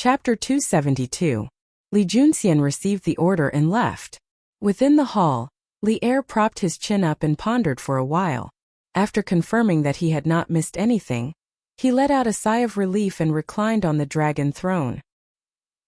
Chapter 272. Li Junxian received the order and left. Within the hall, Li Er propped his chin up and pondered for a while. After confirming that he had not missed anything, he let out a sigh of relief and reclined on the dragon throne.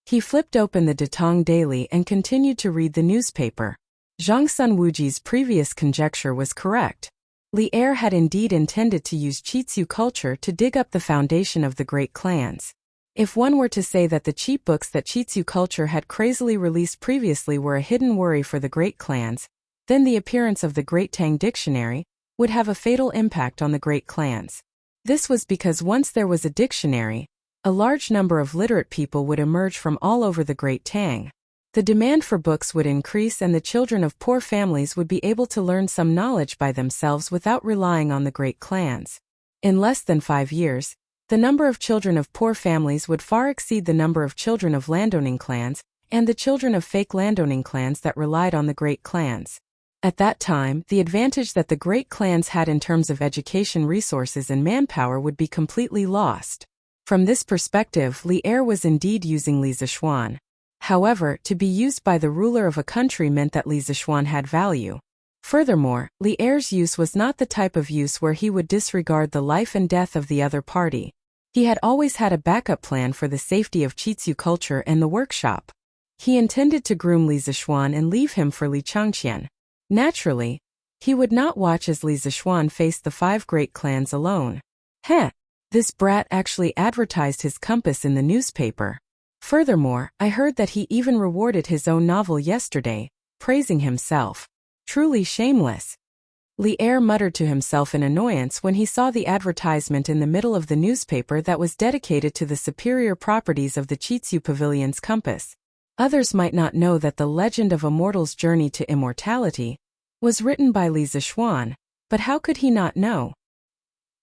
He flipped open the Datong Daily and continued to read the newspaper. Zhang Sun Wuji's previous conjecture was correct. Li Er had indeed intended to use Qitsu culture to dig up the foundation of the great clans. If one were to say that the cheap books that Qitsu culture had crazily released previously were a hidden worry for the great clans, then the appearance of the Great Tang Dictionary would have a fatal impact on the great clans. This was because once there was a dictionary, a large number of literate people would emerge from all over the Great Tang. The demand for books would increase and the children of poor families would be able to learn some knowledge by themselves without relying on the great clans. In less than 5 years, the number of children of poor families would far exceed the number of children of landowning clans and the children of fake landowning clans that relied on the great clans. At that time, the advantage that the great clans had in terms of education resources and manpower would be completely lost. From this perspective, Li Er was indeed using Li Zishuan. However, to be used by the ruler of a country meant that Li Zishuan had value. Furthermore, Li Er's use was not the type of use where he would disregard the life and death of the other party. He had always had a backup plan for the safety of Qitsu culture and the workshop. He intended to groom Li Zishuan and leave him for Li Changqian. Naturally, he would not watch as Li Zishuan faced the 5 great clans alone. This brat actually advertised his compass in the newspaper. Furthermore, I heard that he even rewarded his own novel yesterday, praising himself. Truly shameless. Li Er muttered to himself in annoyance when he saw the advertisement in the middle of the newspaper that was dedicated to the superior properties of the Qitsu Pavilion's compass. Others might not know that the legend of a mortal's journey to immortality was written by Li Zishuan, but how could he not know?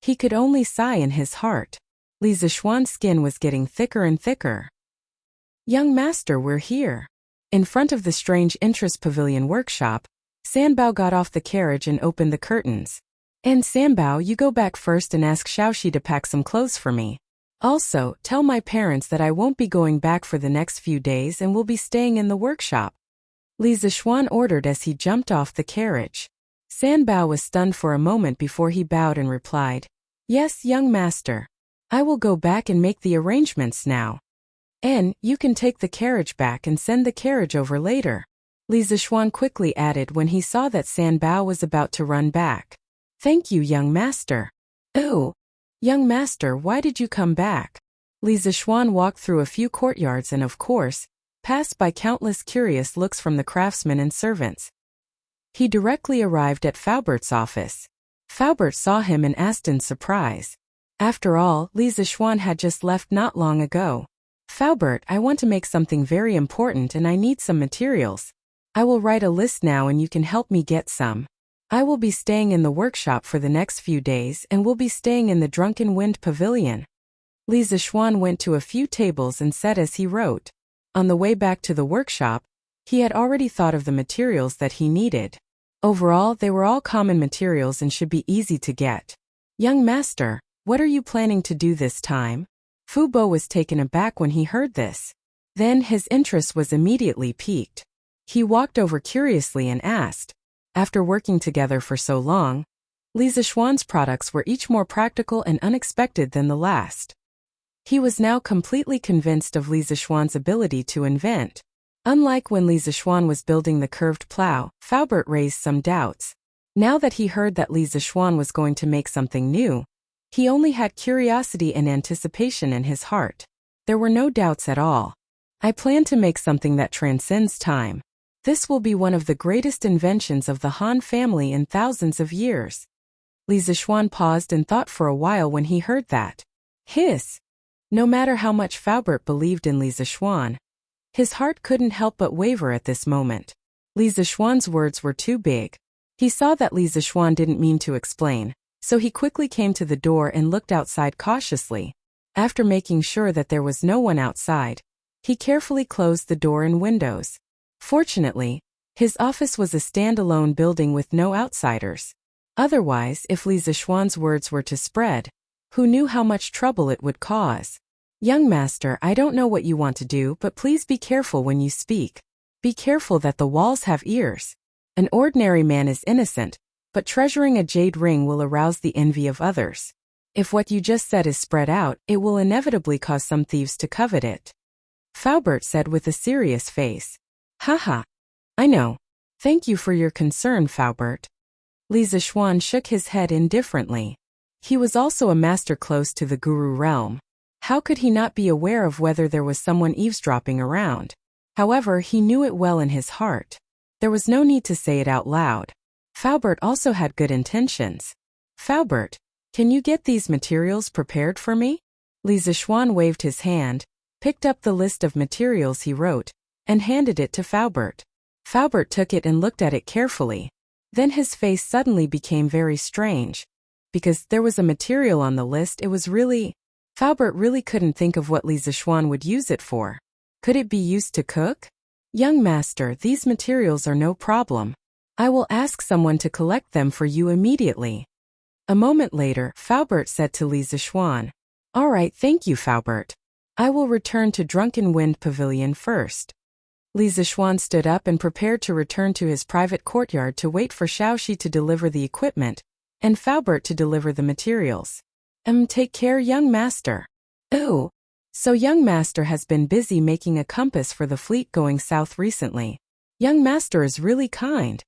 He could only sigh in his heart. Li Zishuan's skin was getting thicker and thicker. "Young master, we're here." In front of the strange interest pavilion workshop, Sanbao got off the carriage and opened the curtains. "And Sanbao, you go back first and ask Xiaoxi to pack some clothes for me. Also, tell my parents that I won't be going back for the next few days and will be staying in the workshop," Li Zishuan ordered as he jumped off the carriage. Sanbao was stunned for a moment before he bowed and replied, "Yes, young master. I will go back and make the arrangements now. And you can take the carriage back and send the carriage over later," Li Zishuan quickly added when he saw that Sanbao was about to run back. "Thank you, young master." "Oh, young master, why did you come back?" Li Zishuan walked through a few courtyards and, of course, passed by countless curious looks from the craftsmen and servants. He directly arrived at Faubert's office. Faubert saw him and asked in surprise. After all, Li Zishuan had just left not long ago. "Faubert, I want to make something very important and I need some materials. I will write a list now and you can help me get some. I will be staying in the workshop for the next few days and will be staying in the Drunken Wind Pavilion." Li Zishuan went to a few tables and said as he wrote. On the way back to the workshop, he had already thought of the materials that he needed. Overall, they were all common materials and should be easy to get. "Young master, what are you planning to do this time?" Fu Bo was taken aback when he heard this. Then his interest was immediately piqued. He walked over curiously and asked. After working together for so long, Li Zishuan's products were each more practical and unexpected than the last. He was now completely convinced of Li Zishuan's ability to invent. Unlike when Li Zishuan was building the curved plow, Faubert raised some doubts. Now that he heard that Li Zishuan was going to make something new, he only had curiosity and anticipation in his heart. There were no doubts at all. "I plan to make something that transcends time. This will be one of the greatest inventions of the Han family in thousands of years." Li Zishuan paused and thought for a while when he heard that. No matter how much Faubert believed in Li Zishuan, his heart couldn't help but waver at this moment. Li Zishuan's words were too big. He saw that Li Zishuan didn't mean to explain, so he quickly came to the door and looked outside cautiously. After making sure that there was no one outside, he carefully closed the door and windows. Fortunately, his office was a standalone building with no outsiders. Otherwise, if Li Zishuan's words were to spread, who knew how much trouble it would cause? Young master, I don't know what you want to do, but please be careful when you speak. Be careful that the walls have ears. An ordinary man is innocent, but treasuring a jade ring will arouse the envy of others. If what you just said is spread out, it will inevitably cause some thieves to covet it. Faubert said with a serious face. Haha. I know. Thank you for your concern, Faubert. Li Zishuan shook his head indifferently. He was also a master close to the guru realm. How could he not be aware of whether there was someone eavesdropping around? However, he knew it well in his heart. There was no need to say it out loud. Faubert also had good intentions. Faubert, can you get these materials prepared for me? Li Zishuan waved his hand, picked up the list of materials he wrote, and handed it to Faubert. Faubert took it and looked at it carefully. Then his face suddenly became very strange. Because there was a material on the list, it was really... Faubert really couldn't think of what Li Zishuan would use it for. Could it be used to cook? Young master, these materials are no problem. I will ask someone to collect them for you immediately. A moment later, Faubert said to Li Zishuan, All right, thank you, Faubert. I will return to Drunken Wind Pavilion first. Li Zishuan stood up and prepared to return to his private courtyard to wait for Xiaoxi to deliver the equipment, and Faubert to deliver the materials. Take care, young master. Oh. So young master has been busy making a compass for the fleet going south recently. Young master is really kind.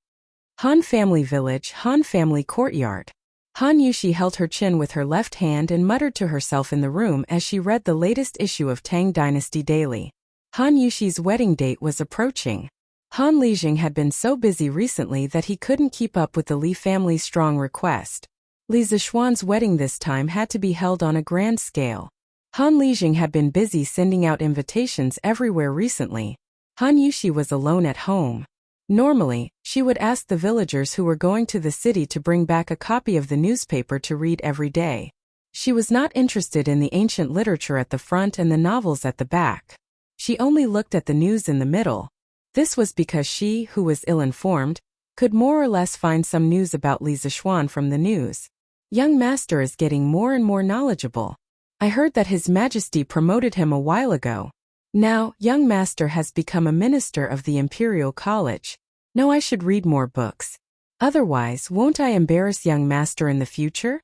Han family village, Han family courtyard. Han Yushi held her chin with her left hand and muttered to herself in the room as she read the latest issue of Tang Dynasty Daily. Han Yushi's wedding date was approaching. Han Lijing had been so busy recently that he couldn't keep up with the Li family's strong request. Li Zishuan's wedding this time had to be held on a grand scale. Han Lijing had been busy sending out invitations everywhere recently. Han Yushi was alone at home. Normally, she would ask the villagers who were going to the city to bring back a copy of the newspaper to read every day. She was not interested in the ancient literature at the front and the novels at the back. She only looked at the news in the middle. This was because she, who was ill-informed, could more or less find some news about Li Zishuan from the news. Young master is getting more and more knowledgeable. I heard that His Majesty promoted him a while ago. Now, young master has become a minister of the Imperial College. No, I should read more books. Otherwise, won't I embarrass young master in the future?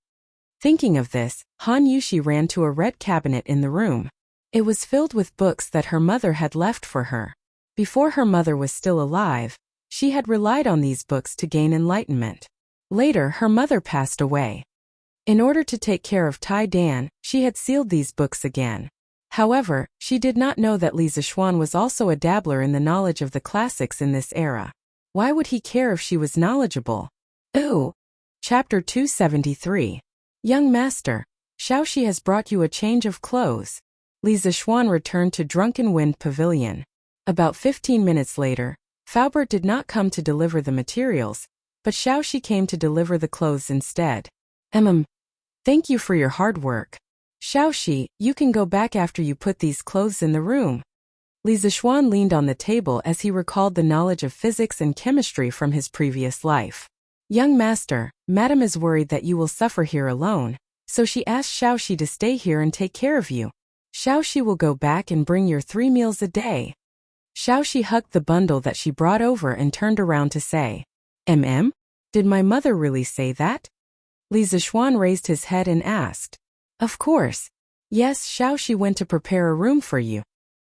Thinking of this, Han Yushi ran to a red cabinet in the room. It was filled with books that her mother had left for her. Before her mother was still alive, she had relied on these books to gain enlightenment. Later, her mother passed away. In order to take care of Tai Dan, she had sealed these books again. However, she did not know that Li Zishuan was also a dabbler in the knowledge of the classics in this era. Why would he care if she was knowledgeable? Ooh! Chapter 273. Young master, Xiaoxi has brought you a change of clothes. Li Zishuan returned to Drunken Wind Pavilion. About 15 minutes later, Faubert did not come to deliver the materials, but Xiaoxi came to deliver the clothes instead. Thank you for your hard work. Xiaoxi, you can go back after you put these clothes in the room. Li Zishuan leaned on the table as he recalled the knowledge of physics and chemistry from his previous life. Young master, Madam is worried that you will suffer here alone, so she asked Xiaoxi to stay here and take care of you. Xiaoxi will go back and bring your 3 meals a day. Xiaoxi hugged the bundle that she brought over and turned around to say, Did my mother really say that? Li Zishuan raised his head and asked. Of course. Yes, Xiaoxi went to prepare a room for you.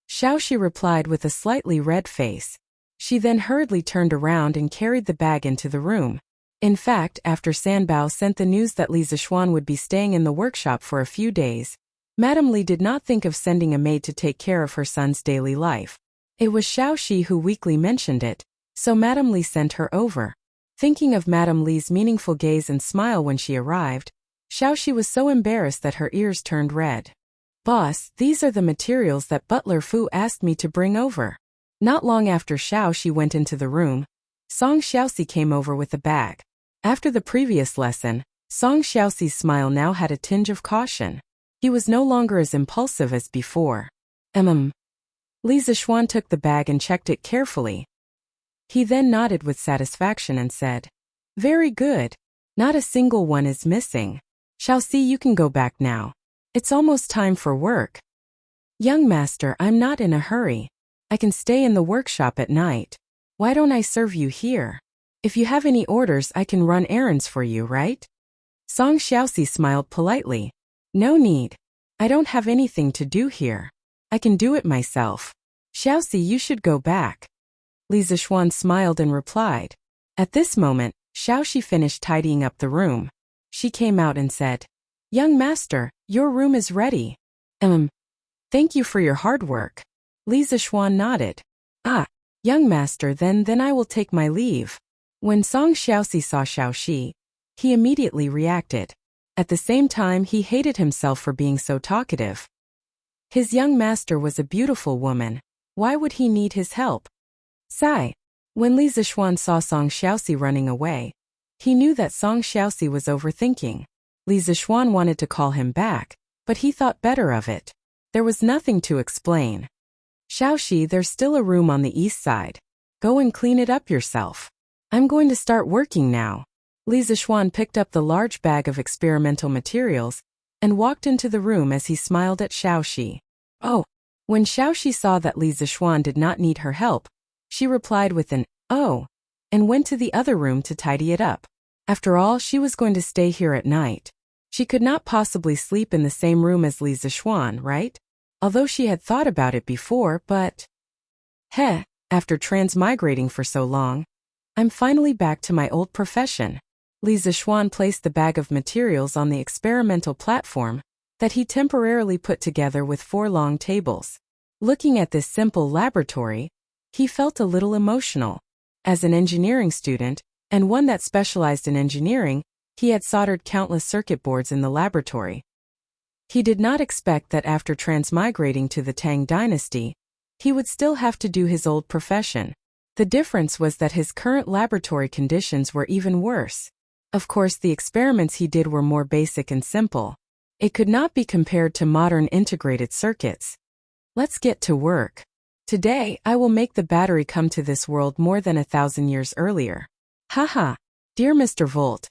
Xiaoxi replied with a slightly red face. She then hurriedly turned around and carried the bag into the room. In fact, after Sanbao sent the news that Li Zishuan would be staying in the workshop for a few days, Madame Li did not think of sending a maid to take care of her son's daily life. It was Xiaoxi who weakly mentioned it, so Madame Li sent her over. Thinking of Madame Li's meaningful gaze and smile when she arrived, Xiaoxi was so embarrassed that her ears turned red. Boss, these are the materials that Butler Fu asked me to bring over. Not long after Xiaoxi went into the room, Song Xiaoxi came over with the bag. After the previous lesson, Song Xiaoxi's smile now had a tinge of caution. He was no longer as impulsive as before. Li Zishuan took the bag and checked it carefully. He then nodded with satisfaction and said, Very good. Not a single one is missing. Xiaoxi, you can go back now. It's almost time for work. Young master, I'm not in a hurry. I can stay in the workshop at night. Why don't I serve you here? If you have any orders, I can run errands for you, right? Song Xiaoxi smiled politely. No need. I don't have anything to do here. I can do it myself. Xiaoxi, you should go back. Li Zixuan smiled and replied. At this moment, Xiaoxi finished tidying up the room. She came out and said, Young master, your room is ready. Thank you for your hard work. Li Zixuan nodded. Ah, young master, then I will take my leave. When Song Xiaoxi saw Xiaoxi, he immediately reacted. At the same time, he hated himself for being so talkative. His young master was a beautiful woman. Why would he need his help? Sigh. When Li Zixuan saw Song Xiaoxi running away, he knew that Song Xiaoxi was overthinking. Li Zixuan wanted to call him back, but he thought better of it. There was nothing to explain. Xiaoxi, there's still a room on the east side. Go and clean it up yourself. I'm going to start working now. Li Zixuan picked up the large bag of experimental materials and walked into the room as he smiled at Xiaoxi. Oh. When Xiaoxi saw that Li Zixuan did not need her help, she replied with an, oh, and went to the other room to tidy it up. After all, she was going to stay here at night. She could not possibly sleep in the same room as Li Zixuan, right? Although she had thought about it before, but... After transmigrating for so long, I'm finally back to my old profession. Li Zixuan placed the bag of materials on the experimental platform that he temporarily put together with 4 long tables. Looking at this simple laboratory, he felt a little emotional. As an engineering student, and one that specialized in engineering, he had soldered countless circuit boards in the laboratory. He did not expect that after transmigrating to the Tang dynasty, he would still have to do his old profession. The difference was that his current laboratory conditions were even worse. Of course, the experiments he did were more basic and simple. It could not be compared to modern integrated circuits. Let's get to work. Today, I will make the battery come to this world more than 1,000 years earlier. Haha, dear Mr. Volt.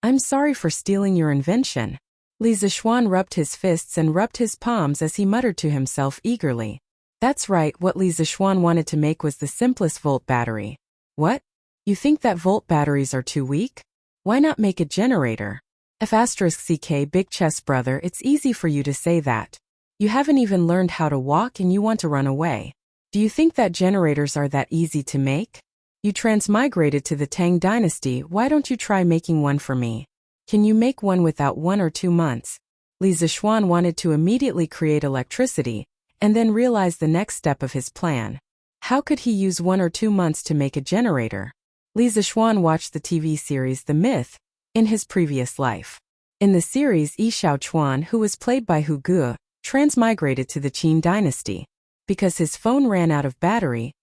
I'm sorry for stealing your invention. Li Zixuan rubbed his fists and rubbed his palms as he muttered to himself eagerly. That's right, what Li Zixuan wanted to make was the simplest volt battery. What? You think that volt batteries are too weak? Why not make a generator? F*CK Big Chess Brother, it's easy for you to say that. You haven't even learned how to walk and you want to run away. Do you think that generators are that easy to make? You transmigrated to the Tang dynasty, why don't you try making one for me? Can you make one without 1 or 2 months? Li Zixuan wanted to immediately create electricity, and then realize the next step of his plan. How could he use 1 or 2 months to make a generator? Li Zixuan watched the TV series The Myth in his previous life. In the series, Yi Xiaochuan, who was played by Hu Ge, transmigrated to the Qin dynasty. Because his phone ran out of battery,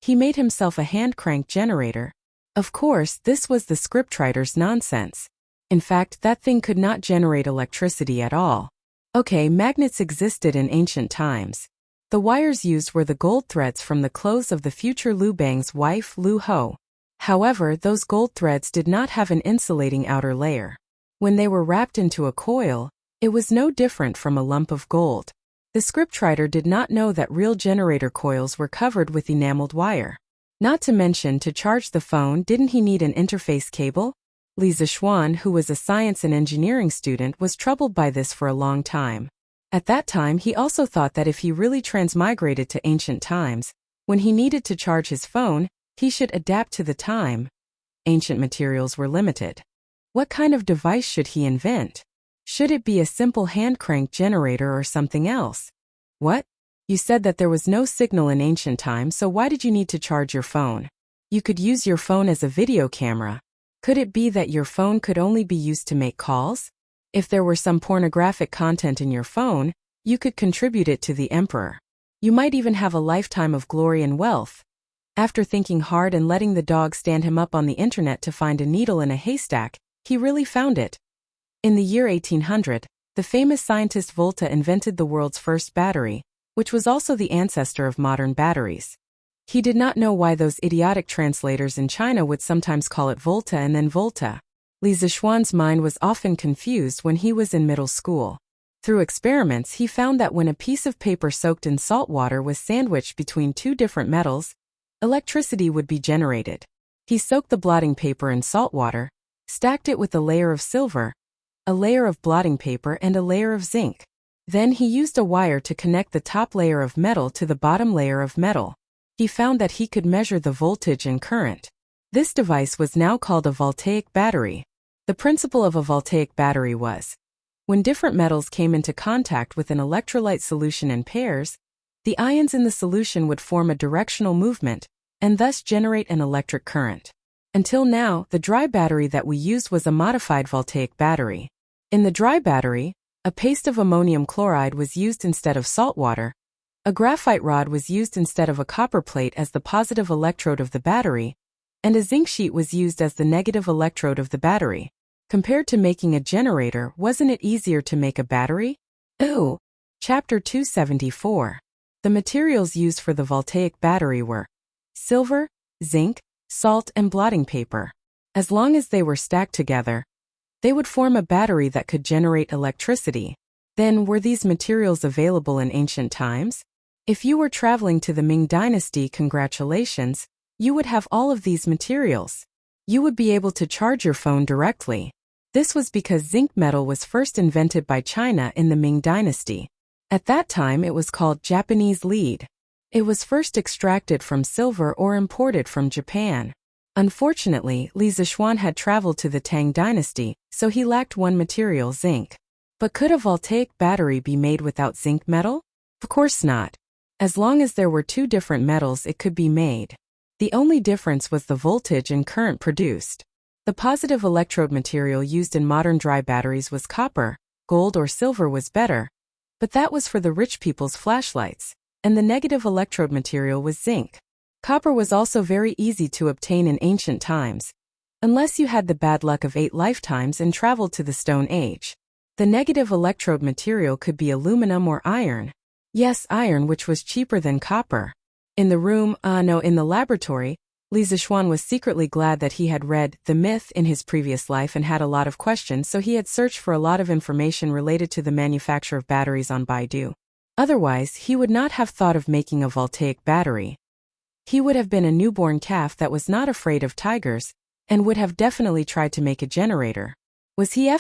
he made himself a hand-crank generator. Of course, this was the scriptwriter's nonsense. In fact, that thing could not generate electricity at all. Okay, magnets existed in ancient times. The wires used were the gold threads from the clothes of the future Liu Bang's wife, Liu Ho. However, those gold threads did not have an insulating outer layer. When they were wrapped into a coil, it was no different from a lump of gold. The scriptwriter did not know that real generator coils were covered with enameled wire. Not to mention, to charge the phone, didn't he need an interface cable? Li Zixuan, who was a science and engineering student, was troubled by this for a long time. At that time, he also thought that if he really transmigrated to ancient times, when he needed to charge his phone, he should adapt to the time. Ancient materials were limited. What kind of device should he invent? Should it be a simple hand-crank generator or something else? What? You said that there was no signal in ancient times, so why did you need to charge your phone? You could use your phone as a video camera. Could it be that your phone could only be used to make calls? If there were some pornographic content in your phone, you could contribute it to the emperor. You might even have a lifetime of glory and wealth. After thinking hard and letting the dog stand him up on the internet to find a needle in a haystack, he really found it. In the year 1800, the famous scientist Volta invented the world's first battery, which was also the ancestor of modern batteries. He did not know why those idiotic translators in China would sometimes call it Volta and then Volta. Li Zixuan's mind was often confused when he was in middle school. Through experiments, he found that when a piece of paper soaked in salt water was sandwiched between two different metals, electricity would be generated. He soaked the blotting paper in salt water, stacked it with a layer of silver, a layer of blotting paper, and a layer of zinc. Then he used a wire to connect the top layer of metal to the bottom layer of metal. He found that he could measure the voltage and current. This device was now called a voltaic battery. The principle of a voltaic battery was, when different metals came into contact with an electrolyte solution in pairs, the ions in the solution would form a directional movement, and thus generate an electric current. Until now, the dry battery that we used was a modified voltaic battery. In the dry battery, a paste of ammonium chloride was used instead of salt water, a graphite rod was used instead of a copper plate as the positive electrode of the battery, and a zinc sheet was used as the negative electrode of the battery. Compared to making a generator, wasn't it easier to make a battery? Ooh! Chapter 274. The materials used for the voltaic battery were silver, zinc, salt, and blotting paper. As long as they were stacked together, they would form a battery that could generate electricity. Then, were these materials available in ancient times? If you were traveling to the Ming Dynasty, congratulations, you would have all of these materials. You would be able to charge your phone directly. This was because zinc metal was first invented by China in the Ming Dynasty. At that time, it was called Japanese lead. It was first extracted from silver or imported from Japan. Unfortunately, Li Zixuan had traveled to the Tang Dynasty, so he lacked one material, zinc. But could a voltaic battery be made without zinc metal? Of course not. As long as there were two different metals, it could be made. The only difference was the voltage and current produced. The positive electrode material used in modern dry batteries was copper, gold or silver was better, but that was for the rich people's flashlights, and the negative electrode material was zinc. Copper was also very easy to obtain in ancient times, unless you had the bad luck of 8 lifetimes and traveled to the Stone Age. The negative electrode material could be aluminum or iron. Yes, iron, which was cheaper than copper. In the laboratory, Li Zixuan was secretly glad that he had read The Myth in his previous life and had a lot of questions, so he had searched for a lot of information related to the manufacture of batteries on Baidu. Otherwise, he would not have thought of making a voltaic battery. He would have been a newborn calf that was not afraid of tigers, and would have definitely tried to make a generator. Was he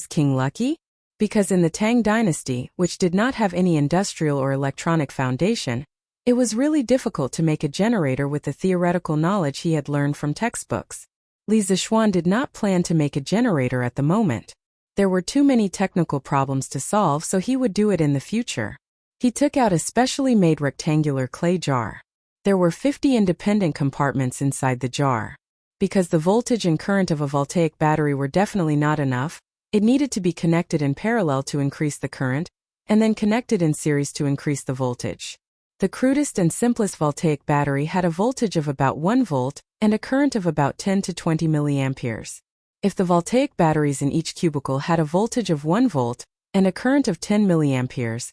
King lucky? Because in the Tang Dynasty, which did not have any industrial or electronic foundation, it was really difficult to make a generator with the theoretical knowledge he had learned from textbooks. Li Zixuan did not plan to make a generator at the moment. There were too many technical problems to solve, so he would do it in the future. He took out a specially made rectangular clay jar. There were 50 independent compartments inside the jar. Because the voltage and current of a voltaic battery were definitely not enough, it needed to be connected in parallel to increase the current, and then connected in series to increase the voltage. The crudest and simplest voltaic battery had a voltage of about 1 volt and a current of about 10 to 20 milliamperes. If the voltaic batteries in each cubicle had a voltage of 1 volt and a current of 10 milliamperes,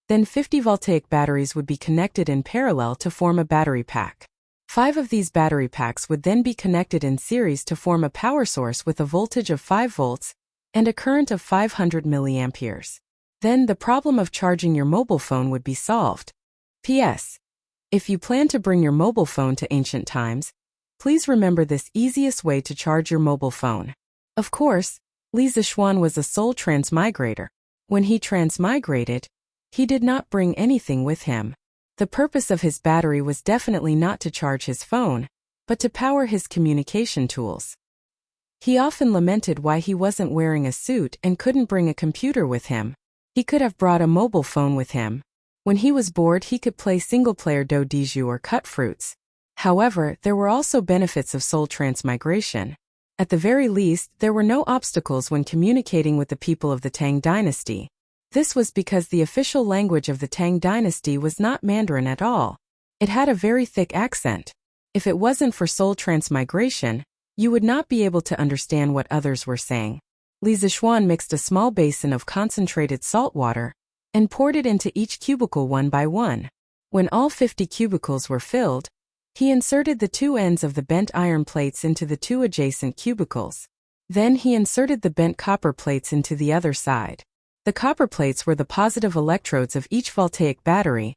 then 50 voltaic batteries would be connected in parallel to form a battery pack. 5 of these battery packs would then be connected in series to form a power source with a voltage of 5 volts and a current of 500 milliamperes. Then the problem of charging your mobile phone would be solved. P.S. If you plan to bring your mobile phone to ancient times, please remember this easiest way to charge your mobile phone. Of course, Li Zixuan was a soul transmigrator. When he transmigrated, he did not bring anything with him. The purpose of his battery was definitely not to charge his phone, but to power his communication tools. He often lamented why he wasn't wearing a suit and couldn't bring a computer with him. He could have brought a mobile phone with him. When he was bored, he could play single-player do diju or cut fruits. However, there were also benefits of soul transmigration. At the very least, there were no obstacles when communicating with the people of the Tang Dynasty. This was because the official language of the Tang Dynasty was not Mandarin at all. It had a very thick accent. If it wasn't for soul transmigration, you would not be able to understand what others were saying. Li Zixuan mixed a small basin of concentrated salt water and poured it into each cubicle one by one. When all 50 cubicles were filled, he inserted the 2 ends of the bent iron plates into the 2 adjacent cubicles. Then he inserted the bent copper plates into the other side. The copper plates were the positive electrodes of each voltaic battery,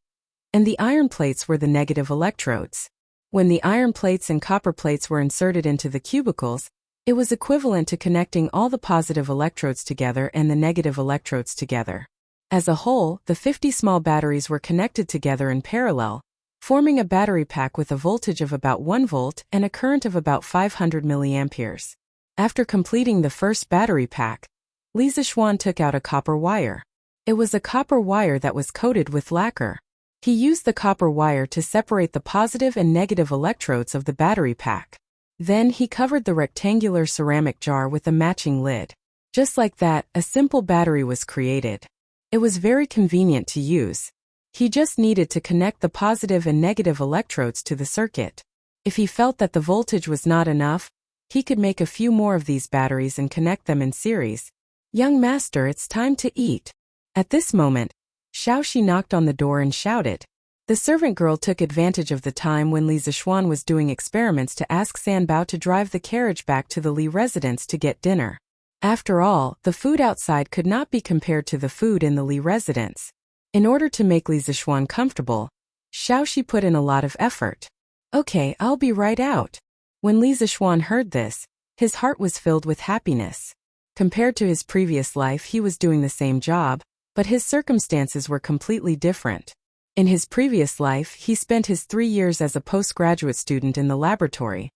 and the iron plates were the negative electrodes. When the iron plates and copper plates were inserted into the cubicles, it was equivalent to connecting all the positive electrodes together and the negative electrodes together. As a whole, the 50 small batteries were connected together in parallel, forming a battery pack with a voltage of about 1 volt and a current of about 500 milliamperes. After completing the first battery pack, Li Zixuan took out a copper wire. It was a copper wire that was coated with lacquer. He used the copper wire to separate the positive and negative electrodes of the battery pack. Then he covered the rectangular ceramic jar with a matching lid. Just like that, a simple battery was created. It was very convenient to use. He just needed to connect the positive and negative electrodes to the circuit. If he felt that the voltage was not enough, he could make a few more of these batteries and connect them in series. "Young master, it's time to eat." At this moment, Xiaoxi knocked on the door and shouted. The servant girl took advantage of the time when Li Zixuan was doing experiments to ask Sanbao to drive the carriage back to the Li residence to get dinner. After all, the food outside could not be compared to the food in the Li residence. In order to make Li Zixuan comfortable, Xiaoxi put in a lot of effort. "Okay, I'll be right out." When Li Zixuan heard this, his heart was filled with happiness. Compared to his previous life, he was doing the same job, but his circumstances were completely different. In his previous life, he spent his 3 years as a postgraduate student in the laboratory.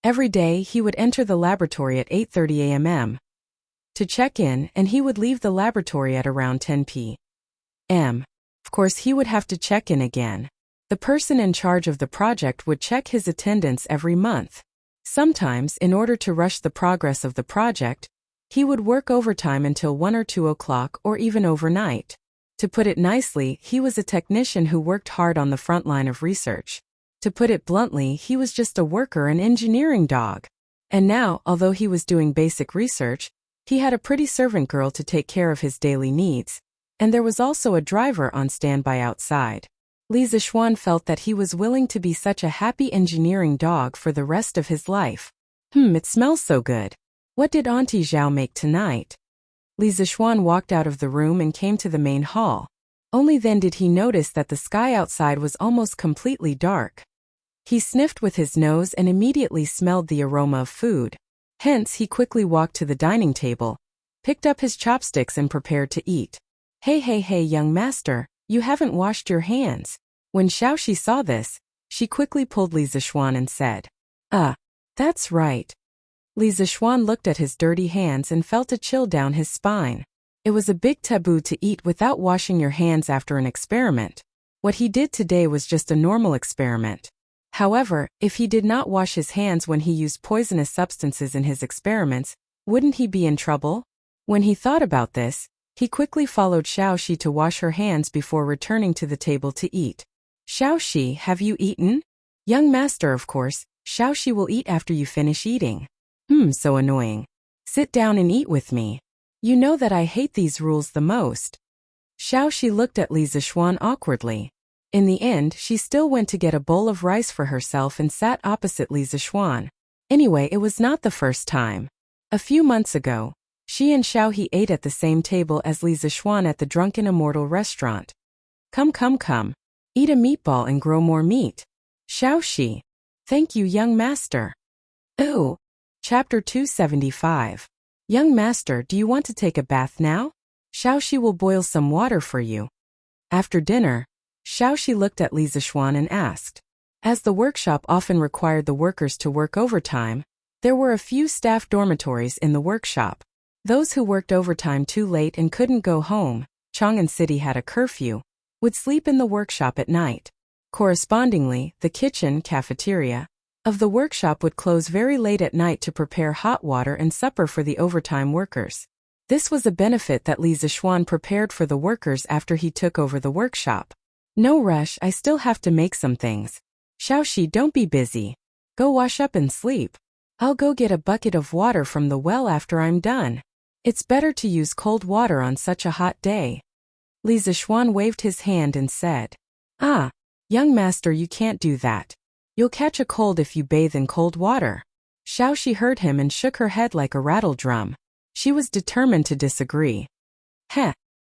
Every day, he would enter the laboratory at 8:30 a.m. to check in, and he would leave the laboratory at around 10 p.m. Of course, he would have to check in again. The person in charge of the project would check his attendance every month. Sometimes, in order to rush the progress of the project, he would work overtime until 1 or 2 o'clock or even overnight. To put it nicely, he was a technician who worked hard on the front line of research. To put it bluntly, he was just a worker, an engineering dog. And now, although he was doing basic research, he had a pretty servant girl to take care of his daily needs, and there was also a driver on standby outside. Li Zixuan felt that he was willing to be such a happy engineering dog for the rest of his life. It smells so good. What did Auntie Zhao make tonight? Li Zixuan walked out of the room and came to the main hall. Only then did he notice that the sky outside was almost completely dark. He sniffed with his nose and immediately smelled the aroma of food. Hence, he quickly walked to the dining table, picked up his chopsticks and prepared to eat. Hey, young master, you haven't washed your hands." When Xiaoxi saw this, she quickly pulled Li Zixuan and said, That's right." Li Zixuan looked at his dirty hands and felt a chill down his spine. It was a big taboo to eat without washing your hands after an experiment. What he did today was just a normal experiment. However, if he did not wash his hands when he used poisonous substances in his experiments, wouldn't he be in trouble? When he thought about this, he quickly followed Xiaoxi to wash her hands before returning to the table to eat. "Xiaoxi, have you eaten?" "Young master, of course. Xiaoxi will eat after you finish eating." So annoying. "Sit down and eat with me. You know that I hate these rules the most." Xiaoxi looked at Li Zixuan awkwardly. In the end, she still went to get a bowl of rice for herself and sat opposite Li Zixuan. Anyway, it was not the first time. A few months ago, she and Xiaohe ate at the same table as Li Zixuan at the Drunken Immortal restaurant. Come. Eat a meatball and grow more meat." "Xiaoxi." "Thank you, young master." Ooh. Chapter 275. "Young master, do you want to take a bath now? Xiaoxi will boil some water for you." After dinner, Xiaoxi looked at Li Zixuan and asked. As the workshop often required the workers to work overtime, there were a few staff dormitories in the workshop. Those who worked overtime too late and couldn't go home, Chang'an City had a curfew, would sleep in the workshop at night. Correspondingly, the kitchen, cafeteria, of the workshop would close very late at night to prepare hot water and supper for the overtime workers. This was a benefit that Li Zixuan prepared for the workers after he took over the workshop. "No rush, I still have to make some things. Xiaoxi, don't be busy. Go wash up and sleep. I'll go get a bucket of water from the well after I'm done. It's better to use cold water on such a hot day." Li Zixuan waved his hand and said, Young master, you can't do that. You'll catch a cold if you bathe in cold water." Xiaoxi heard him and shook her head like a rattle drum. She was determined to disagree.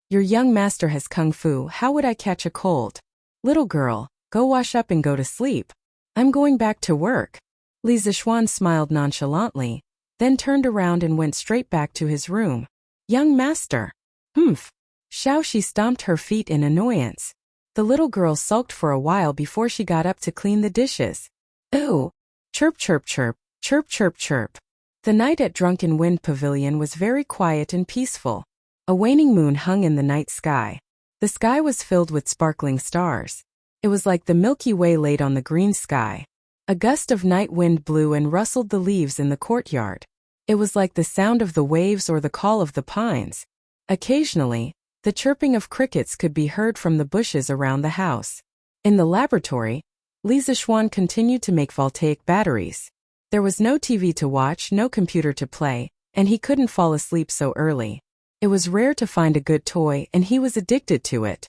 Your young master has kung fu, how would I catch a cold? Little girl, go wash up and go to sleep. I'm going back to work. Li Zixuan smiled nonchalantly, then turned around and went straight back to his room. Young master. Humph. Xiaoxi stomped her feet in annoyance. The little girl sulked for a while before she got up to clean the dishes. Ooh. Chirp chirp chirp, chirp chirp chirp. The night at Drunken Wind Pavilion was very quiet and peaceful. A waning moon hung in the night sky. The sky was filled with sparkling stars. It was like the Milky Way laid on the green sky. A gust of night wind blew and rustled the leaves in the courtyard. It was like the sound of the waves or the call of the pines. Occasionally, the chirping of crickets could be heard from the bushes around the house. In the laboratory, Li Zixuan continued to make voltaic batteries. There was no TV to watch, no computer to play, and he couldn't fall asleep so early. It was rare to find a good toy, and he was addicted to it.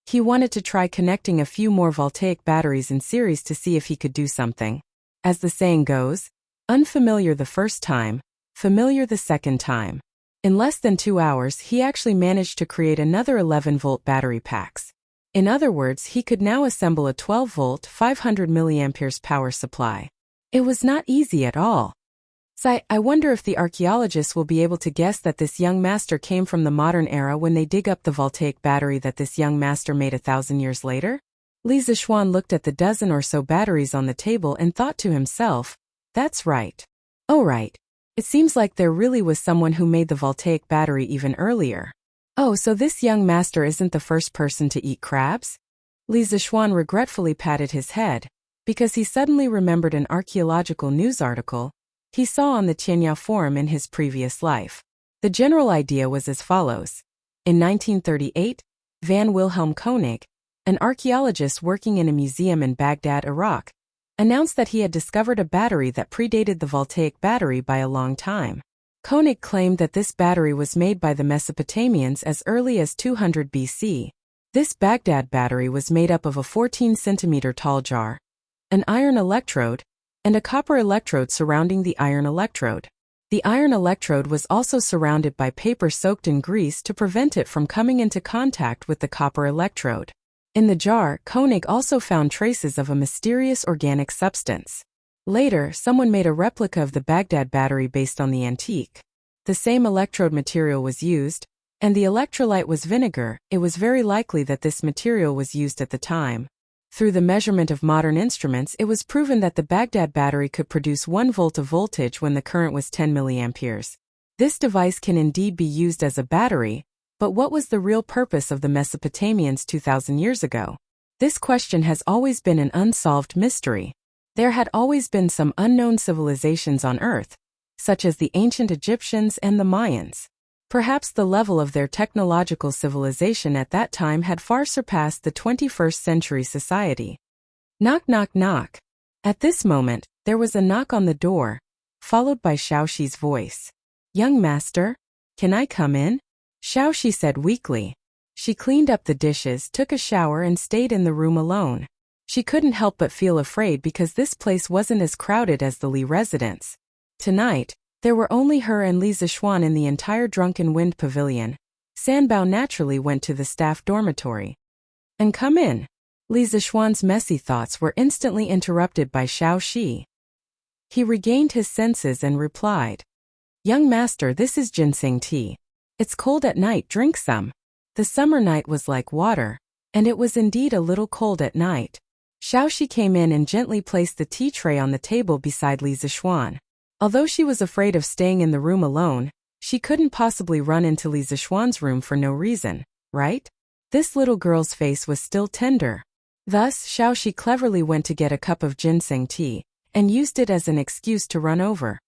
He wanted to try connecting a few more voltaic batteries in series to see if he could do something. As the saying goes, unfamiliar the first time, familiar the second time. In less than 2 hours, he actually managed to create another 11-volt battery packs. In other words, he could now assemble a 12-volt, 500 mA power supply. It was not easy at all. I wonder if the archaeologists will be able to guess that this young master came from the modern era when they dig up the voltaic battery that this young master made 1,000 years later? Li Zixuan looked at the dozen or so batteries on the table and thought to himself, that's right. Oh right. It seems like there really was someone who made the voltaic battery even earlier. Oh, so this young master isn't the first person to eat crabs? Li Zixuan regretfully patted his head, because he suddenly remembered an archaeological news article he saw on the Tianyao forum in his previous life. The general idea was as follows. In 1938, Van Wilhelm Koenig, an archaeologist working in a museum in Baghdad, Iraq, announced that he had discovered a battery that predated the voltaic battery by a long time. Koenig claimed that this battery was made by the Mesopotamians as early as 200 BC. This Baghdad battery was made up of a 14-centimeter tall jar, an iron electrode, and a copper electrode surrounding the iron electrode. The iron electrode was also surrounded by paper soaked in grease to prevent it from coming into contact with the copper electrode. In the jar, Koenig also found traces of a mysterious organic substance. Later, someone made a replica of the Baghdad battery based on the antique. The same electrode material was used, and the electrolyte was vinegar. It was very likely that this material was used at the time. Through the measurement of modern instruments, it was proven that the Baghdad battery could produce 1 volt of voltage when the current was 10 milliamperes. This device can indeed be used as a battery, but what was the real purpose of the Mesopotamians 2,000 years ago? This question has always been an unsolved mystery. There had always been some unknown civilizations on Earth, such as the ancient Egyptians and the Mayans. Perhaps the level of their technological civilization at that time had far surpassed the 21st century society. Knock knock knock. At this moment, there was a knock on the door, followed by Xiaoxi's voice. Young master, can I come in? Xiaoxi said weakly. She cleaned up the dishes, took a shower and stayed in the room alone. She couldn't help but feel afraid because this place wasn't as crowded as the Li residence. Tonight, there were only her and Li Zixuan in the entire Drunken Wind Pavilion. Sanbao naturally went to the staff dormitory. And come in. Li Zixuan's messy thoughts were instantly interrupted by Xiaoxi. He regained his senses and replied, Young master, this is ginseng tea. It's cold at night, drink some. The summer night was like water, and it was indeed a little cold at night. Xiaoxi came in and gently placed the tea tray on the table beside Li Zixuan. Although she was afraid of staying in the room alone, she couldn't possibly run into Li Zixuan's room for no reason, right? This little girl's face was still tender. Thus, Xiaoxi cleverly went to get a cup of ginseng tea, and used it as an excuse to run over.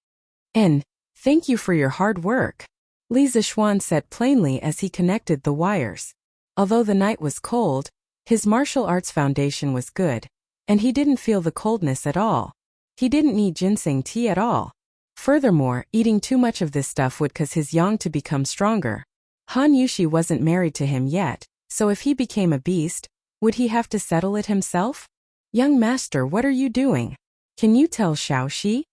And, thank you for your hard work, Li Zixuan said plainly as he connected the wires. Although the night was cold, his martial arts foundation was good, and he didn't feel the coldness at all. He didn't need ginseng tea at all. Furthermore, eating too much of this stuff would cause his yang to become stronger. Han Yushi wasn't married to him yet, so if he became a beast, would he have to settle it himself? Young master, what are you doing? Can you tell Xiaoxi?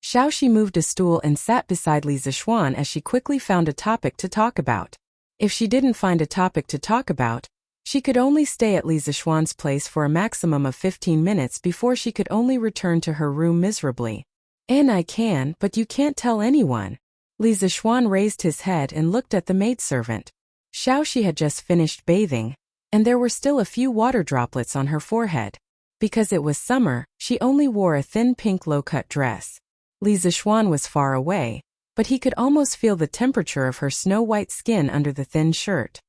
Xiaoxi moved a stool and sat beside Li Zixuan as she quickly found a topic to talk about. If she didn't find a topic to talk about, she could only stay at Li Zishuan's place for a maximum of 15 minutes before she could only return to her room miserably. "And I can, but you can't tell anyone." Li Zishuan raised his head and looked at the maidservant. Xiaoxi had just finished bathing, and there were still a few water droplets on her forehead. Because it was summer, she only wore a thin pink low-cut dress. Li Zishuan was far away, but he could almost feel the temperature of her snow-white skin under the thin shirt.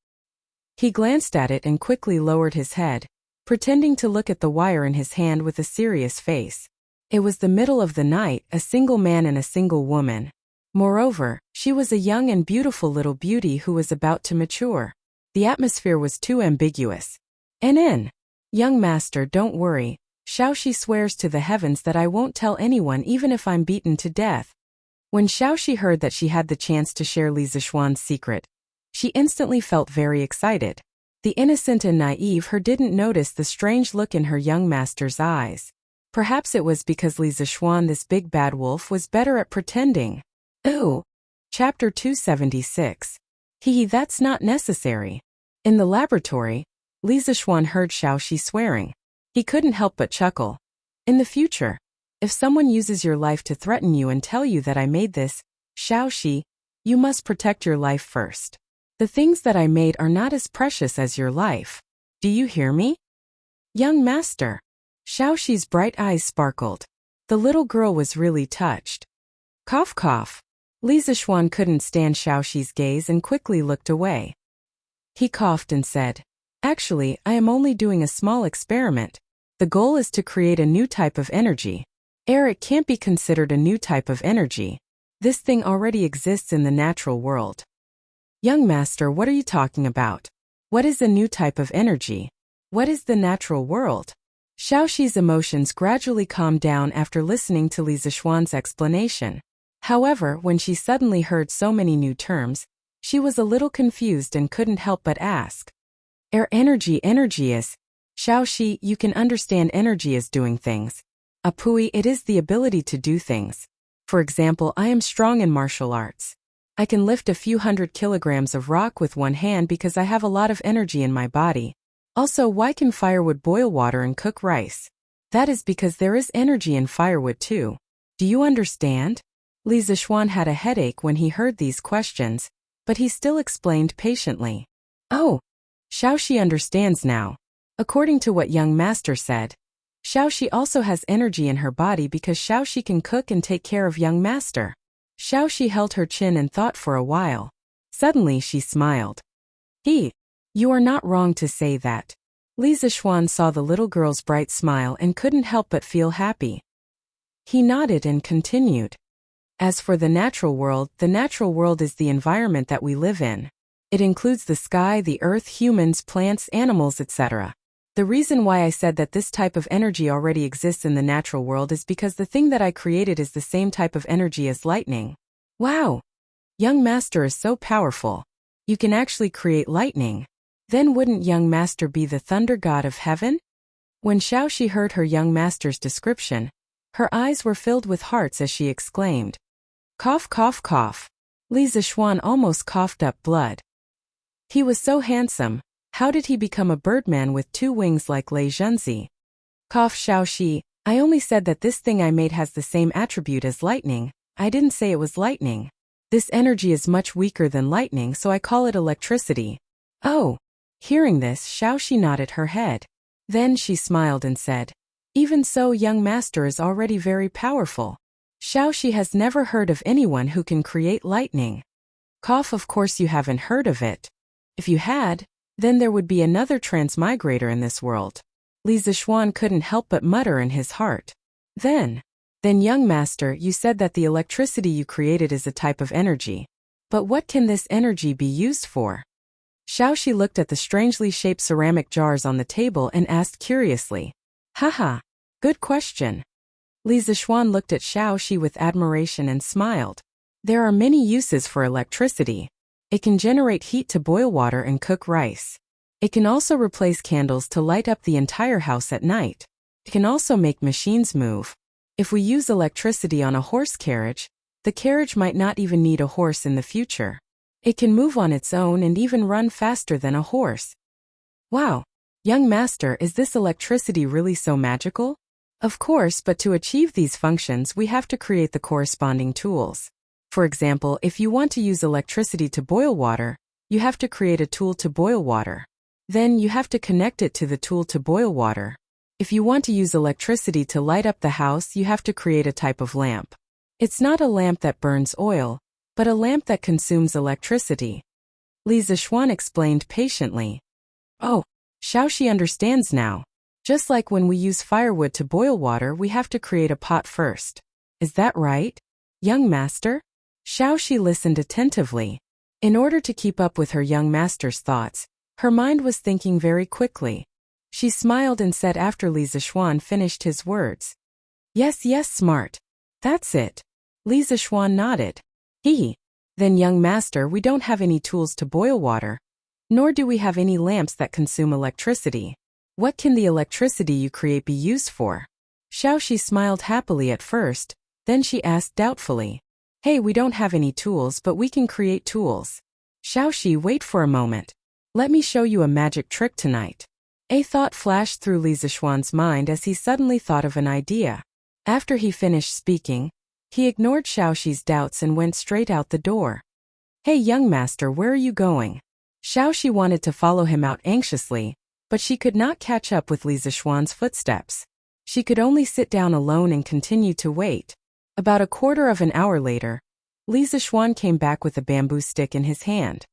He glanced at it and quickly lowered his head, pretending to look at the wire in his hand with a serious face. It was the middle of the night, a single man and a single woman. Moreover, she was a young and beautiful little beauty who was about to mature. The atmosphere was too ambiguous. Young master, don't worry. Xiaoxi swears to the heavens that I won't tell anyone even if I'm beaten to death. When Xiaoxi heard that she had the chance to share Li Zishuan's secret, she instantly felt very excited. The innocent and naive her didn't notice the strange look in her young master's eyes. Perhaps it was because Li Zishuan, this big bad wolf, was better at pretending. Ooh. Chapter 276. That's not necessary. In the laboratory, Li Zishuan heard Xiaoxi swearing. He couldn't help but chuckle. In the future, if someone uses your life to threaten you and tell you that I made this, Xiaoxi, you must protect your life first. The things that I made are not as precious as your life. Do you hear me? Young master. Xiaoxi's bright eyes sparkled. The little girl was really touched. Cough cough. Li Zishuan couldn't stand Xiaoxi's gaze and quickly looked away. He coughed and said, "Actually, I am only doing a small experiment. The goal is to create a new type of energy. It can't be considered a new type of energy. This thing already exists in the natural world." Young master, what are you talking about? What is a new type of energy? What is the natural world? Xiaoxi's emotions gradually calmed down after listening to Li Zishuan's explanation. However, when she suddenly heard so many new terms, she was a little confused and couldn't help but ask. Energy is. Xiaoxi, you can understand energy as doing things. Apui, it is the ability to do things. For example, I am strong in martial arts. I can lift a few 100 kilograms of rock with one hand because I have a lot of energy in my body. Also, why can firewood boil water and cook rice? That is because there is energy in firewood too. Do you understand? Li Zishuan had a headache when he heard these questions, but he still explained patiently. Oh, Xiaoxi understands now. According to what young master said, Xiaoxi also has energy in her body because Xiaoxi can cook and take care of young master. Xiaoxi held her chin and thought for a while. Suddenly she smiled. You are not wrong to say that. Li Zishuan saw the little girl's bright smile and couldn't help but feel happy. He nodded and continued. As for the natural world is the environment that we live in. It includes the sky, the earth, humans, plants, animals, etc. The reason why I said that this type of energy already exists in the natural world is because the thing that I created is the same type of energy as lightning. Wow! Young master is so powerful. You can actually create lightning. Then wouldn't young master be the thunder god of heaven? When Xiaoxi heard her young master's description, her eyes were filled with hearts as she exclaimed. Cough cough cough. Li Zishuan almost coughed up blood. He was so handsome. How did he become a birdman with 2 wings like Lei Zhenzi? Cough Xiaoxi, I only said that this thing I made has the same attribute as lightning. I didn't say it was lightning. This energy is much weaker than lightning, so I call it electricity. Oh. Hearing this, Xiaoxi nodded her head. Then she smiled and said, Even so, young master is already very powerful. Xiaoxi has never heard of anyone who can create lightning. Cough, of course you haven't heard of it. If you had, then there would be another transmigrator in this world. Li Zishuan couldn't help but mutter in his heart. Then young master, you said that the electricity you created is a type of energy. But what can this energy be used for? Xiaoxi looked at the strangely shaped ceramic jars on the table and asked curiously. Haha, good question. Li Zishuan looked at Xiaoxi with admiration and smiled. There are many uses for electricity. It can generate heat to boil water and cook rice. It can also replace candles to light up the entire house at night. It can also make machines move. If we use electricity on a horse carriage, the carriage might not even need a horse in the future. It can move on its own and even run faster than a horse. Wow! Young master, is this electricity really so magical? Of course, but to achieve these functions we have to create the corresponding tools. For example, if you want to use electricity to boil water, you have to create a tool to boil water. Then you have to connect it to the tool to boil water. If you want to use electricity to light up the house, you have to create a type of lamp. It's not a lamp that burns oil, but a lamp that consumes electricity. Li Zishuan explained patiently. Oh, Xiaoxi understands now. Just like when we use firewood to boil water, we have to create a pot first. Is that right, young master? Xiaoxi listened attentively. In order to keep up with her young master's thoughts, her mind was thinking very quickly. She smiled and said after Li Zishuan finished his words. Yes, yes, smart. That's it. Li Zishuan nodded. Then young master, we don't have any tools to boil water. Nor do we have any lamps that consume electricity. What can the electricity you create be used for? Xiaoxi smiled happily at first, then she asked doubtfully. Hey, we don't have any tools, but we can create tools. Xiaoxi, wait for a moment. Let me show you a magic trick tonight. A thought flashed through Li Zishuan's mind as he suddenly thought of an idea. After he finished speaking, he ignored Xiaoxi's doubts and went straight out the door. Hey, young master, where are you going? Xiaoxi wanted to follow him out anxiously, but she could not catch up with Li Zishuan's footsteps. She could only sit down alone and continue to wait. About a quarter of an hour later, Li Zishuan came back with a bamboo stick in his hand.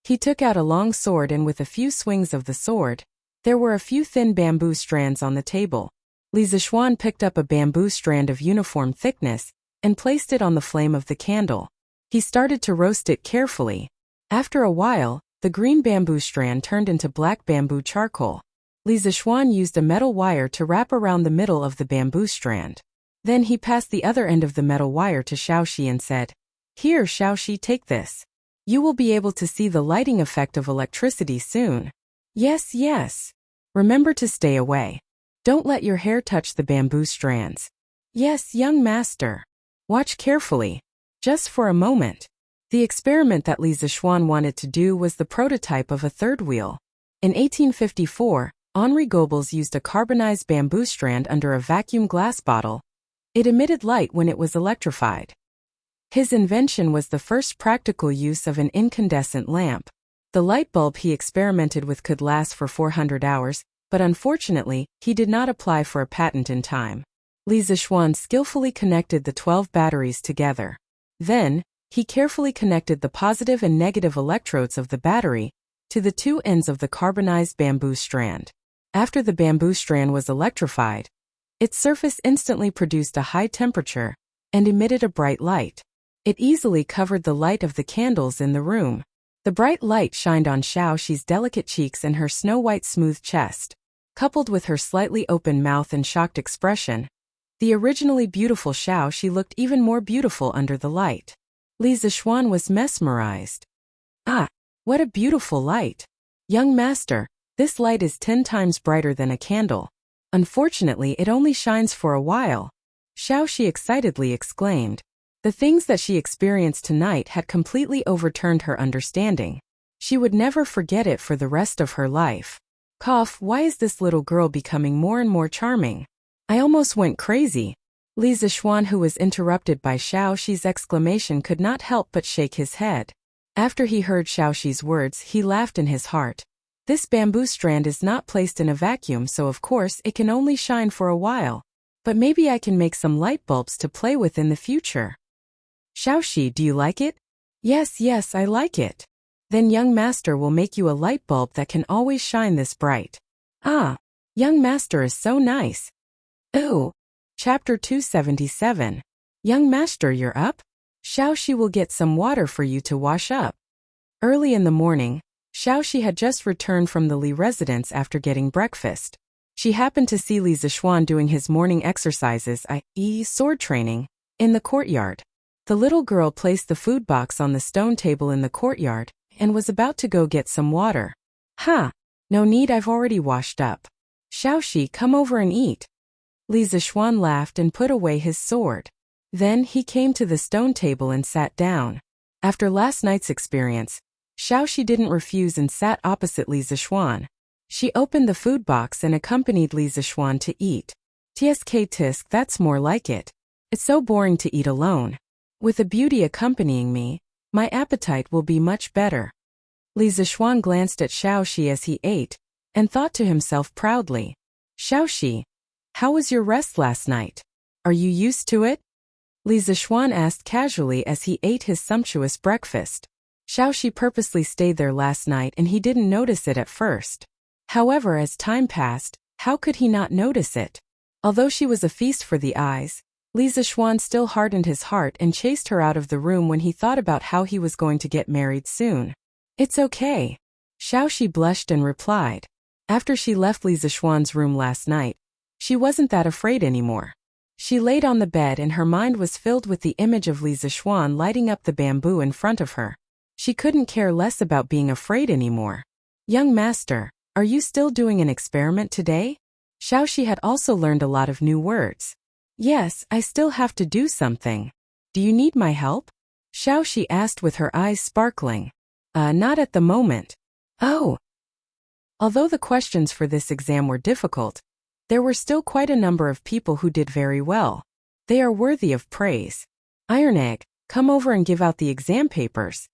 He took out a long sword and with a few swings of the sword, there were a few thin bamboo strands on the table. Li Zishuan picked up a bamboo strand of uniform thickness and placed it on the flame of the candle. He started to roast it carefully. After a while, the green bamboo strand turned into black bamboo charcoal. Li Zishuan used a metal wire to wrap around the middle of the bamboo strand. Then he passed the other end of the metal wire to Xiaoxi and said, Here, Xiaoxi, take this. You will be able to see the lighting effect of electricity soon. Yes, yes. Remember to stay away. Don't let your hair touch the bamboo strands. Yes, young master. Watch carefully. Just for a moment. The experiment that Li Zishuan wanted to do was the prototype of a third wheel. In 1854, Henri Goebbels used a carbonized bamboo strand under a vacuum glass bottle. It emitted light when it was electrified. His invention was the first practical use of an incandescent lamp. The light bulb he experimented with could last for 400 hours, but unfortunately, he did not apply for a patent in time. Li Zishuan skillfully connected the 12 batteries together. Then, he carefully connected the positive and negative electrodes of the battery to the two ends of the carbonized bamboo strand. After the bamboo strand was electrified, its surface instantly produced a high temperature and emitted a bright light. It easily covered the light of the candles in the room. The bright light shined on Xiaoxi's delicate cheeks and her snow-white smooth chest. Coupled with her slightly open mouth and shocked expression, the originally beautiful Xiaoxi looked even more beautiful under the light. Li Zishuan was mesmerized. Ah, what a beautiful light! Young master, this light is 10 times brighter than a candle. Unfortunately, it only shines for a while. Xiaoxi excitedly exclaimed. The things that she experienced tonight had completely overturned her understanding. She would never forget it for the rest of her life. Cough, why is this little girl becoming more and more charming? I almost went crazy. Li Zishuan, who was interrupted by Xiaoxi's exclamation, could not help but shake his head. After he heard Xiaoxi's words, he laughed in his heart. This bamboo strand is not placed in a vacuum, so of course it can only shine for a while. But maybe I can make some light bulbs to play with in the future. Xiaoxi, do you like it? Yes, yes, I like it. Then young master will make you a light bulb that can always shine this bright. Ah, young master is so nice. Ooh. Chapter 277. Young master, you're up? Xiaoxi will get some water for you to wash up. Early in the morning, Xiaoxi had just returned from the Li residence after getting breakfast. She happened to see Li Zishuan doing his morning exercises, i.e. sword training, in the courtyard. The little girl placed the food box on the stone table in the courtyard and was about to go get some water. Ha! No need, I've already washed up. Xiaoxi, come over and eat. Li Zishuan laughed and put away his sword. Then he came to the stone table and sat down. After last night's experience, Xiaoxi didn't refuse and sat opposite Li Zixuan. She opened the food box and accompanied Li Zixuan to eat. Tisk, that's more like it. It's so boring to eat alone. With a beauty accompanying me, my appetite will be much better. Li Zixuan glanced at Xiaoxi as he ate, and thought to himself proudly, Xiaoxi, how was your rest last night? Are you used to it? Li Zixuan asked casually as he ate his sumptuous breakfast. Xiaoxi purposely stayed there last night and he didn't notice it at first. However, as time passed, how could he not notice it? Although she was a feast for the eyes, Li Zixuan still hardened his heart and chased her out of the room when he thought about how he was going to get married soon. It's okay. Xiaoxi blushed and replied. After she left Li Zixuan's room last night, she wasn't that afraid anymore. She laid on the bed and her mind was filled with the image of Li Zixuan lighting up the bamboo in front of her. She couldn't care less about being afraid anymore. Young master, are you still doing an experiment today? Xiaoxi had also learned a lot of new words. Yes, I still have to do something. Do you need my help? Xiaoxi asked with her eyes sparkling. Not at the moment. Oh. Although the questions for this exam were difficult, there were still quite a number of people who did very well. They are worthy of praise. Iron Egg, come over and give out the exam papers.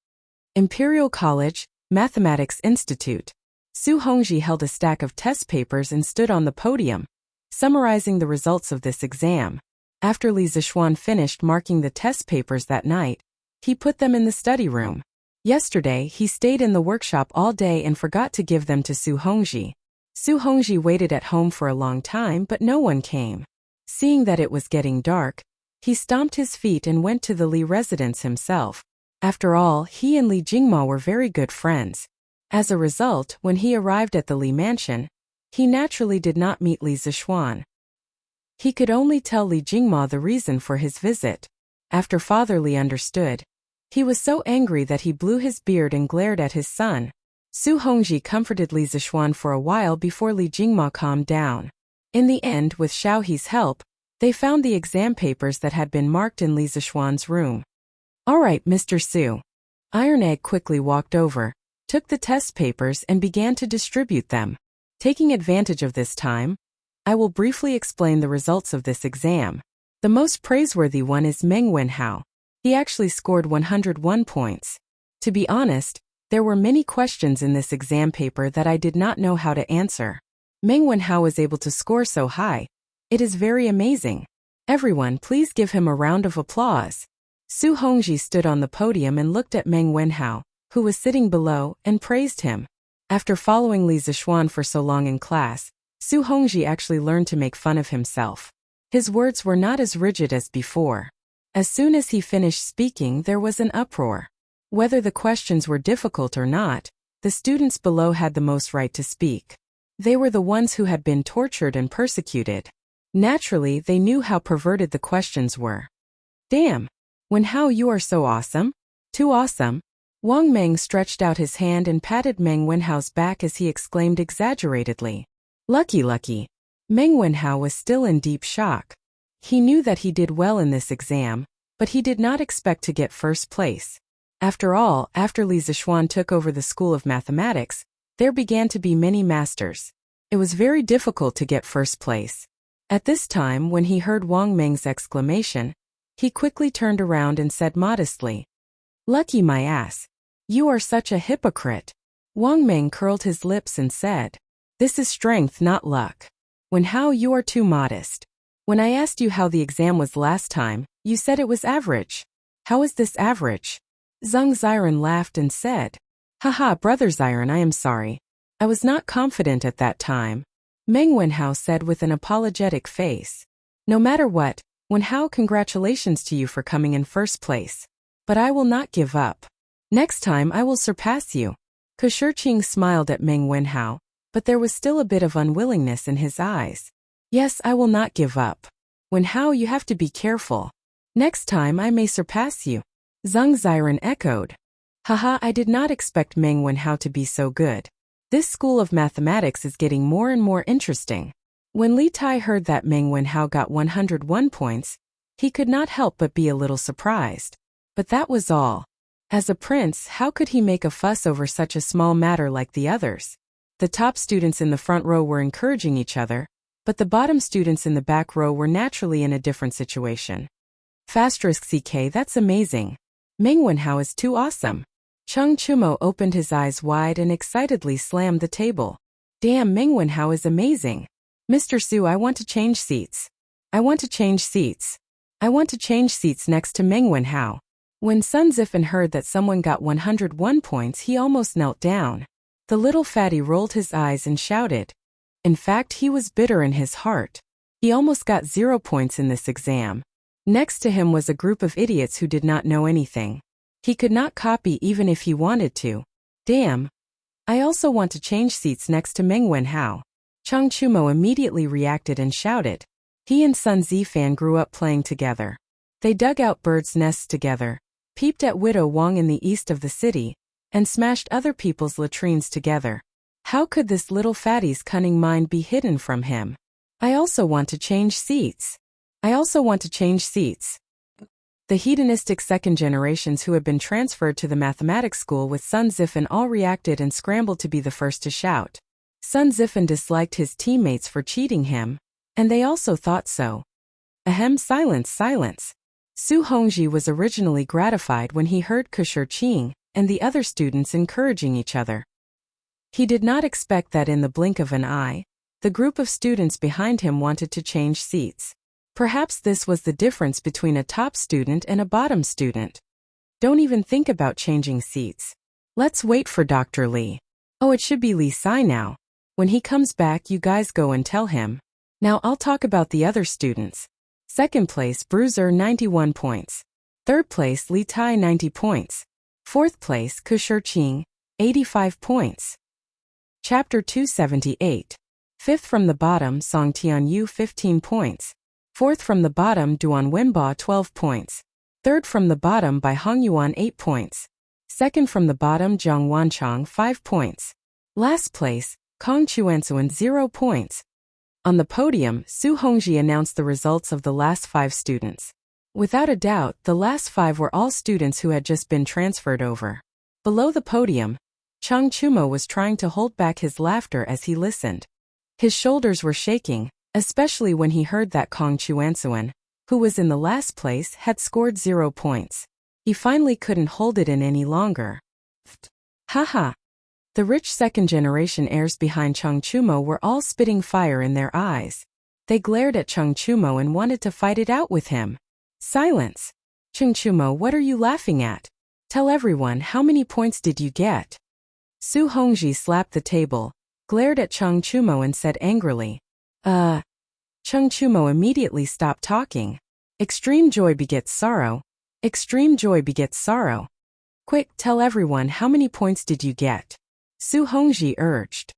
Imperial College, Mathematics Institute. Su Hongji held a stack of test papers and stood on the podium, summarizing the results of this exam. After Li Zixuan finished marking the test papers that night, he put them in the study room. Yesterday, he stayed in the workshop all day and forgot to give them to Su Hongji. Su Hongji waited at home for a long time but no one came. Seeing that it was getting dark, he stomped his feet and went to the Li residence himself. After all, he and Li Jingma were very good friends. As a result, when he arrived at the Li mansion, he naturally did not meet Li Zixuan. He could only tell Li Jingma the reason for his visit. After Father Li understood, he was so angry that he blew his beard and glared at his son. Su Hongji comforted Li Zixuan for a while before Li Jingma calmed down. In the end, with Xiaoxi's help, they found the exam papers that had been marked in Li Zixuan's room. All right, Mr. Su. Iron Egg quickly walked over, took the test papers and began to distribute them. Taking advantage of this time, I will briefly explain the results of this exam. The most praiseworthy one is Meng Wenhao. He actually scored 101 points. To be honest, there were many questions in this exam paper that I did not know how to answer. Meng Wenhao was able to score so high. It is very amazing. Everyone, please give him a round of applause. Su Hongji stood on the podium and looked at Meng Wenhao, who was sitting below, and praised him. After following Li Zixuan for so long in class, Su Hongji actually learned to make fun of himself. His words were not as rigid as before. As soon as he finished speaking, there was an uproar. Whether the questions were difficult or not, the students below had the most right to speak. They were the ones who had been tortured and persecuted. Naturally, they knew how perverted the questions were. Damn! Wenhao, you are so awesome. Too awesome. Wang Meng stretched out his hand and patted Meng Wenhao's back as he exclaimed exaggeratedly. Lucky. Meng Wenhao was still in deep shock. He knew that he did well in this exam, but he did not expect to get first place. After all, after Li Zixuan took over the School of Mathematics, there began to be many masters. It was very difficult to get first place. At this time, when he heard Wang Meng's exclamation, he quickly turned around and said modestly, Lucky my ass. You are such a hypocrite. Wang Meng curled his lips and said, This is strength, not luck. Wenhao, you are too modest. When I asked you how the exam was last time, you said it was average. How is this average? Zhang Ziren laughed and said, Haha, brother Ziren, I am sorry. I was not confident at that time. Meng Wenhao said with an apologetic face. No matter what, Wenhao, congratulations to you for coming in first place. But I will not give up. Next time I will surpass you. Ke Shiqing smiled at Meng Wenhao, but there was still a bit of unwillingness in his eyes. Yes, I will not give up. Wenhao, you have to be careful. Next time I may surpass you. Zhang Ziren echoed. Haha, I did not expect Meng Wenhao to be so good. This school of mathematics is getting more and more interesting. When Li Tai heard that Meng Wenhao got 101 points, he could not help but be a little surprised. But that was all. As a prince, how could he make a fuss over such a small matter like the others? The top students in the front row were encouraging each other, but the bottom students in the back row were naturally in a different situation. *CK, that's amazing. Mengwenhao is too awesome. Chung Chumo opened his eyes wide and excitedly slammed the table. Damn, Mengwenhao is amazing. Mr. Su, I want to change seats. I want to change seats. I want to change seats next to Mengwenhao. When Sun Zifan heard that someone got 101 points, he almost knelt down. The little fatty rolled his eyes and shouted. In fact, he was bitter in his heart. He almost got 0 points in this exam. Next to him was a group of idiots who did not know anything. He could not copy even if he wanted to. Damn. I also want to change seats next to Mengwenhao. Chung Chumo immediately reacted and shouted. He and Sun Zifan grew up playing together. They dug out birds' nests together, peeped at Widow Wang in the east of the city, and smashed other people's latrines together. How could this little fatty's cunning mind be hidden from him? I also want to change seats. I also want to change seats. The hedonistic second generations who had been transferred to the mathematics school with Sun Zifan all reacted and scrambled to be the first to shout. Sun Zifan disliked his teammates for cheating him, and they also thought so. Ahem, silence, silence. Su Hongji was originally gratified when he heard Kushur Qing and the other students encouraging each other. He did not expect that in the blink of an eye, the group of students behind him wanted to change seats. Perhaps this was the difference between a top student and a bottom student. Don't even think about changing seats. Let's wait for Dr. Li. Oh, it should be Li Sai now. When he comes back, you guys go and tell him. Now I'll talk about the other students. Second place, Bruiser, 91 points. Third place, Li Tai, 90 points. Fourth place, Kushur Qing, 85 points. Chapter 278. Fifth from the bottom, Song Tianyu, 15 points. Fourth from the bottom, Duan Wenba, 12 points. Third from the bottom by Hong Yuan, 8 points. Second from the bottom, Zhang Wanchang, 5 points. Last place, Kong Chuansuan, 0 points. On the podium, Su Hongji announced the results of the last 5 students. Without a doubt, the last 5 were all students who had just been transferred over. Below the podium, Chung Chumo was trying to hold back his laughter as he listened. His shoulders were shaking, especially when he heard that Kong Chuansuan, who was in the last place, had scored 0 points. He finally couldn't hold it in any longer. Haha. The rich second-generation heirs behind Chung Chumo were all spitting fire in their eyes. They glared at Chung Chumo and wanted to fight it out with him. Silence. Chung Chumo, what are you laughing at? Tell everyone, how many points did you get? Su Hongji slapped the table, glared at Chung Chumo and said angrily. Chung Chumo immediately stopped talking. Extreme joy begets sorrow. Extreme joy begets sorrow. Quick, tell everyone, how many points did you get? Su Hongji urged.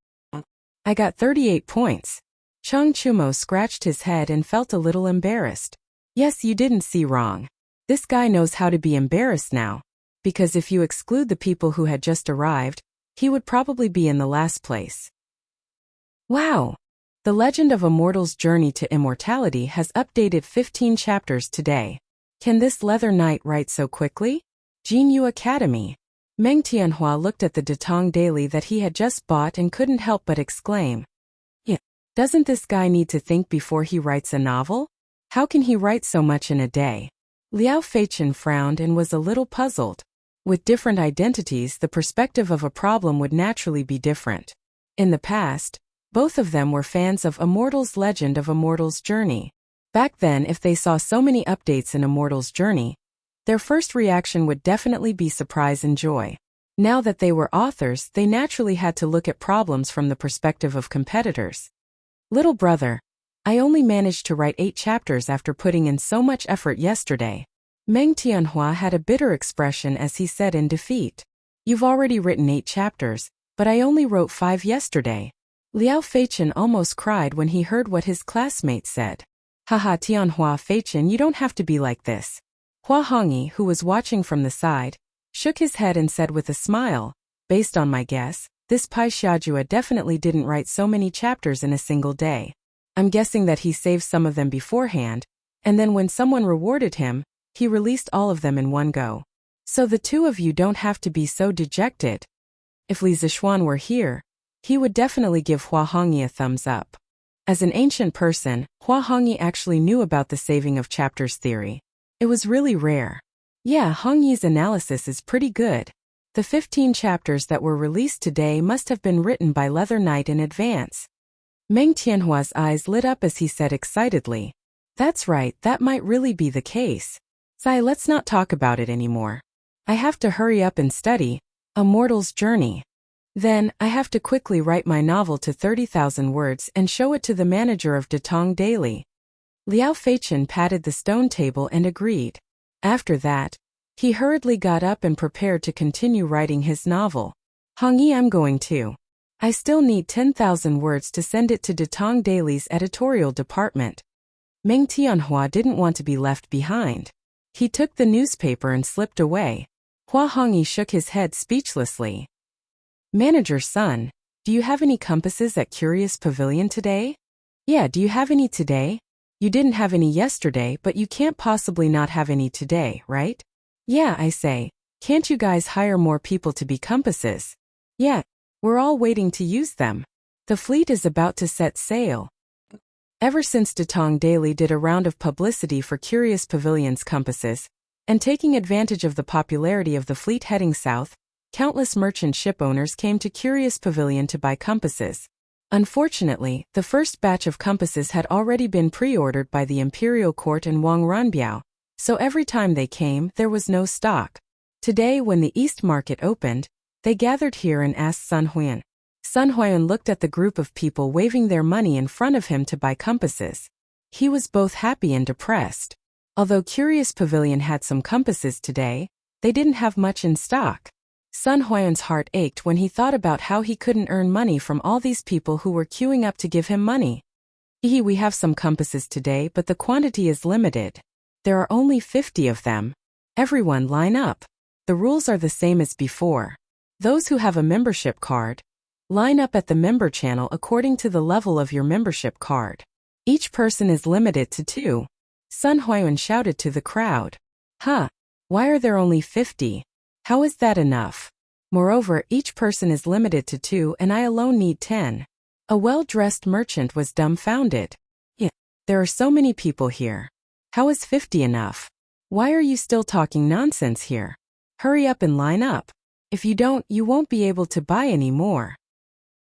I got 38 points. Chung Chumo scratched his head and felt a little embarrassed. Yes, you didn't see wrong. This guy knows how to be embarrassed now. Because if you exclude the people who had just arrived, he would probably be in the last place. Wow! The Legend of a Mortal's Journey to Immortality has updated 15 chapters today. Can this leather knight write so quickly? Jinyu Academy. Meng Tianhua looked at the Datong Daily that he had just bought and couldn't help but exclaim. Yeah, doesn't this guy need to think before he writes a novel? How can he write so much in a day? Liao Feichen frowned and was a little puzzled. With different identities, the perspective of a problem would naturally be different. In the past, both of them were fans of Immortal's Legend of a Mortal's Journey. Back then, if they saw so many updates in Immortal's Journey, their first reaction would definitely be surprise and joy. Now that they were authors, they naturally had to look at problems from the perspective of competitors. Little brother, I only managed to write 8 chapters after putting in so much effort yesterday. Meng Tianhua had a bitter expression as he said in defeat. You've already written 8 chapters, but I only wrote 5 yesterday. Liao Feichen almost cried when he heard what his classmate said. Haha, Tianhua Feichen, you don't have to be like this. Hua Hongyi, who was watching from the side, shook his head and said with a smile, based on my guess, this Pai Xiajua definitely didn't write so many chapters in a single day. I'm guessing that he saved some of them beforehand, and then when someone rewarded him, he released all of them in one go. So the two of you don't have to be so dejected. If Li Zishuan were here, he would definitely give Hua Hongyi a thumbs up. As an ancient person, Hua Hongyi actually knew about the saving of chapters theory. It was really rare. Yeah, Hongyi's analysis is pretty good. The 15 chapters that were released today must have been written by Leather Knight in advance. Meng Tianhua's eyes lit up as he said excitedly. That's right, that might really be the case. Sai, let's not talk about it anymore. I have to hurry up and study A Mortal's Journey. Then, I have to quickly write my novel to 30,000 words and show it to the manager of Datong Daily. Liao Feichen patted the stone table and agreed. After that, he hurriedly got up and prepared to continue writing his novel. Hongyi, I'm going too. I still need 10,000 words to send it to Datong Daily's editorial department. Meng Tianhua didn't want to be left behind. He took the newspaper and slipped away. Hua Hongyi shook his head speechlessly. Manager's son, do you have any compasses at Curious Pavilion today? Yeah, do you have any today? You didn't have any yesterday, but you can't possibly not have any today, right? Yeah, I say, can't you guys hire more people to be compasses? Yeah, we're all waiting to use them. The fleet is about to set sail. Ever since Datong Daily did a round of publicity for Curious Pavilion's compasses, and taking advantage of the popularity of the fleet heading south, countless merchant ship owners came to Curious Pavilion to buy compasses. Unfortunately, the first batch of compasses had already been pre-ordered by the Imperial Court and Wang Ranbiao, so every time they came, there was no stock. Today, when the East Market opened, they gathered here and asked Sun Huyan. Sun Huyan looked at the group of people waving their money in front of him to buy compasses. He was both happy and depressed. Although Curious Pavilion had some compasses today, they didn't have much in stock. Sun Huyan's heart ached when he thought about how he couldn't earn money from all these people who were queuing up to give him money. We have some compasses today, but the quantity is limited. There are only 50 of them. Everyone line up. The rules are the same as before. Those who have a membership card, line up at the member channel according to the level of your membership card. Each person is limited to 2. Sun Huyan shouted to the crowd. Huh? Why are there only 50? How is that enough? Moreover, each person is limited to 2 and I alone need 10. A well-dressed merchant was dumbfounded. Yeah, there are so many people here. How is 50 enough? Why are you still talking nonsense here? Hurry up and line up. If you don't, you won't be able to buy any more.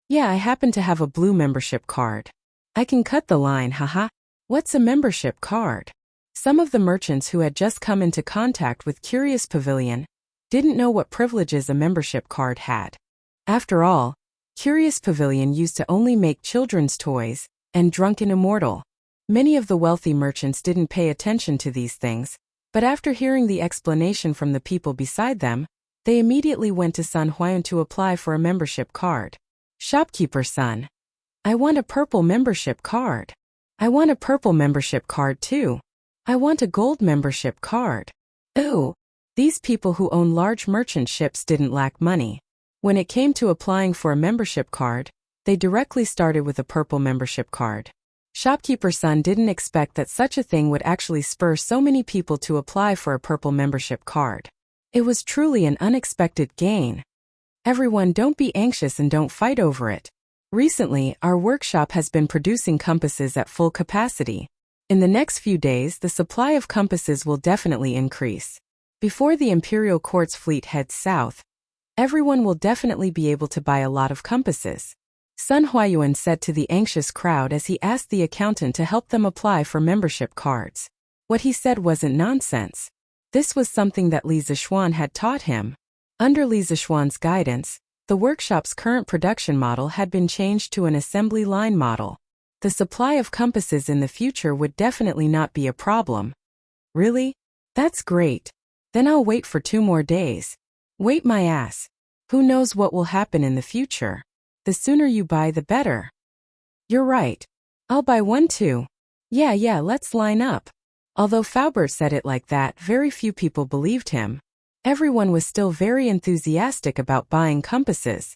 Yeah, I happen to have a blue membership card. I can cut the line, haha. What's a membership card? Some of the merchants who had just come into contact with Curious Pavilion didn't know what privileges a membership card had. After all, Curious Pavilion used to only make children's toys and Drunken Immortal. Many of the wealthy merchants didn't pay attention to these things, but after hearing the explanation from the people beside them, they immediately went to Sun Huyan to apply for a membership card. Shopkeeper son, I want a purple membership card. I want a purple membership card too. I want a gold membership card. Ooh. These people who own large merchant ships didn't lack money. When it came to applying for a membership card, they directly started with a purple membership card. Shopkeeper's son didn't expect that such a thing would actually spur so many people to apply for a purple membership card. It was truly an unexpected gain. Everyone, don't be anxious and don't fight over it. Recently, our workshop has been producing compasses at full capacity. In the next few days, the supply of compasses will definitely increase. Before the Imperial Court's fleet heads south, everyone will definitely be able to buy a lot of compasses. Sun Huayuan said to the anxious crowd as he asked the accountant to help them apply for membership cards. What he said wasn't nonsense. This was something that Li Zishuan had taught him. Under Li Zishuan's guidance, the workshop's current production model had been changed to an assembly line model. The supply of compasses in the future would definitely not be a problem. Really? That's great. Then I'll wait for 2 more days. Wait my ass. Who knows what will happen in the future? The sooner you buy, the better. You're right. I'll buy one too. Yeah, let's line up. Although Faubert said it like that, very few people believed him. Everyone was still very enthusiastic about buying compasses.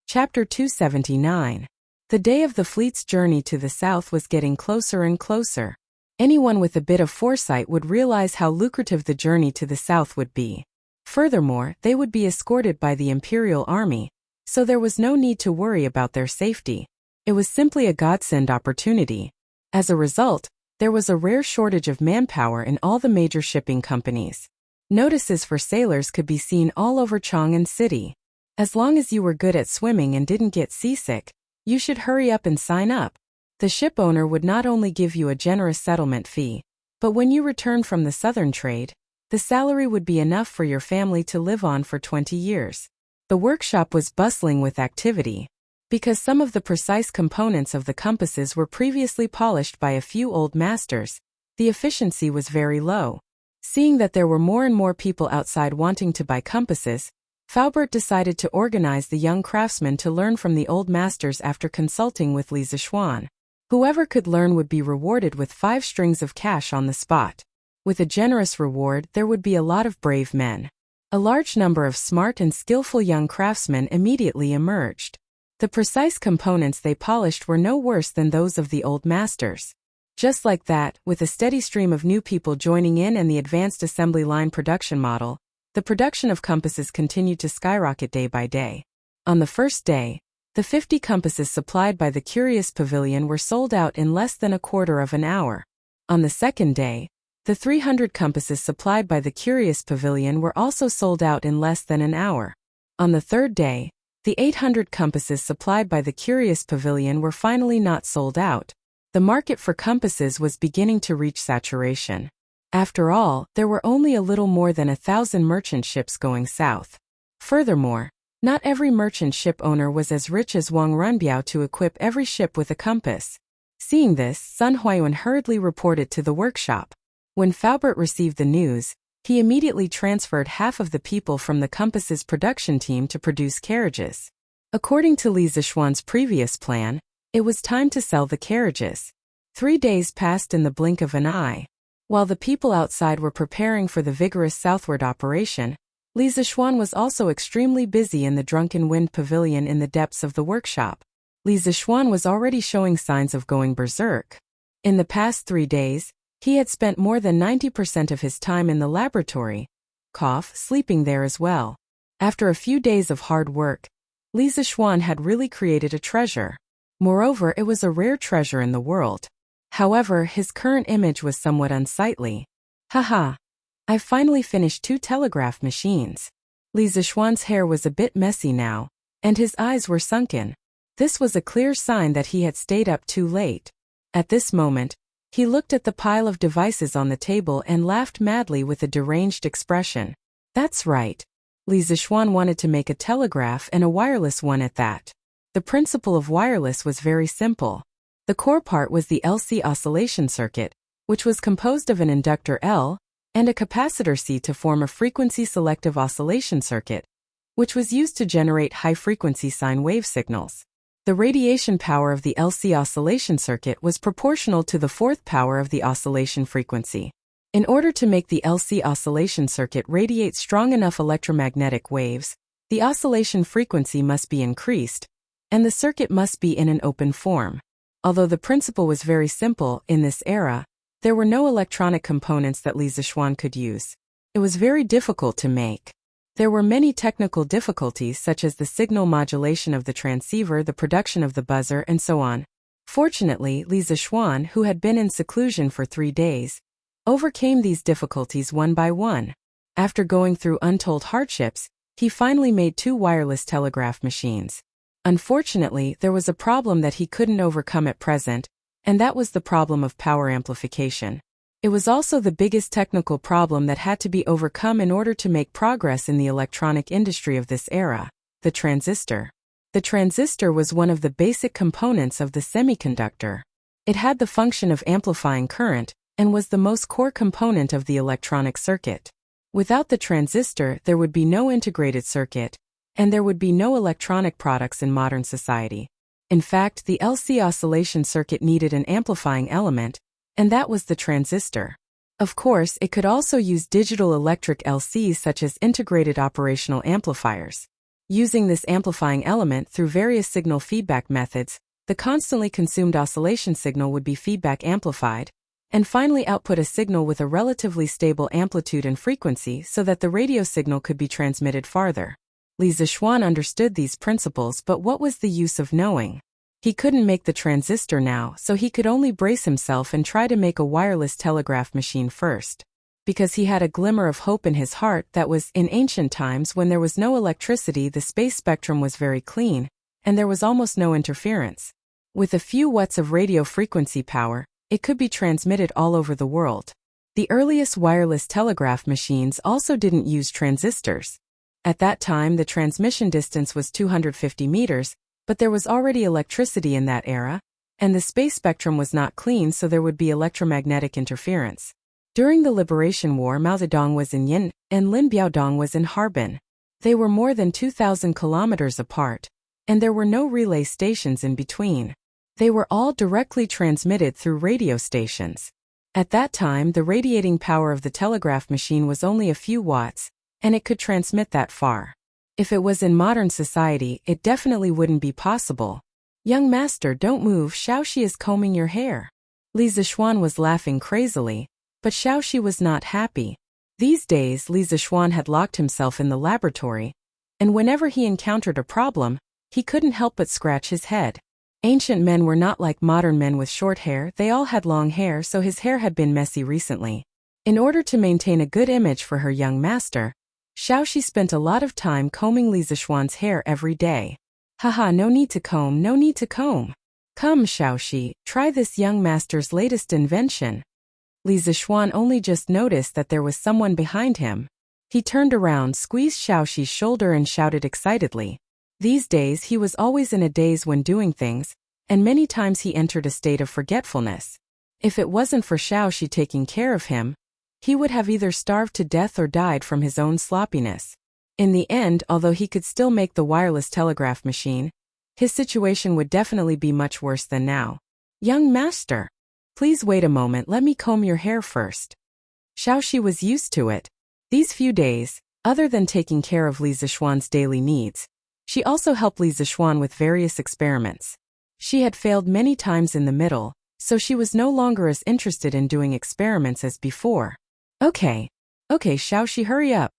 Chapter 279. The day of the fleet's journey to the south was getting closer and closer. Anyone with a bit of foresight would realize how lucrative the journey to the south would be. Furthermore, they would be escorted by the Imperial Army, so there was no need to worry about their safety. It was simply a godsend opportunity. As a result, there was a rare shortage of manpower in all the major shipping companies. Notices for sailors could be seen all over Chang'an City. As long as you were good at swimming and didn't get seasick, you should hurry up and sign up. The ship owner would not only give you a generous settlement fee, but when you returned from the southern trade, the salary would be enough for your family to live on for 20 years. The workshop was bustling with activity. Because some of the precise components of the compasses were previously polished by a few old masters, the efficiency was very low. Seeing that there were more and more people outside wanting to buy compasses, Faubert decided to organize the young craftsmen to learn from the old masters after consulting with Li Zishuan. Whoever could learn would be rewarded with 5 strings of cash on the spot. With a generous reward, there would be a lot of brave men. A large number of smart and skillful young craftsmen immediately emerged. The precise components they polished were no worse than those of the old masters. Just like that, with a steady stream of new people joining in and the advanced assembly line production model, the production of compasses continued to skyrocket day by day. On the first day, the 50 compasses supplied by the Curious Pavilion were sold out in less than a quarter of an hour. On the second day, the 300 compasses supplied by the Curious Pavilion were also sold out in less than an hour. On the third day, the 800 compasses supplied by the Curious Pavilion were finally not sold out. The market for compasses was beginning to reach saturation. After all, there were only a little more than 1,000 merchant ships going south. Furthermore, not every merchant ship owner was as rich as Wang Runbiao to equip every ship with a compass. Seeing this, Sun Huayuan hurriedly reported to the workshop. When Faubert received the news, he immediately transferred half of the people from the compasses production team to produce carriages. According to Li Zishuan's previous plan, it was time to sell the carriages. 3 days passed in the blink of an eye. While the people outside were preparing for the vigorous southward operation, Li Zishuan was also extremely busy in the Drunken Wind Pavilion in the depths of the workshop. Li Zishuan was already showing signs of going berserk. In the past 3 days, he had spent more than 90% of his time in the laboratory, sleeping there as well. After a few days of hard work, Li Zishuan had really created a treasure. Moreover, it was a rare treasure in the world. However, his current image was somewhat unsightly. Haha. I've finally finished 2 telegraph machines. Li Zishuan's hair was a bit messy now, and his eyes were sunken. This was a clear sign that he had stayed up too late. At this moment, he looked at the pile of devices on the table and laughed madly with a deranged expression. That's right. Li Zishuan wanted to make a telegraph and a wireless one at that. The principle of wireless was very simple. The core part was the LC oscillation circuit, which was composed of an inductor L and a capacitor C to form a frequency-selective oscillation circuit, which was used to generate high-frequency sine wave signals. The radiation power of the LC oscillation circuit was proportional to the 4th power of the oscillation frequency. In order to make the LC oscillation circuit radiate strong enough electromagnetic waves, the oscillation frequency must be increased, and the circuit must be in an open form. Although the principle was very simple, in this era, there were no electronic components that Li Zishuan could use. It was very difficult to make. There were many technical difficulties such as the signal modulation of the transceiver, the production of the buzzer, and so on. Fortunately, Li Zishuan, who had been in seclusion for 3 days, overcame these difficulties one by one. After going through untold hardships, he finally made 2 wireless telegraph machines. Unfortunately, there was a problem that he couldn't overcome at present, and that was the problem of power amplification. It was also the biggest technical problem that had to be overcome in order to make progress in the electronic industry of this era, the transistor. The transistor was one of the basic components of the semiconductor. It had the function of amplifying current, and was the most core component of the electronic circuit. Without the transistor, there would be no integrated circuit, and there would be no electronic products in modern society. In fact, the LC oscillation circuit needed an amplifying element, and that was the transistor. Of course, it could also use digital electric LCs such as integrated operational amplifiers. Using this amplifying element through various signal feedback methods, the constantly consumed oscillation signal would be feedback amplified, and finally output a signal with a relatively stable amplitude and frequency so that the radio signal could be transmitted farther. Li Zixuan understood these principles, but what was the use of knowing? He couldn't make the transistor now, so he could only brace himself and try to make a wireless telegraph machine first. Because he had a glimmer of hope in his heart that was, in ancient times when there was no electricity, the space spectrum was very clean, and there was almost no interference. With a few watts of radio frequency power, it could be transmitted all over the world. The earliest wireless telegraph machines also didn't use transistors. At that time, the transmission distance was 250 meters, but there was already electricity in that era, and the space spectrum was not clean, so there would be electromagnetic interference. During the Liberation War, Mao Zedong was in Yin, and Lin Biaodong was in Harbin. They were more than 2,000 kilometers apart, and there were no relay stations in between. They were all directly transmitted through radio stations. At that time, the radiating power of the telegraph machine was only a few watts, and it could transmit that far. If it was in modern society, it definitely wouldn't be possible. "Young master, don't move, Xiaoxi is combing your hair." Li Zixuan was laughing crazily, but Xiaoxi was not happy. These days, Li Zixuan had locked himself in the laboratory, and whenever he encountered a problem, he couldn't help but scratch his head. Ancient men were not like modern men with short hair, they all had long hair, so his hair had been messy recently. In order to maintain a good image for her young master, Xiaoxi spent a lot of time combing Li Zixuan's hair every day. "Haha, no need to comb, no need to comb. Come, Xiaoxi, try this young master's latest invention." Li Zixuan only just noticed that there was someone behind him. He turned around, squeezed Xiaoxi's shoulder and shouted excitedly. These days he was always in a daze when doing things, and many times he entered a state of forgetfulness. If it wasn't for Xiaoxi taking care of him, he would have either starved to death or died from his own sloppiness. In the end, although he could still make the wireless telegraph machine, his situation would definitely be much worse than now. "Young master, please wait a moment, let me comb your hair first." Xiaoxi was used to it. These few days, other than taking care of Li Zixuan's daily needs, she also helped Li Zixuan with various experiments. She had failed many times in the middle, so she was no longer as interested in doing experiments as before. Okay, Xiaoxi, hurry up."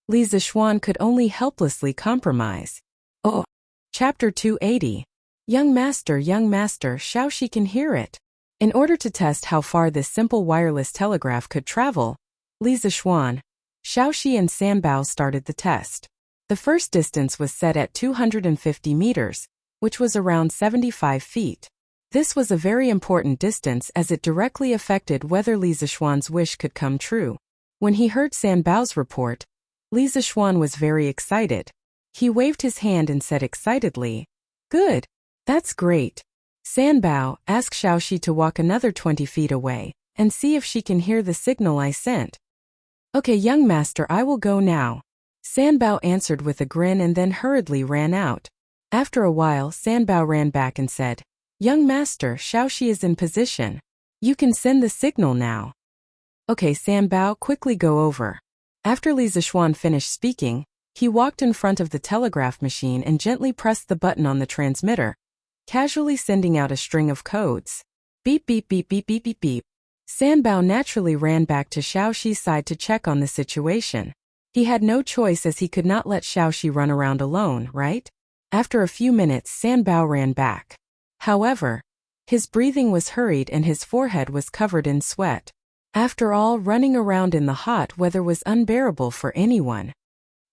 Li Zixuan could only helplessly compromise. Oh. Chapter 280. Young master, Xiaoxi can hear it. In order to test how far this simple wireless telegraph could travel, Li Zixuan, Xiaoxi and Sanbao started the test. The first distance was set at 250 meters, which was around 75 feet. This was a very important distance as it directly affected whether Li Zixuan's wish could come true. When he heard Sanbao's report, Li Zixuan was very excited. He waved his hand and said excitedly, "Good. That's great. Sanbao, ask Xiaoxi to walk another 20 feet away, and see if she can hear the signal I sent." "Okay, young master, I will go now." Sanbao answered with a grin and then hurriedly ran out. After a while, Sanbao ran back and said, "Young master, Xiaoxi is in position. You can send the signal now." "Okay, Sanbao, quickly go over." After Li Zixuan finished speaking, he walked in front of the telegraph machine and gently pressed the button on the transmitter, casually sending out a string of codes. Beep beep beep beep beep beep beep. Sanbao naturally ran back to Xiaoxi's side to check on the situation. He had no choice as he could not let Xiaoxi run around alone, right? After a few minutes, Sanbao ran back. However, his breathing was hurried and his forehead was covered in sweat. After all, running around in the hot weather was unbearable for anyone.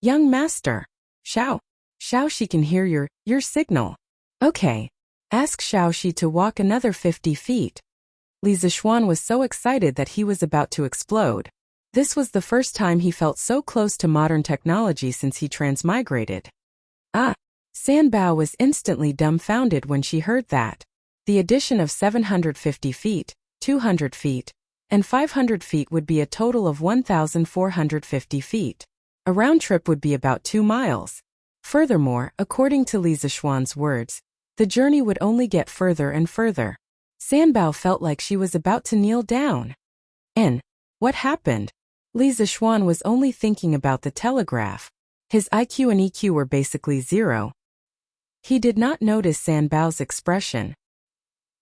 "Young master, Xiaoxi can hear your signal. Okay. Ask Xiaoxi to walk another 50 feet. Li Zixuan was so excited that he was about to explode. This was the first time he felt so close to modern technology since he transmigrated. Sanbao was instantly dumbfounded when she heard that. The addition of 750 feet, 200 feet, and 500 feet would be a total of 1,450 feet. A round trip would be about 2 miles. Furthermore, according to Li Zixuan's words, the journey would only get further and further. Sanbao felt like she was about to kneel down. And what happened? Li Zixuan was only thinking about the telegraph. His IQ and EQ were basically zero. He did not notice Sanbao's expression.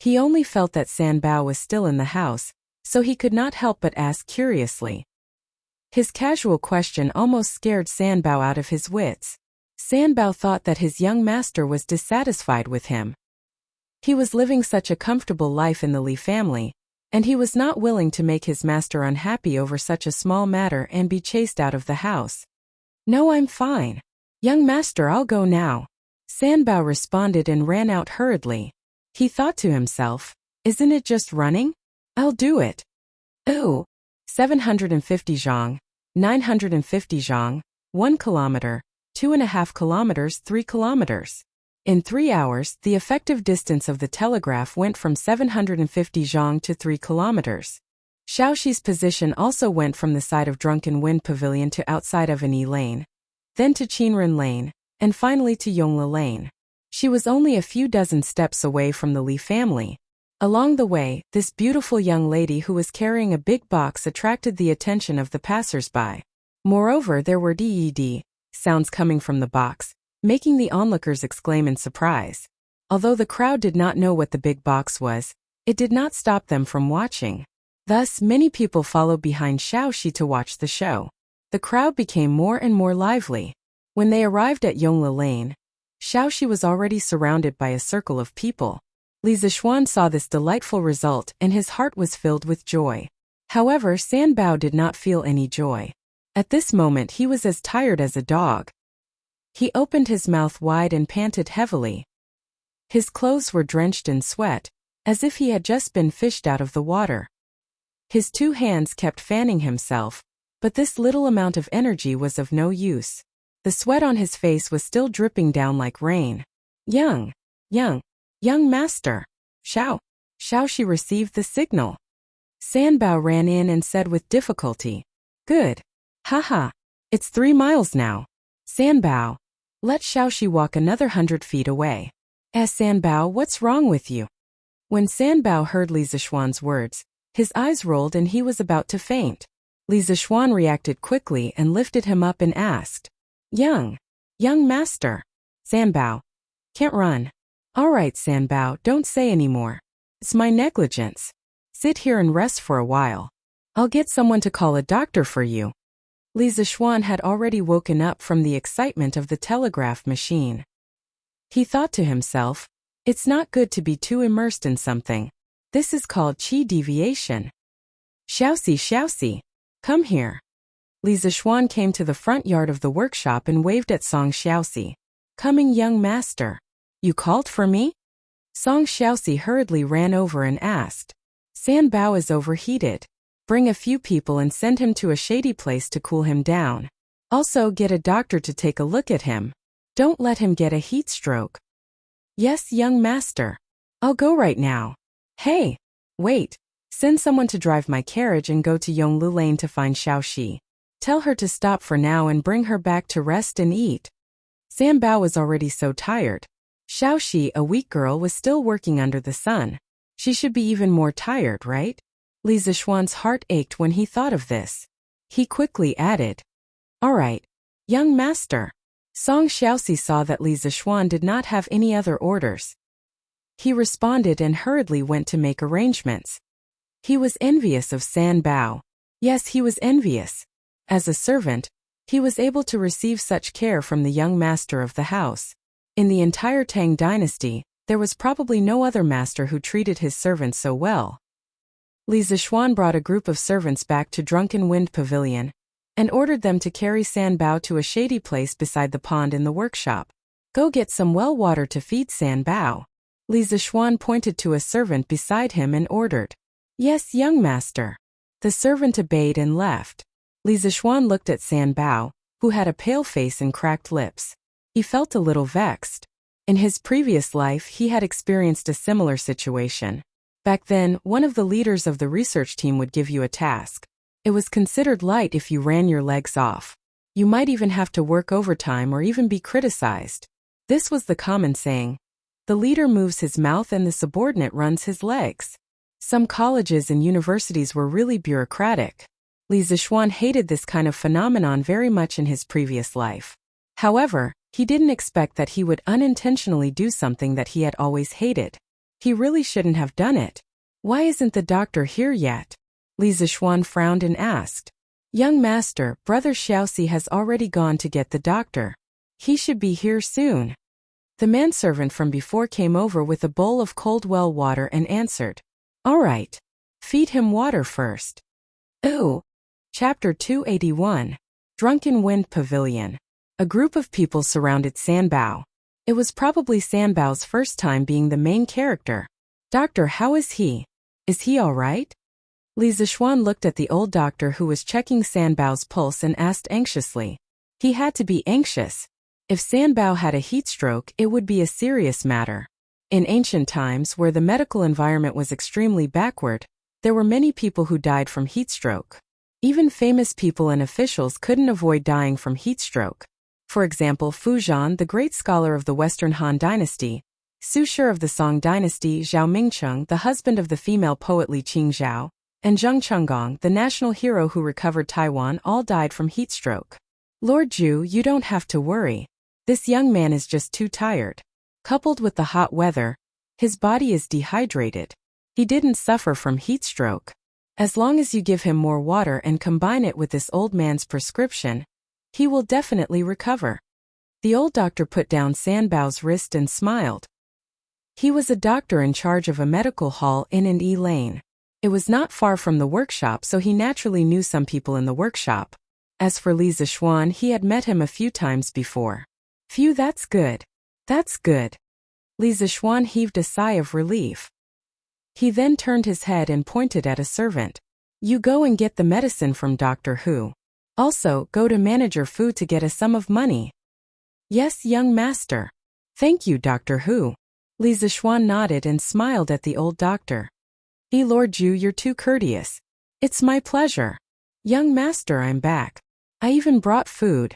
He only felt that Sanbao was still in the house, so he could not help but ask curiously. His casual question almost scared Sanbao out of his wits. Sanbao thought that his young master was dissatisfied with him. He was living such a comfortable life in the Li family, and he was not willing to make his master unhappy over such a small matter and be chased out of the house. "No, I'm fine. Young master, I'll go now," Sanbao responded and ran out hurriedly. He thought to himself, "Isn't it just running? I'll do it." Oh, 750 zhang, 950 zhang, 1 kilometer, 2.5 kilometers, 3 kilometers. In 3 hours, the effective distance of the telegraph went from 750 zhang to 3 kilometers. Xiaoxi's position also went from the side of Drunken Wind Pavilion to outside of Yi Lane, then to Qinren Lane, and finally to Yongli Lane. She was only a few dozen steps away from the Li family. Along the way, this beautiful young lady who was carrying a big box attracted the attention of the passers-by. Moreover, there were ded sounds coming from the box, making the onlookers exclaim in surprise. Although the crowd did not know what the big box was, it did not stop them from watching. Thus, many people followed behind Xiaoxi to watch the show. The crowd became more and more lively. When they arrived at Yongli Lane, Xiaoxi was already surrounded by a circle of people. Li Zixuan saw this delightful result and his heart was filled with joy. However, Sanbao did not feel any joy. At this moment he was as tired as a dog. He opened his mouth wide and panted heavily. His clothes were drenched in sweat, as if he had just been fished out of the water. His 2 hands kept fanning himself, but this little amount of energy was of no use. The sweat on his face was still dripping down like rain. Young master, Xiaoxi received the signal. Sanbao ran in and said with difficulty, "Good. Haha, it's 3 miles now." Sanbao, let Xiaoxi walk another 100 feet away. Sanbao, what's wrong with you? When Sanbao heard Li Zixuan's words, his eyes rolled and he was about to faint. Li Zixuan reacted quickly and lifted him up and asked, Young master. Sanbao, can't run. All right, Sanbao, don't say any more. It's my negligence. Sit here and rest for a while. I'll get someone to call a doctor for you. Li Zixuan had already woken up from the excitement of the telegraph machine. He thought to himself, it's not good to be too immersed in something. This is called qi deviation. Xiaoxi, come here. Li Zixuan came to the front yard of the workshop and waved at Song Xiaoxi. Coming, young master. You called for me? Song Xiaoxi hurriedly ran over and asked. Sanbao is overheated. Bring a few people and send him to a shady place to cool him down. Also get a doctor to take a look at him. Don't let him get a heat stroke. Yes, young master. I'll go right now. Hey, wait. Send someone to drive my carriage and go to Yongli Lane to find Xiaoxi. Tell her to stop for now and bring her back to rest and eat. Sanbao was already so tired. Xiaoxi, a weak girl, was still working under the sun. She should be even more tired, right? Li Zixuan's heart ached when he thought of this. He quickly added, all right, young master. Song Xiaoxi saw that Li Zixuan did not have any other orders. He responded and hurriedly went to make arrangements. He was envious of Sanbao. Yes, he was envious. As a servant, he was able to receive such care from the young master of the house. In the entire Tang dynasty, there was probably no other master who treated his servants so well. Li Zixuan brought a group of servants back to Drunken Wind Pavilion and ordered them to carry Sanbao to a shady place beside the pond in the workshop. Go get some well water to feed Sanbao. Li Zixuan pointed to a servant beside him and ordered. Yes, young master. The servant obeyed and left. Li Zixuan looked at Sanbao, who had a pale face and cracked lips. He felt a little vexed. In his previous life, he had experienced a similar situation. Back then, one of the leaders of the research team would give you a task. It was considered light if you ran your legs off. You might even have to work overtime or even be criticized. This was the common saying. The leader moves his mouth and the subordinate runs his legs. Some colleges and universities were really bureaucratic. Li Zixuan hated this kind of phenomenon very much in his previous life. However, he didn't expect that he would unintentionally do something that he had always hated. He really shouldn't have done it. Why isn't the doctor here yet? Li Zixuan frowned and asked. Young master, Brother Xiaoxi has already gone to get the doctor. He should be here soon. The manservant from before came over with a bowl of cold well water and answered. All right. Feed him water first. Ooh. Chapter 281. Drunken Wind Pavilion. A group of people surrounded Sanbao. It was probably Sanbao's first time being the main character. Doctor, how is he? Is he all right? Li Zixuan looked at the old doctor who was checking Sanbao's pulse and asked anxiously. He had to be anxious. If Sanbao had a heat stroke, it would be a serious matter. In ancient times, where the medical environment was extremely backward, there were many people who died from heat stroke. Even famous people and officials couldn't avoid dying from heat stroke. For example, Fu Zhan, the great scholar of the Western Han dynasty, Su Shi of the Song dynasty, Zhao Mingcheng, the husband of the female poet Li Qingzhao, and Zheng Chenggong, the national hero who recovered Taiwan, all died from heat stroke. Lord Zhu, you don't have to worry. This young man is just too tired. Coupled with the hot weather, his body is dehydrated. He didn't suffer from heat stroke. As long as you give him more water and combine it with this old man's prescription, he will definitely recover. The old doctor put down Sanbao's wrist and smiled. He was a doctor in charge of a medical hall in an E lane. It was not far from the workshop, so he naturally knew some people in the workshop. As for Li Zixuan, he had met him a few times before. Phew, that's good. That's good. Li Zixuan heaved a sigh of relief. He then turned his head and pointed at a servant. You go and get the medicine from Dr. Hu. Also, go to Manager Fu to get a sum of money. Yes, young master. Thank you, Dr. Hu. Li Zixuan nodded and smiled at the old doctor. Lord Zhu, you're too courteous. It's my pleasure. Young master, I'm back. I even brought food.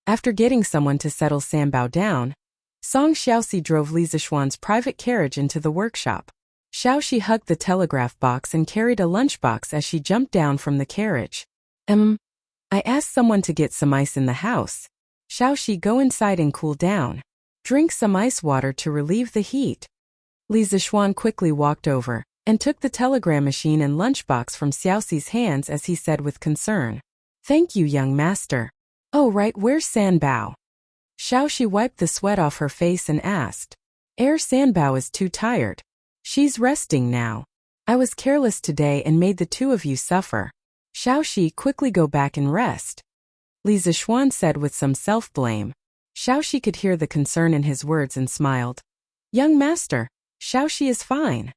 After getting someone to settle Sanbao down, Song Xiaoxi drove Li Zixuan's private carriage into the workshop. Xiaoxi hugged the telegraph box and carried a lunchbox as she jumped down from the carriage. I asked someone to get some ice in the house. Xiaoxi, go inside and cool down. Drink some ice water to relieve the heat. Li Zixuan quickly walked over and took the telegram machine and lunchbox from Xiaoxi's hands as he said with concern. Thank you, young master. Oh right, where's Sanbao? Xiaoxi wiped the sweat off her face and asked. Sanbao is too tired. She's resting now. I was careless today and made the two of you suffer. Xiaoxi, quickly go back and rest. Li Zixuan said with some self-blame. Xiaoxi could hear the concern in his words and smiled. Young master, Xiaoxi is fine.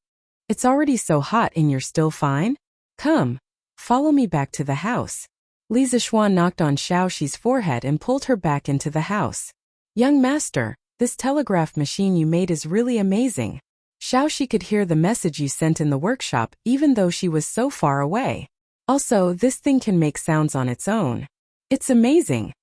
It's already so hot and you're still fine? Come, follow me back to the house. Li Zixuan knocked on Xiaoxi's forehead and pulled her back into the house. Young master, this telegraph machine you made is really amazing. Xiaoxi could hear the message you sent in the workshop even though she was so far away. Also, this thing can make sounds on its own. It's amazing.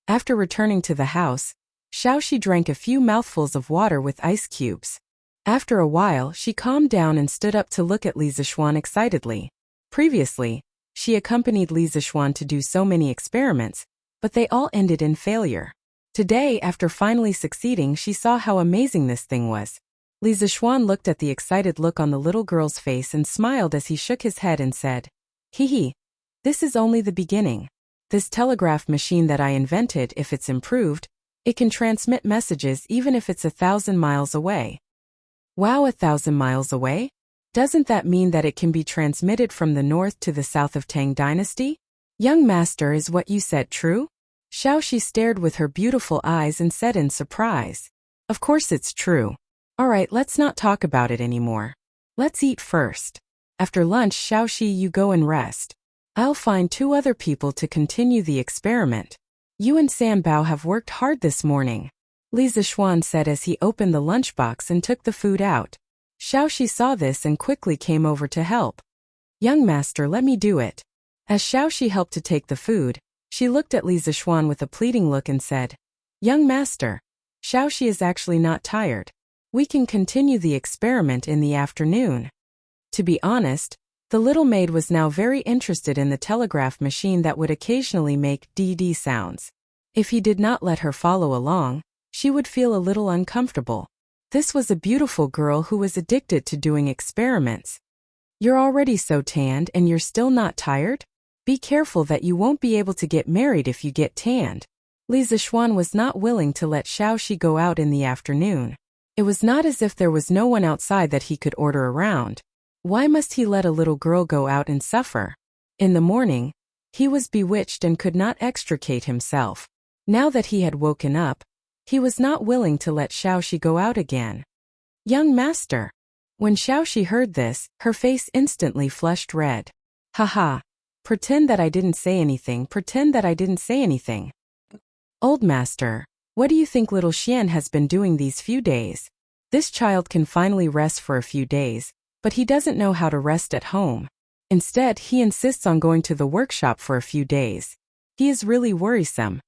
After returning to the house, Xiaoxi drank a few mouthfuls of water with ice cubes. After a while, she calmed down and stood up to look at Li Zixuan excitedly. Previously, she accompanied Li Zixuan to do so many experiments, but they all ended in failure. Today, after finally succeeding, she saw how amazing this thing was. Li Zixuan looked at the excited look on the little girl's face and smiled as he shook his head and said, Hee, this is only the beginning. This telegraph machine that I invented, if it's improved, it can transmit messages even if it's 1,000 miles away. Wow, 1,000 miles away? Doesn't that mean that it can be transmitted from the north to the south of Tang Dynasty? Young master, is what you said true? Xiaoxi stared with her beautiful eyes and said in surprise. Of course it's true. Alright, let's not talk about it anymore. Let's eat first. After lunch, Xiaoxi, you go and rest. I'll find 2 other people to continue the experiment. You and Sanbao have worked hard this morning. Li Zixuan said as he opened the lunchbox and took the food out. Xiaoxi saw this and quickly came over to help. Young master, let me do it. As Xiaoxi helped to take the food, she looked at Li Zixuan with a pleading look and said, Young master, Xiaoxi is actually not tired. We can continue the experiment in the afternoon. To be honest, the little maid was now very interested in the telegraph machine that would occasionally make DD sounds. If he did not let her follow along, she would feel a little uncomfortable. This was a beautiful girl who was addicted to doing experiments. You're already so tanned and you're still not tired? Be careful that you won't be able to get married if you get tanned. Li Zishuan was not willing to let Xiaoxi go out in the afternoon. It was not as if there was no one outside that he could order around. Why must he let a little girl go out and suffer? In the morning, he was bewitched and could not extricate himself. Now that he had woken up, he was not willing to let Xiaoxi go out again. Young master. When Xiaoxi heard this, her face instantly flushed red. Haha. Pretend that I didn't say anything, pretend that I didn't say anything. Old master, what do you think little Xian has been doing these few days? This child can finally rest for a few days, but he doesn't know how to rest at home. Instead, he insists on going to the workshop for a few days. He is really worrisome.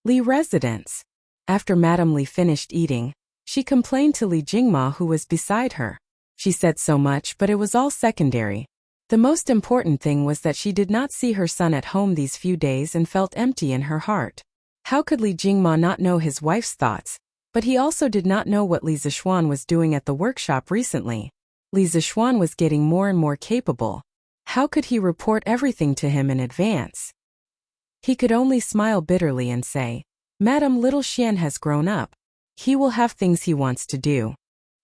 Li residence. After Madame Li finished eating, she complained to Li Jingma who was beside her. She said so much, but it was all secondary. The most important thing was that she did not see her son at home these few days and felt empty in her heart. How could Li Jingma not know his wife's thoughts? But he also did not know what Li Zishuan was doing at the workshop recently. Li Zishuan was getting more and more capable. How could he report everything to him in advance? He could only smile bitterly and say, Madam, little Xian has grown up. He will have things he wants to do.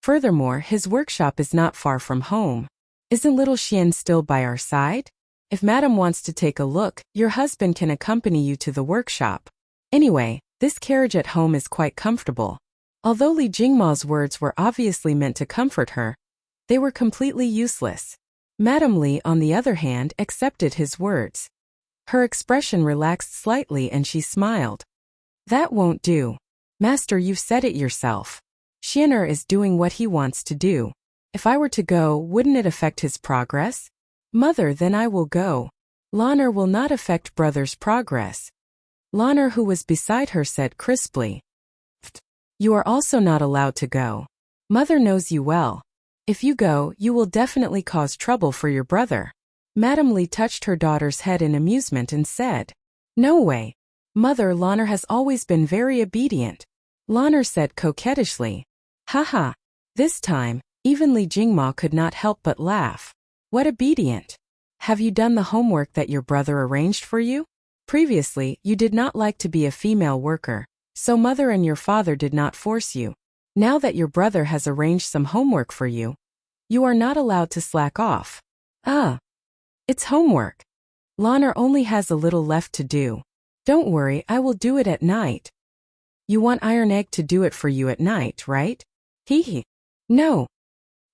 Furthermore, his workshop is not far from home. Isn't little Xian still by our side? If Madam wants to take a look, your husband can accompany you to the workshop. Anyway, this carriage at home is quite comfortable. Although Li Jingma's words were obviously meant to comfort her, they were completely useless. Madame Li, on the other hand, accepted his words. Her expression relaxed slightly and she smiled. That won't do. Master, you've said it yourself. Xianer is doing what he wants to do. If I were to go, wouldn't it affect his progress? Mother, then I will go. Lanner will not affect brother's progress. Lanner, who was beside her, said crisply. You are also not allowed to go. Mother knows you well. If you go, you will definitely cause trouble for your brother. Madame Li touched her daughter's head in amusement and said, No way. Mother, Lanner has always been very obedient. Lanner said coquettishly. Haha. This time, even Li Jingma could not help but laugh. What obedient? Have you done the homework that your brother arranged for you? Previously, you did not like to be a female worker, so mother and your father did not force you. Now that your brother has arranged some homework for you, you are not allowed to slack off. It's homework. Lanner only has a little left to do. Don't worry, I will do it at night. You want Iron Egg to do it for you at night, right? Hee. No.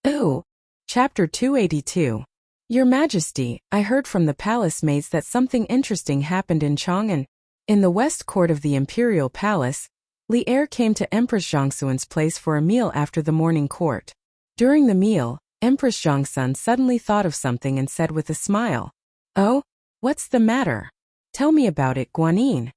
Ooh. Chapter 282. Your Majesty, I heard from the palace maids that something interesting happened in Chang'an. In the west court of the imperial palace, Li Er came to Empress Zhongxuan's place for a meal after the morning court. During the meal, Empress Zhongxuan suddenly thought of something and said with a smile, Oh? What's the matter? Tell me about it, Guanyin.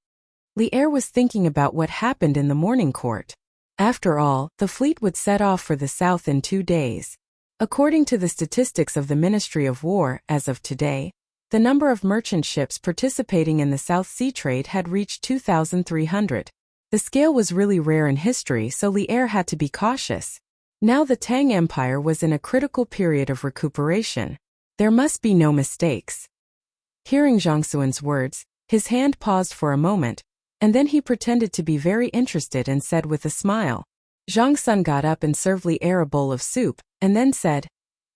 Li Er was thinking about what happened in the morning court. After all, the fleet would set off for the south in 2 days. According to the statistics of the Ministry of War, as of today, the number of merchant ships participating in the South Sea trade had reached 2,300. The scale was really rare in history, so Li Er had to be cautious. Now the Tang Empire was in a critical period of recuperation. There must be no mistakes. Hearing Zhongxuan's words, his hand paused for a moment, and then he pretended to be very interested and said with a smile. Zhongxuan got up and served Li Er a bowl of soup, and then said,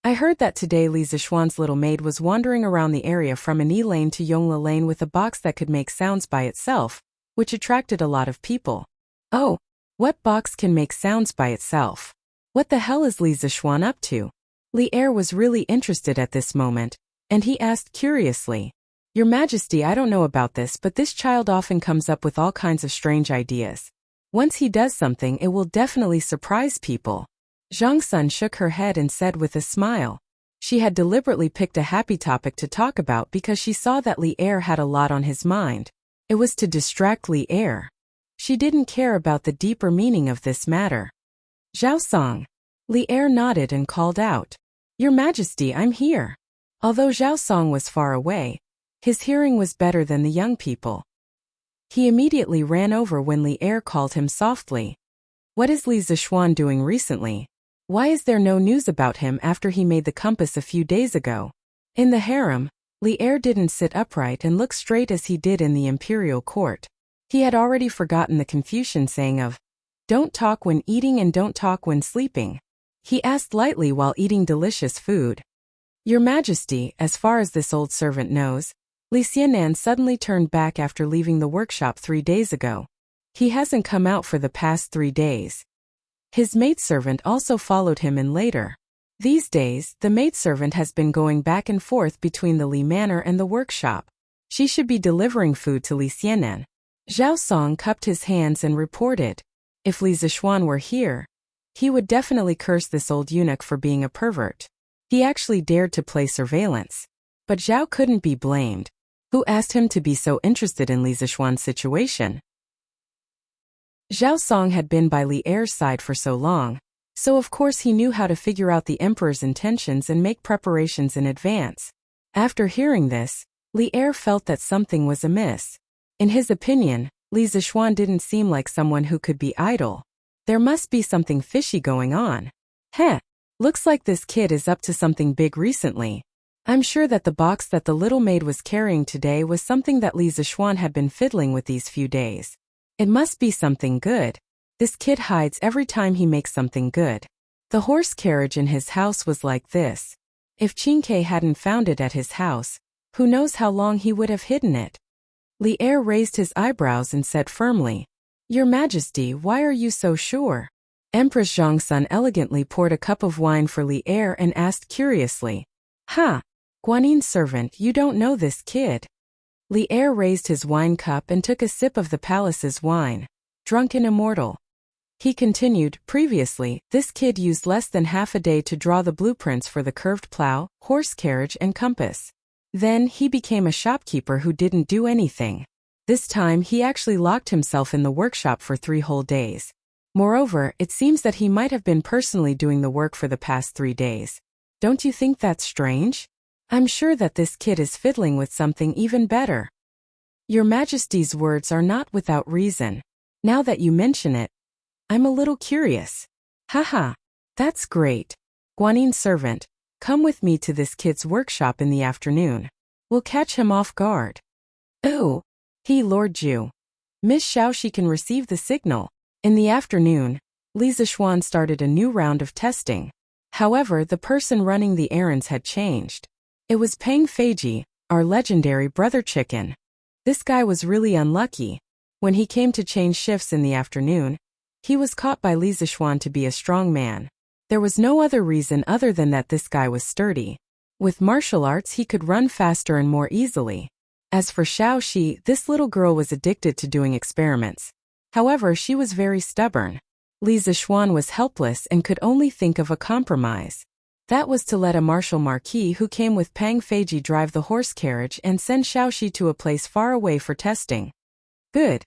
I heard that today Li Zishuan's little maid was wandering around the area from Ani Lane to Yongla Lane with a box that could make sounds by itself, which attracted a lot of people. Oh, what box can make sounds by itself? What the hell is Li Zishuan up to? Li Er was really interested at this moment, and he asked curiously, Your Majesty, I don't know about this, but this child often comes up with all kinds of strange ideas. Once he does something, it will definitely surprise people. Zhongxuan shook her head and said with a smile. She had deliberately picked a happy topic to talk about because she saw that Li Er had a lot on his mind. It was to distract Li Er. She didn't care about the deeper meaning of this matter. Zhao Song. Li Er nodded and called out, Your Majesty, I'm here. Although Zhao Song was far away, his hearing was better than the young people. He immediately ran over when Li Er called him softly. What is Li Zishuan doing recently? Why is there no news about him after he made the compass a few days ago? In the harem, Li'er didn't sit upright and look straight as he did in the imperial court. He had already forgotten the Confucian saying of, "Don't talk when eating and don't talk when sleeping." He asked lightly while eating delicious food. "Your Majesty, as far as this old servant knows, Li Xianan suddenly turned back after leaving the workshop 3 days ago. He hasn't come out for the past 3 days. His maidservant also followed him in later. These days, the maidservant has been going back and forth between the Li Manor and the workshop. She should be delivering food to Li Xianan." Zhao Song cupped his hands and reported, "If Li Zishuan were here, he would definitely curse this old eunuch for being a pervert. He actually dared to play surveillance. But Zhao couldn't be blamed. Who asked him to be so interested in Li Zishuan's situation?" Zhao Song had been by Li Er's side for so long, so of course he knew how to figure out the emperor's intentions and make preparations in advance. After hearing this, Li Er felt that something was amiss. In his opinion, Li Zishuan didn't seem like someone who could be idle. There must be something fishy going on. Looks like this kid is up to something big recently. I'm sure that the box that the little maid was carrying today was something that Li Zishuan had been fiddling with these few days. It must be something good. This kid hides every time he makes something good. The horse carriage in his house was like this. If Qingke hadn't found it at his house, who knows how long he would have hidden it. Li Er raised his eyebrows and said firmly, "Your Majesty, why are you so sure?" Empress Zhongsun elegantly poured a cup of wine for Li Er and asked curiously, Guanin's servant, you don't know this kid?" Li Er raised his wine cup and took a sip of the palace's wine. Drunken immortal. He continued, "Previously, this kid used less than half a day to draw the blueprints for the curved plow, horse carriage and compass. Then he became a shopkeeper who didn't do anything. This time he actually locked himself in the workshop for 3 whole days. Moreover, it seems that he might have been personally doing the work for the past 3 days. Don't you think that's strange? I'm sure that this kid is fiddling with something even better." "Your Majesty's words are not without reason. Now that you mention it, I'm a little curious." That's great. Guanin's servant, come with me to this kid's workshop in the afternoon. We'll catch him off guard." "Oh, Lord Ju. Miss Xiaoxi can receive the signal." In the afternoon, Li Zishuan started a new round of testing. However, the person running the errands had changed. It was Peng Feiji, our legendary brother chicken. This guy was really unlucky. When he came to change shifts in the afternoon, he was caught by Li Zishuan to be a strong man. There was no other reason other than that this guy was sturdy. With martial arts he could run faster and more easily. As for Xiaoxi, this little girl was addicted to doing experiments. However, she was very stubborn. Li Zishuan was helpless and could only think of a compromise. That was to let a martial marquis who came with Peng Feiji drive the horse carriage and send Xiaoxi to a place far away for testing. Good.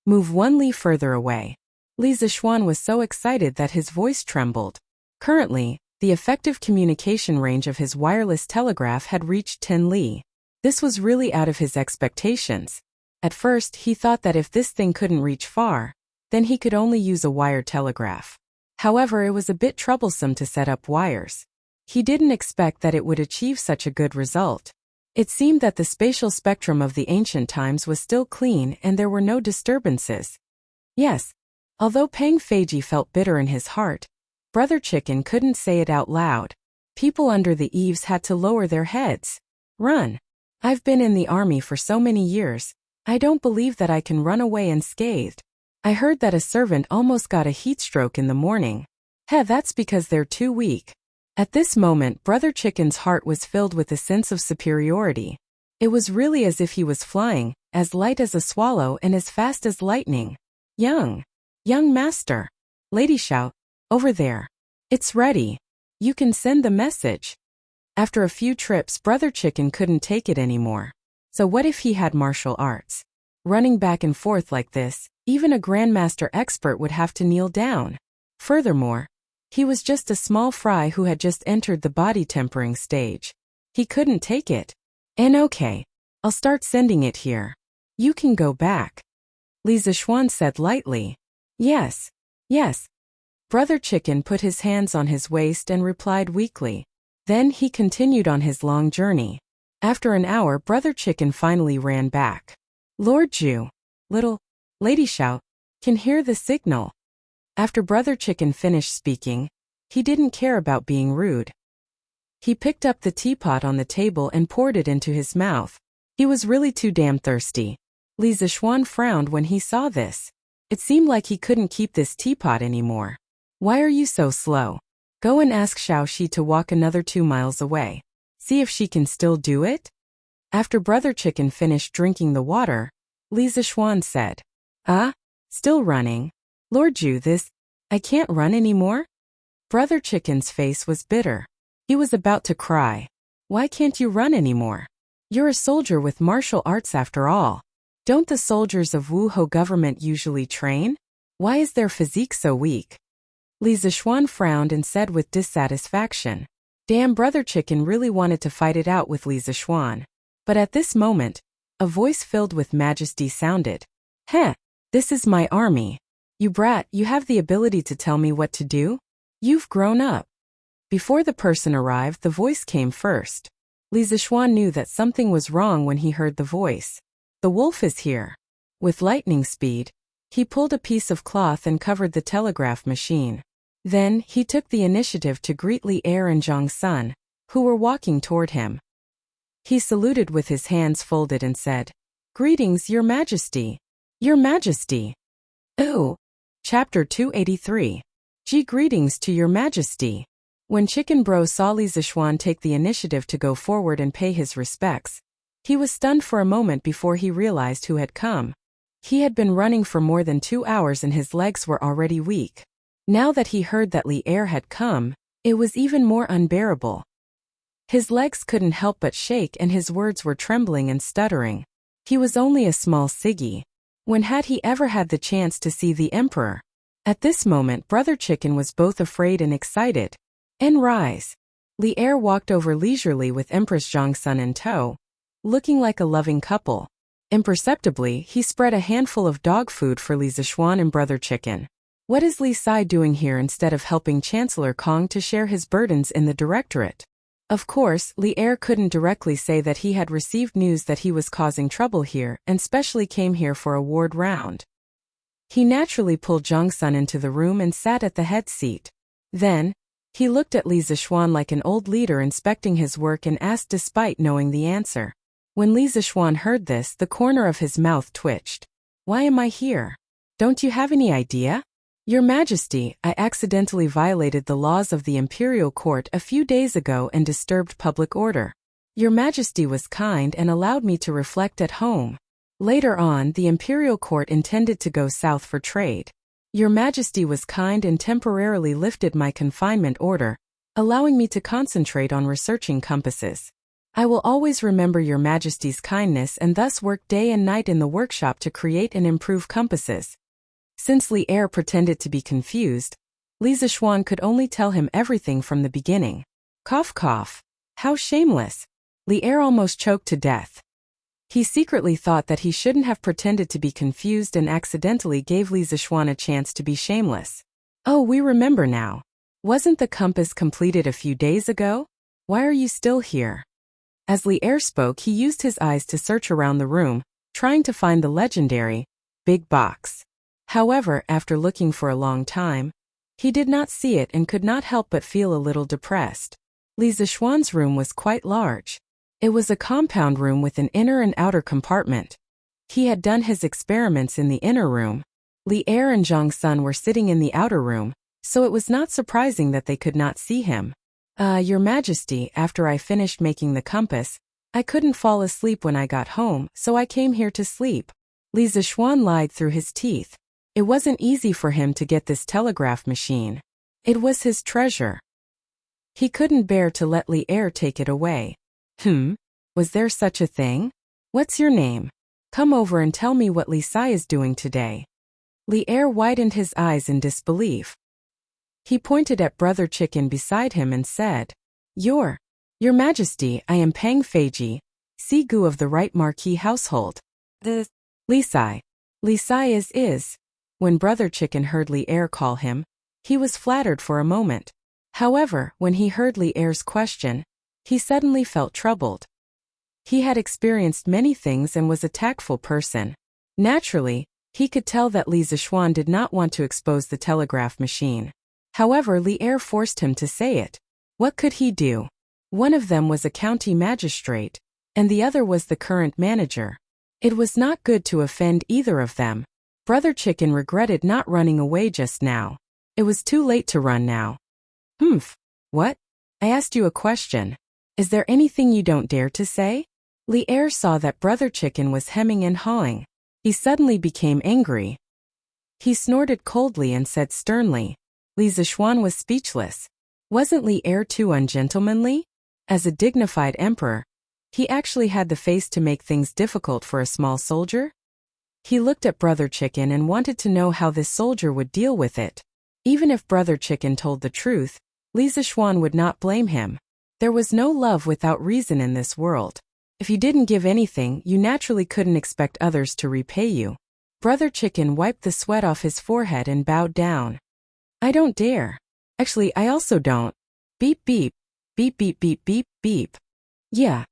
Move 1 li further away. Li Zishuan was so excited that his voice trembled. Currently, the effective communication range of his wireless telegraph had reached 10 li. This was really out of his expectations. At first, he thought that if this thing couldn't reach far, then he could only use a wired telegraph. However, it was a bit troublesome to set up wires. He didn't expect that it would achieve such a good result. It seemed that the spatial spectrum of the ancient times was still clean and there were no disturbances. Yes, although Peng Feiji felt bitter in his heart, Brother Chicken couldn't say it out loud. People under the eaves had to lower their heads. "Run. I've been in the army for so many years. I don't believe that I can run away unscathed. I heard that a servant almost got a heat stroke in the morning. That's because they're too weak." At this moment, Brother Chicken's heart was filled with a sense of superiority. It was really as if he was flying, as light as a swallow and as fast as lightning. Young master. Lady Xiao, over there. It's ready. You can send the message." After a few trips, Brother Chicken couldn't take it anymore. So what if he had martial arts? Running back and forth like this, even a grandmaster expert would have to kneel down. Furthermore, he was just a small fry who had just entered the body tempering stage. He couldn't take it. "And okay, I'll start sending it here. You can go back," Li Zishuan said lightly. Yes. Brother Chicken put his hands on his waist and replied weakly. Then he continued on his long journey. After an hour, Brother Chicken finally ran back. Lord Ju, little lady shout, can hear the signal. After Brother Chicken finished speaking, he didn't care about being rude. He picked up the teapot on the table and poured it into his mouth. He was really too damn thirsty. Li Zishuan frowned when he saw this. It seemed like he couldn't keep this teapot anymore. Why are you so slow? Go and ask Xiaoxi to walk another 2 miles away. See if she can still do it? After Brother Chicken finished drinking the water, Li Zishuan said, still running? Lord Ju, I can't run anymore? Brother Chicken's face was bitter. He was about to cry. Why can't you run anymore? You're a soldier with martial arts after all. Don't the soldiers of Wuhou government usually train? Why is their physique so weak? Li Zishuan frowned and said with dissatisfaction. Damn, Brother Chicken really wanted to fight it out with Li Zishuan. But at this moment, a voice filled with majesty sounded. Heh, this is my army. You brat, you have the ability to tell me what to do? You've grown up. Before the person arrived, the voice came first. Li Zishuan knew that something was wrong when he heard the voice. The wolf is here. With lightning speed, he pulled a piece of cloth and covered the telegraph machine. Then, he took the initiative to greet Li Er and Zhang Sun, who were walking toward him. He saluted with his hands folded and said, Greetings, Your Majesty. Your Majesty. Ooh. Chapter 283. Greetings to Your Majesty. When Chicken Bro saw Li Zishuan take the initiative to go forward and pay his respects, he was stunned for a moment before he realized who had come. He had been running for more than 2 hours and his legs were already weak. Now that he heard that Li Er had come, it was even more unbearable. His legs couldn't help but shake and his words were trembling and stuttering. He was only a small Siggy. When had he ever had the chance to see the Emperor? At this moment, Brother Chicken was both afraid and excited. Rise. Li Er walked over leisurely with Empress Zhang Sun in tow, looking like a loving couple. Imperceptibly, he spread a handful of dog food for Li Zishuan and Brother Chicken. What is Li Sai doing here instead of helping Chancellor Kong to share his burdens in the directorate? Of course, Li Er couldn't directly say that he had received news that he was causing trouble here and specially came here for a ward round. He naturally pulled Zhang Sun into the room and sat at the head seat. Then, he looked at Li Zishuan like an old leader inspecting his work and asked despite knowing the answer. When Li Zishuan heard this, the corner of his mouth twitched. Why am I here? Don't you have any idea? Your Majesty, I accidentally violated the laws of the Imperial Court a few days ago and disturbed public order. Your Majesty was kind and allowed me to reflect at home. Later on, the Imperial Court intended to go south for trade. Your Majesty was kind and temporarily lifted my confinement order, allowing me to concentrate on researching compasses. I will always remember Your Majesty's kindness and thus work day and night in the workshop to create and improve compasses. Since Li Er pretended to be confused, Li Zishuan could only tell him everything from the beginning. Cough cough. How shameless. Li Er almost choked to death. He secretly thought that he shouldn't have pretended to be confused and accidentally gave Li Zishuan a chance to be shameless. Oh, we remember now. Wasn't the compass completed a few days ago? Why are you still here? As Li Er spoke, he used his eyes to search around the room, trying to find the legendary big box. However, after looking for a long time, he did not see it and could not help but feel a little depressed. Li Zishuan's room was quite large. It was a compound room with an inner and outer compartment. He had done his experiments in the inner room. Li Er and Zhang Sun were sitting in the outer room, so it was not surprising that they could not see him. Your Majesty, after I finished making the compass, I couldn't fall asleep when I got home, so I came here to sleep. Li Zishuan lied through his teeth. It wasn't easy for him to get this telegraph machine. It was his treasure. He couldn't bear to let Li Er take it away. Was there such a thing? What's your name? Come over and tell me what Li Sai is doing today. Li Er widened his eyes in disbelief. He pointed at Brother Chicken beside him and said, Your Majesty, I am Peng Feiji, Sigu of the Right Marquis household. The Li Sai. Li Sai is. When Brother Chicken heard Li Er call him, He was flattered for a moment. However, when he heard Li Er's question, he suddenly felt troubled. He had experienced many things and was a tactful person. Naturally, he could tell that Li Zishuan did not want to expose the telegraph machine. However, Li Er forced him to say it. What could he do? One of them was a county magistrate, and the other was the current manager. It was not good to offend either of them. Brother Chicken regretted not running away just now. It was too late to run now. What? I asked you a question. Is there anything you don't dare to say? Li Er saw that Brother Chicken was hemming and hawing. He suddenly became angry. He snorted coldly and said sternly. Li Zishuan was speechless. Wasn't Li Er too ungentlemanly? As a dignified emperor, he actually had the face to make things difficult for a small soldier? He looked at Brother Chicken and wanted to know how this soldier would deal with it. Even if Brother Chicken told the truth, Li Zishuan would not blame him. There was no love without reason in this world. If you didn't give anything, you naturally couldn't expect others to repay you. Brother Chicken wiped the sweat off his forehead and bowed down. I don't dare. Actually, I also don't. Beep beep. Beep beep beep beep beep. Yeah.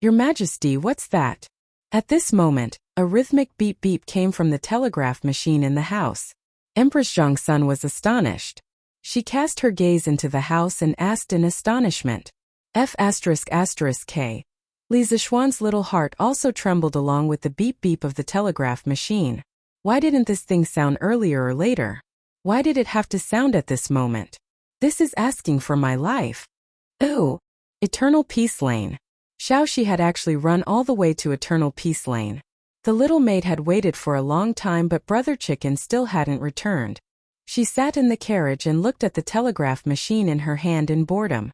Your Majesty, what's that? At this moment, a rhythmic beep beep came from the telegraph machine in the house. Empress Zhongsun was astonished. She cast her gaze into the house and asked in astonishment. F***K. Li Zishuan's little heart also trembled along with the beep-beep of the telegraph machine. Why didn't this thing sound earlier or later? Why did it have to sound at this moment? This is asking for my life. Oh! Eternal Peace Lane. Xiaoxi had actually run all the way to Eternal Peace Lane. The little maid had waited for a long time, but Brother Chicken still hadn't returned. She sat in the carriage and looked at the telegraph machine in her hand in boredom.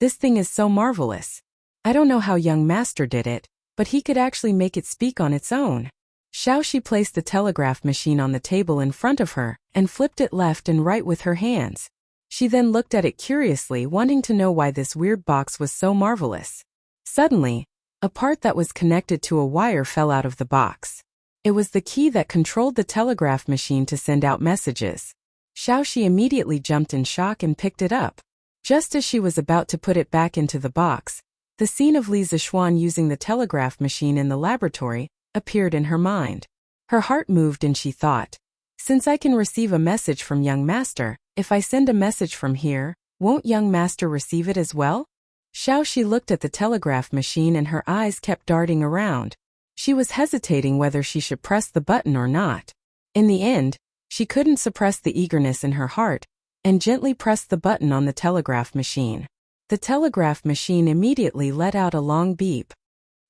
This thing is so marvelous. I don't know how young master did it, but he could actually make it speak on its own. Xiaoxi placed the telegraph machine on the table in front of her and flipped it left and right with her hands. She then looked at it curiously, wanting to know why this weird box was so marvelous. Suddenly, a part that was connected to a wire fell out of the box. It was the key that controlled the telegraph machine to send out messages. Xiaoxi immediately jumped in shock and picked it up. Just as she was about to put it back into the box, the scene of Li Zishuan using the telegraph machine in the laboratory appeared in her mind. Her heart moved and she thought, since I can receive a message from young master, if I send a message from here, won't young master receive it as well? Xiaoxi looked at the telegraph machine and her eyes kept darting around. She was hesitating whether she should press the button or not. In the end, she couldn't suppress the eagerness in her heart and gently pressed the button on the telegraph machine. The telegraph machine immediately let out a long beep.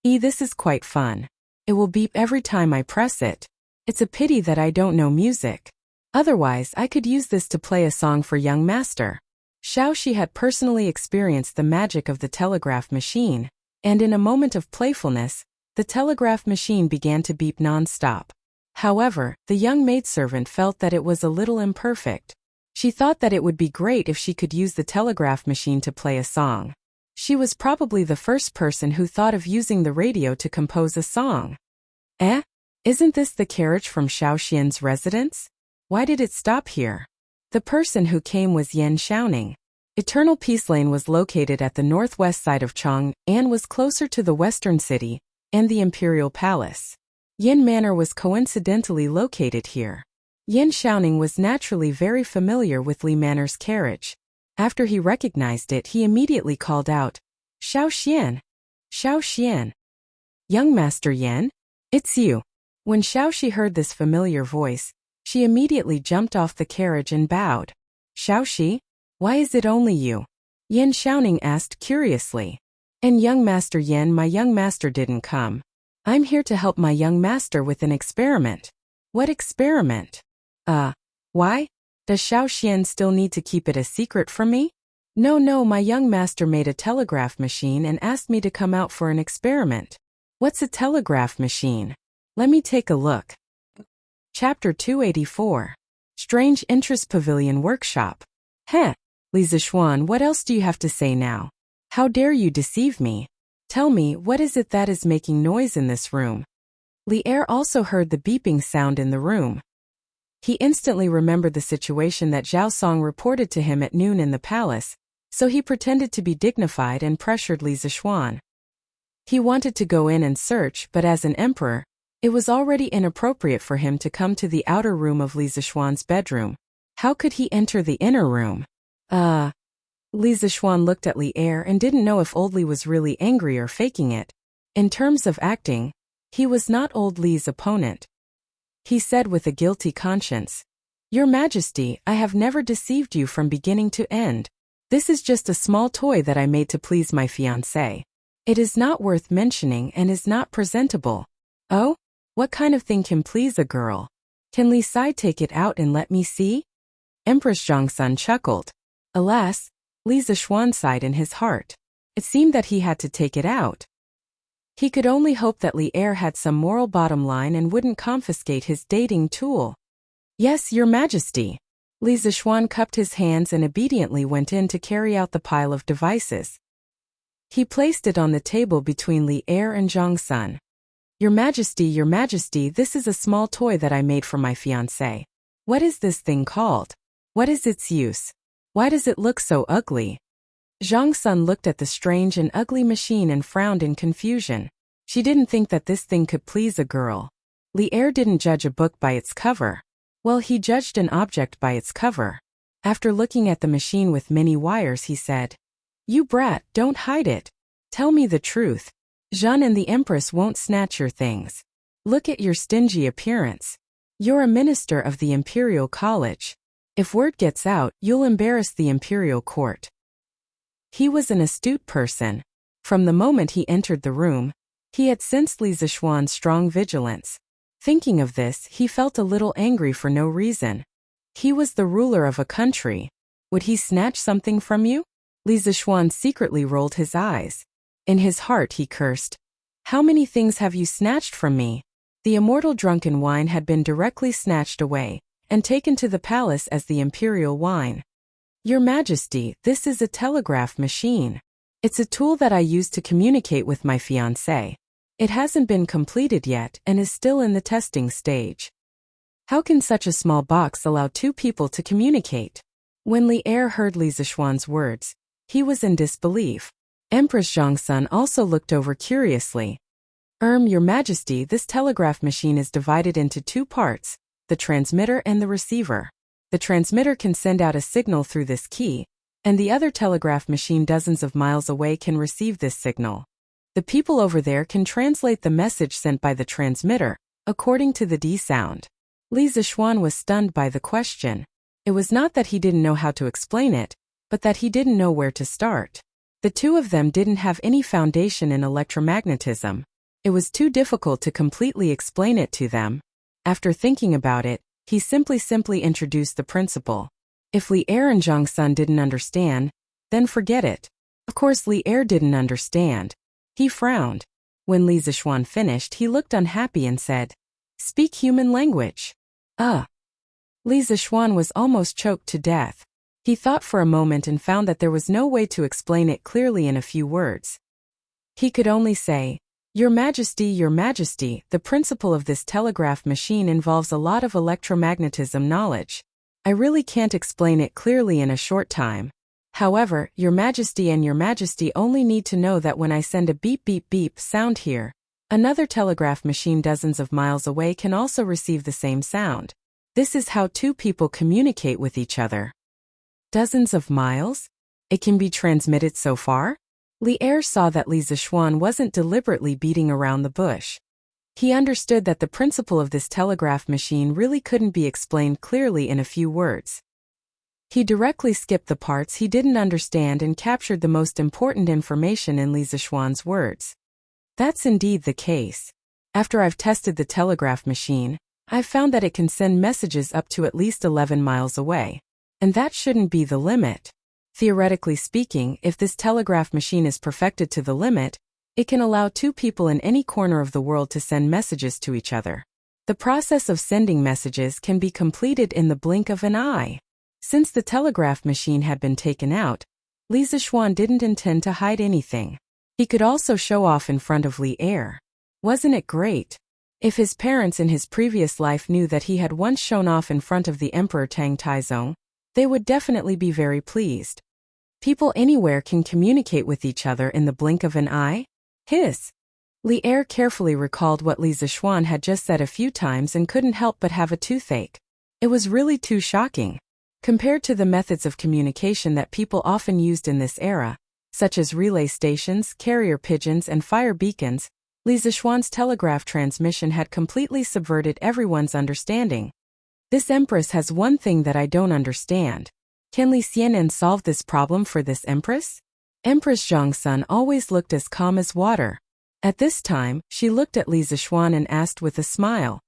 This is quite fun. It will beep every time I press it. It's a pity that I don't know music. Otherwise, I could use this to play a song for young master. Xiaoxi had personally experienced the magic of the telegraph machine, and in a moment of playfulness, the telegraph machine began to beep non-stop. However, the young maidservant felt that it was a little imperfect. She thought that it would be great if she could use the telegraph machine to play a song. She was probably the first person who thought of using the radio to compose a song. Isn't this the carriage from Xiaoxian's residence? Why did it stop here? The person who came was Yan Xiaoning. Eternal Peace Lane was located at the northwest side of Chang and was closer to the western city and the imperial palace. Yin Manor was coincidentally located here. Yan Xiaoning was naturally very familiar with Li Manor's carriage. After he recognized it, he immediately called out, Xiao Xian! Xiao Xian! Young Master Yan? It's you. When Xiaoxi heard this familiar voice, she immediately jumped off the carriage and bowed. Xiaoxi? Why is it only you? Yan Xiaoning asked curiously. And young Master Yan, my young master didn't come. I'm here to help my young master with an experiment. What experiment? Why? Does Xiao Xian still need to keep it a secret from me? No, my young master made a telegraph machine and asked me to come out for an experiment. What's a telegraph machine? Let me take a look. Chapter 284. Strange Interest Pavilion Workshop. Li Zishuan, what else do you have to say now? How dare you deceive me? Tell me, what is it that is making noise in this room? Li Er also heard the beeping sound in the room. He instantly remembered the situation that Zhao Song reported to him at noon in the palace, so he pretended to be dignified and pressured Li Zixuan. He wanted to go in and search, but as an emperor, it was already inappropriate for him to come to the outer room of Li Zixuan's bedroom. How could he enter the inner room? Li Zixuan looked at Li Er and didn't know if old Li was really angry or faking it. In terms of acting, he was not old Li's opponent. He said with a guilty conscience, "Your Majesty, I have never deceived you from beginning to end. This is just a small toy that I made to please my fiancé. It is not worth mentioning and is not presentable." "Oh? What kind of thing can please a girl? Can Li Sai take it out and let me see?" Empress Zhongsun chuckled. Alas, Li Zixuan sighed in his heart. It seemed that he had to take it out. He could only hope that Li Er had some moral bottom line and wouldn't confiscate his dating tool. "Yes, Your Majesty." Li Zixuan cupped his hands and obediently went in to carry out the pile of devices. He placed it on the table between Li Er and Zhongsun. Your Majesty, this is a small toy that I made for my fiancé. What is this thing called? What is its use? Why does it look so ugly?" Zhongsun looked at the strange and ugly machine and frowned in confusion. She didn't think that this thing could please a girl. Li Er didn't judge a book by its cover. Well, he judged an object by its cover. After looking at the machine with many wires, he said, "You brat, don't hide it. Tell me the truth. Jeanne and the Empress won't snatch your things. Look at your stingy appearance. You're a minister of the Imperial College. If word gets out, you'll embarrass the Imperial Court." He was an astute person. From the moment he entered the room, he had sensed Li Zixuan's strong vigilance. Thinking of this, he felt a little angry for no reason. He was the ruler of a country. Would he snatch something from you? Li Zixuan secretly rolled his eyes. In his heart he cursed. "How many things have you snatched from me?" The immortal drunken wine had been directly snatched away and taken to the palace as the imperial wine. "Your Majesty, this is a telegraph machine. It's a tool that I use to communicate with my fiancé. It hasn't been completed yet and is still in the testing stage." How can such a small box allow two people to communicate? When Li Er heard Li Zixuan's words, he was in disbelief. Empress Zhongsun also looked over curiously. Your Majesty, this telegraph machine is divided into two parts, the transmitter and the receiver. The transmitter can send out a signal through this key, and the other telegraph machine dozens of miles away can receive this signal. The people over there can translate the message sent by the transmitter, according to the D sound. Li Zixuan was stunned by the question. It was not that he didn't know how to explain it, but that he didn't know where to start. The two of them didn't have any foundation in electromagnetism. It was too difficult to completely explain it to them. After thinking about it, he simply introduced the principle. If Li Er and Zhongsun didn't understand, then forget it. Of course Li Er didn't understand. He frowned. When Li Zixuan finished, he looked unhappy and said, "Speak human language." Li Zixuan was almost choked to death. He thought for a moment and found that there was no way to explain it clearly in a few words. He could only say, Your Majesty, the principle of this telegraph machine involves a lot of electromagnetism knowledge. I really can't explain it clearly in a short time. However, Your Majesty only need to know that when I send a beep beep beep sound here, another telegraph machine dozens of miles away can also receive the same sound. This is how two people communicate with each other. Dozens of miles? It can be transmitted so far? Li Er saw that Li Zixuan wasn't deliberately beating around the bush. He understood that the principle of this telegraph machine really couldn't be explained clearly in a few words. He directly skipped the parts he didn't understand and captured the most important information in Li Zixuan's words. That's indeed the case. After I've tested the telegraph machine, I've found that it can send messages up to at least 11 miles away. And that shouldn't be the limit. Theoretically speaking, if this telegraph machine is perfected to the limit, it can allow two people in any corner of the world to send messages to each other. The process of sending messages can be completed in the blink of an eye. Since the telegraph machine had been taken out, Li Zixuan didn't intend to hide anything. He could also show off in front of Li Er. Wasn't it great? If his parents in his previous life knew that he had once shown off in front of the Emperor Tang Taizong, they would definitely be very pleased. People anywhere can communicate with each other in the blink of an eye? Li Er carefully recalled what Li Zixuan had just said a few times and couldn't help but have a toothache. It was really too shocking. Compared to the methods of communication that people often used in this era, such as relay stations, carrier pigeons, and fire beacons, Li Zixuan's telegraph transmission had completely subverted everyone's understanding. This Empress has one thing that I don't understand. Can Li Xianen solve this problem for this Empress? Empress Zhongsun always looked as calm as water. At this time, she looked at Li Zixuan and asked with a smile.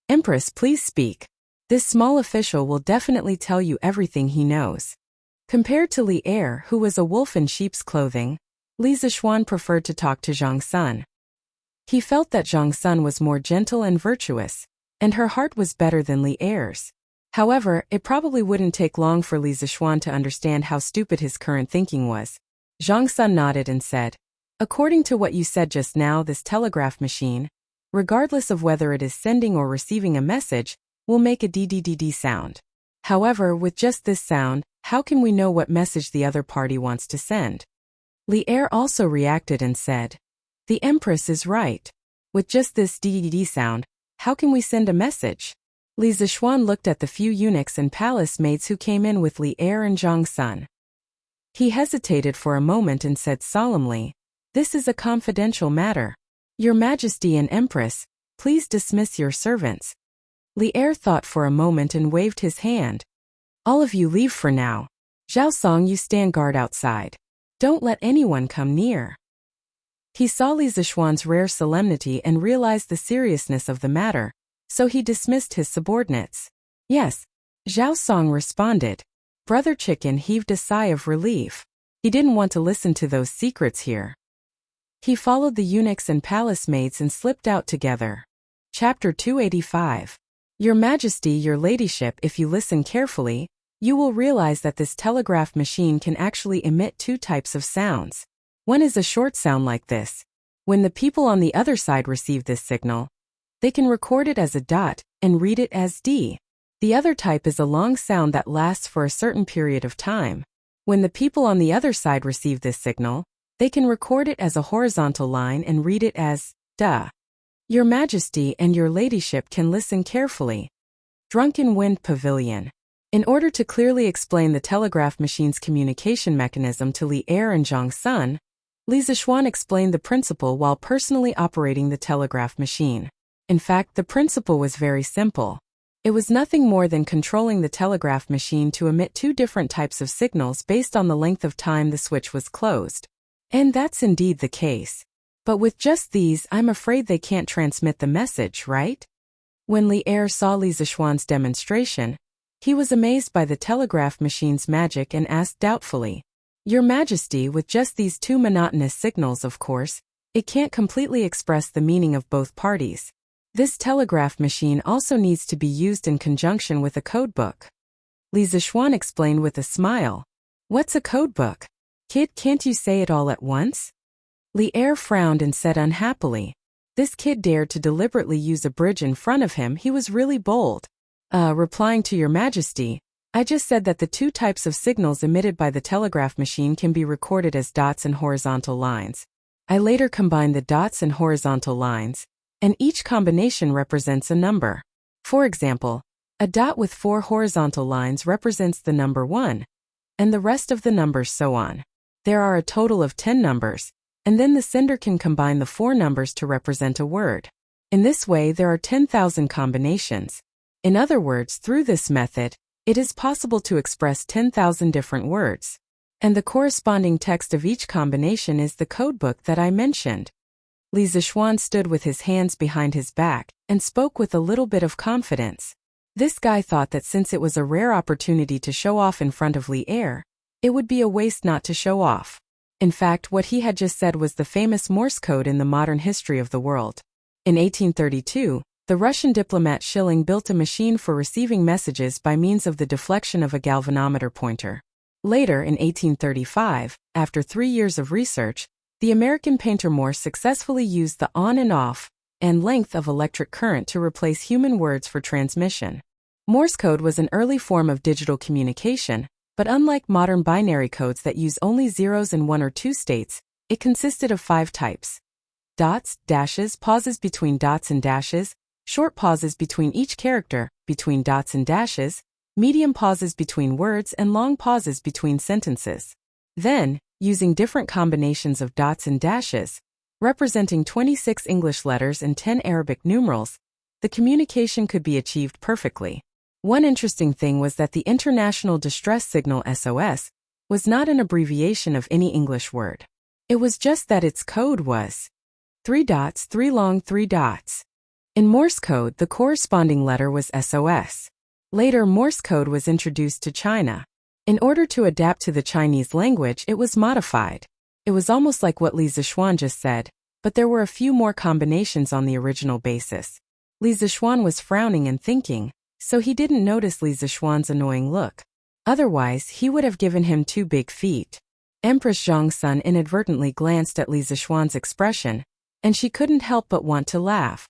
Empress, please speak. This small official will definitely tell you everything he knows. Compared to Li Er, who was a wolf in sheep's clothing, Li Zixuan preferred to talk to Zhongsun. He felt that Zhongsun was more gentle and virtuous, and her heart was better than Li Er's. However, it probably wouldn't take long for Li Zixuan to understand how stupid his current thinking was. Zhongsun nodded and said, according to what you said just now, this telegraph machine, regardless of whether it is sending or receiving a message, will make a DDDD sound. However, with just this sound, how can we know what message the other party wants to send? Li Er also reacted and said, the Empress is right. With just this DDD sound, how can we send a message? Li Zixuan looked at the few eunuchs and palace maids who came in with Li Er and Zhongsun. He hesitated for a moment and said solemnly, this is a confidential matter. Your Majesty and Empress, please dismiss your servants. Li Er thought for a moment and waved his hand. All of you leave for now. Zhao Song, you stand guard outside. Don't let anyone come near. He saw Li Zixuan's rare solemnity and realized the seriousness of the matter, so he dismissed his subordinates. Yes, Zhao Song responded. Brother Chicken heaved a sigh of relief. He didn't want to listen to those secrets here. He followed the eunuchs and palace maids and slipped out together. Chapter 285. Your Majesty, your Ladyship, if you listen carefully, you will realize that this telegraph machine can actually emit two types of sounds. One is a short sound like this. When the people on the other side receive this signal, they can record it as a dot and read it as D. The other type is a long sound that lasts for a certain period of time. When the people on the other side receive this signal, they can record it as a horizontal line and read it as duh. Your Majesty and your Ladyship can listen carefully. Drunken Wind Pavilion. In order to clearly explain the telegraph machine's communication mechanism to Li Er and Zhongsun, Li Zixuan explained the principle while personally operating the telegraph machine. In fact, the principle was very simple. It was nothing more than controlling the telegraph machine to emit two different types of signals based on the length of time the switch was closed. And that's indeed the case. But with just these, I'm afraid they can't transmit the message, right? When Li Er saw Li Zixuan's demonstration, he was amazed by the telegraph machine's magic and asked doubtfully, Your Majesty, with just these two monotonous signals, of course, it can't completely express the meaning of both parties. This telegraph machine also needs to be used in conjunction with a codebook. Li Zixuan explained with a smile. What's a codebook? Kid, can't you say it all at once? Li Er frowned and said unhappily. This kid dared to deliberately use a bridge in front of him. He was really bold. Replying to Your Majesty, I just said that the two types of signals emitted by the telegraph machine can be recorded as dots and horizontal lines. I later combined the dots and horizontal lines, and each combination represents a number. For example, a dot with 4 horizontal lines represents the number 1, and the rest of the numbers so on. There are a total of 10 numbers, and then the sender can combine the 4 numbers to represent a word. In this way, there are 10,000 combinations. In other words, through this method, it is possible to express 10,000 different words. And the corresponding text of each combination is the codebook that I mentioned. Li Zixuan stood with his hands behind his back and spoke with a little bit of confidence. This guy thought that since it was a rare opportunity to show off in front of Li Er, it would be a waste not to show off. In fact, what he had just said was the famous Morse code in the modern history of the world. In 1832, the Russian diplomat Schilling built a machine for receiving messages by means of the deflection of a galvanometer pointer. Later, in 1835, after 3 years of research, the American painter Morse successfully used the on and off and length of electric current to replace human words for transmission. Morse code was an early form of digital communication, but unlike modern binary codes that use only zeros in one or two states, it consisted of 5 types: dots, dashes, pauses between dots and dashes, short pauses between each character, between dots and dashes, medium pauses between words, and long pauses between sentences. Then, using different combinations of dots and dashes, representing 26 English letters and 10 Arabic numerals, the communication could be achieved perfectly. One interesting thing was that the International Distress Signal SOS was not an abbreviation of any English word. It was just that its code was 3 dots, 3 long, 3 dots. In Morse code, the corresponding letter was SOS. Later, Morse code was introduced to China. In order to adapt to the Chinese language, it was modified. It was almost like what Li Zixuan just said, but there were a few more combinations on the original basis. Li Zixuan was frowning and thinking, so he didn't notice Li Zixuan's annoying look. Otherwise, he would have given him 2 big feet. Empress Zhongsun inadvertently glanced at Li Zixuan's expression, and she couldn't help but want to laugh.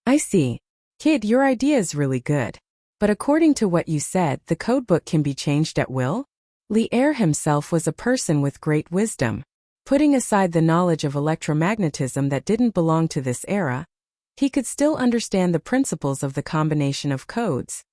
I see. Kid, your idea is really good. But according to what you said, the codebook can be changed at will? Li Er himself was a person with great wisdom. Putting aside the knowledge of electromagnetism that didn't belong to this era, he could still understand the principles of the combination of codes.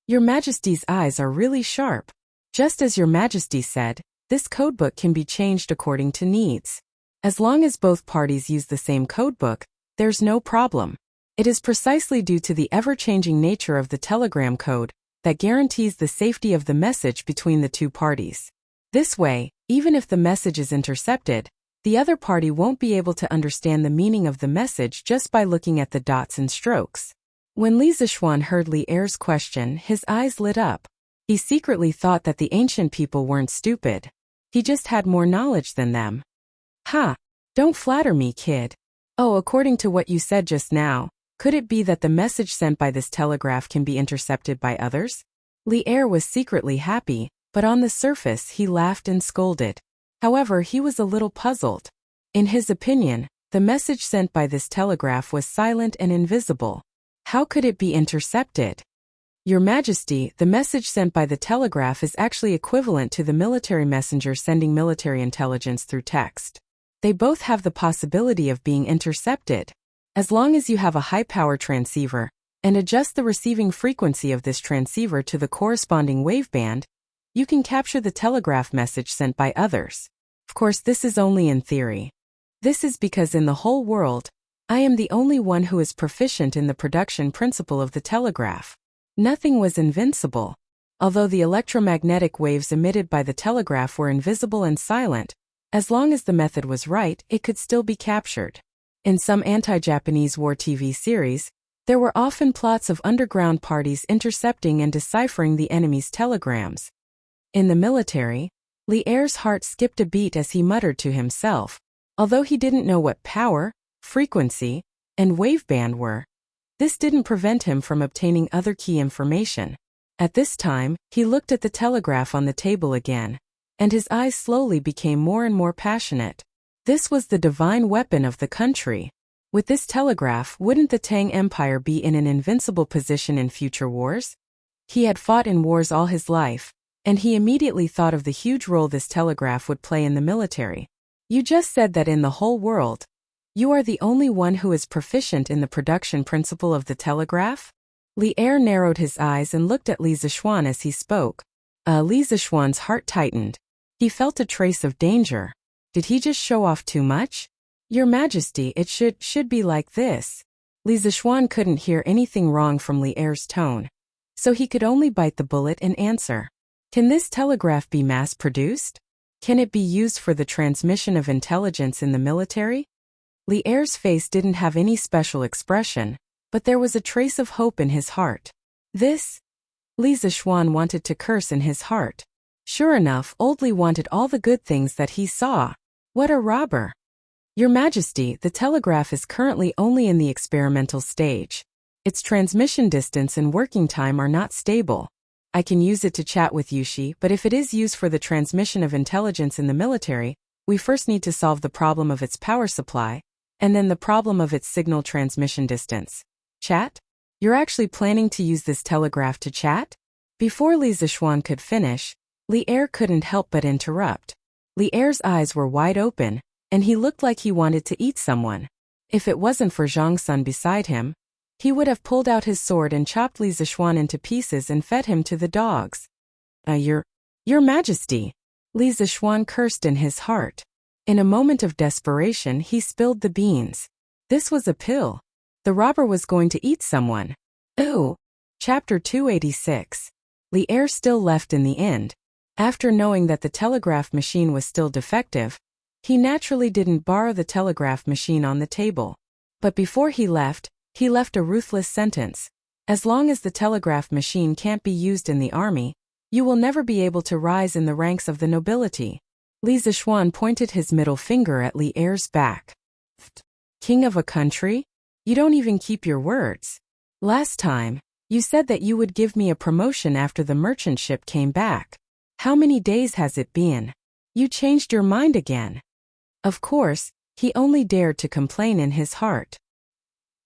Your Majesty's eyes are really sharp. Just as Your Majesty said, this codebook can be changed according to needs. As long as both parties use the same codebook, there's no problem. It is precisely due to the ever-changing nature of the telegram code that guarantees the safety of the message between the two parties. This way, even if the message is intercepted, the other party won't be able to understand the meaning of the message just by looking at the dots and strokes. When Li Zixuan heard Li Er's question, his eyes lit up. He secretly thought that the ancient people weren't stupid. He just had more knowledge than them. Ha! Don't flatter me, kid. Oh, according to what you said just now, could it be that the message sent by this telegraph can be intercepted by others? Li Er was secretly happy, but on the surface he laughed and scolded. However, he was a little puzzled. In his opinion, the message sent by this telegraph was silent and invisible. How could it be intercepted? Your Majesty, the message sent by the telegraph is actually equivalent to the military messenger sending military intelligence through text. They both have the possibility of being intercepted. As long as you have a high-power transceiver and adjust the receiving frequency of this transceiver to the corresponding waveband, you can capture the telegraph message sent by others. Of course, this is only in theory. This is because in the whole world, I am the only one who is proficient in the production principle of the telegraph. Nothing was invincible. Although the electromagnetic waves emitted by the telegraph were invisible and silent, as long as the method was right, it could still be captured. In some anti-Japanese war TV series, there were often plots of underground parties intercepting and deciphering the enemy's telegrams. In the military, Li Er's heart skipped a beat as he muttered to himself. Although he didn't know what power, frequency, and waveband were, this didn't prevent him from obtaining other key information. At this time, he looked at the telegraph on the table again, and his eyes slowly became more and more passionate. This was the divine weapon of the country. With this telegraph, wouldn't the Tang Empire be in an invincible position in future wars? He had fought in wars all his life, and he immediately thought of the huge role this telegraph would play in the military. You just said that in the whole world, you are the only one who is proficient in the production principle of the telegraph? Li Er narrowed his eyes and looked at Li Zixuan as he spoke. Li Zixuan's heart tightened. He felt a trace of danger. Did he just show off too much? Your Majesty, it should be like this. Li Zixuan couldn't hear anything wrong from Li Er's tone, so he could only bite the bullet and answer. Can this telegraph be mass-produced? Can it be used for the transmission of intelligence in the military? Li Er's face didn't have any special expression, but there was a trace of hope in his heart. This? Li Zixuan wanted to curse in his heart. Sure enough, old Li wanted all the good things that he saw. What a robber! Your Majesty, the telegraph is currently only in the experimental stage. Its transmission distance and working time are not stable. I can use it to chat with Yushi, but if it is used for the transmission of intelligence in the military, we first need to solve the problem of its power supply, And then the problem of its signal transmission distance. Chat? You're actually planning to use this telegraph to chat? Before Li Zixuan could finish, Li Er couldn't help but interrupt. Li Er's eyes were wide open, and he looked like he wanted to eat someone. If it wasn't for Zhang Sun beside him, he would have pulled out his sword and chopped Li Zixuan into pieces and fed him to the dogs. Your Majesty, Li Zixuan cursed in his heart. In a moment of desperation he spilled the beans. This was a pill. The robber was going to eat someone. Ooh. Chapter 286. Li Er still left in the end. After knowing that the telegraph machine was still defective, he naturally didn't borrow the telegraph machine on the table. But before he left a ruthless sentence. As long as the telegraph machine can't be used in the army, you will never be able to rise in the ranks of the nobility. Li Zixuan pointed his middle finger at Li Er's back. King of a country? You don't even keep your words. Last time, you said that you would give me a promotion after the merchant ship came back. How many days has it been? You changed your mind again. Of course, he only dared to complain in his heart.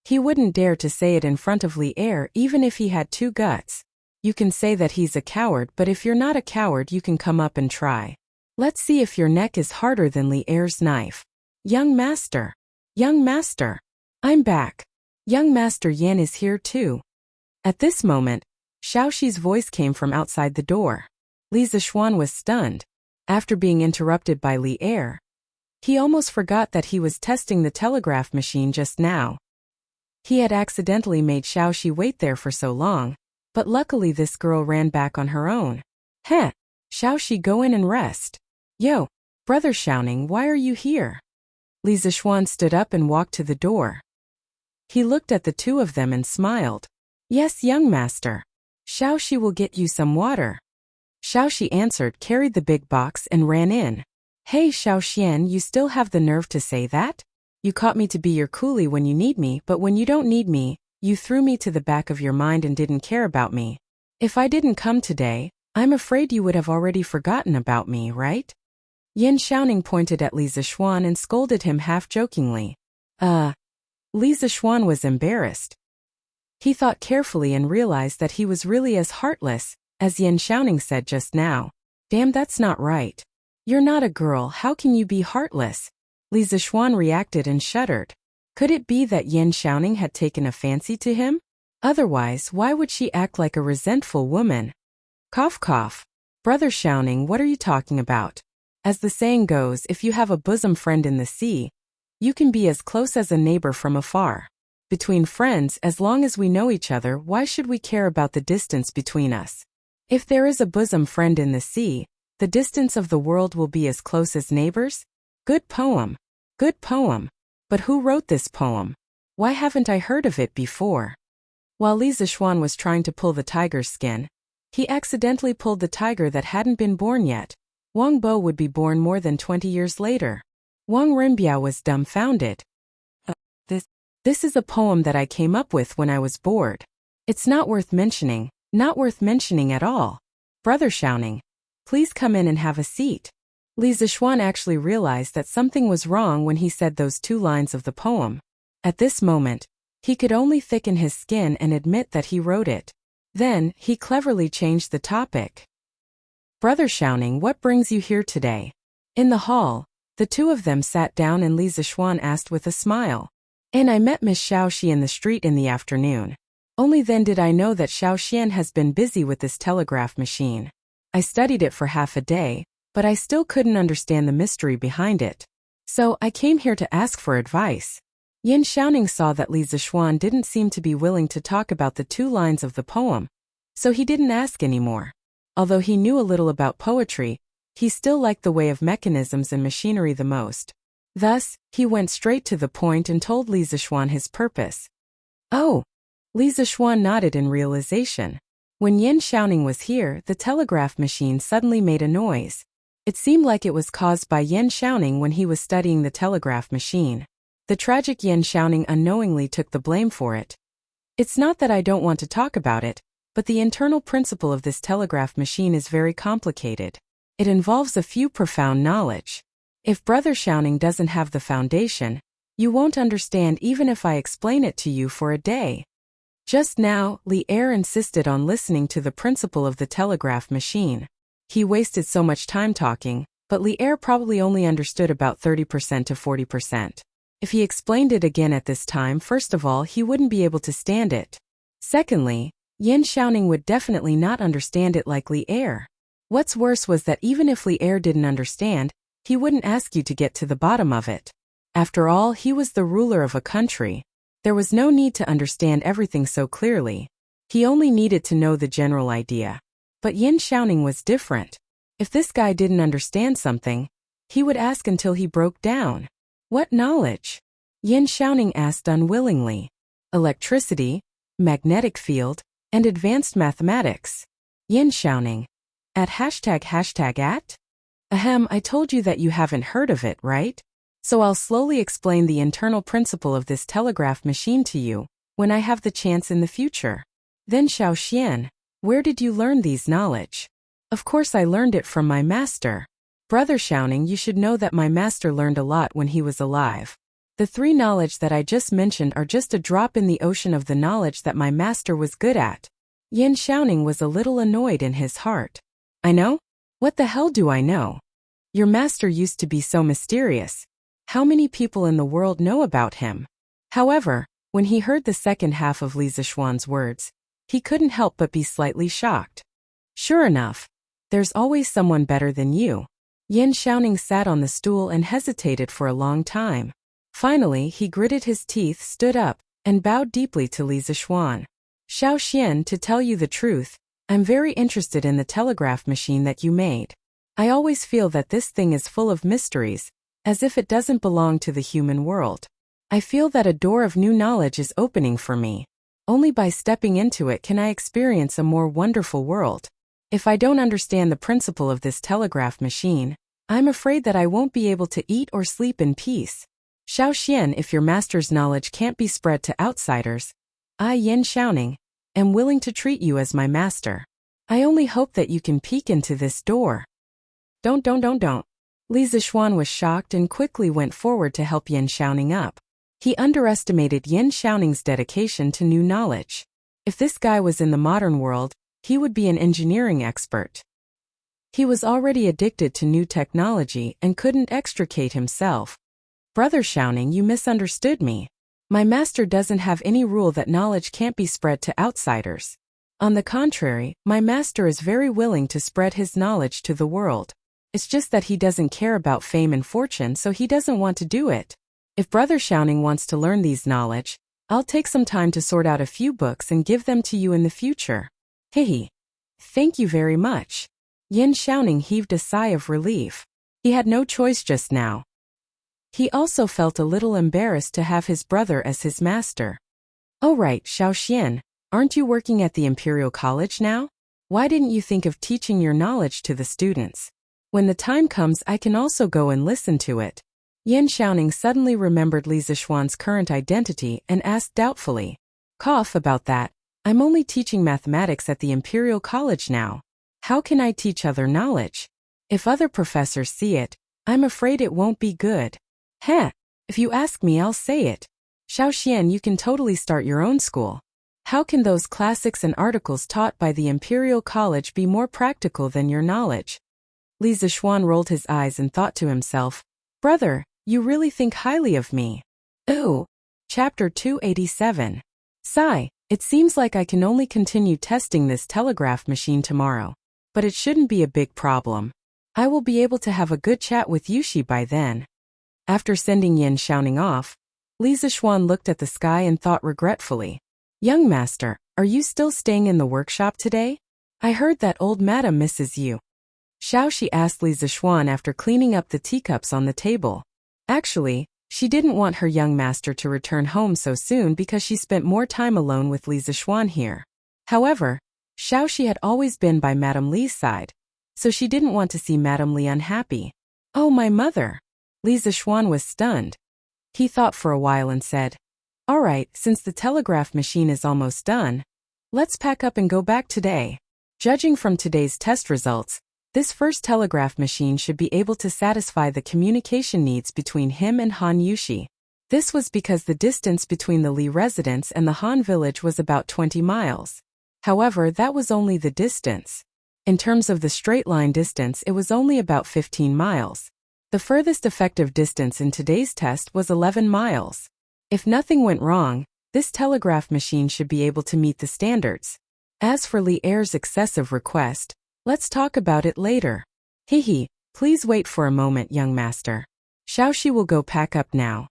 He wouldn't dare to say it in front of Li Er even if he had two guts. You can say that he's a coward, but if you're not a coward you can come up and try. Let's see if your neck is harder than Li Er's knife. Young master. Young master. I'm back. Young Master Yan is here too. At this moment, Xiaoxi's voice came from outside the door. Li Zixuan was stunned. After being interrupted by Li Er, he almost forgot that he was testing the telegraph machine just now. He had accidentally made Xiaoxi wait there for so long, but luckily this girl ran back on her own. Heh! Xiaoxi, go in and rest. Yo, Brother Xiaoning, why are you here? Li Zixuan stood up and walked to the door. He looked at the two of them and smiled. Yes, young master. Xiaoxi will get you some water. Xiaoxi answered, carried the big box and ran in. Hey Xiaoxian, you still have the nerve to say that? You caught me to be your coolie when you need me, but when you don't need me, you threw me to the back of your mind and didn't care about me. If I didn't come today, I'm afraid you would have already forgotten about me, right? Yin Xiaoning pointed at Li Zixuan and scolded him half-jokingly. Li Zixuan was embarrassed. He thought carefully and realized that he was really as heartless as Yin Xiaoning said just now. Damn, that's not right. You're not a girl, how can you be heartless? Li Zixuan reacted and shuddered. Could it be that Yin Xiaoning had taken a fancy to him? Otherwise, why would she act like a resentful woman? Cough cough. Brother Xiaoning, what are you talking about? As the saying goes, if you have a bosom friend in the sea, you can be as close as a neighbor from afar. Between friends, as long as we know each other, why should we care about the distance between us? If there is a bosom friend in the sea, the distance of the world will be as close as neighbors? Good poem. Good poem. But who wrote this poem? Why haven't I heard of it before? While Li Zixuan was trying to pull the tiger's skin, he accidentally pulled the tiger that hadn't been born yet. Wang Bo would be born more than 20 years later. Wang Rinbiao was dumbfounded. This is a poem that I came up with when I was bored. It's not worth mentioning at all. Brother Xiaoning, please come in and have a seat. Li Zixuan actually realized that something was wrong when he said those two lines of the poem. At this moment, he could only thicken his skin and admit that he wrote it. Then, he cleverly changed the topic. Brother Xiaoning, what brings you here today? In the hall, the two of them sat down and Li Zixuan asked with a smile. And I met Miss Xiaoxi in the street in the afternoon. Only then did I know that Xiaoxian has been busy with this telegraph machine. I studied it for half a day, but I still couldn't understand the mystery behind it. So I came here to ask for advice. Yin Xiaoning saw that Li Zixuan didn't seem to be willing to talk about the two lines of the poem, so he didn't ask anymore. Although he knew a little about poetry, he still liked the way of mechanisms and machinery the most. Thus, he went straight to the point and told Li Zixuan his purpose. Oh! Li Zixuan nodded in realization. When Yin Xiaoning was here, the telegraph machine suddenly made a noise. It seemed like it was caused by Yin Xiaoning when he was studying the telegraph machine. The tragic Yin Xiaoning unknowingly took the blame for it. It's not that I don't want to talk about it, but the internal principle of this telegraph machine is very complicated. It involves a few profound knowledge. If Brother Xiaoning doesn't have the foundation, You won't understand even if I explain it to you for a day. Just now, Li Er insisted on listening to the principle of the telegraph machine. He wasted so much time talking, but Li Er probably only understood about 30% to 40%. If he explained it again at this time, first of all, he wouldn't be able to stand it. Secondly, Yin Xiaoning would definitely not understand it like Li Er. What's worse was that even if Li Er didn't understand, he wouldn't ask you to get to the bottom of it. After all, he was the ruler of a country. There was no need to understand everything so clearly. He only needed to know the general idea. But Yin Xiaoning was different. If this guy didn't understand something, he would ask until he broke down. What knowledge? Yin Xiaoning asked unwillingly. Electricity, magnetic field, and advanced mathematics. Yin Xiaoning. At #@? Ahem, I told you that you haven't heard of it, right? So I'll slowly explain the internal principle of this telegraph machine to you, when I have the chance in the future. Then Xiao Xian, where did you learn these knowledge? Of course I learned it from my master. Brother Xiaoning, you should know that my master learned a lot when he was alive. The 3 knowledge that I just mentioned are just a drop in the ocean of the knowledge that my master was good at. Yin Xiaoning was a little annoyed in his heart. I know? What the hell do I know? Your master used to be so mysterious. How many people in the world know about him? However, when he heard the second half of Li Zishuan's words, he couldn't help but be slightly shocked. Sure enough, there's always someone better than you. Yin Xiaoning sat on the stool and hesitated for a long time. Finally, he gritted his teeth, stood up, and bowed deeply to Li Zishuan. Xiao Xian, to tell you the truth, I'm very interested in the telegraph machine that you made. I always feel that this thing is full of mysteries, as if it doesn't belong to the human world. I feel that a door of new knowledge is opening for me. Only by stepping into it can I experience a more wonderful world. If I don't understand the principle of this telegraph machine, I'm afraid that I won't be able to eat or sleep in peace. Xiao Xian, if your master's knowledge can't be spread to outsiders, I, Yin Xiaoning, am willing to treat you as my master. I only hope that you can peek into this door. Don't. Li Zishuan was shocked and quickly went forward to help Yin Xiaoning up. He underestimated Yin Xiaoning's dedication to new knowledge. If this guy was in the modern world, he would be an engineering expert. He was already addicted to new technology and couldn't extricate himself. Brother Xiaoning, you misunderstood me. My master doesn't have any rule that knowledge can't be spread to outsiders. On the contrary, my master is very willing to spread his knowledge to the world. It's just that he doesn't care about fame and fortune, so he doesn't want to do it. If Brother Xiaoning wants to learn these knowledge, I'll take some time to sort out a few books and give them to you in the future. Hehe. Thank you very much. Yin Xiaoning heaved a sigh of relief. He had no choice just now. He also felt a little embarrassed to have his brother as his master. Oh right, Xiao Xian, aren't you working at the Imperial College now? Why didn't you think of teaching your knowledge to the students? When the time comes, I can also go and listen to it. Yin Xiaoning suddenly remembered Li Zishuan's current identity and asked doubtfully. Cough about that. I'm only teaching mathematics at the Imperial College now. How can I teach other knowledge? If other professors see it, I'm afraid it won't be good. Heh, if you ask me, I'll say it. Xiao Xian, you can totally start your own school. How can those classics and articles taught by the Imperial College be more practical than your knowledge? Li Zishuan rolled his eyes and thought to himself, Brother, you really think highly of me. Ooh. Chapter 287. Sigh, it seems like I can only continue testing this telegraph machine tomorrow. But it shouldn't be a big problem. I will be able to have a good chat with Yushi by then. After sending Yin Xiaoning off, Li Zishuan looked at the sky and thought regretfully. Young master, are you still staying in the workshop today? I heard that old madam misses you. Xiao Shi asked Li Zishuan after cleaning up the teacups on the table. Actually, she didn't want her young master to return home so soon because she spent more time alone with Li Zishuan here. However, Xiao Shi had always been by Madame Li's side, so she didn't want to see Madame Li unhappy. Oh, my mother! Li Zishuan was stunned. He thought for a while and said, All right, since the telegraph machine is almost done, let's pack up and go back today. Judging from today's test results, this first telegraph machine should be able to satisfy the communication needs between him and Han Yushi. This was because the distance between the Li residence and the Han village was about 20 miles. However, that was only the distance. In terms of the straight line distance, it was only about 15 miles. The furthest effective distance in today's test was 11 miles. If nothing went wrong, this telegraph machine should be able to meet the standards. As for Li Er's excessive request, let's talk about it later. Hehe, please wait for a moment, young master. Xiaoxi will go pack up now.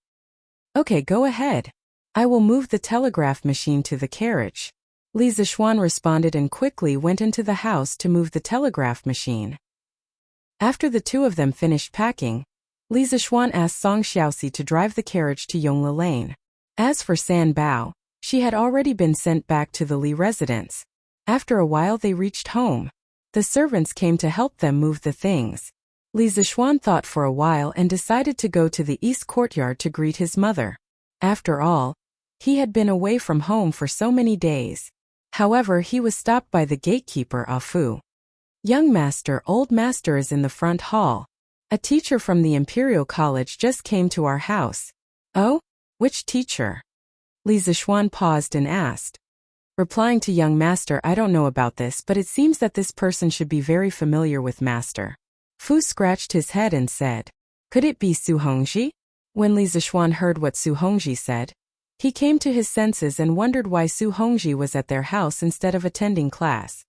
Okay, go ahead. I will move the telegraph machine to the carriage. Li Zixuan responded and quickly went into the house to move the telegraph machine. After the two of them finished packing, Li Zixuan asked Song Xiaoxi to drive the carriage to Yongle Lane. As for San Bao, she had already been sent back to the Li residence. After a while they reached home. The servants came to help them move the things. Li Zixuan thought for a while and decided to go to the east courtyard to greet his mother. After all, he had been away from home for so many days. However, he was stopped by the gatekeeper, Fu. Young master, old master is in the front hall. A teacher from the Imperial College just came to our house. Oh? Which teacher? Li Zixuan paused and asked. Replying to young master, I don't know about this, but it seems that this person should be very familiar with master. Fu scratched his head and said, could it be Su Hongji? When Li Zixuan heard what Su Hongji said, he came to his senses and wondered why Su Hongji was at their house instead of attending class.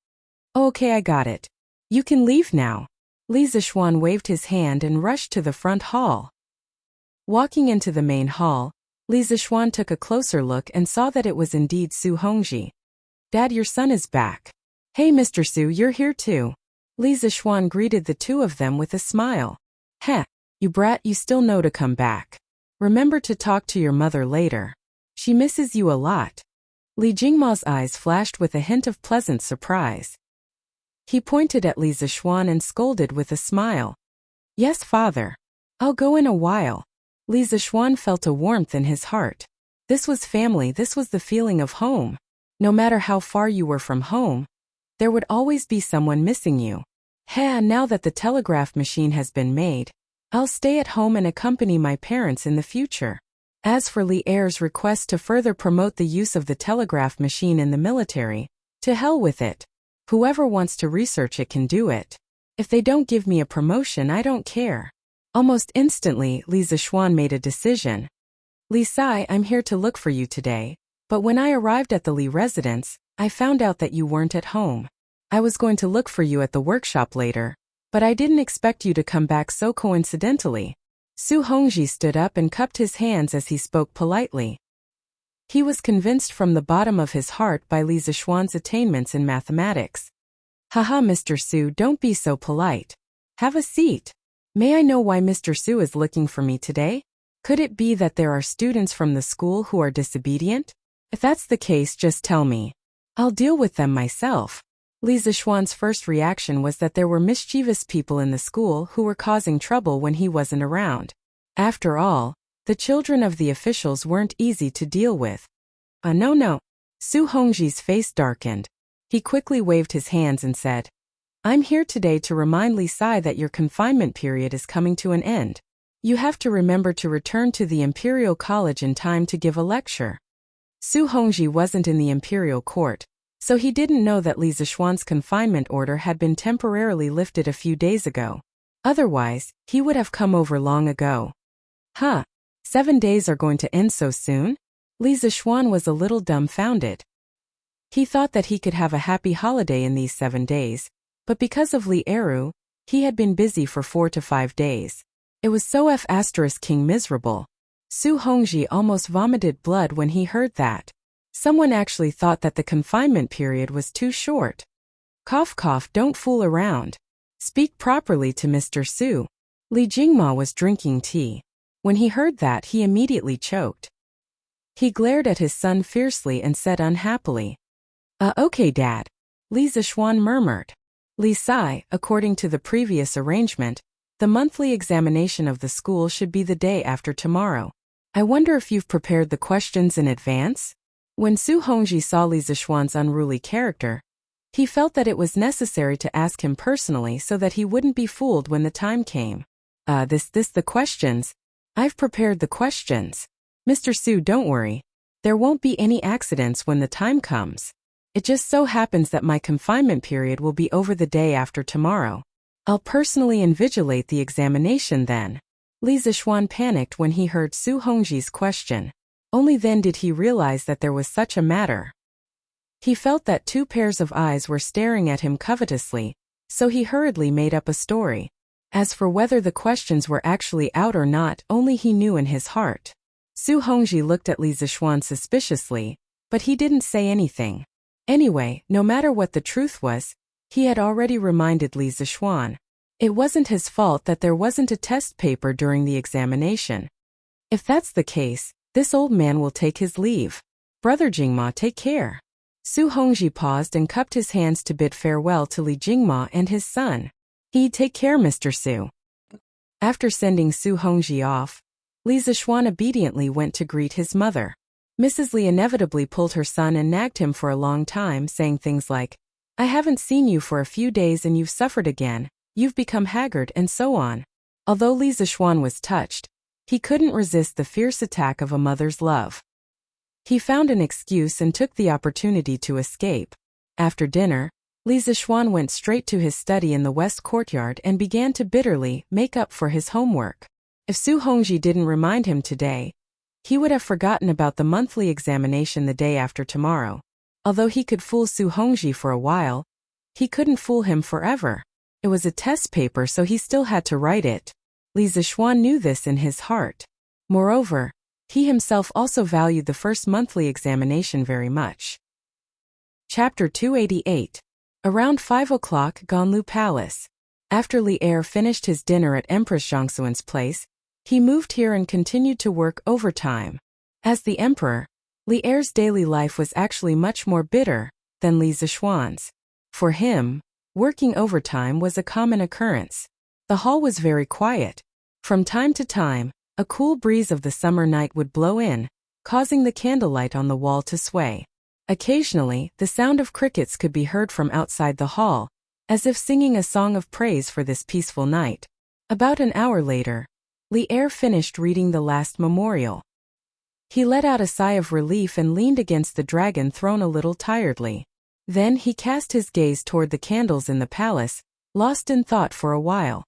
Oh, okay, I got it. You can leave now. Li Zixuan waved his hand and rushed to the front hall. Walking into the main hall, Li Zixuan took a closer look and saw that it was indeed Su Hongji. Dad, your son is back. Hey, Mr. Su, you're here too. Li Zixuan greeted the two of them with a smile. Heh, you brat, you still know to come back. Remember to talk to your mother later. She misses you a lot. Li Jingma's eyes flashed with a hint of pleasant surprise. He pointed at Li Zixuan and scolded with a smile. Yes, father. I'll go in a while. Li Zixuan felt a warmth in his heart. This was family, this was the feeling of home. No matter how far you were from home, there would always be someone missing you. Heh, now that the telegraph machine has been made, I'll stay at home and accompany my parents in the future. As for Li Er's request to further promote the use of the telegraph machine in the military, to hell with it. Whoever wants to research it can do it. If they don't give me a promotion, I don't care. Almost instantly, Li Zixuan made a decision. Li Sai, I'm here to look for you today, but when I arrived at the Li residence, I found out that you weren't at home. I was going to look for you at the workshop later, but I didn't expect you to come back so coincidentally. Su Hongji stood up and cupped his hands as he spoke politely. He was convinced from the bottom of his heart by Li Zixuan's attainments in mathematics. Haha, Mr. Su, don't be so polite. Have a seat. May I know why Mr. Su is looking for me today? Could it be that there are students from the school who are disobedient? If that's the case, just tell me. I'll deal with them myself. Li Zixuan's first reaction was that there were mischievous people in the school who were causing trouble when he wasn't around. After all, the children of the officials weren't easy to deal with. No. Su Hongji's face darkened. He quickly waved his hands and said, I'm here today to remind Li Sai that your confinement period is coming to an end. You have to remember to return to the Imperial College in time to give a lecture. Su Hongji wasn't in the Imperial Court, so he didn't know that Li Zixuan's confinement order had been temporarily lifted a few days ago. Otherwise, he would have come over long ago. 7 days are going to end so soon? Li Zixuan was a little dumbfounded. He thought that he could have a happy holiday in these 7 days, but because of Li Eru, he had been busy for 4 to 5 days. It was so King miserable. Su Hongji almost vomited blood when he heard that. Someone actually thought that the confinement period was too short. Cough cough, don't fool around. Speak properly to Mr. Su. Li Jingma was drinking tea. When he heard that, he immediately choked. He glared at his son fiercely and said unhappily, Okay, Dad. Li Zixuan murmured. Li Sai, according to the previous arrangement, the monthly examination of the school should be the day after tomorrow. I wonder if you've prepared the questions in advance? When Su Hongji saw Li Zixuan's unruly character, he felt that it was necessary to ask him personally so that he wouldn't be fooled when the time came. The questions. I've prepared the questions. Mr. Su, don't worry. There won't be any accidents when the time comes. It just so happens that my confinement period will be over the day after tomorrow. I'll personally invigilate the examination then. Li Zixuan panicked when he heard Su Hongji's question. Only then did he realize that there was such a matter. He felt that two pairs of eyes were staring at him covetously, so he hurriedly made up a story. As for whether the questions were actually out or not, only he knew in his heart. Su Hongji looked at Li Zixuan suspiciously, but he didn't say anything. Anyway, no matter what the truth was, he had already reminded Li Zixuan. It wasn't his fault that there wasn't a test paper during the examination. If that's the case, this old man will take his leave. Brother Jingma, take care. Su Hongji paused and cupped his hands to bid farewell to Li Jingma and his son. Take care, Mr. Su. After sending Su Hongji off, Li Zixuan obediently went to greet his mother. Mrs. Li inevitably pulled her son and nagged him for a long time, saying things like, I haven't seen you for a few days and you've suffered again, you've become haggard, and so on. Although Li Zixuan was touched, he couldn't resist the fierce attack of a mother's love. He found an excuse and took the opportunity to escape. After dinner, Li Zixuan went straight to his study in the west courtyard and began to bitterly make up for his homework. If Su Hongji didn't remind him today, he would have forgotten about the monthly examination the day after tomorrow. Although he could fool Su Hongji for a while, he couldn't fool him forever. It was a test paper, so he still had to write it. Li Zixuan knew this in his heart. Moreover, he himself also valued the first monthly examination very much. Chapter 288. Around 5 o'clock, Ganlu Palace. After Li Er finished his dinner at Empress Zhangsuan's place, he moved here and continued to work overtime. As the emperor, Li Er's daily life was actually much more bitter than Li Zixuan's. For him, working overtime was a common occurrence. The hall was very quiet. From time to time, a cool breeze of the summer night would blow in, causing the candlelight on the wall to sway. Occasionally, the sound of crickets could be heard from outside the hall, as if singing a song of praise for this peaceful night. About an hour later, Li Er finished reading the last memorial. He let out a sigh of relief and leaned against the dragon throne a little tiredly. Then he cast his gaze toward the candles in the palace, lost in thought for a while.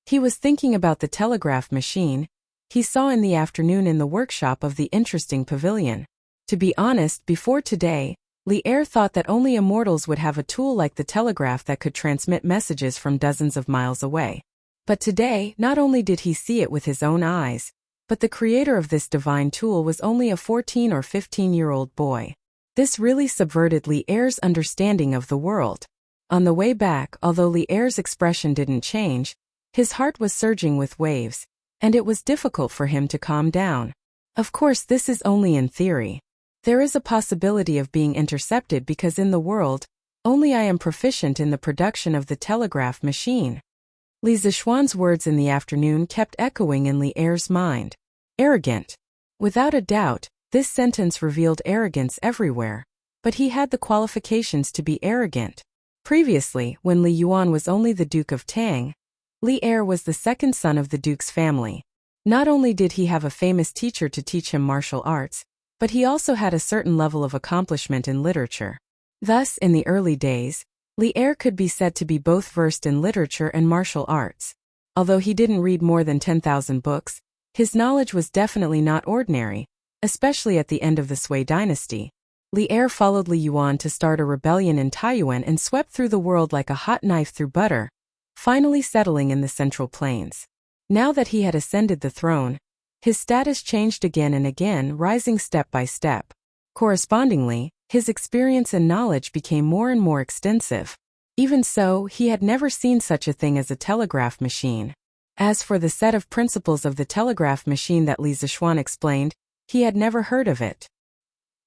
He was thinking about the telegraph machine he saw in the afternoon in the workshop of the interesting pavilion. To be honest, before today, Li Er thought that only immortals would have a tool like the telegraph that could transmit messages from dozens of miles away. But today, not only did he see it with his own eyes, but the creator of this divine tool was only a 14 or 15-year-old boy. This really subverted Li Er's understanding of the world. On the way back, although Li Er's expression didn't change, his heart was surging with waves, and it was difficult for him to calm down. Of course, this is only in theory. There is a possibility of being intercepted because in the world, only I am proficient in the production of the telegraph machine. Li Zixuan's words in the afternoon kept echoing in Li Er's mind. Arrogant. Without a doubt, this sentence revealed arrogance everywhere, but he had the qualifications to be arrogant. Previously, when Li Yuan was only the Duke of Tang, Li Er was the second son of the Duke's family. Not only did he have a famous teacher to teach him martial arts, but he also had a certain level of accomplishment in literature. Thus, in the early days, Li Er could be said to be both versed in literature and martial arts. Although he didn't read more than 10,000 books, his knowledge was definitely not ordinary, especially at the end of the Sui dynasty. Li Er followed Li Yuan to start a rebellion in Taiyuan and swept through the world like a hot knife through butter, finally settling in the Central Plains. Now that he had ascended the throne, his status changed again and again, rising step by step. Correspondingly, his experience and knowledge became more and more extensive. Even so, he had never seen such a thing as a telegraph machine. As for the set of principles of the telegraph machine that Li Zixuan explained, he had never heard of it.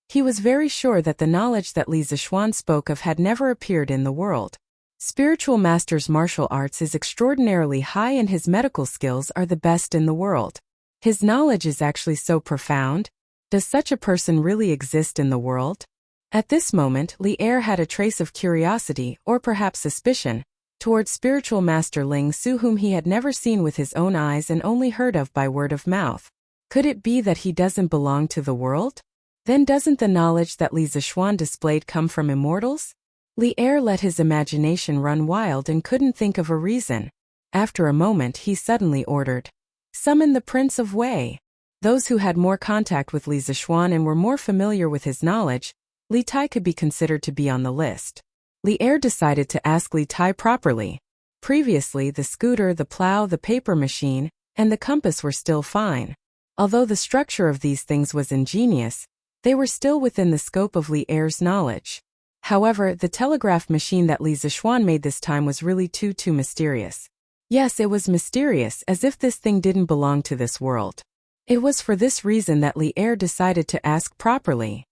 He was very sure that the knowledge that Li Zixuan spoke of had never appeared in the world. Spiritual master's martial arts is extraordinarily high and his medical skills are the best in the world. His knowledge is actually so profound. Does such a person really exist in the world? At this moment, Li Er had a trace of curiosity, or perhaps suspicion, towards spiritual master Ling Su, whom he had never seen with his own eyes and only heard of by word of mouth. Could it be that he doesn't belong to the world? Then doesn't the knowledge that Li Zishuan displayed come from immortals? Li Er let his imagination run wild and couldn't think of a reason. After a moment he suddenly ordered, "Summon the Prince of Wei." Those who had more contact with Li Zishuan and were more familiar with his knowledge, Li Tai could be considered to be on the list. Li Er decided to ask Li Tai properly. Previously the scooter, the plow, the paper machine, and the compass were still fine. Although the structure of these things was ingenious, they were still within the scope of Li Er's knowledge. However, the telegraph machine that Li Zishuan made this time was really too mysterious. Yes, it was mysterious, as if this thing didn't belong to this world. It was for this reason that Li Er decided to ask properly.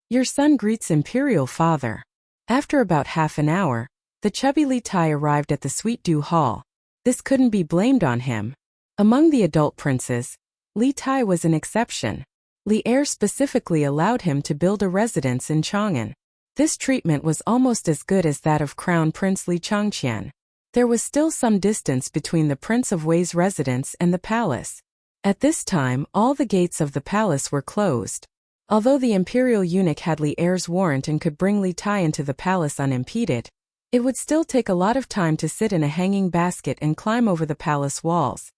"Your son greets Imperial Father." After about half an hour, the chubby Li Tai arrived at the Sweet Dew Hall. This couldn't be blamed on him. Among the adult princes, Li Tai was an exception. Li Er specifically allowed him to build a residence in Chang'an. This treatment was almost as good as that of Crown Prince Li Changqian. There was still some distance between the Prince of Wei's residence and the palace. At this time, all the gates of the palace were closed. Although the imperial eunuch had Li Er's warrant and could bring Li Tai into the palace unimpeded, it would still take a lot of time to sit in a hanging basket and climb over the palace walls.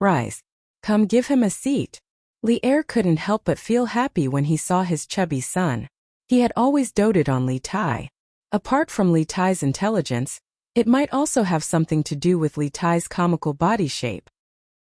"Rise. Come, give him a seat." Li Er couldn't help but feel happy when he saw his chubby son. He had always doted on Li Tai. Apart from Li Tai's intelligence, it might also have something to do with Li Tai's comical body shape.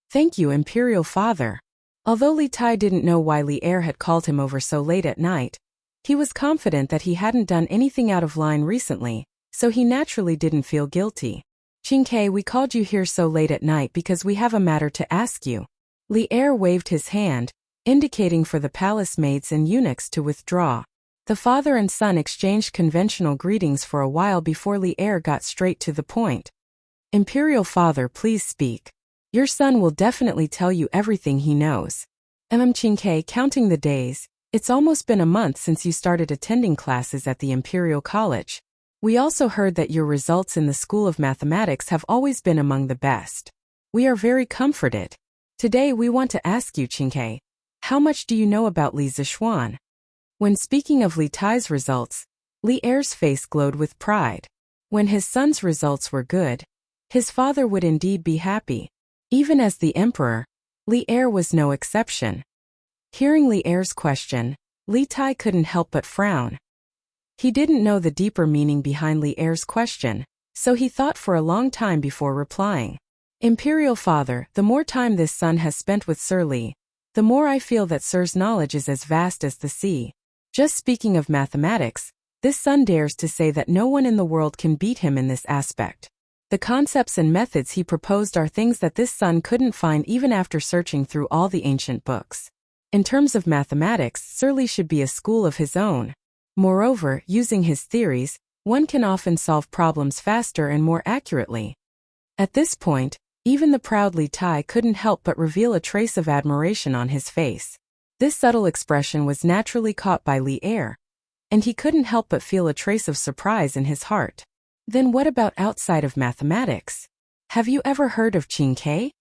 "Thank you, Imperial Father." Although Li Tai didn't know why Li Er had called him over so late at night, he was confident that he hadn't done anything out of line recently, so he naturally didn't feel guilty. "Qingke, we called you here so late at night because we have a matter to ask you." Li Er waved his hand, indicating for the palace maids and eunuchs to withdraw. The father and son exchanged conventional greetings for a while before Li Er got straight to the point. "Imperial Father, please speak. Your son will definitely tell you everything he knows." Qingke, counting the days, "It's almost been a month since you started attending classes at the Imperial College. We also heard that your results in the School of Mathematics have always been among the best. We are very comforted. Today we want to ask you, Qingke, how much do you know about Li Zishuan?" When speaking of Li Tai's results, Li Er's face glowed with pride. When his son's results were good, his father would indeed be happy. Even as the emperor, Li Er was no exception. Hearing Li Er's question, Li Tai couldn't help but frown. He didn't know the deeper meaning behind Li Er's question, so he thought for a long time before replying. "Imperial Father, the more time this son has spent with Sir Li, the more I feel that Sir's knowledge is as vast as the sea. Just speaking of mathematics, this son dares to say that no one in the world can beat him in this aspect. The concepts and methods he proposed are things that this son couldn't find even after searching through all the ancient books. In terms of mathematics, Sir Li should be a school of his own. Moreover, using his theories, one can often solve problems faster and more accurately." At this point, even the proud Li Tai couldn't help but reveal a trace of admiration on his face. This subtle expression was naturally caught by Li Er, and he couldn't help but feel a trace of surprise in his heart. "Then what about outside of mathematics? Have you ever heard of Qingke?"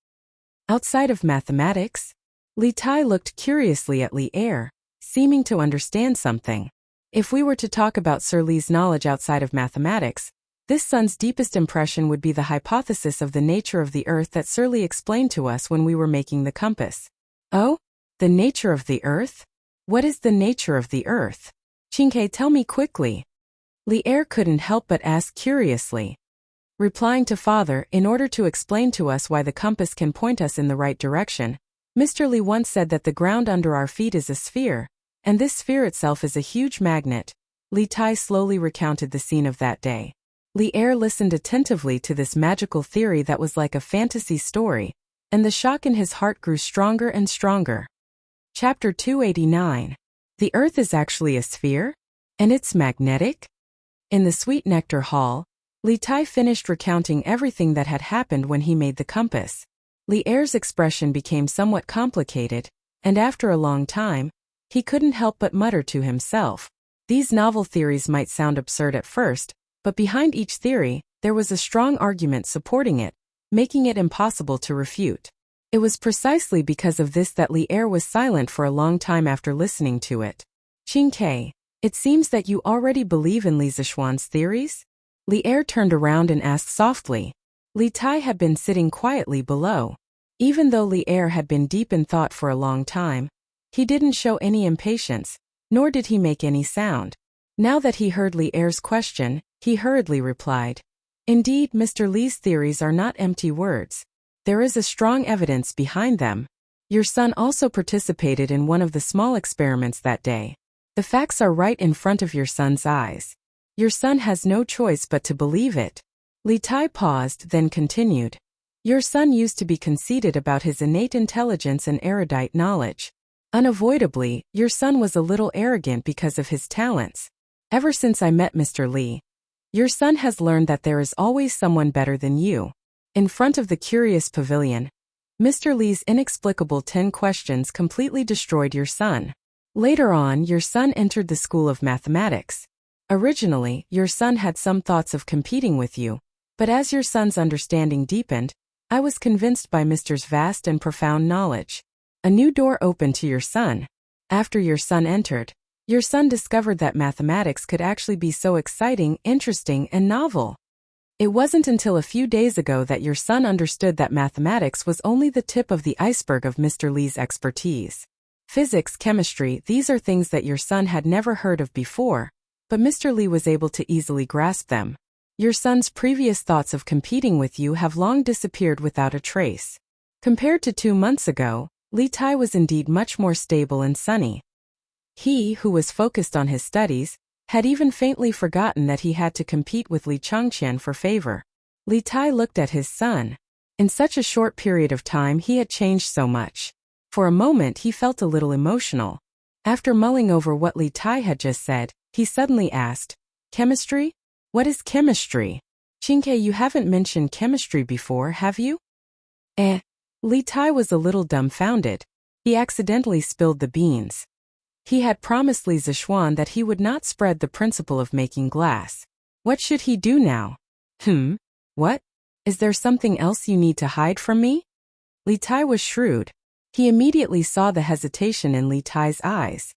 "Outside of mathematics?" Li Tai looked curiously at Li Er, seeming to understand something. If we were to talk about Sir Li's knowledge outside of mathematics, this son's deepest impression would be the hypothesis of the nature of the earth that Sir Li explained to us when we were making the compass. "Oh? The nature of the earth? What is the nature of the earth? Qingke, tell me quickly." Li Er couldn't help but ask curiously. Replying to father, "In order to explain to us why the compass can point us in the right direction, Mr. Li once said that the ground under our feet is a sphere, and this sphere itself is a huge magnet." Li Tai slowly recounted the scene of that day. Li Er listened attentively to this magical theory that was like a fantasy story, and the shock in his heart grew stronger and stronger. Chapter 289. The Earth is actually a sphere? And it's magnetic? In the Sweet Nectar Hall, Li Tai finished recounting everything that had happened when he made the compass. Li Er's expression became somewhat complicated, and after a long time, he couldn't help but mutter to himself. These novel theories might sound absurd at first, but behind each theory, there was a strong argument supporting it, making it impossible to refute. It was precisely because of this that Li Er was silent for a long time after listening to it. Qingke, it seems that you already believe in Li Zishuan's theories? Li Er turned around and asked softly. Li Tai had been sitting quietly below. Even though Li Er had been deep in thought for a long time, he didn't show any impatience, nor did he make any sound. Now that he heard Li Er's question, he hurriedly replied. Indeed, Mr. Li's theories are not empty words. There is a strong evidence behind them. Your son also participated in one of the small experiments that day. The facts are right in front of your son's eyes. Your son has no choice but to believe it. Li Tai paused, then continued. Your son used to be conceited about his innate intelligence and erudite knowledge. Unavoidably, your son was a little arrogant because of his talents. Ever since I met Mr. Li, your son has learned that there is always someone better than you. In front of the curious pavilion, Mr. Li's inexplicable 10 questions completely destroyed your son. Later on, your son entered the school of mathematics. Originally, your son had some thoughts of competing with you, but as your son's understanding deepened, I was convinced by Mr.'s vast and profound knowledge. A new door opened to your son. After your son entered, your son discovered that mathematics could actually be so exciting, interesting, and novel. It wasn't until a few days ago that your son understood that mathematics was only the tip of the iceberg of Mr. Li's expertise. Physics, chemistry, these are things that your son had never heard of before, but Mr. Li was able to easily grasp them. Your son's previous thoughts of competing with you have long disappeared without a trace. Compared to 2 months ago, Li Tai was indeed much more stable and sunny. He, who was focused on his studies, had even faintly forgotten that he had to compete with Li Changqian for favor. Li Tai looked at his son. In such a short period of time he had changed so much. For a moment he felt a little emotional. After mulling over what Li Tai had just said, he suddenly asked, Chemistry? What is chemistry? Qingke, you haven't mentioned chemistry before, have you? Li Tai was a little dumbfounded. He accidentally spilled the beans. He had promised Li Zishuan that he would not spread the principle of making glass. What should he do now? What? Is there something else you need to hide from me? Li Tai was shrewd. He immediately saw the hesitation in Li Tai's eyes.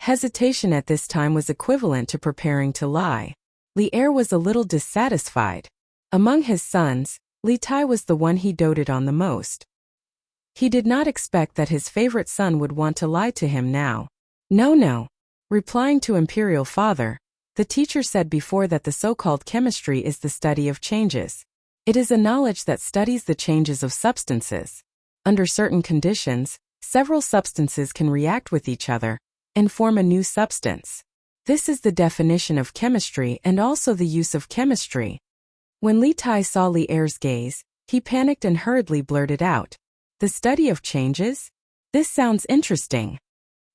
Hesitation at this time was equivalent to preparing to lie. Li Er was a little dissatisfied. Among his sons, Li Tai was the one he doted on the most. He did not expect that his favorite son would want to lie to him now. No. Replying to Imperial Father, the teacher said before that the so-called chemistry is the study of changes. It is a knowledge that studies the changes of substances. Under certain conditions, several substances can react with each other and form a new substance. This is the definition of chemistry and also the use of chemistry. When Li Tai saw Li Er's gaze, he panicked and hurriedly blurted out, The study of changes? This sounds interesting.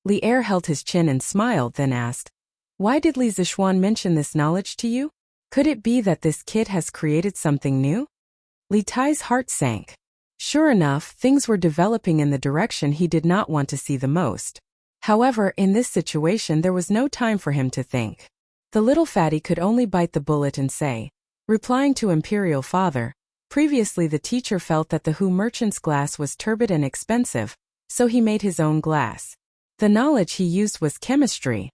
Li Er held his chin and smiled, then asked, Why did Li Zishuan mention this knowledge to you? Could it be that this kid has created something new? Li Tai's heart sank. Sure enough, things were developing in the direction he did not want to see the most. However, in this situation there was no time for him to think. The little fatty could only bite the bullet and say, replying to Imperial Father, previously the teacher felt that the Hu merchant's glass was turbid and expensive, so he made his own glass. The knowledge he used was chemistry.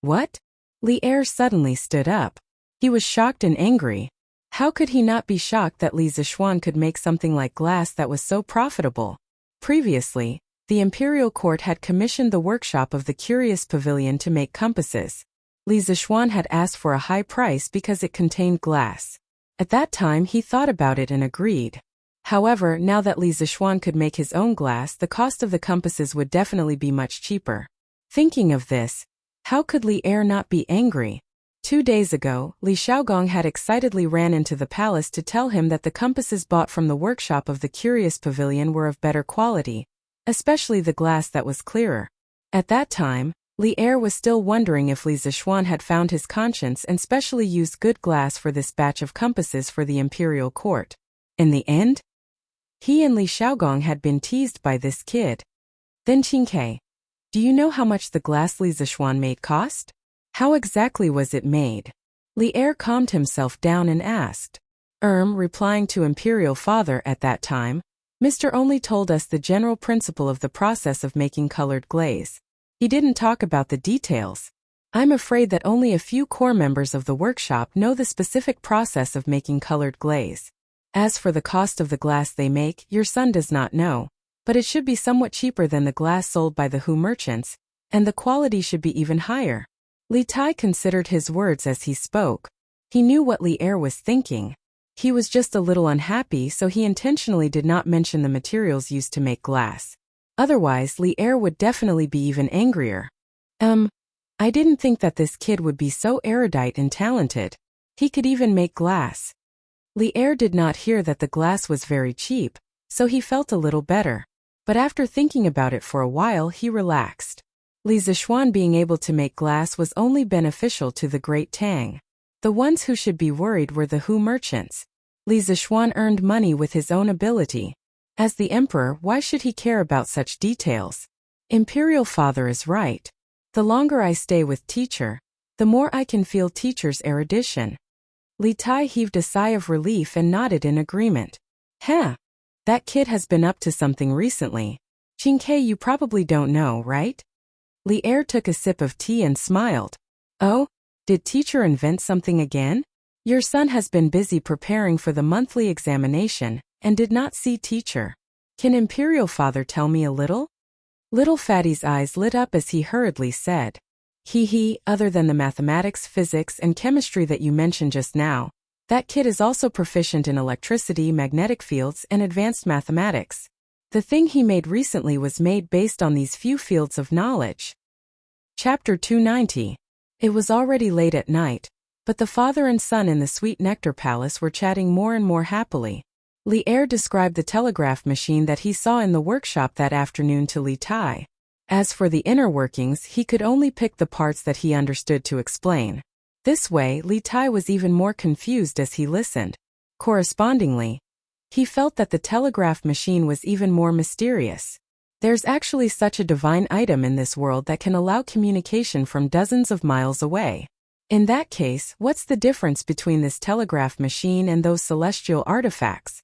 What? Li Er suddenly stood up. He was shocked and angry. How could he not be shocked that Li Zishuan could make something like glass that was so profitable? Previously, the imperial court had commissioned the workshop of the Curious Pavilion to make compasses. Li Zishuan had asked for a high price because it contained glass. At that time he thought about it and agreed. However, now that Li Zishuan could make his own glass, the cost of the compasses would definitely be much cheaper. Thinking of this, how could Li Er not be angry? 2 days ago, Li Xiaogong had excitedly ran into the palace to tell him that the compasses bought from the workshop of the Curious Pavilion were of better quality, especially the glass that was clearer. At that time, Li Er was still wondering if Li Zishuan had found his conscience and specially used good glass for this batch of compasses for the imperial court. In the end, he and Li Xiaogong had been teased by this kid. Then Qingke, do you know how much the glass Li Zishuan made cost? How exactly was it made? Li Er calmed himself down and asked. Replying to Imperial Father at that time, Mr. only told us the general principle of the process of making colored glaze. He didn't talk about the details. I'm afraid that only a few core members of the workshop know the specific process of making colored glaze. As for the cost of the glass they make, your son does not know, but it should be somewhat cheaper than the glass sold by the Hu merchants, and the quality should be even higher. Li Tai considered his words as he spoke. He knew what Li Er was thinking. He was just a little unhappy, so he intentionally did not mention the materials used to make glass. Otherwise, Li Er would definitely be even angrier. I didn't think that this kid would be so erudite and talented. He could even make glass. Li Er did not hear that the glass was very cheap, so he felt a little better. But after thinking about it for a while, he relaxed. Li Zishuan being able to make glass was only beneficial to the Great Tang. The ones who should be worried were the Hu merchants. Li Zishuan earned money with his own ability. As the emperor, why should he care about such details? Imperial father is right. The longer I stay with teacher, the more I can feel teacher's erudition. Li Tai heaved a sigh of relief and nodded in agreement. That kid has been up to something recently. Qingke, you probably don't know, right? Li Er took a sip of tea and smiled. Oh? Did teacher invent something again? Your son has been busy preparing for the monthly examination and did not see teacher. Can Imperial Father tell me a little? Little Fatty's eyes lit up as he hurriedly said. Other than the mathematics, physics, and chemistry that you mentioned just now, that kid is also proficient in electricity, magnetic fields, and advanced mathematics. The thing he made recently was made based on these few fields of knowledge. Chapter 290. It was already late at night, but the father and son in the Sweet Nectar Palace were chatting more and more happily. Li Er described the telegraph machine that he saw in the workshop that afternoon to Li Tai. As for the inner workings, he could only pick the parts that he understood to explain. This way, Li Tai was even more confused as he listened. Correspondingly, he felt that the telegraph machine was even more mysterious. There's actually such a divine item in this world that can allow communication from dozens of miles away. In that case, what's the difference between this telegraph machine and those celestial artifacts?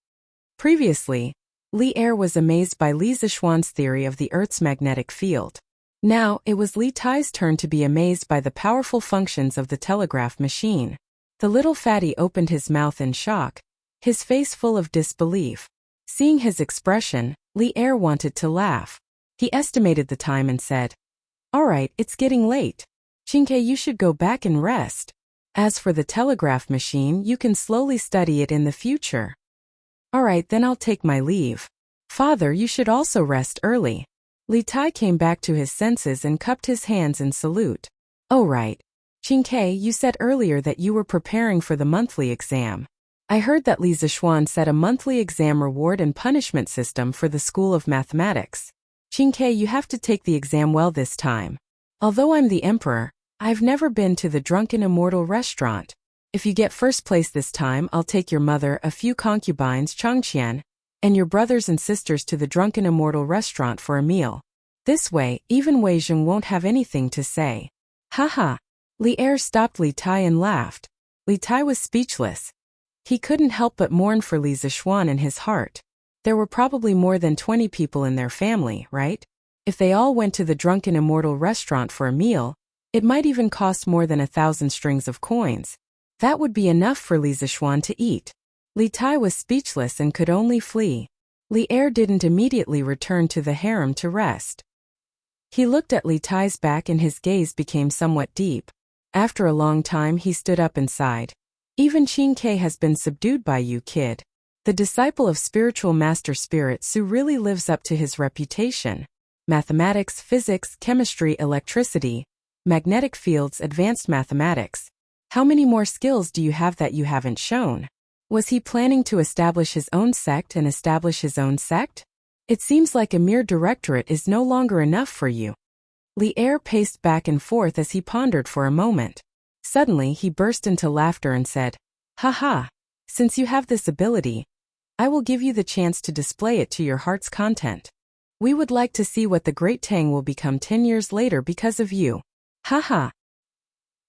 Previously, Li Er was amazed by Li Zishuan's theory of the Earth's magnetic field. Now, it was Li Tai's turn to be amazed by the powerful functions of the telegraph machine. The little fatty opened his mouth in shock, his face full of disbelief. Seeing his expression, Li Er wanted to laugh. He estimated the time and said, "All right, it's getting late. Qingke, you should go back and rest. As for the telegraph machine, you can slowly study it in the future." "All right, then I'll take my leave. Father, you should also rest early." Li Tai came back to his senses and cupped his hands in salute. "Oh right. Qingke, you said earlier that you were preparing for the monthly exam. I heard that Li Zishuan set a monthly exam reward and punishment system for the School of Mathematics. Qingke, you have to take the exam well this time. Although I'm the emperor, I've never been to the Drunken Immortal restaurant. If you get first place this time, I'll take your mother, a few concubines, Changqian, and your brothers and sisters to the Drunken Immortal restaurant for a meal. This way, even Wei Zheng won't have anything to say." Haha. Li Er stopped Li Tai and laughed. Li Tai was speechless. He couldn't help but mourn for Li Zishuan in his heart. There were probably more than 20 people in their family, right? If they all went to the Drunken Immortal restaurant for a meal, it might even cost more than 1,000 strings of coins. That would be enough for Li Zishuan to eat. Li Tai was speechless and could only flee. Li Er didn't immediately return to the harem to rest. He looked at Li Tai's back and his gaze became somewhat deep. After a long time he stood up and sighed. "Even Qingke has been subdued by you, kid. The disciple of spiritual master Spirit Su really lives up to his reputation. Mathematics, physics, chemistry, electricity, magnetic fields, advanced mathematics. How many more skills do you have that you haven't shown? Was he planning to establish his own sect and establish his own sect? It seems like a mere directorate is no longer enough for you." Li Er paced back and forth as he pondered for a moment. Suddenly he burst into laughter and said, "Ha! Since you have this ability, I will give you the chance to display it to your heart's content. We would like to see what the Great Tang will become 10 years later because of you. Ha!"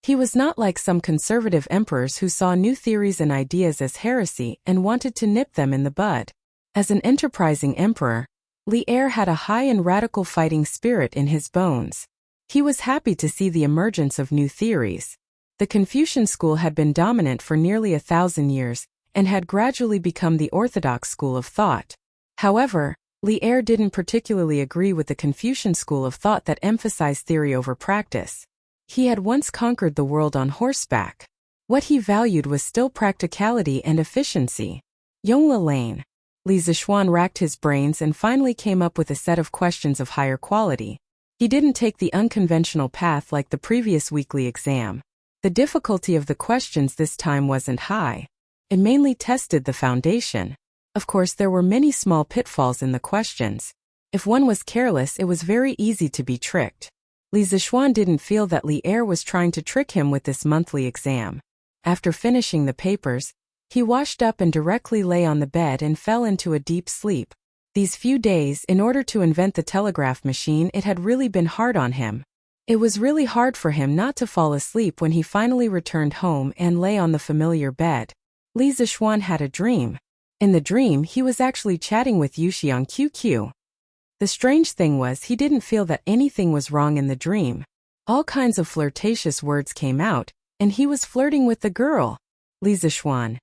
He was not like some conservative emperors who saw new theories and ideas as heresy and wanted to nip them in the bud. As an enterprising emperor, Li Er had a high and radical fighting spirit in his bones. He was happy to see the emergence of new theories. The Confucian school had been dominant for nearly 1,000 years, and had gradually become the orthodox school of thought. However, Li Er didn't particularly agree with the Confucian school of thought that emphasized theory over practice. He had once conquered the world on horseback. What he valued was still practicality and efficiency. Yongla Lane. Li Zixuan racked his brains and finally came up with a set of questions of higher quality. He didn't take the unconventional path like the previous weekly exam. The difficulty of the questions this time wasn't high. It mainly tested the foundation. Of course, there were many small pitfalls in the questions. If one was careless, it was very easy to be tricked. Li Zixuan didn't feel that Li Er was trying to trick him with this monthly exam. After finishing the papers, he washed up and directly lay on the bed and fell into a deep sleep. These few days, in order to invent the telegraph machine, it had really been hard on him. It was really hard for him not to fall asleep when he finally returned home and lay on the familiar bed. Li Zixuan had a dream. In the dream, he was actually chatting with Yuxi on QQ. The strange thing was he didn't feel that anything was wrong in the dream. All kinds of flirtatious words came out, and he was flirting with the girl. Li Zixuan.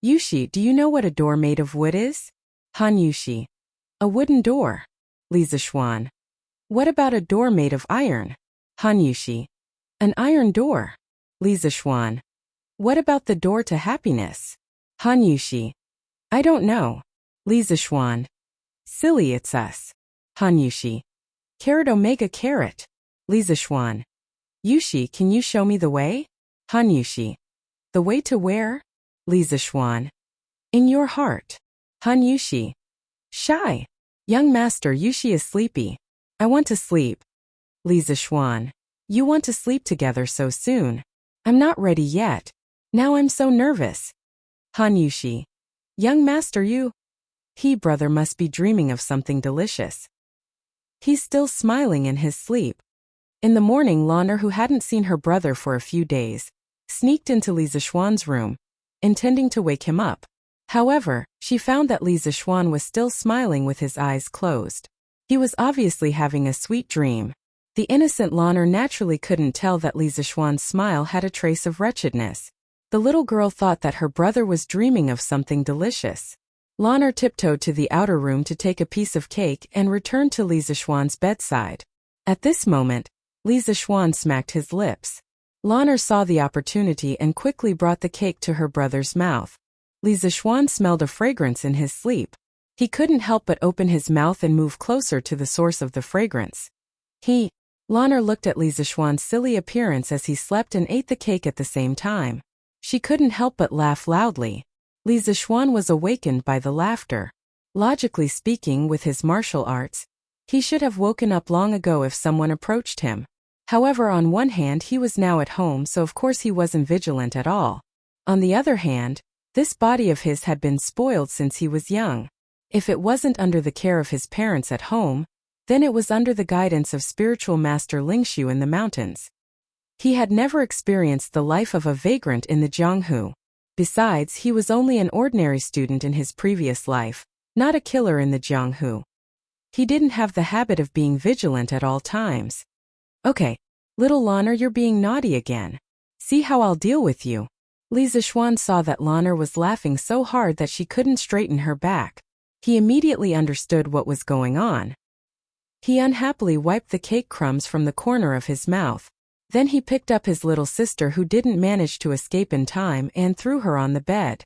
Yuxi, do you know what a door made of wood is? Han Yuxi. A wooden door. Li Zixuan. What about a door made of iron? Han Yuxi. An iron door. Li Zixuan. What about the door to happiness? Han Yuxi. I don't know. Li Zixuan. Silly, it's us. Han Yuxi. Carat omega carat. Li Zixuan. Yuxi, can you show me the way? Han Yuxi. The way to where? Li Zixuan. In your heart. Han Yuxi. Shy. Young master, Yuxi is sleepy. I want to sleep. Li Zixuan. You want to sleep together so soon? I'm not ready yet. Now I'm so nervous. Han Yuxi. Young master, He brother must be dreaming of something delicious. He's still smiling in his sleep. In the morning, Lanner, who hadn't seen her brother for a few days, sneaked into Li Zixuan's room, intending to wake him up. However, she found that Li Zixuan was still smiling with his eyes closed. He was obviously having a sweet dream. The innocent Lanner naturally couldn't tell that Li Zixuan's smile had a trace of wretchedness. The little girl thought that her brother was dreaming of something delicious. Lanner tiptoed to the outer room to take a piece of cake and returned to Li Zixuan's bedside. At this moment, Li Zixuan smacked his lips. Lanner saw the opportunity and quickly brought the cake to her brother's mouth. Li Zixuan smelled a fragrance in his sleep. He couldn't help but open his mouth and move closer to the source of the fragrance. Lanner looked at Li Zixuan's silly appearance as he slept and ate the cake at the same time. She couldn't help but laugh loudly. Li Zixuan was awakened by the laughter. Logically speaking, with his martial arts, he should have woken up long ago if someone approached him. However, on one hand, he was now at home, so of course he wasn't vigilant at all. On the other hand, this body of his had been spoiled since he was young. If it wasn't under the care of his parents at home, then it was under the guidance of spiritual master Lingshu in the mountains. He had never experienced the life of a vagrant in the Jianghu. Besides, he was only an ordinary student in his previous life, not a killer in the Jianghu. He didn't have the habit of being vigilant at all times. Okay, little Lanner, you're being naughty again. See how I'll deal with you. Li Zixuan saw that Lanner was laughing so hard that she couldn't straighten her back. He immediately understood what was going on. He unhappily wiped the cake crumbs from the corner of his mouth. Then he picked up his little sister, who didn't manage to escape in time, and threw her on the bed.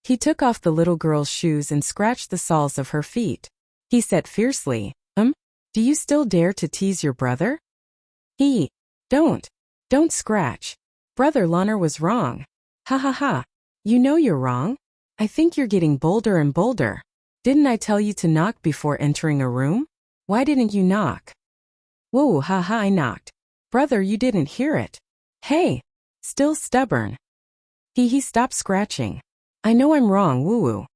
He took off the little girl's shoes and scratched the soles of her feet. He said fiercely, Do you still dare to tease your brother? Don't scratch. Brother Lanner was wrong. Ha ha ha. You know you're wrong. I think you're getting bolder and bolder. Didn't I tell you to knock before entering a room? Why didn't you knock? Whoa, ha ha, I knocked. Brother, you didn't hear it. Hey, still stubborn. He stopped scratching. I know I'm wrong, woo-woo.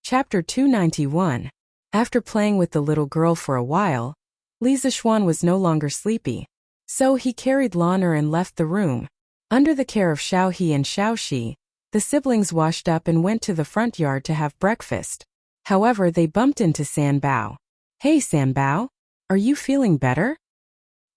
Chapter 291. After playing with the little girl for a while, Li Zixuan was no longer sleepy. So he carried Lanner and left the room. Under the care of Xiao He and Xiao Shi, the siblings washed up and went to the front yard to have breakfast. However, they bumped into Sanbao. Hey Sanbao, are you feeling better?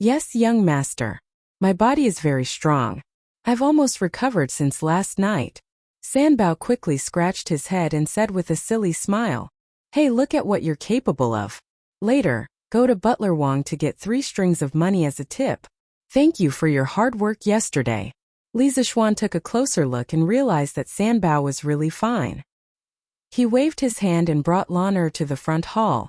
Yes, young master. My body is very strong. I've almost recovered since last night. Sanbao quickly scratched his head and said with a silly smile, Hey, look at what you're capable of. Later, go to Butler Wang to get 3 strings of money as a tip. Thank you for your hard work yesterday. Li Zishuan took a closer look and realized that Sanbao was really fine. He waved his hand and brought Lan to the front hall.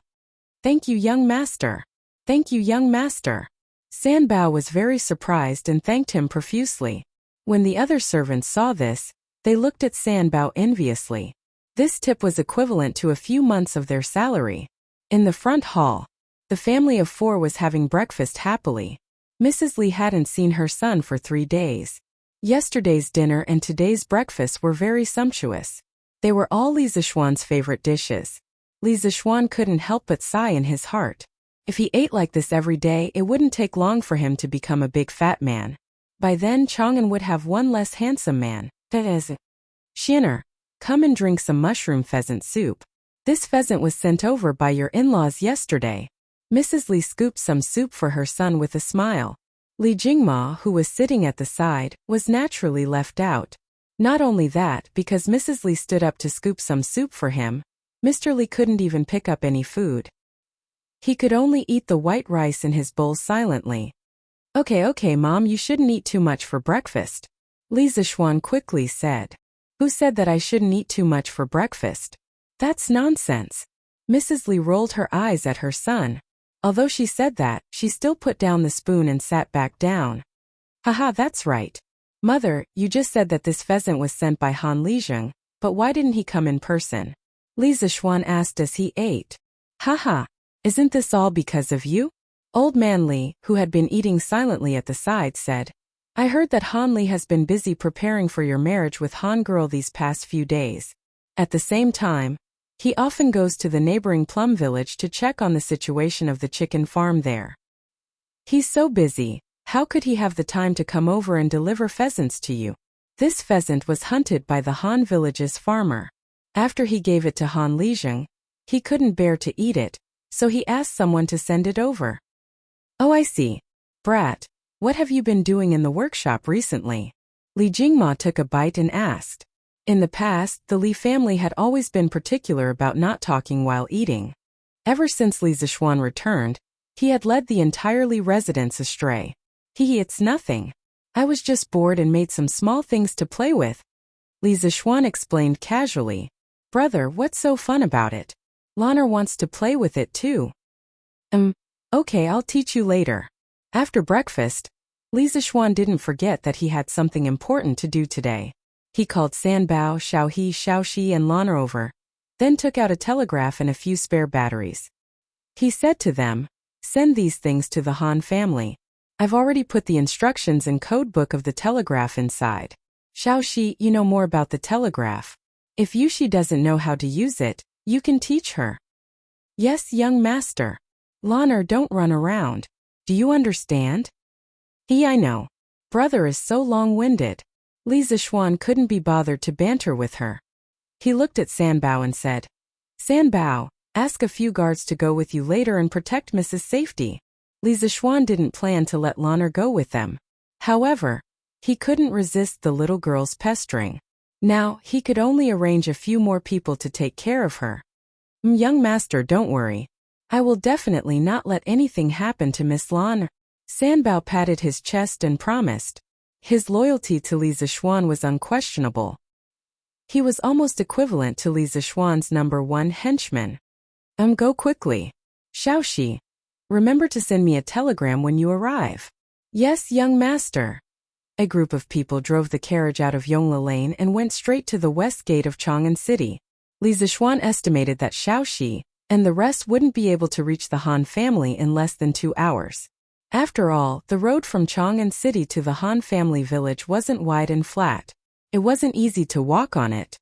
Thank you, young master. Thank you, young master. Sanbao was very surprised and thanked him profusely. When the other servants saw this, they looked at Sanbao enviously. This tip was equivalent to a few months of their salary. In the front hall, the family of 4 was having breakfast happily. Mrs. Li hadn't seen her son for 3 days. Yesterday's dinner and today's breakfast were very sumptuous. They were all Li Zishuan's favorite dishes. Li Zishuan couldn't help but sigh in his heart. If he ate like this every day, it wouldn't take long for him to become a big fat man. By then, Chang'an would have one less handsome man. That is, Xin'er, come and drink some mushroom pheasant soup. This pheasant was sent over by your in-laws yesterday. Mrs. Li scooped some soup for her son with a smile. Li Jingma, who was sitting at the side, was naturally left out. Not only that, because Mrs. Li stood up to scoop some soup for him, Mr. Li couldn't even pick up any food. He could only eat the white rice in his bowl silently. Okay, Mom, you shouldn't eat too much for breakfast. Li Zishuan quickly said. Who said that I shouldn't eat too much for breakfast? That's nonsense. Mrs. Li rolled her eyes at her son. Although she said that, she still put down the spoon and sat back down. Haha, that's right. Mother, you just said that this pheasant was sent by Han Lijing, but why didn't he come in person? Li Zishuan asked as he ate. Haha, isn't this all because of you? Old man Li, who had been eating silently at the side, said, I heard that Han Li has been busy preparing for your marriage with Han Girl these past few days. At the same time, he often goes to the neighboring plum village to check on the situation of the chicken farm there. He's so busy, how could he have the time to come over and deliver pheasants to you? This pheasant was hunted by the Han village's farmer. After he gave it to Han Lijing, he couldn't bear to eat it, so he asked someone to send it over. Oh, I see. Brat, what have you been doing in the workshop recently? Li Jingma took a bite and asked. In the past, the Li family had always been particular about not talking while eating. Ever since Li Zishuan returned, he had led the entire Li residence astray. It's nothing. I was just bored and made some small things to play with. Li Zishuan explained casually. Brother, what's so fun about it? Lan'er wants to play with it too. Okay, I'll teach you later. After breakfast, Li Zishuan didn't forget that he had something important to do today. He called Sanbao, Xiaohe, Xiaoxi and Lan'er over, then took out a telegraph and a few spare batteries. He said to them, send these things to the Han family. I've already put the instructions and code book of the telegraph inside. Xiaoxi, you know more about the telegraph. If Yuxi doesn't know how to use it, you can teach her. Yes, young master. Lan'er, don't run around. Do you understand? I know. Brother is so long-winded. Li Zishuan couldn't be bothered to banter with her. He looked at Sanbao and said, Sanbao, ask a few guards to go with you later and protect Mrs. Safety. Li Zishuan didn't plan to let Lan'er go with them. However, he couldn't resist the little girl's pestering. Now, he could only arrange a few more people to take care of her. Young master, don't worry. I will definitely not let anything happen to Miss Lan'er. Sanbao patted his chest and promised. His loyalty to Li Zishuan was unquestionable. He was almost equivalent to Li Zishuan's #1 henchman. Go quickly. Xiaoxi, remember to send me a telegram when you arrive. Yes, young master. A group of people drove the carriage out of Yongla Lane and went straight to the west gate of Chang'an City. Li Zishuan estimated that Xiaoxi and the rest wouldn't be able to reach the Han family in less than 2 hours. After all, the road from Chang'an City to the Han family village wasn't wide and flat. It wasn't easy to walk on it.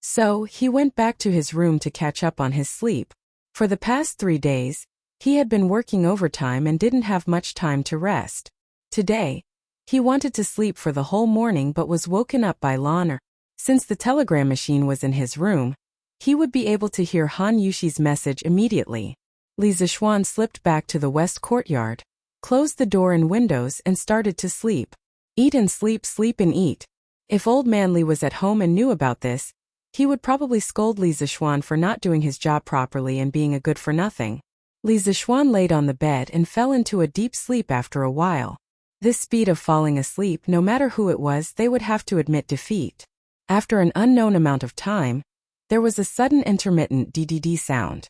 So, he went back to his room to catch up on his sleep. For the past 3 days, he had been working overtime and didn't have much time to rest. Today, he wanted to sleep for the whole morning but was woken up by Lan'er. Since the telegram machine was in his room, He would be able to hear Han Yushi's message immediately. Li Zixuan slipped back to the west courtyard, closed the door and windows and started to sleep. Eat and sleep, sleep and eat. If old man Li was at home and knew about this, he would probably scold Li Zixuan for not doing his job properly and being a good-for-nothing. Li Zixuan laid on the bed and fell into a deep sleep after a while. This speed of falling asleep, no matter who it was, they would have to admit defeat. After an unknown amount of time, there was a sudden intermittent DDD sound.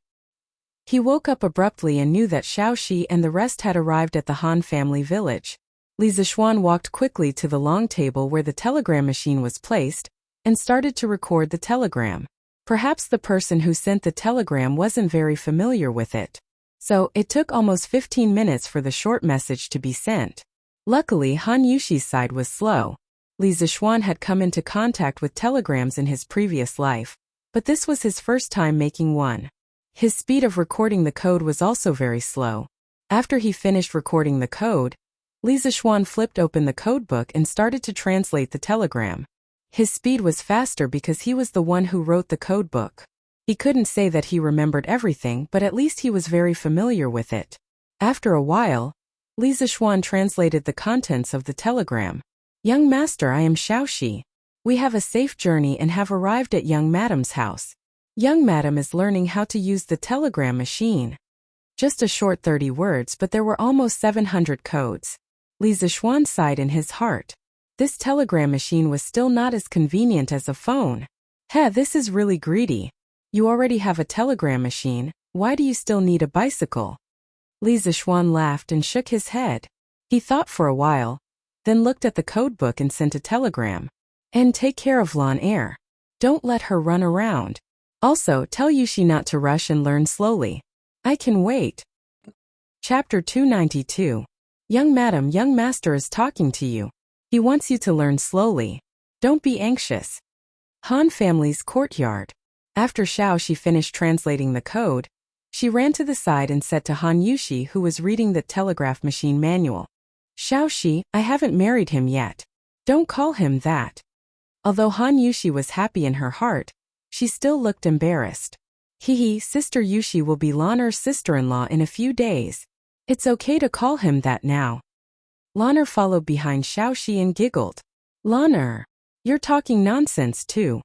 He woke up abruptly and knew that Xiaoxi and the rest had arrived at the Han family village. Li Zixuan walked quickly to the long table where the telegram machine was placed and started to record the telegram. Perhaps the person who sent the telegram wasn't very familiar with it. So, it took almost 15 minutes for the short message to be sent. Luckily, Han Yushi's side was slow. Li Zixuan had come into contact with telegrams in his previous life, but this was his first time making one. His speed of recording the code was also very slow. After he finished recording the code, Li Zixuan flipped open the codebook and started to translate the telegram. His speed was faster because he was the one who wrote the codebook. He couldn't say that he remembered everything, but at least he was very familiar with it. After a while, Li Zixuan translated the contents of the telegram. Young master, I am Xiaoxi. We have a safe journey and have arrived at young madam's house. Young madam is learning how to use the telegram machine. Just a short 30 words, but there were almost 700 codes. Li Zixuan sighed in his heart. This telegram machine was still not as convenient as a phone. This is really greedy. You already have a telegram machine, why do you still need a bicycle? Li Zixuan laughed and shook his head. He thought for a while, then looked at the codebook and sent a telegram. And take care of Lan Er. Don't let her run around. Also, tell Yushi not to rush and learn slowly. I can wait. Chapter 292. Young madam, young master is talking to you. He wants you to learn slowly. Don't be anxious. Han family's courtyard. After Xiaoxi finished translating the code, she ran to the side and said to Han Yushi, who was reading the telegraph machine manual. Xiaoxi, I haven't married him yet. Don't call him that. Although Han Yushi was happy in her heart, she still looked embarrassed. Sister Yushi will be Lan Er's sister-in-law in a few days. It's okay to call him that now. Lan Er followed behind Xiaoxi and giggled. Lan Er, you're talking nonsense too.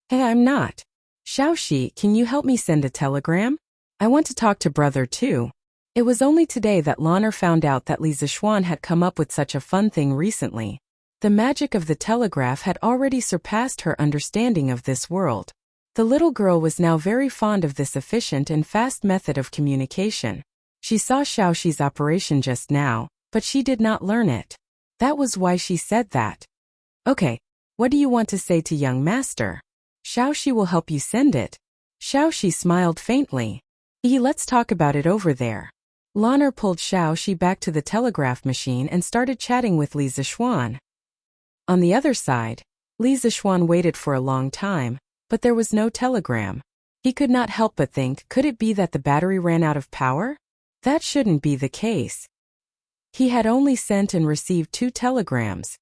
I'm not. Xiaoxi, can you help me send a telegram? I want to talk to brother too. It was only today that Lan Er found out that Li Zixuan had come up with such a fun thing recently. The magic of the telegraph had already surpassed her understanding of this world. The little girl was now very fond of this efficient and fast method of communication. She saw Xiaoxi's operation just now, but she did not learn it. That was why she said that. Okay, what do you want to say to young master? Xiaoxi will help you send it. Xiaoxi smiled faintly. Let's talk about it over there. Lan Er pulled Xiaoxi back to the telegraph machine and started chatting with Li Zixuan. On the other side, Li Zixuan waited for a long time, but there was no telegram. He could not help but think, could it be that the battery ran out of power? That shouldn't be the case. He had only sent and received 2 telegrams.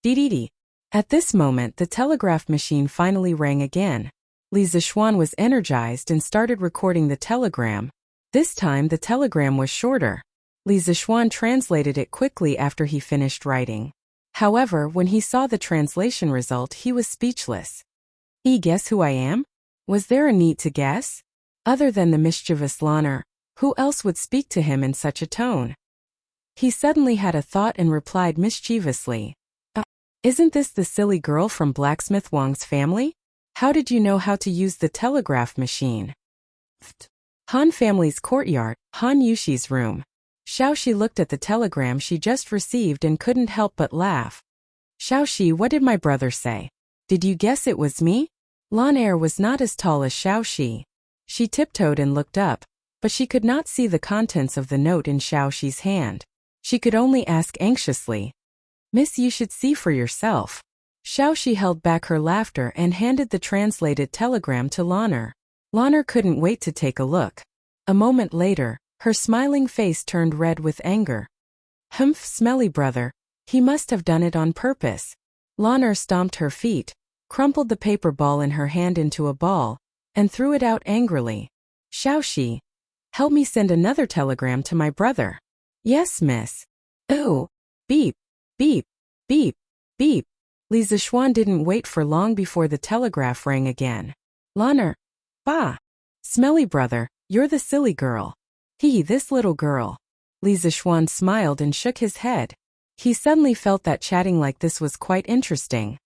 DDD. At this moment, the telegraph machine finally rang again. Li Zixuan was energized and started recording the telegram. This time the telegram was shorter. Li Zixuan translated it quickly after he finished writing. However, when he saw the translation result, he was speechless. Guess who I am? Was there a need to guess? Other than the mischievous Lan Er, who else would speak to him in such a tone? He suddenly had a thought and replied mischievously. Isn't this the silly girl from Blacksmith Wang's family? How did you know how to use the telegraph machine? Han family's courtyard, Han Yushi's room. Xiaoxi looked at the telegram she just received and couldn't help but laugh. Xiaoxi, what did my brother say? Did you guess it was me? Lan Er was not as tall as Xiaoxi. She tiptoed and looked up, but she could not see the contents of the note in Xiaoxi's hand. She could only ask anxiously. Miss, you should see for yourself. Xiaoxi held back her laughter and handed the translated telegram to Lan Er. Lan Er couldn't wait to take a look. A moment later, her smiling face turned red with anger. Humph, smelly brother. He must have done it on purpose. Lan Er stomped her feet, crumpled the paper ball in her hand into a ball, and threw it out angrily. Xiaoxi, help me send another telegram to my brother. Yes, miss. Oh, beep, beep, beep, beep. Li Zixuan didn't wait for long before the telegraph rang again. Loner. Bah. Smelly brother, you're the silly girl. This little girl. Li Zixuan smiled and shook his head. He suddenly felt that chatting like this was quite interesting.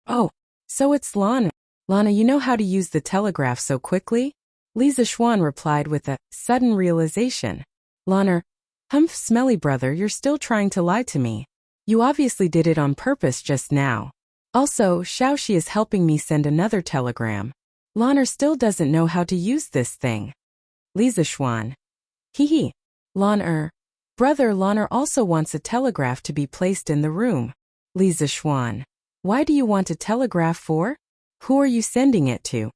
Oh, so it's Lana. Lana, you know how to use the telegraph so quickly? Li Zixuan replied with a sudden realization. Lana, humph, smelly brother, you're still trying to lie to me. You obviously did it on purpose just now. Also, Xiaoxi is helping me send another telegram. Lana still doesn't know how to use this thing. Li Zixuan. Lana. Brother, Lana also wants a telegraph to be placed in the room. Li Zixuan. Why do you want a telegraph for? Who are you sending it to?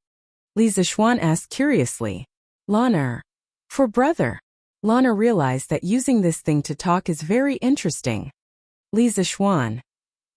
Li Zixuan asked curiously. Lana. For brother. Lana realized that using this thing to talk is very interesting. Li Zixuan.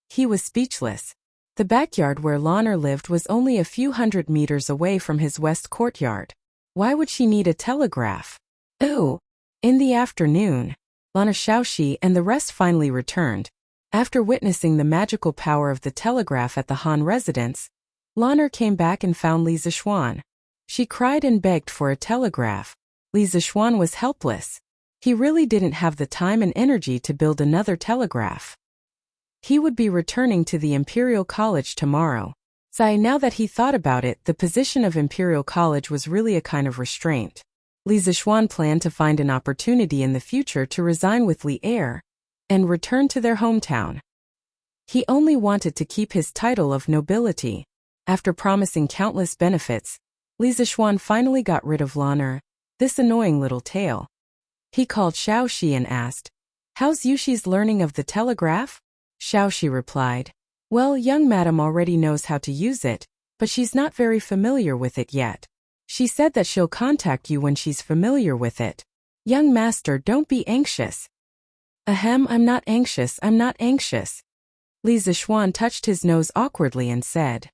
He was speechless. The backyard where Lana lived was only a few hundred meters away from his west courtyard. Why would she need a telegraph? Oh. In the afternoon, Lana, Xiaoxi, and the rest finally returned. After witnessing the magical power of the telegraph at the Han residence, Lana came back and found Li Zixuan. She cried and begged for a telegraph. Li Zixuan was helpless. He really didn't have the time and energy to build another telegraph. He would be returning to the Imperial College tomorrow. Now that he thought about it, the position of Imperial College was really a kind of restraint. Li Zixuan planned to find an opportunity in the future to resign with Li Er and return to their hometown. He only wanted to keep his title of nobility. After promising countless benefits, Li Zixuan finally got rid of Lana, this annoying little tail. He called Xiaoxi and asked, "How's Yushi's learning of the telegraph?" Xiaoxi replied, "Well, young madam already knows how to use it, but she's not very familiar with it yet. She said that she'll contact you when she's familiar with it. Young master, don't be anxious." Ahem, I'm not anxious, I'm not anxious. Li Zixuan touched his nose awkwardly and said.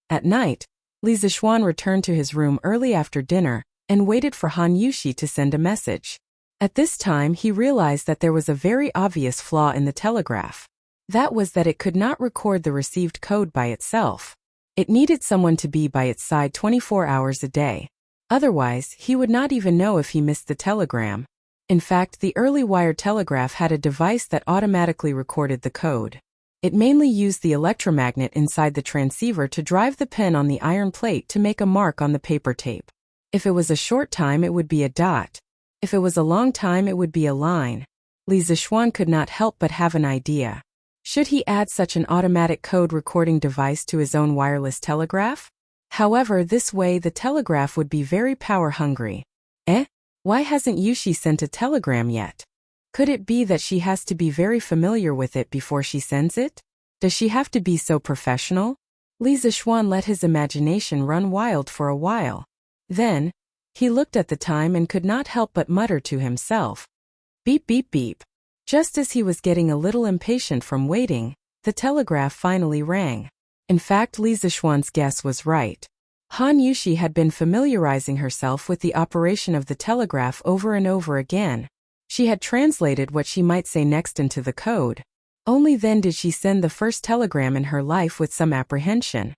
At night, Li Zixuan returned to his room early after dinner and waited for Han Yushi to send a message. At this time he realized that there was a very obvious flaw in the telegraph. That was that it could not record the received code by itself. It needed someone to be by its side 24 hours a day. Otherwise, he would not even know if he missed the telegram. In fact, the early wire telegraph had a device that automatically recorded the code. It mainly used the electromagnet inside the transceiver to drive the pen on the iron plate to make a mark on the paper tape. If it was a short time, it would be a dot. If it was a long time, it would be a line. Li Zixuan could not help but have an idea. Should he add such an automatic code recording device to his own wireless telegraph? However, this way the telegraph would be very power-hungry. Why hasn't Yushi sent a telegram yet? Could it be that she has to be very familiar with it before she sends it? Does she have to be so professional? Li Zixuan let his imagination run wild for a while. Then, he looked at the time and could not help but mutter to himself. Beep beep beep. Just as he was getting a little impatient from waiting, the telegraph finally rang. In fact, Li Zixuan's guess was right. Han Yushi had been familiarizing herself with the operation of the telegraph over and over again. She had translated what she might say next into the code. Only then did she send the first telegram in her life with some apprehension.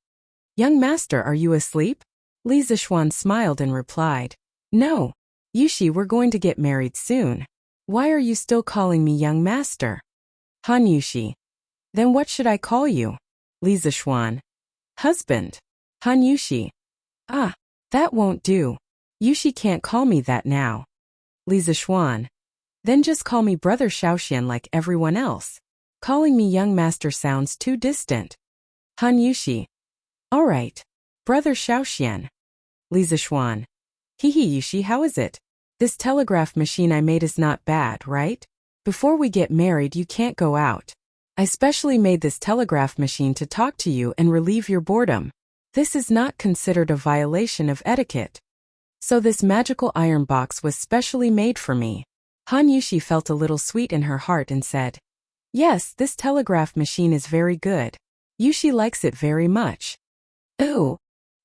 "Young master, are you asleep?" Li Zixuan smiled and replied, "No. Yushi, we're going to get married soon. Why are you still calling me young master?" Han Yushi. "Then what should I call you?" Li Zixuan. "Husband." Han Yushi. "Ah, that won't do. Yushi can't call me that now." Li Zixuan. "Then just call me Brother Xiaoxian like everyone else. Calling me young master sounds too distant." Han Yushi. "All right. Brother Xiaoxian." Li Zixuan. Yushi, how is it? This telegraph machine I made is not bad, right? Before we get married you can't go out. I specially made this telegraph machine to talk to you and relieve your boredom. This is not considered a violation of etiquette. So this magical iron box was specially made for me. Han Yushi felt a little sweet in her heart and said, "Yes, this telegraph machine is very good. Yushi likes it very much." "Oh."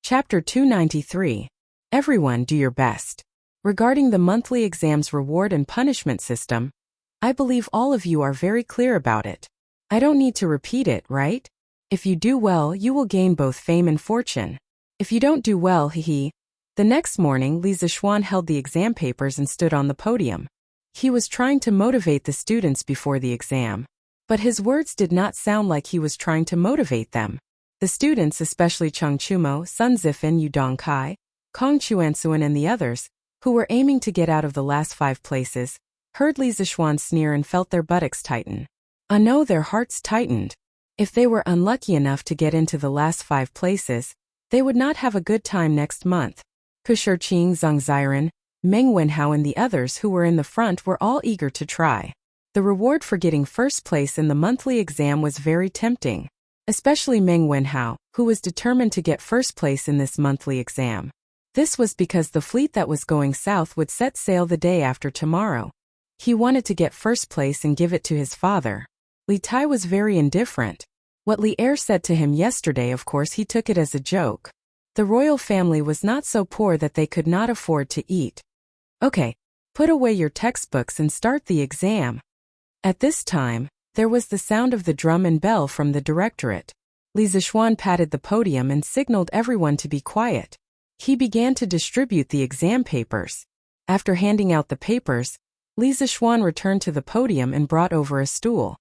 Chapter 293. Everyone do your best. Regarding the monthly exams reward and punishment system, I believe all of you are very clear about it. I don't need to repeat it, right? If you do well, you will gain both fame and fortune. If you don't do well, The next morning, Li Zixuan held the exam papers and stood on the podium. He was trying to motivate the students before the exam. But his words did not sound like he was trying to motivate them. The students, especially Cheng Chumo, Sun Zifan, Yu Dongkai, Kong Chuansuan and the others, who were aiming to get out of the last 5 places, heard Li Zixuan sneer and felt their buttocks tighten. No, their hearts tightened. If they were unlucky enough to get into the last 5 places, they would not have a good time next month. Ku Shiqing, Zhang Ziren, Meng Wenhao and the others who were in the front were all eager to try. The reward for getting first place in the monthly exam was very tempting, especially Meng Wenhao, who was determined to get first place in this monthly exam. This was because the fleet that was going south would set sail the day after tomorrow. He wanted to get first place and give it to his father. Li Tai was very indifferent. What Li Er said to him yesterday, of course, he took it as a joke. The royal family was not so poor that they could not afford to eat. Okay, put away your textbooks and start the exam. At this time, there was the sound of the drum and bell from the directorate. Li Zixuan patted the podium and signaled everyone to be quiet. He began to distribute the exam papers. After handing out the papers, Li Zixuan returned to the podium and brought over a stool.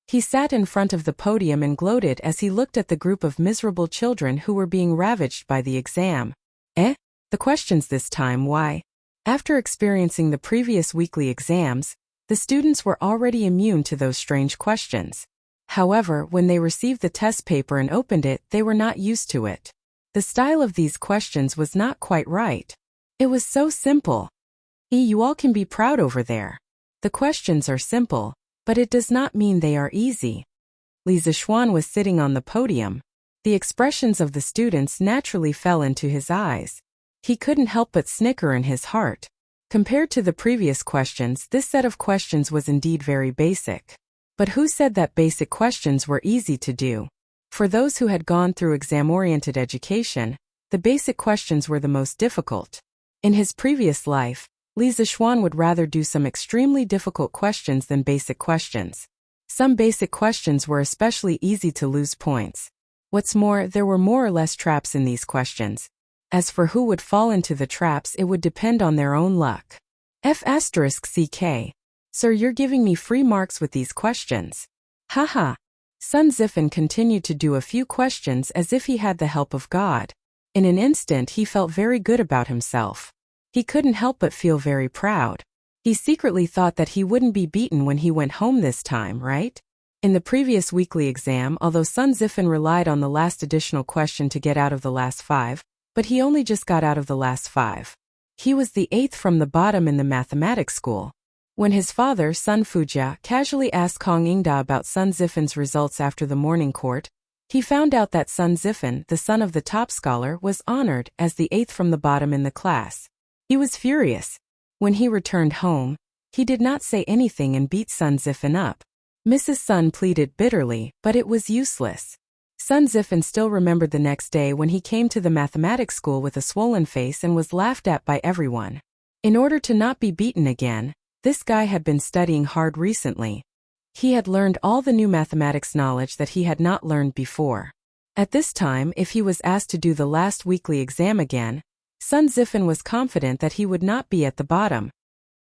He sat in front of the podium and gloated as he looked at the group of miserable children who were being ravaged by the exam. The questions this time, why? After experiencing the previous weekly exams, the students were already immune to those strange questions. However, when they received the test paper and opened it, they were not used to it. The style of these questions was not quite right. It was so simple. You all can be proud over there. The questions are simple, but it does not mean they are easy. Li Zixuan was sitting on the podium. The expressions of the students naturally fell into his eyes. He couldn't help but snicker in his heart. Compared to the previous questions, this set of questions was indeed very basic. But who said that basic questions were easy to do? For those who had gone through exam-oriented education, the basic questions were the most difficult. In his previous life, Li Zixuan would rather do some extremely difficult questions than basic questions. Some basic questions were especially easy to lose points. What's more, there were more or less traps in these questions. As for who would fall into the traps, it would depend on their own luck. F***CK. Sir, you're giving me free marks with these questions. Haha. Sun Zifan continued to do a few questions as if he had the help of God. In an instant he felt very good about himself. He couldn't help but feel very proud. He secretly thought that he wouldn't be beaten when he went home this time, right? In the previous weekly exam, although Sun Zifan relied on the last additional question to get out of the last 5, but he only just got out of the last 5. He was the 8th from the bottom in the mathematics school. When his father, Sun Fujia, casually asked Kong Yingda about Sun Zifan's results after the morning court, he found out that Sun Zifan, the son of the top scholar, was honored as the 8th from the bottom in the class. He was furious. When he returned home, he did not say anything and beat Sun Zifan up. Mrs. Sun pleaded bitterly, but it was useless. Sun Zifan still remembered the next day when he came to the mathematics school with a swollen face and was laughed at by everyone. In order to not be beaten again, this guy had been studying hard recently. He had learned all the new mathematics knowledge that he had not learned before. At this time, if he was asked to do the last weekly exam again, Sun Zifan was confident that he would not be at the bottom.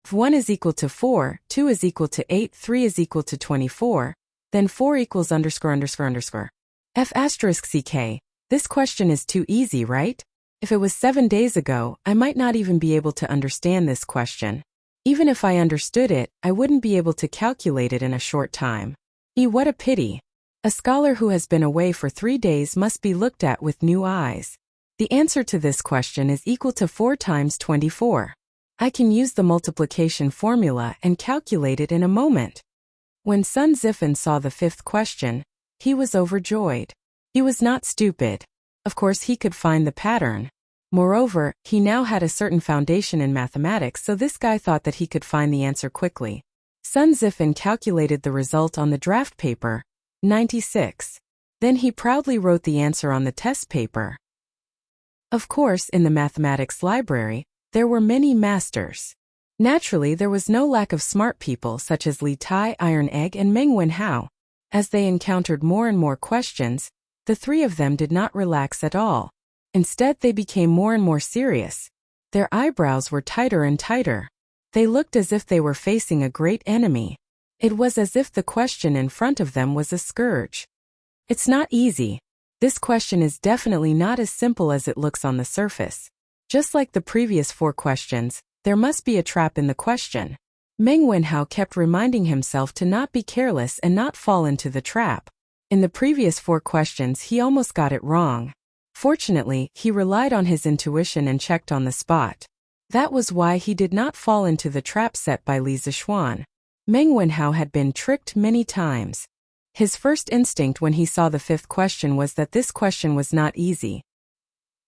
If 1 is equal to 4, 2 is equal to 8, 3 is equal to 24, then 4 equals ____. F***CK. This question is too easy, right? If it was 7 days ago, I might not even be able to understand this question. Even if I understood it, I wouldn't be able to calculate it in a short time. What a pity. A scholar who has been away for 3 days must be looked at with new eyes. The answer to this question is equal to 4 times 24. I can use the multiplication formula and calculate it in a moment. When Sun Zifan saw the 5th question, he was overjoyed. He was not stupid. Of course, he could find the pattern. Moreover, he now had a certain foundation in mathematics, so this guy thought that he could find the answer quickly. Sun Zifan calculated the result on the draft paper, 96. Then he proudly wrote the answer on the test paper. Of course, in the mathematics library, there were many masters. Naturally, there was no lack of smart people such as Li Tai, Iron Egg, and Meng Wenhao. As they encountered more and more questions, the three of them did not relax at all. Instead, they became more and more serious. Their eyebrows were tighter and tighter. They looked as if they were facing a great enemy. It was as if the question in front of them was a scourge. It's not easy. This question is definitely not as simple as it looks on the surface. Just like the previous 4 questions, there must be a trap in the question. Meng Wenhao kept reminding himself to not be careless and not fall into the trap. In the previous 4 questions, he almost got it wrong. Fortunately, he relied on his intuition and checked on the spot. That was why he did not fall into the trap set by Li Zishuan. Meng Wenhao had been tricked many times. His first instinct when he saw the 5th question was that this question was not easy.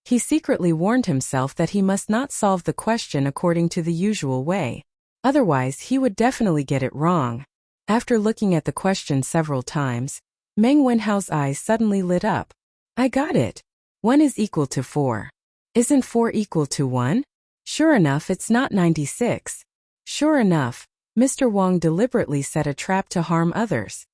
He secretly warned himself that he must not solve the question according to the usual way. Otherwise, he would definitely get it wrong. After looking at the question several times, Meng Wenhao's eyes suddenly lit up. I got it. 1 is equal to 4. Isn't 4 equal to 1? Sure enough, it's not 96. Sure enough, Mr. Wang deliberately set a trap to harm others.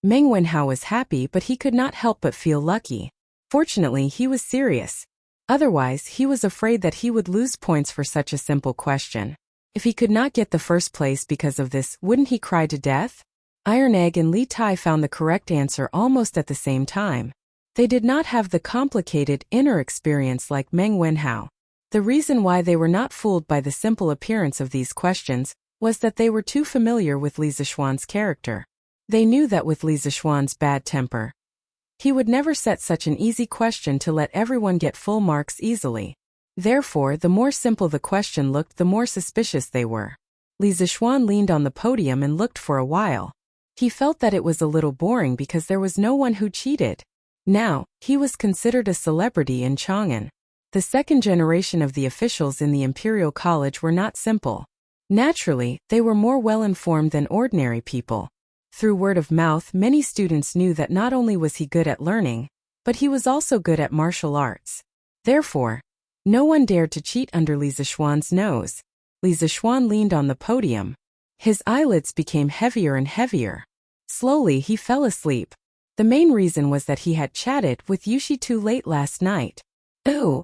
Meng Wenhao was happy, but he could not help but feel lucky. Fortunately, he was serious. Otherwise, he was afraid that he would lose points for such a simple question. If he could not get the first place because of this, wouldn't he cry to death? Iron Egg and Li Tai found the correct answer almost at the same time. They did not have the complicated inner experience like Meng Wenhao. The reason why they were not fooled by the simple appearance of these questions was that they were too familiar with Li Zishuan's character. They knew that with Li Zishuan's bad temper, he would never set such an easy question to let everyone get full marks easily. Therefore, the more simple the question looked, the more suspicious they were. Li Zishuan leaned on the podium and looked for a while. He felt that it was a little boring because there was no one who cheated. Now, he was considered a celebrity in Chang'an. The second generation of the officials in the Imperial College were not simple. Naturally, they were more well-informed than ordinary people. Through word of mouth, many students knew that not only was he good at learning, but he was also good at martial arts. Therefore, no one dared to cheat under Li Zishuan's nose. Li Zishuan leaned on the podium. His eyelids became heavier and heavier. Slowly, he fell asleep. The main reason was that he had chatted with Yushi too late last night. Oh!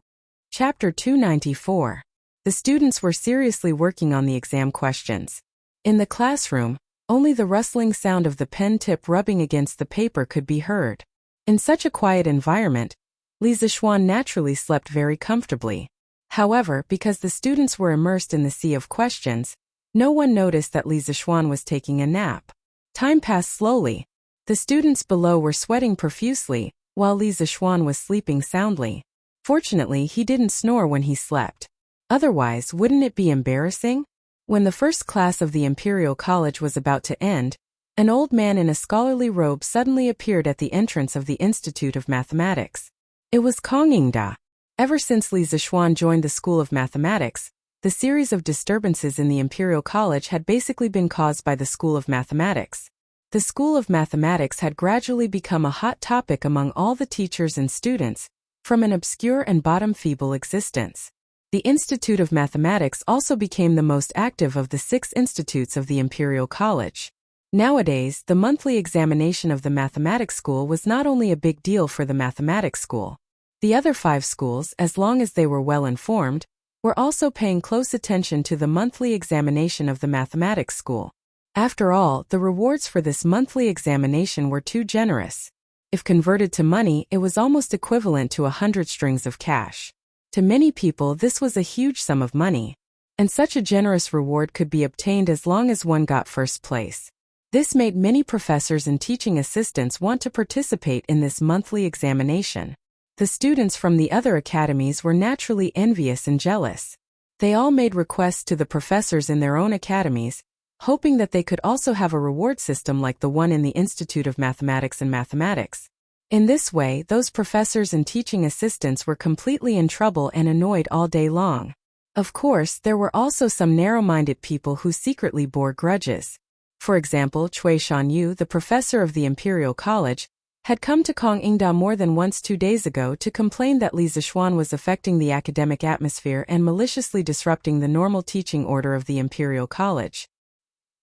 Chapter 294. The students were seriously working on the exam questions. In the classroom, only the rustling sound of the pen tip rubbing against the paper could be heard. In such a quiet environment, Li Zishuan naturally slept very comfortably. However, because the students were immersed in the sea of questions, no one noticed that Li Zishuan was taking a nap. Time passed slowly. The students below were sweating profusely, while Li Zishuan was sleeping soundly. Fortunately, he didn't snore when he slept. Otherwise, wouldn't it be embarrassing? When the first class of the Imperial College was about to end, an old man in a scholarly robe suddenly appeared at the entrance of the Institute of Mathematics. It was Kong Yingda. Ever since Li Zishuan joined the School of Mathematics, the series of disturbances in the Imperial College had basically been caused by the School of Mathematics. The School of Mathematics had gradually become a hot topic among all the teachers and students, from an obscure and bottom-feeble existence. The Institute of Mathematics also became the most active of the 6 institutes of the Imperial College. Nowadays, the monthly examination of the mathematics school was not only a big deal for the mathematics school. The other 5 schools, as long as they were well informed, were also paying close attention to the monthly examination of the mathematics school. After all, the rewards for this monthly examination were too generous. If converted to money, it was almost equivalent to 100 strings of cash. To many people, this was a huge sum of money, and such a generous reward could be obtained as long as one got first place. This made many professors and teaching assistants want to participate in this monthly examination. The students from the other academies were naturally envious and jealous. They all made requests to the professors in their own academies, hoping that they could also have a reward system like the one in the Institute of Mathematics and Mathematics. In this way, those professors and teaching assistants were completely in trouble and annoyed all day long. Of course, there were also some narrow-minded people who secretly bore grudges. For example, Cui Shanyu, the professor of the Imperial College, had come to Kong Ingda more than once 2 days ago to complain that Li Zixuan was affecting the academic atmosphere and maliciously disrupting the normal teaching order of the Imperial College.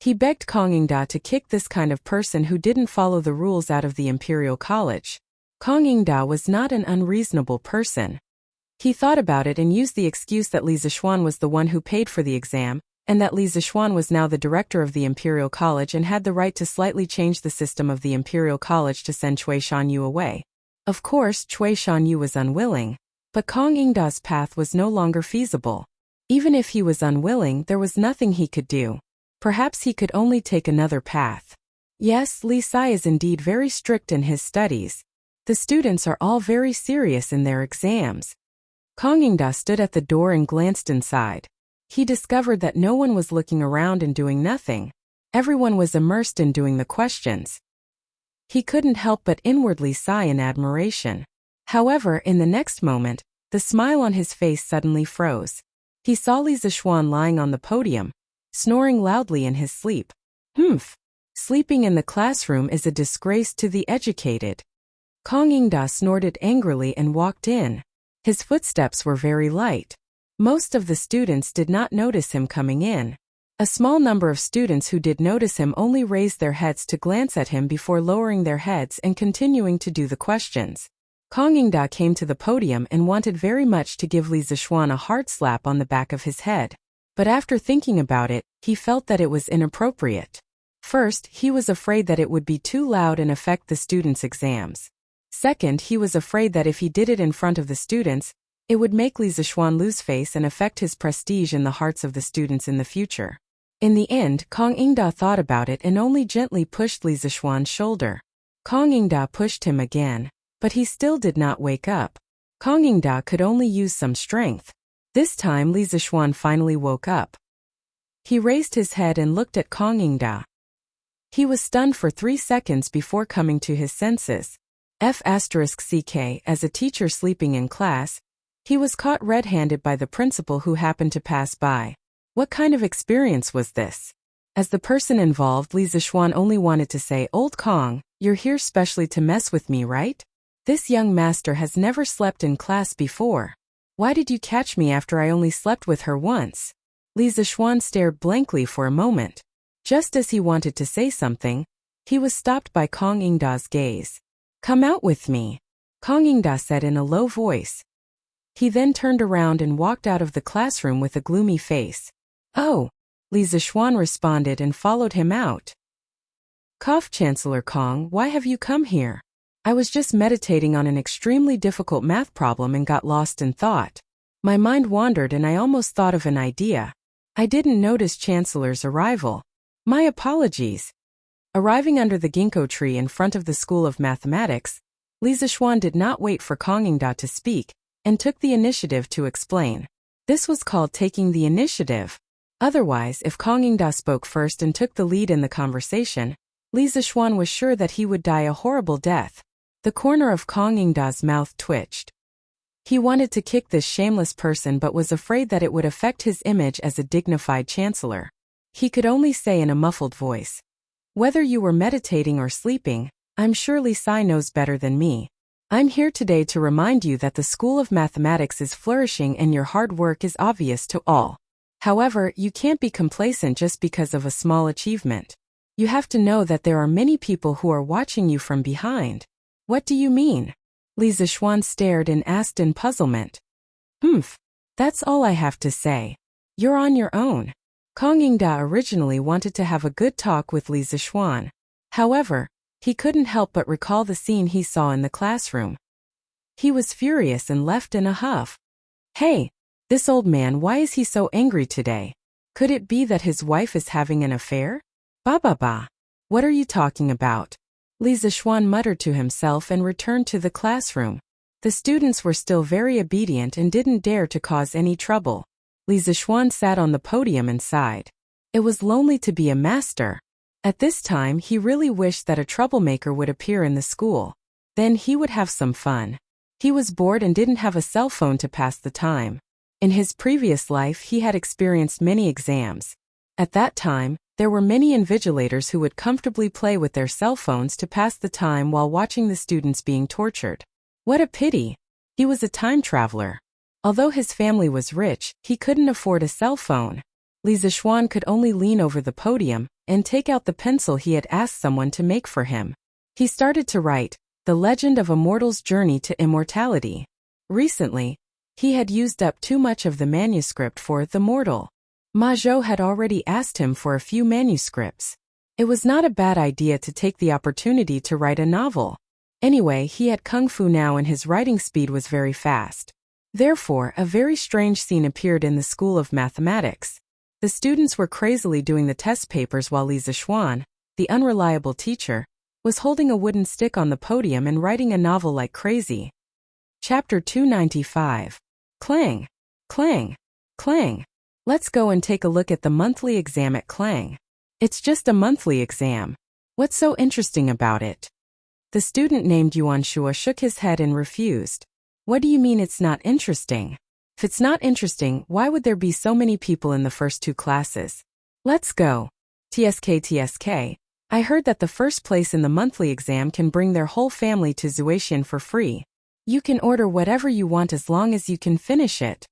He begged Kong Ingda to kick this kind of person who didn't follow the rules out of the Imperial College. Kong Ingda was not an unreasonable person. He thought about it and used the excuse that Li Zixuan was the one who paid for the exam, and that Li Zixuan was now the director of the Imperial College and had the right to slightly change the system of the Imperial College to send Cui Shanyu away. Of course, Cui Shanyu was unwilling, but Kong Ingda's path was no longer feasible. Even if he was unwilling, there was nothing he could do. Perhaps he could only take another path. Yes, Li Sai is indeed very strict in his studies. The students are all very serious in their exams. Kong Ingda stood at the door and glanced inside. He discovered that no one was looking around and doing nothing. Everyone was immersed in doing the questions. He couldn't help but inwardly sigh in admiration. However, in the next moment, the smile on his face suddenly froze. He saw Li Zixuan lying on the podium, snoring loudly in his sleep. Sleeping in the classroom is a disgrace to the educated. Kong Ingda snorted angrily and walked in. His footsteps were very light. Most of the students did not notice him coming in. A small number of students who did notice him only raised their heads to glance at him before lowering their heads and continuing to do the questions. Kong Ingda came to the podium and wanted very much to give Li Zixuan a hard slap on the back of his head. But after thinking about it, he felt that it was inappropriate. First, he was afraid that it would be too loud and affect the students' exams. Second, he was afraid that if he did it in front of the students, it would make Li Zixuan lose face and affect his prestige in the hearts of the students in the future. In the end, Kong Ingda thought about it and only gently pushed Li Zixuan's shoulder. Kong Ingda pushed him again, but he still did not wake up. Kong Ingda could only use some strength. This time Li Zixuan finally woke up. He raised his head and looked at Kong Ingda. He was stunned for 3 seconds before coming to his senses. F***ck, as a teacher sleeping in class, he was caught red-handed by the principal who happened to pass by. What kind of experience was this? As the person involved, Li Zixuan only wanted to say, "Old Kong, you're here specially to mess with me, right? This young master has never slept in class before. Why did you catch me after I only slept with her once?" Li Zixuan stared blankly for a moment. Just as he wanted to say something, he was stopped by Kong Ingda's gaze. "Come out with me," Kong Ingda said in a low voice. He then turned around and walked out of the classroom with a gloomy face. "Oh," Li Zixuan responded and followed him out. "Chancellor Kong, why have you come here?" "I was just meditating on an extremely difficult math problem and got lost in thought. My mind wandered and I almost thought of an idea. I didn't notice Chancellor's arrival. My apologies." Arriving under the ginkgo tree in front of the School of Mathematics, Li Zixuan did not wait for Kong Ingda to speak, and took the initiative to explain. This was called taking the initiative. Otherwise, if Kong Ingda spoke first and took the lead in the conversation, Li Zixuan was sure that he would die a horrible death. The corner of Kong Ingda's mouth twitched. He wanted to kick this shameless person but was afraid that it would affect his image as a dignified chancellor. He could only say in a muffled voice, "Whether you were meditating or sleeping, I'm sure Li Sai knows better than me. I'm here today to remind you that the School of Mathematics is flourishing and your hard work is obvious to all. However, you can't be complacent just because of a small achievement. You have to know that there are many people who are watching you from behind." "What do you mean?" Li Zixuan stared and asked in puzzlement. That's all I have to say. You're on your own." Kong Ingda originally wanted to have a good talk with Li Zixuan. However, he couldn't help but recall the scene he saw in the classroom. He was furious and left in a huff. "Hey, this old man, why is he so angry today? Could it be that his wife is having an affair? Ba. What are you talking about?" Li Zixuan muttered to himself and returned to the classroom. The students were still very obedient and didn't dare to cause any trouble. Li Zixuan sat on the podium and sighed. It was lonely to be a master. At this time, he really wished that a troublemaker would appear in the school. Then he would have some fun. He was bored and didn't have a cell phone to pass the time. In his previous life, he had experienced many exams. At that time, There were many invigilators who would comfortably play with their cell phones to pass the time while watching the students being tortured. What a pity! He was a time traveler. Although his family was rich, he couldn't afford a cell phone. Li Zixuan could only lean over the podium and take out the pencil he had asked someone to make for him. He started to write, The Legend of a Mortal's Journey to Immortality. Recently, he had used up too much of the manuscript for The Mortal. Ma Zhou had already asked him for a few manuscripts. It was not a bad idea to take the opportunity to write a novel. Anyway, he had kung fu now and his writing speed was very fast. Therefore, a very strange scene appeared in the School of Mathematics. The students were crazily doing the test papers while Li Zixuan, the unreliable teacher, was holding a wooden stick on the podium and writing a novel like crazy. Chapter 295. Clang! Clang! Clang! Let's go and take a look at the monthly exam at Clang. It's just a monthly exam. What's so interesting about it? The student named Yuan Shua shook his head and refused. What do you mean it's not interesting? If it's not interesting, why would there be so many people in the first two classes? Let's go. TSK. I heard that the first place in the monthly exam can bring their whole family to Zuaxian for free. You can order whatever you want as long as you can finish it.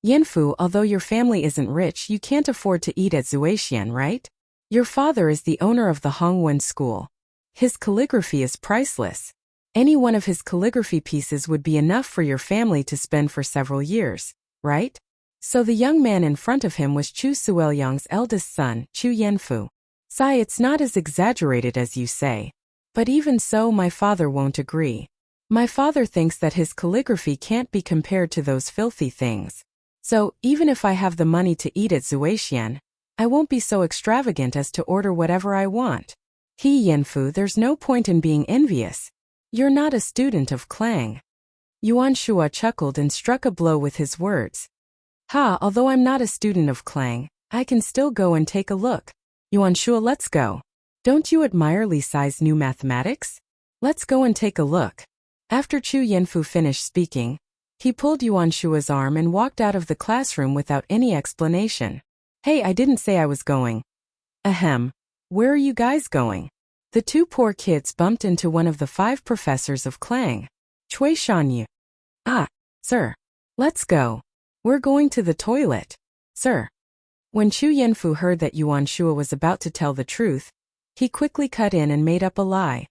Yanfu, although your family isn't rich, you can't afford to eat at Zuaxian, right? Your father is the owner of the Hongwen school. His calligraphy is priceless. Any one of his calligraphy pieces would be enough for your family to spend for several years, right? So the young man in front of him was Chu Suelyang's eldest son, Chu Yanfu. Sai, it's not as exaggerated as you say. But even so, my father won't agree. My father thinks that his calligraphy can't be compared to those filthy things. So, even if I have the money to eat at Zuaxian, I won't be so extravagant as to order whatever I want. Yanfu, there's no point in being envious. You're not a student of Clang. Yuan Shua chuckled and struck a blow with his words. Although I'm not a student of Clang, I can still go and take a look. Yuan Shua, let's go. Don't you admire Li Sai's new mathematics? Let's go and take a look. After Chu Yanfu finished speaking, he pulled Yuan Shua's arm and walked out of the classroom without any explanation. Hey, I didn't say I was going. Ahem. Where are you guys going? The two poor kids bumped into one of the 5 professors of Clang. Cui Shanyu. Sir. Let's go. We're going to the toilet. Sir. When Chu Yanfu heard that Yuan Shua was about to tell the truth, he quickly cut in and made up a lie.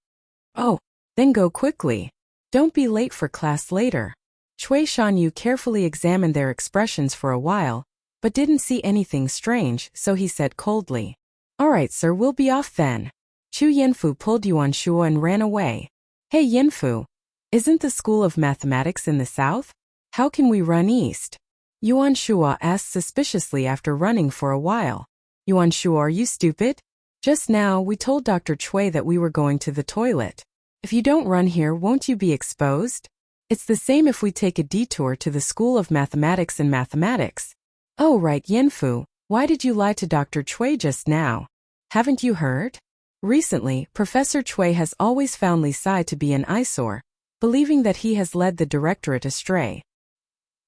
Oh, then go quickly. Don't be late for class later. Cui Shanyu carefully examined their expressions for a while, but didn't see anything strange, so he said coldly. All right, sir, we'll be off then. Chu Yanfu pulled Yuan Shua and ran away. Hey Yanfu, isn't the School of Mathematics in the south? How can we run east? Yuan Shua asked suspiciously after running for a while. Yuan Shua, are you stupid? Just now we told Dr. Cui that we were going to the toilet. If you don't run here, won't you be exposed? It's the same if we take a detour to the School of Mathematics and Mathematics. Oh right, Yanfu, why did you lie to Dr. Cui just now? Haven't you heard? Recently, Professor Cui has always found Li Sai to be an eyesore, believing that he has led the directorate astray.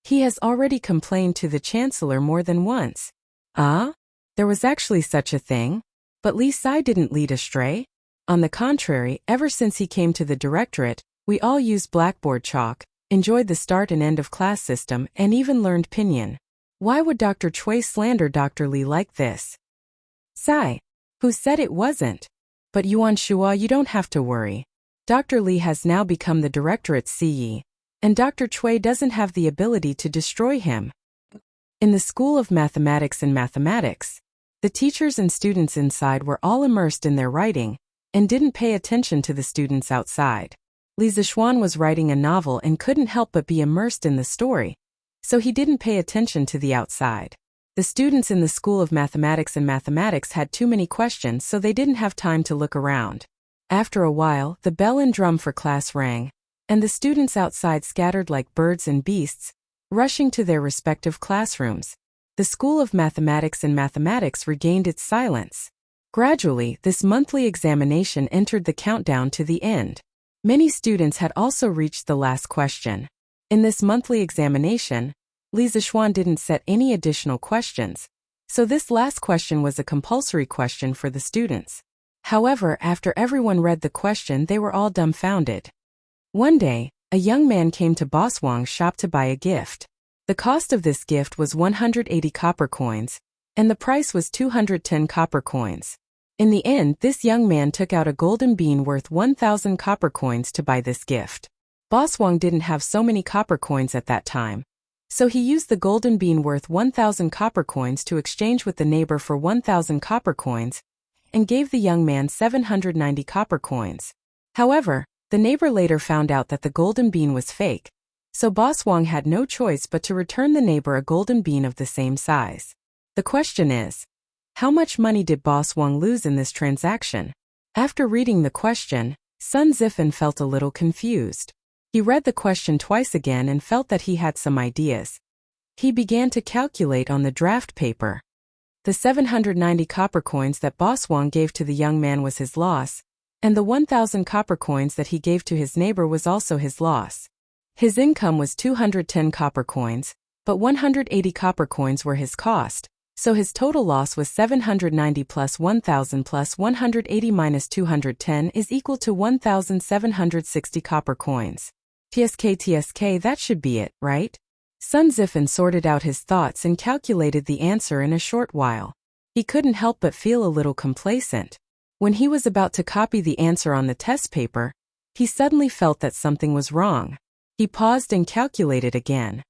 He has already complained to the Chancellor more than once. There was actually such a thing? But Li Sai didn't lead astray? On the contrary, ever since he came to the directorate, we all used blackboard chalk, enjoyed the start and end of class system, and even learned pinyin. Why would Dr. Cui slander Dr. Li like this? Sai. Who said it wasn't? But Yuan Shua, you don't have to worry. Dr. Li has now become the directorate's CE, and Dr. Cui doesn't have the ability to destroy him. In the School of Mathematics and Mathematics, the teachers and students inside were all immersed in their writing, and didn't pay attention to the students outside. Li Zixuan was writing a novel and couldn't help but be immersed in the story, so he didn't pay attention to the outside. The students in the School of Mathematics and Mathematics had too many questions, so they didn't have time to look around. After a while, the bell and drum for class rang, and the students outside scattered like birds and beasts, rushing to their respective classrooms. The School of Mathematics and Mathematics regained its silence. Gradually, this monthly examination entered the countdown to the end. Many students had also reached the last question. In this monthly examination, Li Zixuan didn't set any additional questions, So this last question was a compulsory question for the students. However, after everyone read the question, they were all dumbfounded. One day, a young man came to Boss Wang's shop to buy a gift. The cost of this gift was 180 copper coins, and the price was 210 copper coins. In the end, this young man took out a golden bean worth 1,000 copper coins to buy this gift. Boss Wang didn't have so many copper coins at that time, so he used the golden bean worth 1,000 copper coins to exchange with the neighbor for 1,000 copper coins, and gave the young man 790 copper coins. However, the neighbor later found out that the golden bean was fake, so Boss Wang had no choice but to return the neighbor a golden bean of the same size. The question is, how much money did Boss Wang lose in this transaction? After reading the question, Sun Zifan felt a little confused. He read the question twice again and felt that he had some ideas. He began to calculate on the draft paper. The 790 copper coins that Boss Wang gave to the young man was his loss, and the 1,000 copper coins that he gave to his neighbor was also his loss. His income was 210 copper coins, but 180 copper coins were his cost, so his total loss was 790 plus 1,000 plus 180 minus 210 is equal to 1,760 copper coins. TSK, that should be it, right? Sun Zifan sorted out his thoughts and calculated the answer in a short while. He couldn't help but feel a little complacent. When he was about to copy the answer on the test paper, he suddenly felt that something was wrong. He paused and calculated again.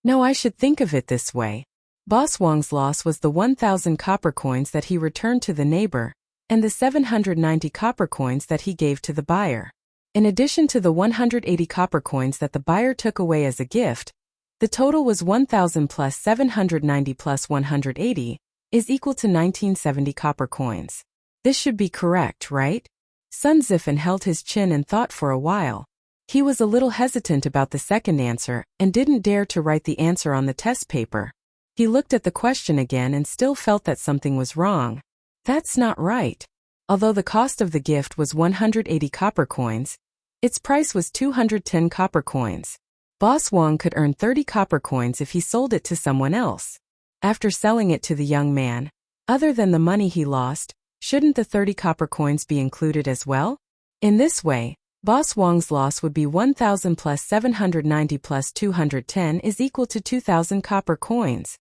No, I should think of it this way. Boss Wang's loss was the 1,000 copper coins that he returned to the neighbor, and the 790 copper coins that he gave to the buyer. In addition to the 180 copper coins that the buyer took away as a gift, the total was 1,000 plus 790 plus 180 is equal to 1970 copper coins. This should be correct, right? Sun Zifan held his chin and thought for a while. He was a little hesitant about the second answer and didn't dare to write the answer on the test paper. He looked at the question again and still felt that something was wrong. That's not right. Although the cost of the gift was 180 copper coins, its price was 210 copper coins. Boss Wang could earn 30 copper coins if he sold it to someone else. After selling it to the young man, other than the money he lost, shouldn't the 30 copper coins be included as well? In this way, Boss Wang's loss would be 1,000 plus 790 plus 210 is equal to 2,000 copper coins.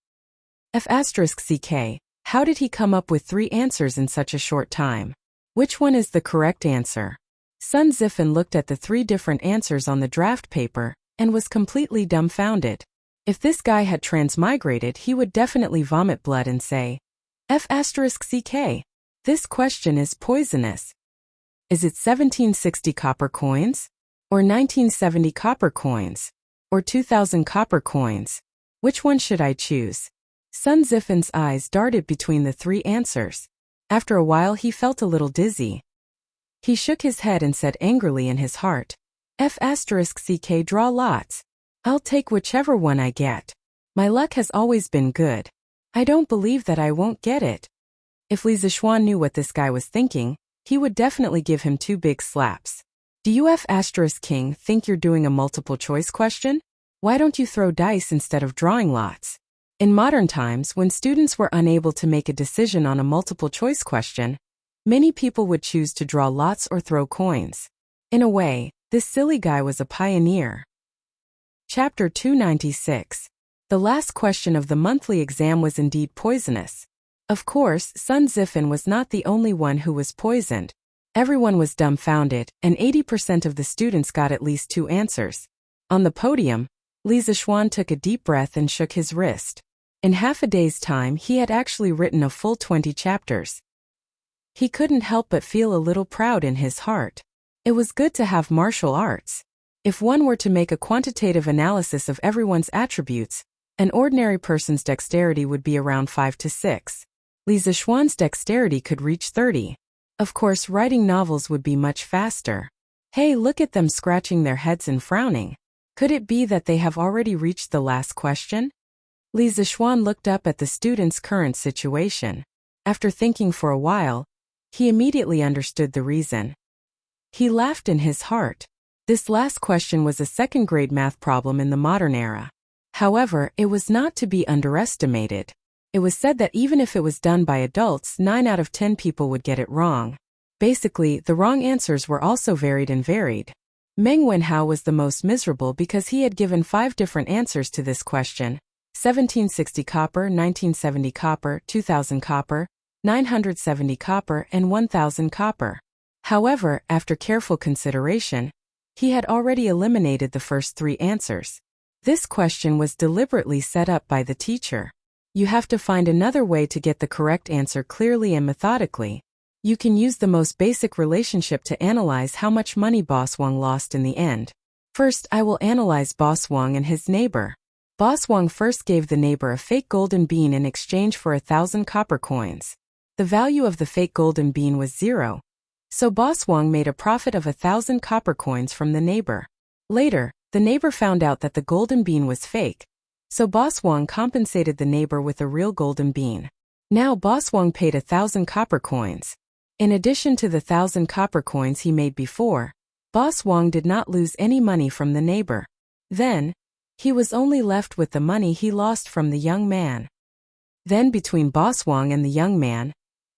F***ck, how did he come up with 3 answers in such a short time? Which one is the correct answer? Sun Zifan looked at the 3 different answers on the draft paper and was completely dumbfounded. If this guy had transmigrated, he would definitely vomit blood and say, F***ck, this question is poisonous. Is it 1760 copper coins? Or 1970 copper coins? Or 2,000 copper coins? Which one should I choose? Sun Zifan's eyes darted between the 3 answers. After a while he felt a little dizzy. He shook his head and said angrily in his heart, F***ck, draw lots. I'll take whichever one I get. My luck has always been good. I don't believe that I won't get it. If Li Zishuan knew what this guy was thinking, he would definitely give him 2 big slaps. Do you F***king think you're doing a multiple choice question? Why don't you throw dice instead of drawing lots? In modern times, when students were unable to make a decision on a multiple choice question, many people would choose to draw lots or throw coins. In a way, this silly guy was a pioneer. Chapter 296. The last question of the monthly exam was indeed poisonous. Of course, Sun Zifan was not the only one who was poisoned. Everyone was dumbfounded, and 80% of the students got at least 2 answers. On the podium, Li Zishuan took a deep breath and shook his wrist. In half a day's time, he had actually written a full 20 chapters. He couldn't help but feel a little proud in his heart. It was good to have martial arts. If one were to make a quantitative analysis of everyone's attributes, an ordinary person's dexterity would be around 5 to 6. Li Zishuan's dexterity could reach 30. Of course, writing novels would be much faster. Hey, look at them scratching their heads and frowning. Could it be that they have already reached the last question? Li Zishuan looked up at the student's current situation. After thinking for a while, he immediately understood the reason. He laughed in his heart. This last question was a second-grade math problem in the modern era. However, it was not to be underestimated. It was said that even if it was done by adults, 9 out of 10 people would get it wrong. Basically, the wrong answers were also varied and varied. Meng Wenhao was the most miserable because he had given 5 different answers to this question: 1760 copper, 1970 copper, 2000 copper, 970 copper, and 1000 copper. However, after careful consideration, he had already eliminated the first 3 answers. This question was deliberately set up by the teacher. You have to find another way to get the correct answer clearly and methodically. You can use the most basic relationship to analyze how much money Boss Wang lost in the end. First, I will analyze Boss Wang and his neighbor. Boss Wang first gave the neighbor a fake golden bean in exchange for 1,000 copper coins. The value of the fake golden bean was 0. So Boss Wang made a profit of 1,000 copper coins from the neighbor. Later, the neighbor found out that the golden bean was fake. So Boss Wang compensated the neighbor with a real golden bean. Now Boss Wang paid 1,000 copper coins. In addition to the 1,000 copper coins he made before, Boss Wang did not lose any money from the neighbor. Then, he was only left with the money he lost from the young man. Then between Boss Wang and the young man,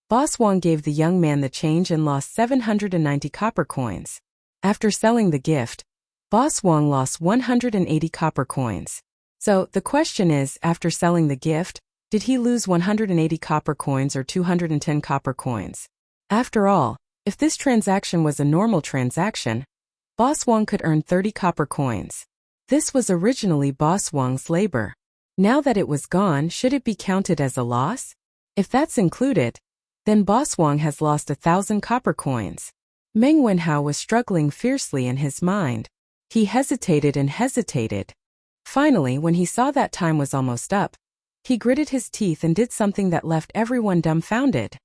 Boss Wang gave the young man the change and lost 790 copper coins. After selling the gift, Boss Wang lost 180 copper coins. So, the question is, after selling the gift, did he lose 180 copper coins or 210 copper coins? After all, if this transaction was a normal transaction, Boss Wang could earn 30 copper coins. This was originally Boss Wang's labor. Now that it was gone, should it be counted as a loss? If that's included, then Boss Wang has lost 1,000 copper coins. Meng Wenhao was struggling fiercely in his mind. He hesitated and hesitated. Finally, when he saw that time was almost up, he gritted his teeth and did something that left everyone dumbfounded.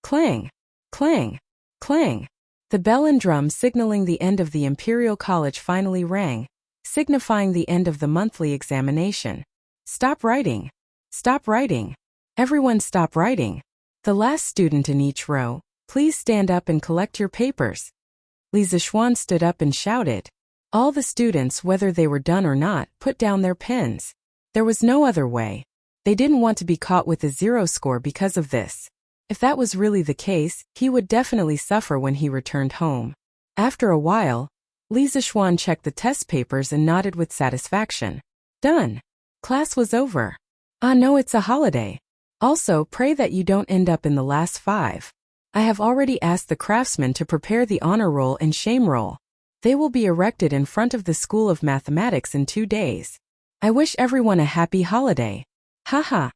Clang! Clang! Clang! The bell and drum signaling the end of the Imperial College finally rang, signifying the end of the monthly examination. Stop writing! Stop writing! Everyone stop writing! The last student in each row, please stand up and collect your papers. Li Zixuan stood up and shouted. All the students, whether they were done or not, put down their pens. There was no other way. They didn't want to be caught with a 0 score because of this. If that was really the case, he would definitely suffer when he returned home. After a while, Li Zixuan checked the test papers and nodded with satisfaction. Done. Class was over. Ah no, it's a holiday. Also, pray that you don't end up in the last 5. I have already asked the craftsmen to prepare the honor roll and shame roll. They will be erected in front of the School of Mathematics in 2 days. I wish everyone a happy holiday. Haha.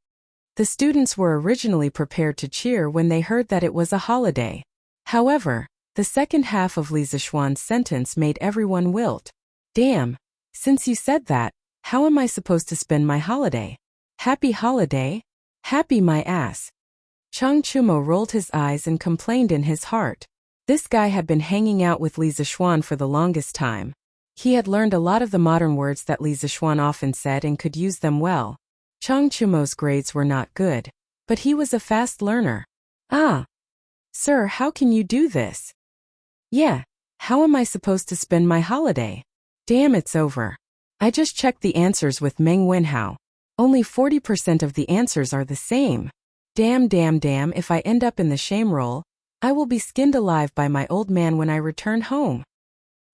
The students were originally prepared to cheer when they heard that it was a holiday. However, the second half of Li Zixuan's sentence made everyone wilt. Damn. Since you said that, how am I supposed to spend my holiday? Happy holiday? Happy my ass. Chang Chumo rolled his eyes and complained in his heart. This guy had been hanging out with Li Zixuan for the longest time. He had learned a lot of the modern words that Li Zixuan often said and could use them well. Chang Chumo's grades were not good, but he was a fast learner. Ah. Sir, how can you do this? Yeah, how am I supposed to spend my holiday? Damn, it's over. I just checked the answers with Meng Wenhao. Only 40% of the answers are the same. Damn, if I end up in the shame roll, I will be skinned alive by my old man when I return home.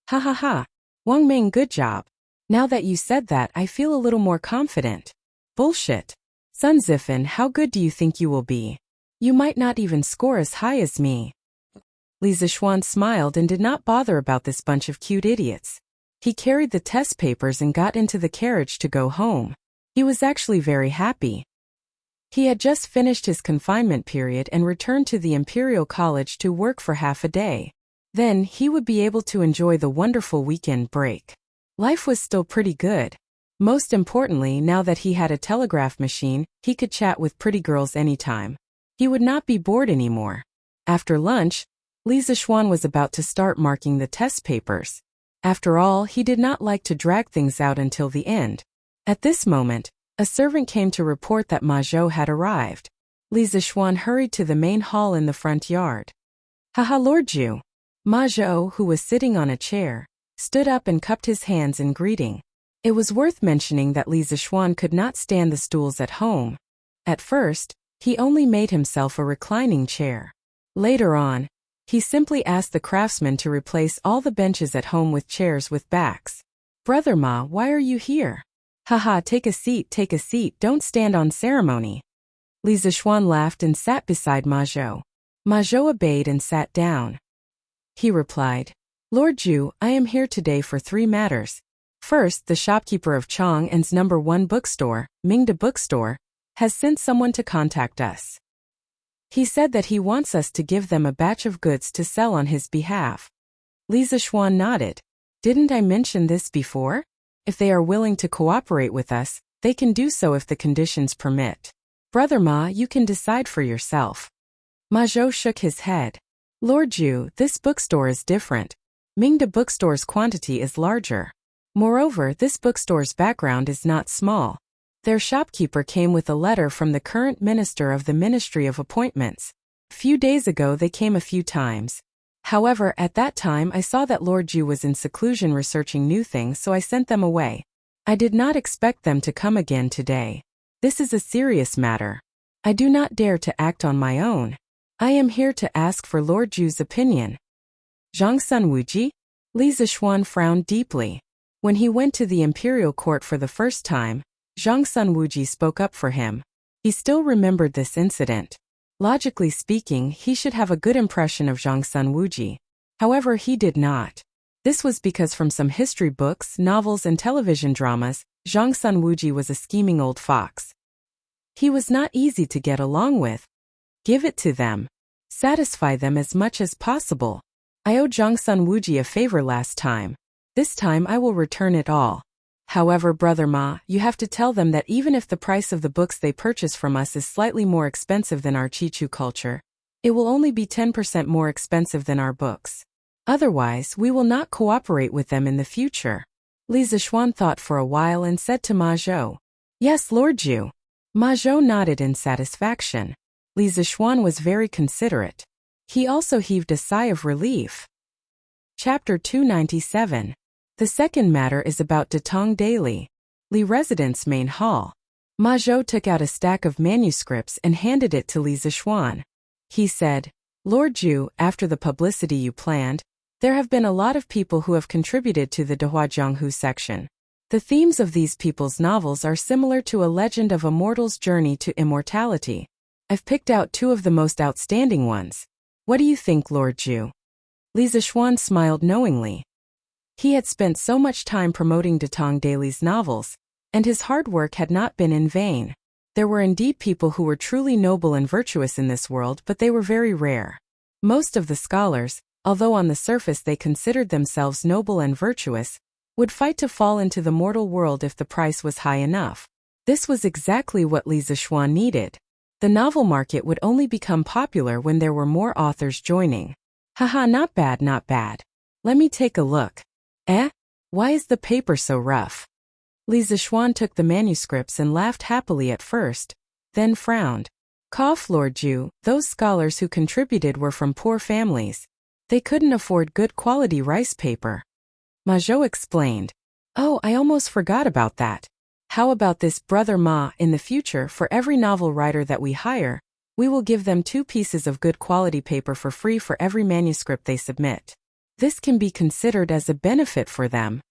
Ha ha ha. Wang Meng, good job. Now that you said that, I feel a little more confident. Bullshit. Sun Zifan, how good do you think you will be? You might not even score as high as me. Li Zixuan smiled and did not bother about this bunch of cute idiots. He carried the test papers and got into the carriage to go home. He was actually very happy. He had just finished his confinement period and returned to the Imperial College to work for half a day. Then, he would be able to enjoy the wonderful weekend break. Life was still pretty good. Most importantly, now that he had a telegraph machine, he could chat with pretty girls anytime. He would not be bored anymore. After lunch, Li Zixuan was about to start marking the test papers. After all, he did not like to drag things out until the end. At this moment, a servant came to report that Ma Zhou had arrived. Li Zixuan hurried to the main hall in the front yard. Haha, Lord Zhu. Ma Zhou, who was sitting on a chair, stood up and cupped his hands in greeting. It was worth mentioning that Li Zixuan could not stand the stools at home. At first, he only made himself a reclining chair. Later on, he simply asked the craftsman to replace all the benches at home with chairs with backs. Brother Ma, why are you here? Haha, take a seat, don't stand on ceremony. Li Zixuan laughed and sat beside Ma Zhou. Ma Zhou obeyed and sat down. He replied, Lord Zhu, I am here today for 3 matters. First, the shopkeeper of Chang'an's No. 1 bookstore, Mingda Bookstore, has sent someone to contact us. He said that he wants us to give them a batch of goods to sell on his behalf. Li Zixuan nodded. Didn't I mention this before? If they are willing to cooperate with us, they can do so if the conditions permit. Brother Ma, you can decide for yourself. Ma Zhou shook his head. Lord Zhu, this bookstore is different. Mingda Bookstore's quantity is larger. Moreover, this bookstore's background is not small. Their shopkeeper came with a letter from the current minister of the Ministry of Appointments. A few days ago they came a few times. However, at that time I saw that Lord Zhu was in seclusion researching new things, so I sent them away. I did not expect them to come again today. This is a serious matter. I do not dare to act on my own. I am here to ask for Lord Zhu's opinion. Zhangsun Wuji? Li Zixuan frowned deeply. When he went to the imperial court for the first time, Zhangsun Wuji spoke up for him. He still remembered this incident. Logically speaking, he should have a good impression of Zhangsun Wuji. However, he did not. This was because from some history books, novels and television dramas, Zhangsun Wuji was a scheming old fox. He was not easy to get along with. Give it to them. Satisfy them as much as possible. I owed Zhangsun Wuji a favor last time. This time I will return it all. However, Brother Ma, you have to tell them that even if the price of the books they purchase from us is slightly more expensive than our Chichu culture, it will only be 10% more expensive than our books. Otherwise, we will not cooperate with them in the future. Li Zixuan thought for a while and said to Ma Zhou, Yes, Lord Zhu. Ma Zhou nodded in satisfaction. Li Zixuan was very considerate. He also heaved a sigh of relief. Chapter 297. The second matter is about Datong Daily, Li Residence Main Hall. Ma Zhou took out a stack of manuscripts and handed it to Li Zixuan. He said, Lord Zhu, after the publicity you planned, there have been a lot of people who have contributed to the Dehuajianghu section. The themes of these people's novels are similar to a legend of a mortal's journey to immortality. I've picked out 2 of the most outstanding ones. What do you think, Lord Zhu? Li Zixuan smiled knowingly. He had spent so much time promoting Datong Daily's novels, and his hard work had not been in vain. There were indeed people who were truly noble and virtuous in this world, but they were very rare. Most of the scholars, although on the surface they considered themselves noble and virtuous, would fight to fall into the mortal world if the price was high enough. This was exactly what Li Zixuan needed. The novel market would only become popular when there were more authors joining. Haha, not bad, not bad. Let me take a look. Why is the paper so rough? Li Zixuan took the manuscripts and laughed happily at first, then frowned. Cough, Lord Zhu, those scholars who contributed were from poor families. They couldn't afford good quality rice paper. Ma Zhou explained. Oh, I almost forgot about that. How about this, Brother Ma? In the future, for every novel writer that we hire, we will give them 2 pieces of good quality paper for free for every manuscript they submit. This can be considered as a benefit for them.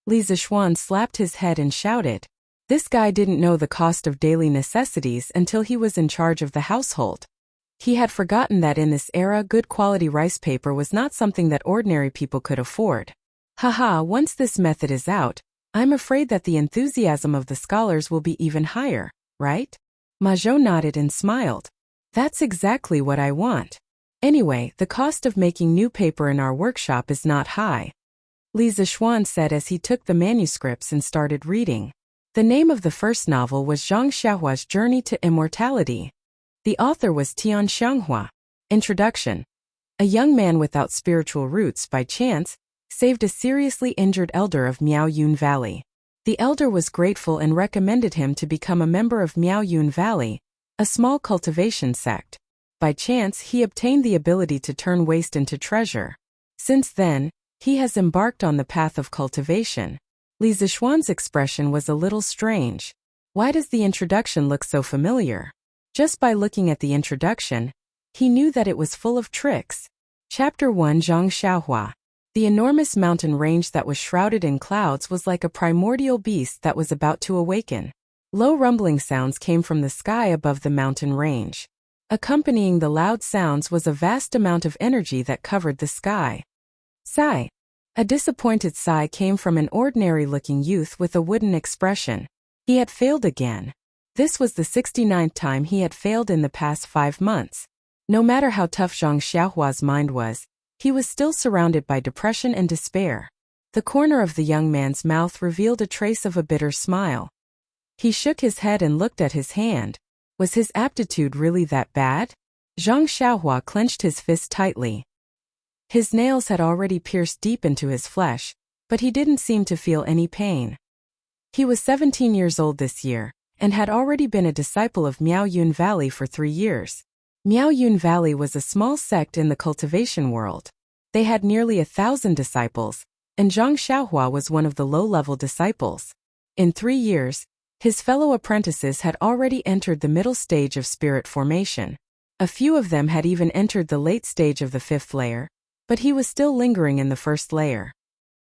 Li Zixuan slapped his head and shouted. This guy didn't know the cost of daily necessities until he was in charge of the household. He had forgotten that in this era good quality rice paper was not something that ordinary people could afford. Haha, once this method is out, I'm afraid that the enthusiasm of the scholars will be even higher, right? Ma Zhou nodded and smiled. That's exactly what I want. Anyway, the cost of making new paper in our workshop is not high. Li Zixuan said as he took the manuscripts and started reading. The name of the first novel was Zhang Xiaohua's Journey to Immortality. The author was Tian Xianghua. Introduction. A young man without spiritual roots by chance saved a seriously injured elder of Miaoyun Valley. The elder was grateful and recommended him to become a member of Miaoyun Valley, a small cultivation sect. By chance, he obtained the ability to turn waste into treasure. Since then, he has embarked on the path of cultivation. Li Zixuan's expression was a little strange. Why does the introduction look so familiar? Just by looking at the introduction, he knew that it was full of tricks. Chapter 1 Zhang Xiaohua. The enormous mountain range that was shrouded in clouds was like a primordial beast that was about to awaken. Low rumbling sounds came from the sky above the mountain range. Accompanying the loud sounds was a vast amount of energy that covered the sky. Sigh. A disappointed sigh came from an ordinary-looking youth with a wooden expression. He had failed again. This was the 69th time he had failed in the past 5 months. No matter how tough Zhang Xiaohua's mind was, he was still surrounded by depression and despair. The corner of the young man's mouth revealed a trace of a bitter smile. He shook his head and looked at his hand. Was his aptitude really that bad? Zhang Xiaohua clenched his fist tightly. His nails had already pierced deep into his flesh, but he didn't seem to feel any pain. He was 17 years old this year, and had already been a disciple of Miaoyun Valley for 3 years. Miaoyun Valley was a small sect in the cultivation world. They had nearly 1,000 disciples, and Zhang Xiaohua was one of the low-level disciples. In 3 years, his fellow apprentices had already entered the middle stage of spirit formation. A few of them had even entered the late stage of the 5th layer, but he was still lingering in the 1st layer.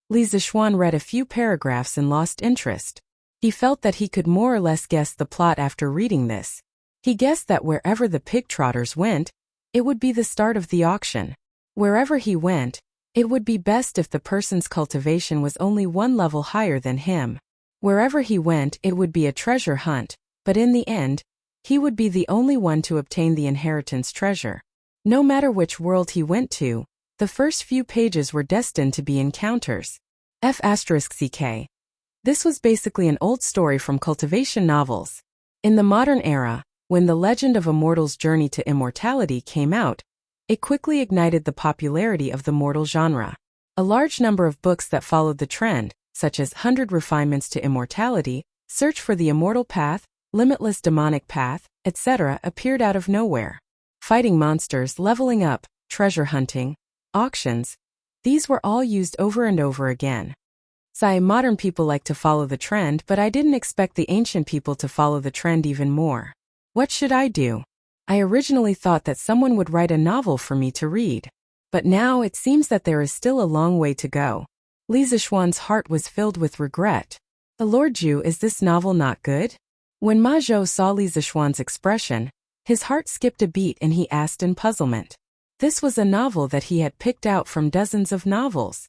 Li Zishuan read a few paragraphs and lost interest. He felt that he could more or less guess the plot after reading this. He guessed that wherever the pig-trotters went, it would be the start of the auction. Wherever he went, it would be best if the person's cultivation was only 1 level higher than him. Wherever he went, it would be a treasure hunt, but in the end, he would be the only one to obtain the inheritance treasure. No matter which world he went to, the first few pages were destined to be encounters. F***ck. This was basically an old story from cultivation novels. In the modern era, when The Legend of a Mortal's Journey to Immortality came out, it quickly ignited the popularity of the mortal genre. A large number of books that followed the trend, such as 100 Refinements to Immortality, Search for the Immortal Path, Limitless Demonic Path, etc., appeared out of nowhere. Fighting monsters, leveling up, treasure hunting, auctions, these were all used over and over again. Modern people like to follow the trend, but I didn't expect the ancient people to follow the trend even more. What should I do? I originally thought that someone would write a novel for me to read. But now it seems that there is still a long way to go. Li Zishuan's heart was filled with regret. Lord Ju, is this novel not good? When Ma Zhou saw Li Zishuan's expression, his heart skipped a beat and he asked in puzzlement. This was a novel that he had picked out from dozens of novels.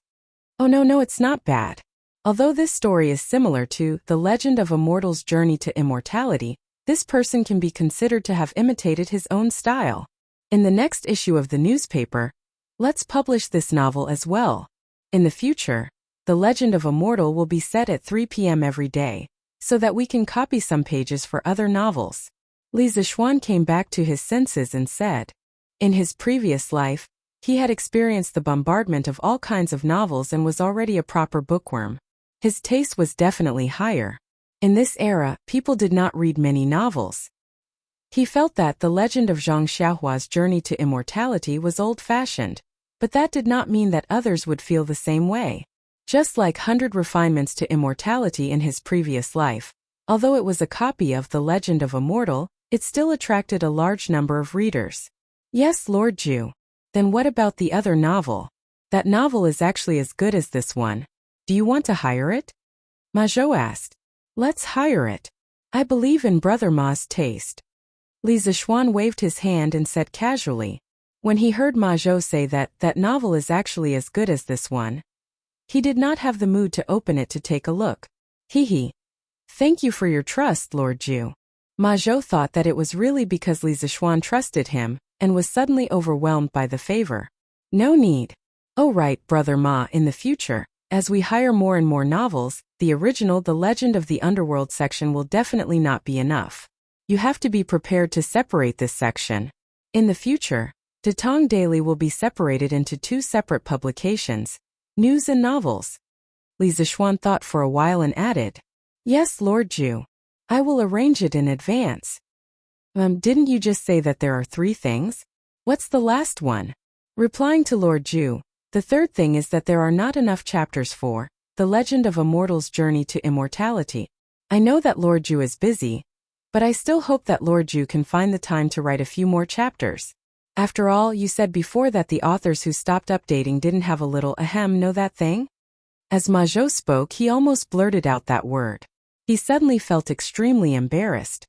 Oh no, it's not bad. Although this story is similar to The Legend of a Mortal's Journey to Immortality, this person can be considered to have imitated his own style. In the next issue of the newspaper, let's publish this novel as well. In the future, The Legend of a Mortal will be set at 3 p.m. every day, so that we can copy some pages for other novels. Li Zishuan came back to his senses and said, in his previous life, he had experienced the bombardment of all kinds of novels and was already a proper bookworm. His taste was definitely higher. In this era, people did not read many novels. He felt that The Legend of Zhang Xiaohua's Journey to Immortality was old-fashioned, but that did not mean that others would feel the same way. Just like 100 Refinements to Immortality in his previous life, although it was a copy of The Legend of a Mortal, it still attracted a large number of readers. Yes, Lord Ju. Then what about the other novel? That novel is actually as good as this one. Do you want to hire it? Ma Zhou asked. Let's hire it. I believe in Brother Ma's taste. Li Zishuan waved his hand and said casually. When he heard Ma Zhou say that novel is actually as good as this one, he did not have the mood to open it to take a look. Hee. Thank you for your trust, Lord Ju. Ma Zhou thought that it was really because Li Zishuan trusted him, and was suddenly overwhelmed by the favor. No need. Oh right, Brother Ma, in the future, as we hire more and more novels, the original The Legend of the Underworld section will definitely not be enough. You have to be prepared to separate this section. In the future, Datong Daily will be separated into 2 separate publications, news and novels. Li Zishuan thought for a while and added, Yes, Lord Ju. I will arrange it in advance. Didn't you just say that there are 3 things? What's the last one? Replying to Lord Ju, the third thing is that there are not enough chapters for The Legend of a Mortal's Journey to Immortality. I know that Lord Ju is busy, But I still hope that Lord Ju can find the time to write a few more chapters. After all, you said before that the authors who stopped updating didn't have a little know that thing? As Ma Zhou spoke, he almost blurted out that word. He suddenly felt extremely embarrassed.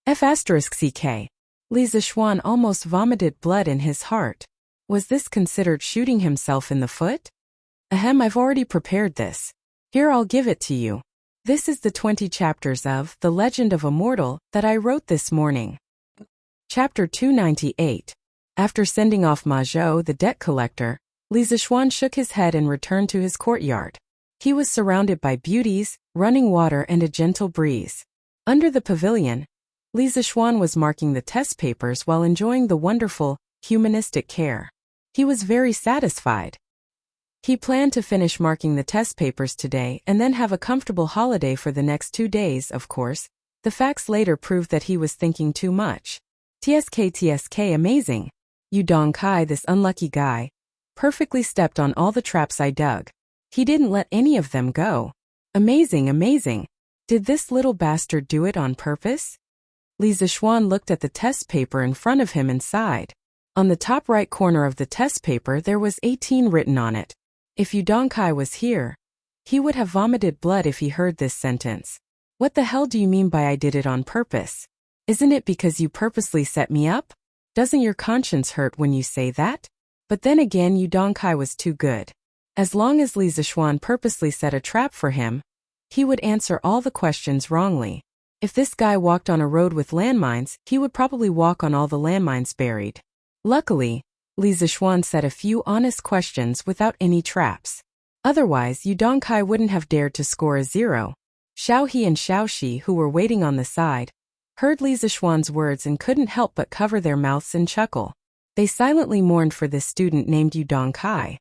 F*ck. Li Zishuan almost vomited blood in his heart. Was this considered shooting himself in the foot? I've already prepared this. Here, I'll give it to you. This is the 20 chapters of The Legend of Immortal that I wrote this morning. Chapter 298. After sending off Ma Zhou, the debt collector, Li Zishuan shook his head and returned to his courtyard. He was surrounded by beauties, running water and a gentle breeze. Under the pavilion, Li Zishuan was marking the test papers while enjoying the wonderful, humanistic care. He was very satisfied. He planned to finish marking the test papers today and then have a comfortable holiday for the next 2 days, of course. The facts later proved that he was thinking too much. TSK amazing. Yu Dongkai, this unlucky guy, perfectly stepped on all the traps I dug. He didn't let any of them go. Amazing. Did this little bastard do it on purpose? Li Zishuan looked at the test paper in front of him and sighed. On the top right corner of the test paper there was 18 written on it. If Yu Dongkai was here, he would have vomited blood if he heard this sentence. What the hell do you mean by I did it on purpose? Isn't it because you purposely set me up? Doesn't your conscience hurt when you say that? But then again, Yu Dongkai was too good. As long as Li Zishuan purposely set a trap for him, he would answer all the questions wrongly. If this guy walked on a road with landmines, he would probably walk on all the landmines buried. Luckily, Li Zishuan set a few honest questions without any traps. Otherwise, Yu Dongkai wouldn't have dared to score a 0. Xiao He and Xiao Shi, who were waiting on the side, heard Li Zishuan's words and couldn't help but cover their mouths and chuckle. They silently mourned for this student named Yu Dongkai.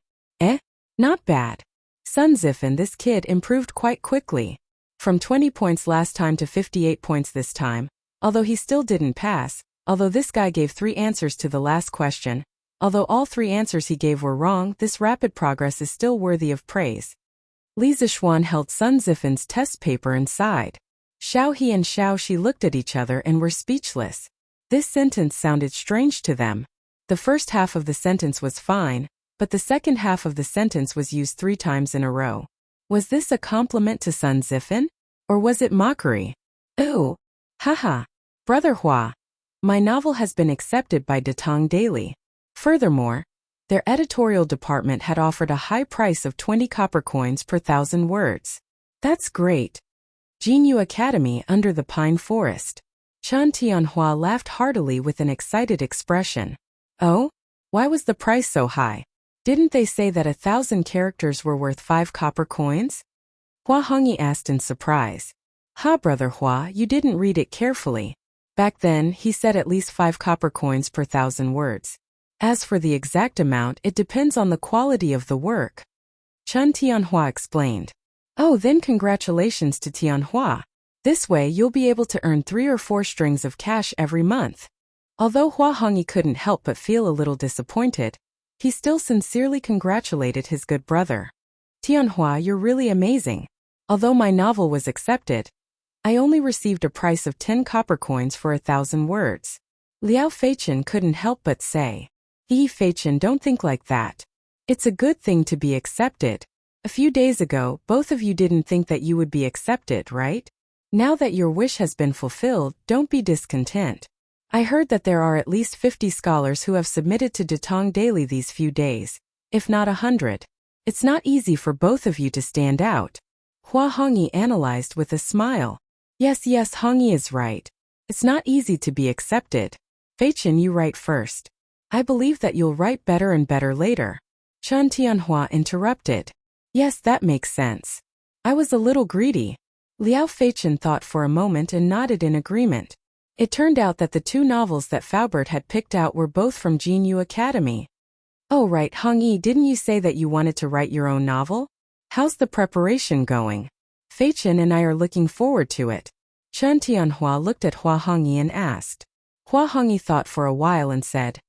Not bad. Sun Zifan, this kid improved quite quickly. From 20 points last time to 58 points this time, although he still didn't pass, although this guy gave 3 answers to the last question, although all 3 answers he gave were wrong, this rapid progress is still worthy of praise. Li Zishuan held Sun Zifan's test paper and sighed. Xiao He and Xiao Shi looked at each other and were speechless. This sentence sounded strange to them. The first half of the sentence was fine, but the second half of the sentence was used 3 times in a row. Was this a compliment to Sun Zifan? Or was it mockery? Ooh! Haha! Brother Hua! My novel has been accepted by Datong Daily. Furthermore, their editorial department had offered a high price of 20 copper coins per 1,000 words. That's great. Jinyu Academy under the pine forest. Chen Tianhua laughed heartily with an excited expression. Oh? Why was the price so high? Didn't they say that 1,000 characters were worth 5 copper coins? Hua Hongyi asked in surprise. Brother Hua, you didn't read it carefully. Back then, he said at least 5 copper coins per 1,000 words. As for the exact amount, it depends on the quality of the work. Chen Tianhua explained. Oh, then congratulations to Tianhua. This way you'll be able to earn 3 or 4 strings of cash every month. Although Hua Hongyi couldn't help but feel a little disappointed, he still sincerely congratulated his good brother. Tianhua, you're really amazing. Although my novel was accepted, I only received a price of 10 copper coins for 1,000 words. Liao Feichen couldn't help but say. Feichen, don't think like that. It's a good thing to be accepted. A few days ago, both of you didn't think that you would be accepted, right? Now that your wish has been fulfilled, don't be discontent. I heard that there are at least 50 scholars who have submitted to Datong Daily these few days, if not 100. It's not easy for both of you to stand out. Hua Hongyi analyzed with a smile. Yes, Hongyi is right. It's not easy to be accepted. Feichen, you write first. I believe that you'll write better and better later. Chen Tianhua interrupted. Yes, that makes sense. I was a little greedy. Liao Feichen thought for a moment and nodded in agreement. It turned out that the 2 novels that Faubert had picked out were both from Jinyu Academy. Oh right, Hongyi, didn't you say that you wanted to write your own novel? How's the preparation going? Feichen and I are looking forward to it. Chen Tianhua looked at Hua Hongyi and asked. Hua Hongyi thought for a while and said,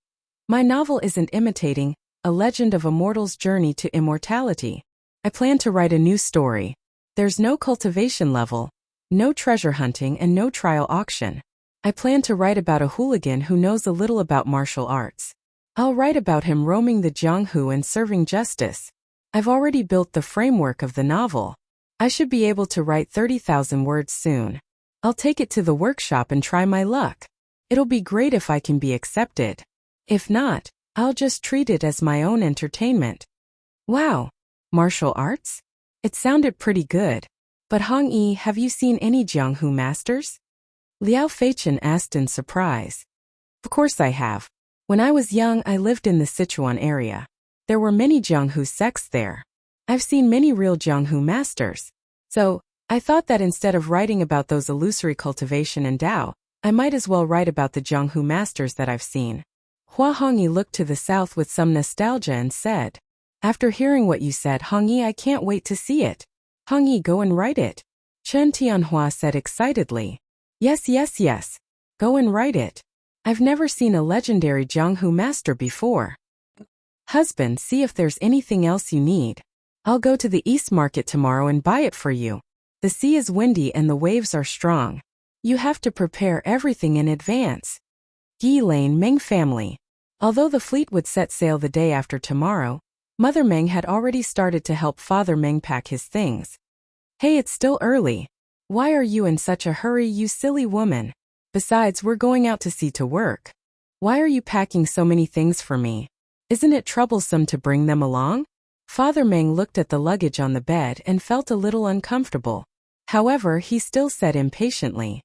My novel isn't imitating A Legend of Immortal's Journey to Immortality. I plan to write a new story. There's no cultivation level, no treasure hunting and no trial auction. I plan to write about a hooligan who knows a little about martial arts. I'll write about him roaming the Jianghu and serving justice. I've already built the framework of the novel. I should be able to write 30,000 words soon. I'll take it to the workshop and try my luck. It'll be great if I can be accepted. If not, I'll just treat it as my own entertainment. Wow! Martial arts? It sounded pretty good. But Hong Yi, have you seen any Jianghu masters? Liao Feichen asked in surprise. Of course I have. When I was young, I lived in the Sichuan area. There were many Jianghu sects there. I've seen many real Jianghu masters. So, I thought that instead of writing about those illusory cultivation and Tao, I might as well write about the Jianghu masters that I've seen. Hua Hongyi looked to the south with some nostalgia and said, After hearing what you said, Hongyi, I can't wait to see it. Hongyi, go and write it. Chen Tianhua said excitedly. Yes, yes, yes. Go and write it. I've never seen a legendary Jianghu master before. Husband, see if there's anything else you need. I'll go to the East Market tomorrow and buy it for you. The sea is windy and the waves are strong. You have to prepare everything in advance. Yi Lane Meng family. Although the fleet would set sail the day after tomorrow, Mother Meng had already started to help Father Meng pack his things. Hey, it's still early. Why are you in such a hurry, you silly woman? Besides, we're going out to sea to work. Why are you packing so many things for me? Isn't it troublesome to bring them along? Father Meng looked at the luggage on the bed and felt a little uncomfortable. However, he still said impatiently,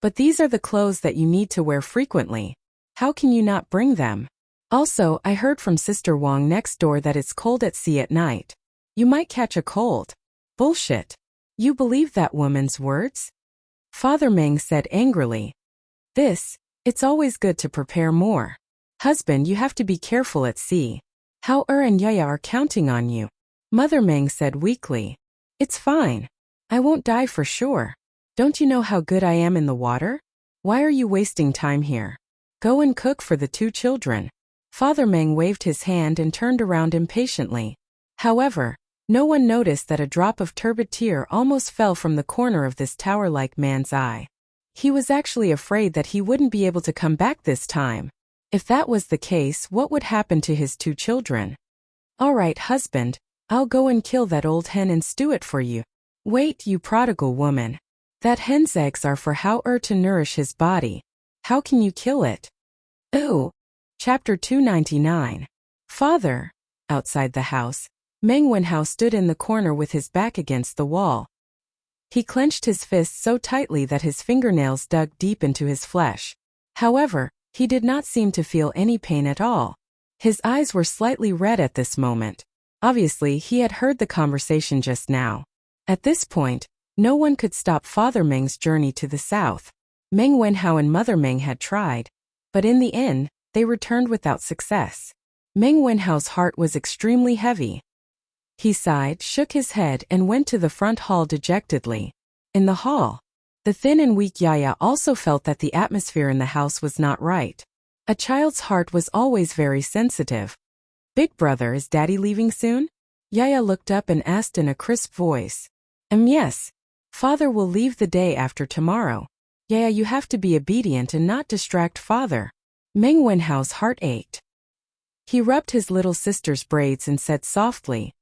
But these are the clothes that you need to wear frequently. How can you not bring them? Also, I heard from Sister Wang next door that it's cold at sea at night. You might catch a cold. Bullshit. You believe that woman's words? Father Meng said angrily. It's always good to prepare more. Husband, you have to be careful at sea. How and Yaya are counting on you. Mother Meng said weakly. It's fine. I won't die for sure. Don't you know how good I am in the water? Why are you wasting time here? Go and cook for the two children. Father Meng waved his hand and turned around impatiently. However, no one noticed that a drop of turbid tear almost fell from the corner of this tower-like man's eye. He was actually afraid that he wouldn't be able to come back this time. If that was the case, what would happen to his two children? All right, husband, I'll go and kill that old hen and stew it for you. Wait, you prodigal woman. That hen's eggs are for Hao to nourish his body. How can you kill it? Ooh. Chapter 299. Father. Outside the house, Meng Wenhao stood in the corner with his back against the wall. He clenched his fists so tightly that his fingernails dug deep into his flesh. However, he did not seem to feel any pain at all. His eyes were slightly red at this moment. Obviously, he had heard the conversation just now. At this point, no one could stop Father Meng's journey to the south. Meng Wenhao and Mother Meng had tried, but in the end, they returned without success. Meng Wenhao's heart was extremely heavy. He sighed, shook his head, and went to the front hall dejectedly. In the hall, the thin and weak Yaya also felt that the atmosphere in the house was not right. A child's heart was always very sensitive. Big brother, is Daddy leaving soon? Yaya looked up and asked in a crisp voice. Yes. Father will leave the day after tomorrow. Yaya, you have to be obedient and not distract Father. Meng Wenhao's heart ached. He rubbed his little sister's braids and said softly,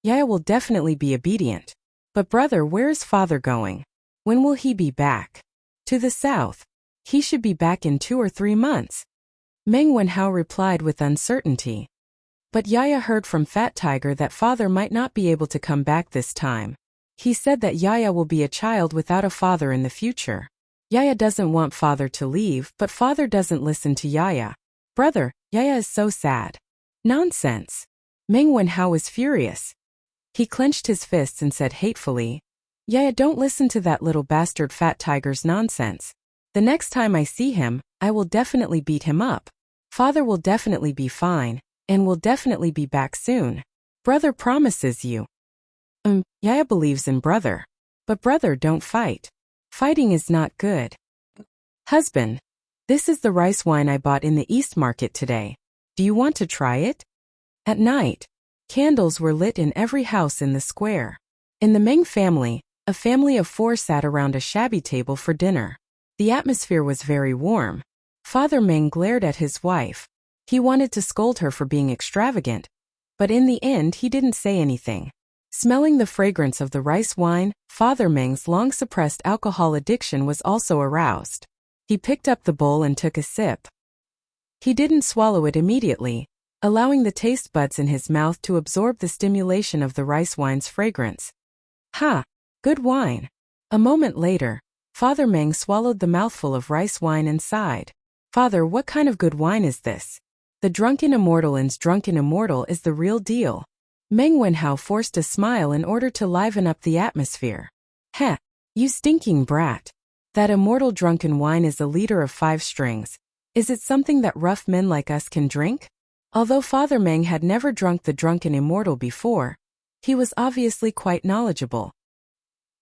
Yaya will definitely be obedient. But brother, where is Father going? When will he be back? To the south. He should be back in 2 or 3 months. Meng Wenhao replied with uncertainty. But Yaya heard from Fat Tiger that Father might not be able to come back this time. He said that Yaya will be a child without a father in the future. Yaya doesn't want Father to leave, but Father doesn't listen to Yaya. Brother, Yaya is so sad. Nonsense. Meng Wenhao was furious. He clenched his fists and said hatefully, Yaya, don't listen to that little bastard Fat Tiger's nonsense. The next time I see him, I will definitely beat him up. Father will definitely be fine, and will definitely be back soon. Brother promises you. Yaya believes in brother. But brother, don't fight. Fighting is not good. Husband, this is the rice wine I bought in the East Market today. Do you want to try it? At night, candles were lit in every house in the square. In the Meng family, a family of 4 sat around a shabby table for dinner. The atmosphere was very warm. Father Meng glared at his wife. He wanted to scold her for being extravagant, but in the end he didn't say anything. Smelling the fragrance of the rice wine, Father Meng's long-suppressed alcohol addiction was also aroused. He picked up the bowl and took a sip. He didn't swallow it immediately, allowing the taste buds in his mouth to absorb the stimulation of the rice wine's fragrance. Ha! Good wine. A moment later, Father Meng swallowed the mouthful of rice wine and sighed. Father, what kind of good wine is this? The Drunken Immortal's Drunken Immortal is the real deal. Meng Wenhao forced a smile in order to liven up the atmosphere. Heh, you stinking brat. That immortal drunken wine is a liter of 5 strings. Is it something that rough men like us can drink? Although Father Meng had never drunk the Drunken Immortal before, he was obviously quite knowledgeable.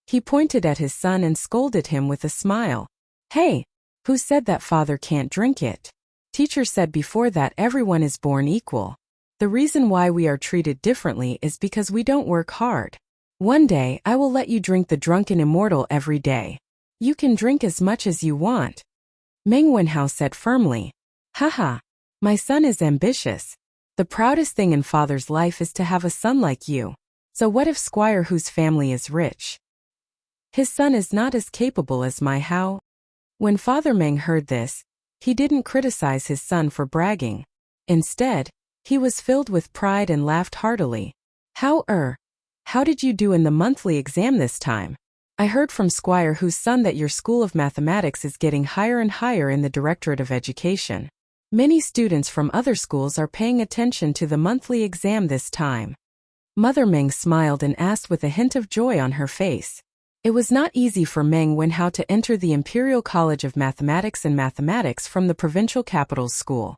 He pointed at his son and scolded him with a smile. Hey, who said that father can't drink it? Teacher said before that everyone is born equal. The reason why we are treated differently is because we don't work hard. One day I will let you drink the Drunken Immortal every day. You can drink as much as you want. Meng Wenhao said firmly. Haha, my son is ambitious. The proudest thing in father's life is to have a son like you. So what if Squire whose family is rich? His son is not as capable as my Hao. When Father Meng heard this, he didn't criticize his son for bragging. Instead, he was filled with pride and laughed heartily. How did you do in the monthly exam this time? I heard from Squire whose son that your School of Mathematics is getting higher and higher in the Directorate of Education. Many students from other schools are paying attention to the monthly exam this time. Mother Meng smiled and asked with a hint of joy on her face. It was not easy for Meng Wenhao to enter the Imperial College of Mathematics and Mathematics from the provincial capital's school.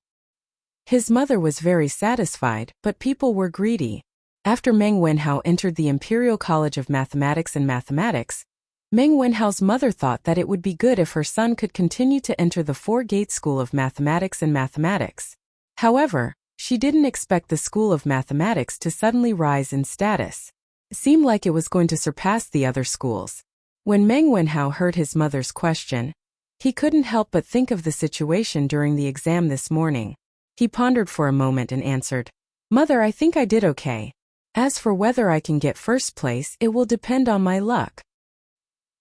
His mother was very satisfied, but people were greedy. After Meng Wenhao entered the Imperial College of Mathematics and Mathematics, Meng Wenhao's mother thought that it would be good if her son could continue to enter the Four-Gate School of Mathematics and Mathematics. However, she didn't expect the School of Mathematics to suddenly rise in status. It seemed like it was going to surpass the other schools. When Meng Wenhao heard his mother's question, he couldn't help but think of the situation during the exam this morning. He pondered for a moment and answered, Mother, I think I did okay. As for whether I can get first place, it will depend on my luck.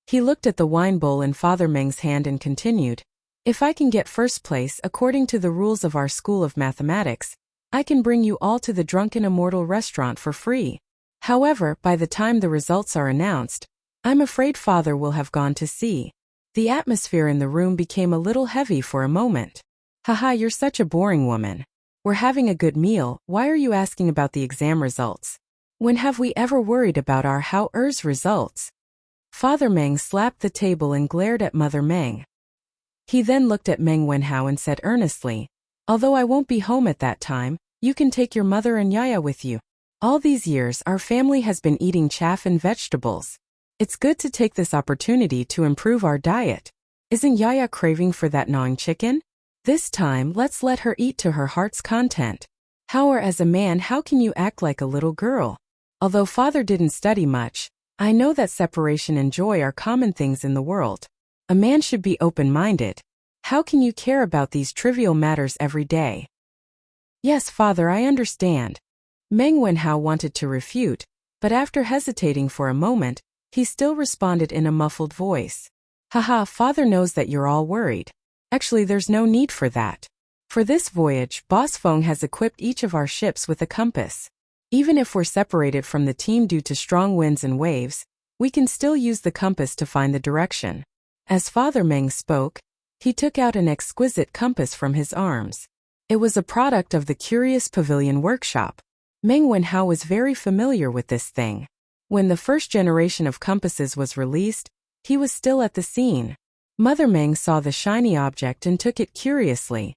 He looked at the wine bowl in Father Meng's hand and continued, If I can get first place according to the rules of our School of Mathematics, I can bring you all to the Drunken Immortal restaurant for free. However, by the time the results are announced, I'm afraid Father will have gone to sea. The atmosphere in the room became a little heavy for a moment. Haha, you're such a boring woman. We're having a good meal, why are you asking about the exam results? When have we ever worried about our Hao-er's results? Father Meng slapped the table and glared at Mother Meng. He then looked at Meng Wenhao and said earnestly, Although I won't be home at that time, you can take your mother and Yaya with you. All these years our family has been eating chaff and vegetables. It's good to take this opportunity to improve our diet. Isn't Yaya craving for that gnawing chicken? This time let's let her eat to her heart's content. However, as a man, how can you act like a little girl? Although Father didn't study much, I know that separation and joy are common things in the world. A man should be open-minded. How can you care about these trivial matters every day? Yes, Father, I understand. Meng Wenhao wanted to refute, but after hesitating for a moment, he still responded in a muffled voice. Haha, Father knows that you're all worried. Actually, there's no need for that. For this voyage, Boss Feng has equipped each of our ships with a compass. Even if we're separated from the team due to strong winds and waves, we can still use the compass to find the direction. As Father Meng spoke, he took out an exquisite compass from his arms. It was a product of the Curious Pavilion workshop. Meng Wenhao was very familiar with this thing. When the first generation of compasses was released, he was still at the scene. Mother Meng saw the shiny object and took it curiously.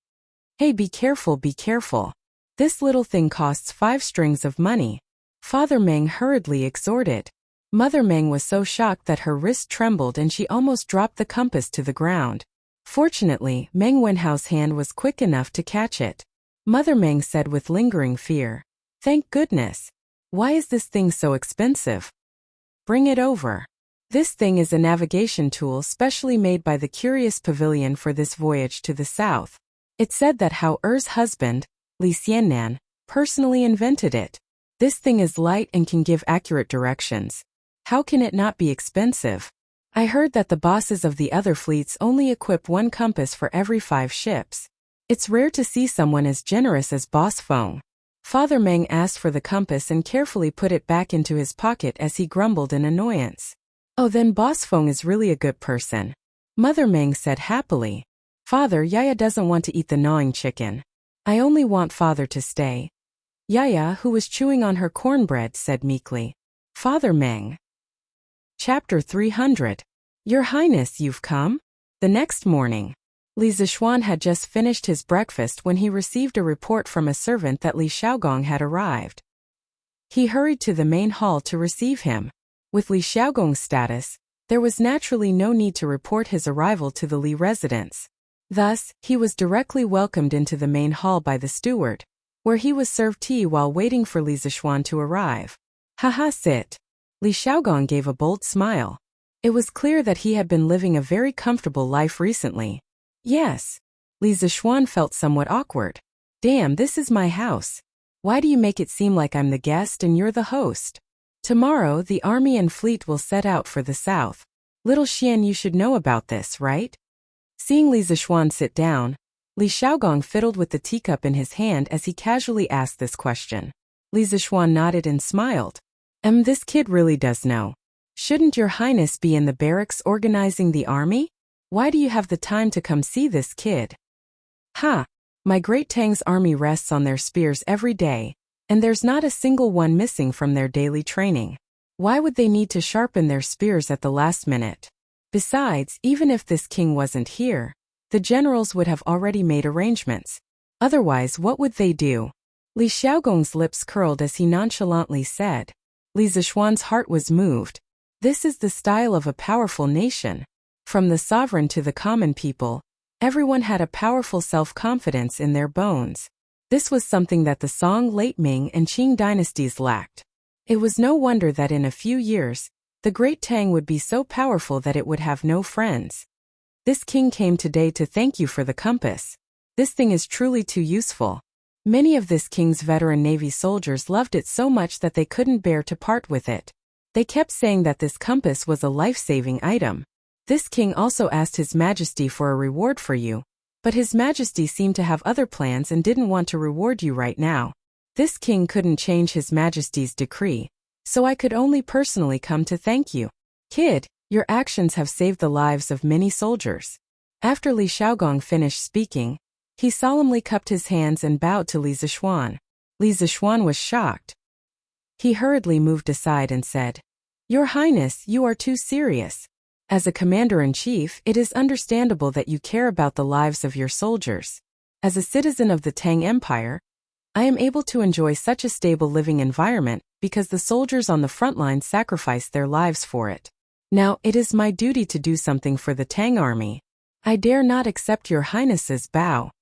Hey, be careful, be careful. This little thing costs 5 strings of money. Father Meng hurriedly exhorted. Mother Meng was so shocked that her wrist trembled and she almost dropped the compass to the ground. Fortunately, Meng Wenhao's hand was quick enough to catch it. Mother Meng said with lingering fear, Thank goodness. Why is this thing so expensive? Bring it over. This thing is a navigation tool specially made by the Curious Pavilion for this voyage to the south. It said that Hao Er's husband, Li Xiannan, personally invented it. This thing is light and can give accurate directions. How can it not be expensive? I heard that the bosses of the other fleets only equip one compass for every 5 ships. It's rare to see someone as generous as Boss Feng. Father Meng asked for the compass and carefully put it back into his pocket as he grumbled in annoyance. Oh, then Boss Feng is really a good person. Mother Meng said happily. Father, Yaya doesn't want to eat the gnawing chicken. I only want Father to stay. Yaya, who was chewing on her cornbread, said meekly. Father Meng. Chapter 300. Your Highness, you've come? The next morning, Li Zishuan had just finished his breakfast when he received a report from a servant that Li Xiaogong had arrived. He hurried to the main hall to receive him. With Li Xiaogong's status, there was naturally no need to report his arrival to the Li residence. Thus, he was directly welcomed into the main hall by the steward, where he was served tea while waiting for Li Zishuan to arrive. Haha, sit. Li Xiaogong gave a bold smile. It was clear that he had been living a very comfortable life recently. Yes. Li Zishuan felt somewhat awkward. Damn, this is my house. Why do you make it seem like I'm the guest and you're the host? Tomorrow, the army and fleet will set out for the south. Little Xian, you should know about this, right? Seeing Li Zishuan sit down, Li Xiaogong fiddled with the teacup in his hand as he casually asked this question. Li Zishuan nodded and smiled. This kid really does know. Shouldn't your highness be in the barracks organizing the army? Why do you have the time to come see this kid? Ha! My great Tang's army rests on their spears every day, and there's not a single one missing from their daily training. Why would they need to sharpen their spears at the last minute? Besides, even if this king wasn't here, the generals would have already made arrangements. Otherwise, what would they do? Li Xiaogong's lips curled as he nonchalantly said. Li Zishuan's heart was moved. This is the style of a powerful nation. From the sovereign to the common people, everyone had a powerful self-confidence in their bones. This was something that the Song, Late Ming, and Qing dynasties lacked. It was no wonder that in a few years, the Great Tang would be so powerful that it would have no friends. This king came today to thank you for the compass. This thing is truly too useful. Many of this king's veteran navy soldiers loved it so much that they couldn't bear to part with it. They kept saying that this compass was a life-saving item. This king also asked His Majesty for a reward for you, but His Majesty seemed to have other plans and didn't want to reward you right now. This king couldn't change His Majesty's decree, so I could only personally come to thank you. Kid, your actions have saved the lives of many soldiers. After Li Xiaogong finished speaking, he solemnly cupped his hands and bowed to Li Zishuan. Li Zishuan was shocked. He hurriedly moved aside and said, Your Highness, you are too serious. As a commander-in-chief, it is understandable that you care about the lives of your soldiers. As a citizen of the Tang Empire, I am able to enjoy such a stable living environment because the soldiers on the front line sacrificed their lives for it. Now, it is my duty to do something for the Tang army. I dare not accept your highness's bow.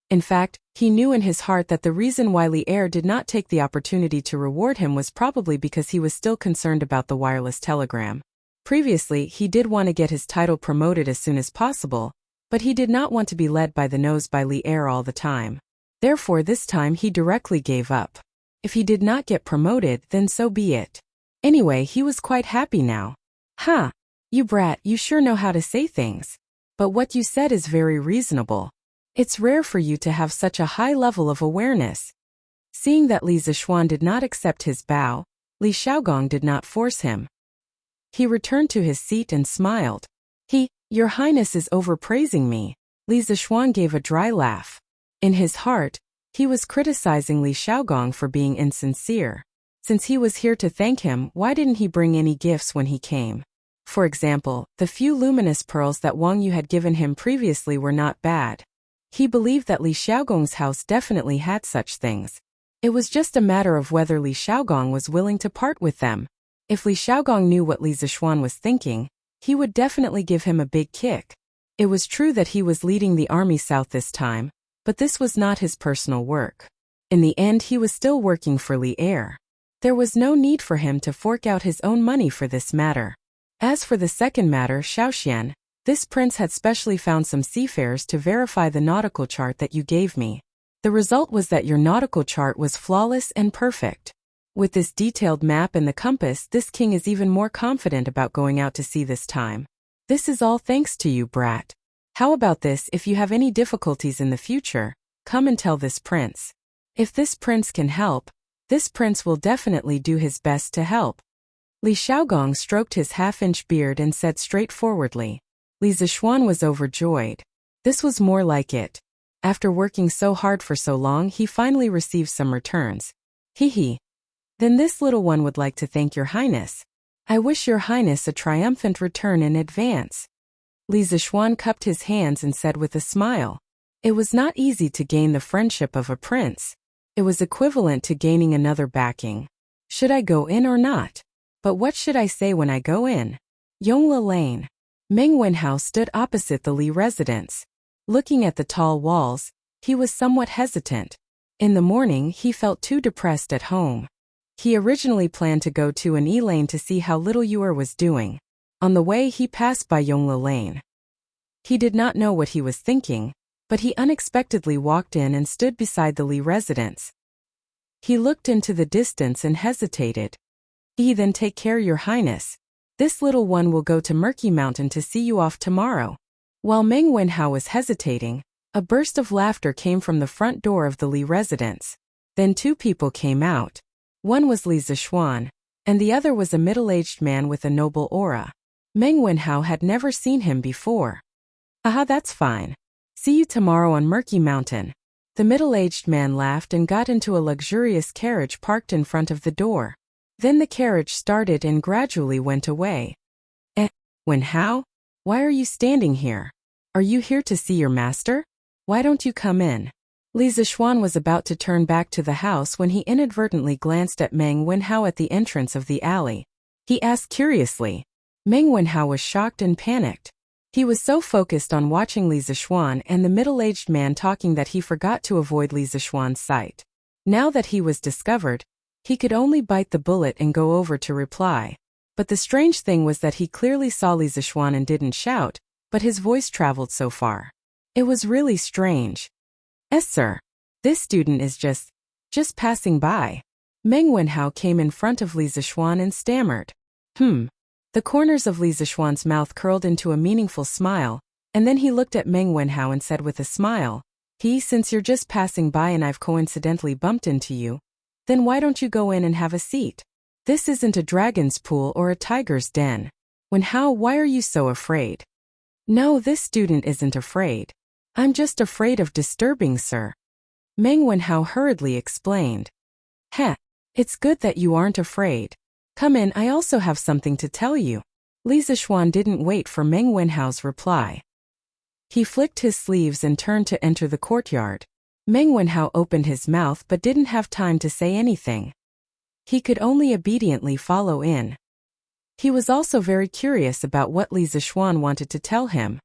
In fact, he knew in his heart that the reason why Li Er did not take the opportunity to reward him was probably because he was still concerned about the wireless telegram. Previously, he did want to get his title promoted as soon as possible, but he did not want to be led by the nose by Li Er all the time. Therefore, this time he directly gave up. If he did not get promoted, then so be it. Anyway, he was quite happy now. Ha! You brat, you sure know how to say things. But what you said is very reasonable. It's rare for you to have such a high level of awareness. Seeing that Li Zishuan did not accept his bow, Li Xiaogong did not force him. He returned to his seat and smiled. Your Highness is overpraising me. Li Zishuan gave a dry laugh. In his heart, he was criticizing Li Xiaogong for being insincere. Since he was here to thank him, why didn't he bring any gifts when he came? For example, the few luminous pearls that Wang Yu had given him previously were not bad. He believed that Li Xiaogong's house definitely had such things. It was just a matter of whether Li Xiaogong was willing to part with them. If Li Xiaogong knew what Li Zishuan was thinking, he would definitely give him a big kick. It was true that he was leading the army south this time, but this was not his personal work. In the end, he was still working for Li Er. There was no need for him to fork out his own money for this matter. As for the second matter, Xiaoxian, this prince had specially found some seafarers to verify the nautical chart that you gave me. The result was that your nautical chart was flawless and perfect. With this detailed map and the compass, this king is even more confident about going out to sea this time. This is all thanks to you, brat. How about this? If you have any difficulties in the future, come and tell this prince. If this prince can help, this prince will definitely do his best to help. Li Xiaogong stroked his half-inch beard and said straightforwardly. Li Zixuan was overjoyed. This was more like it. After working so hard for so long, he finally received some returns. Hee. Then this little one would like to thank your highness. I wish your highness a triumphant return in advance. Li Zixuan cupped his hands and said with a smile. It was not easy to gain the friendship of a prince. It was equivalent to gaining another backing. Should I go in or not? But what should I say when I go in? Yongla Lane. Meng Wenhao stood opposite the Li residence. Looking at the tall walls, he was somewhat hesitant. In the morning, he felt too depressed at home. He originally planned to go to an E-Lane to see how little Yuer was doing. On the way, he passed by Yongla Lane. He did not know what he was thinking, but he unexpectedly walked in and stood beside the Li residence. He looked into the distance and hesitated. Then take care, your highness. This little one will go to Murky Mountain to see you off tomorrow. While Meng Wenhao was hesitating, a burst of laughter came from the front door of the Li residence. Then two people came out. One was Li Zixuan, and the other was a middle-aged man with a noble aura. Meng Wenhao had never seen him before. Aha, that's fine. See you tomorrow on Murky Mountain. The middle-aged man laughed and got into a luxurious carriage parked in front of the door. Then the carriage started and gradually went away. Wenhao? Why are you standing here? Are you here to see your master? Why don't you come in? Li Zixuan was about to turn back to the house when he inadvertently glanced at Meng Wenhao at the entrance of the alley. He asked curiously. Meng Wenhao was shocked and panicked. He was so focused on watching Li Zixuan and the middle-aged man talking that he forgot to avoid Li Zixuan's sight. Now that he was discovered, he could only bite the bullet and go over to reply. But the strange thing was that he clearly saw Li Zixuan and didn't shout, but his voice traveled so far. It was really strange. Sir. This student is just passing by. Meng Wenhao came in front of Li Zixuan and stammered. The corners of Li Zixuan's mouth curled into a meaningful smile, and then he looked at Meng Wenhao and said with a smile, since you're just passing by and I've coincidentally bumped into you, then why don't you go in and have a seat? This isn't a dragon's pool or a tiger's den. Wenhao, why are you so afraid? No, this student isn't afraid. I'm just afraid of disturbing, sir. Meng Wenhao hurriedly explained. It's good that you aren't afraid. Come in, I also have something to tell you. Li Zixuan didn't wait for Meng Wenhao's reply. He flicked his sleeves and turned to enter the courtyard. Meng Wenhao opened his mouth but didn't have time to say anything. He could only obediently follow in. He was also very curious about what Li Zixuan wanted to tell him.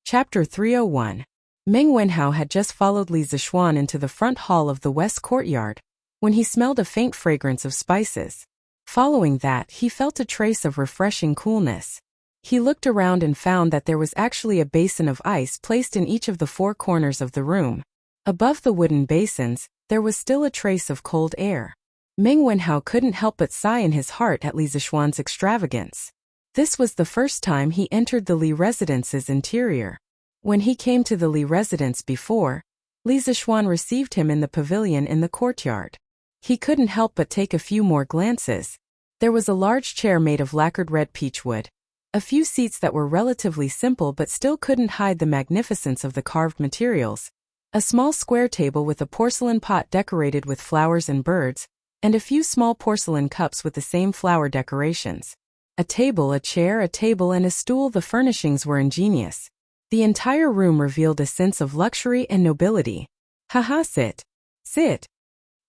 Chapter 301. Meng Wenhao had just followed Li Zixuan into the front hall of the west courtyard, when he smelled a faint fragrance of spices. Following that, he felt a trace of refreshing coolness. He looked around and found that there was actually a basin of ice placed in each of the four corners of the room. Above the wooden basins, there was still a trace of cold air. Meng Wenhao couldn't help but sigh in his heart at Li Zixuan's extravagance. This was the first time he entered the Li residence's interior. When he came to the Li residence before, Li Zixuan received him in the pavilion in the courtyard. He couldn't help but take a few more glances. There was a large chair made of lacquered red peachwood, a few seats that were relatively simple but still couldn't hide the magnificence of the carved materials, a small square table with a porcelain pot decorated with flowers and birds, and a few small porcelain cups with the same flower decorations. A table, a chair, a table, and a stool. The furnishings were ingenious. The entire room revealed a sense of luxury and nobility. Haha, sit.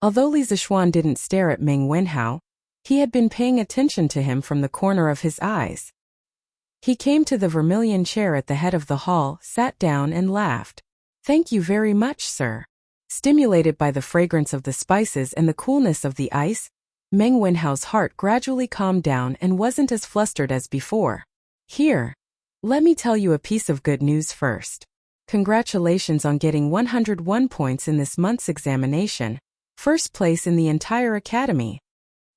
Although Li Zixuan didn't stare at Meng Wenhao, he had been paying attention to him from the corner of his eyes. He came to the vermilion chair at the head of the hall, sat down and laughed. Thank you very much, sir. Stimulated by the fragrance of the spices and the coolness of the ice, Meng Wenhao's heart gradually calmed down and wasn't as flustered as before. Here, let me tell you a piece of good news first. Congratulations on getting 101 points in this month's examination, first place in the entire academy.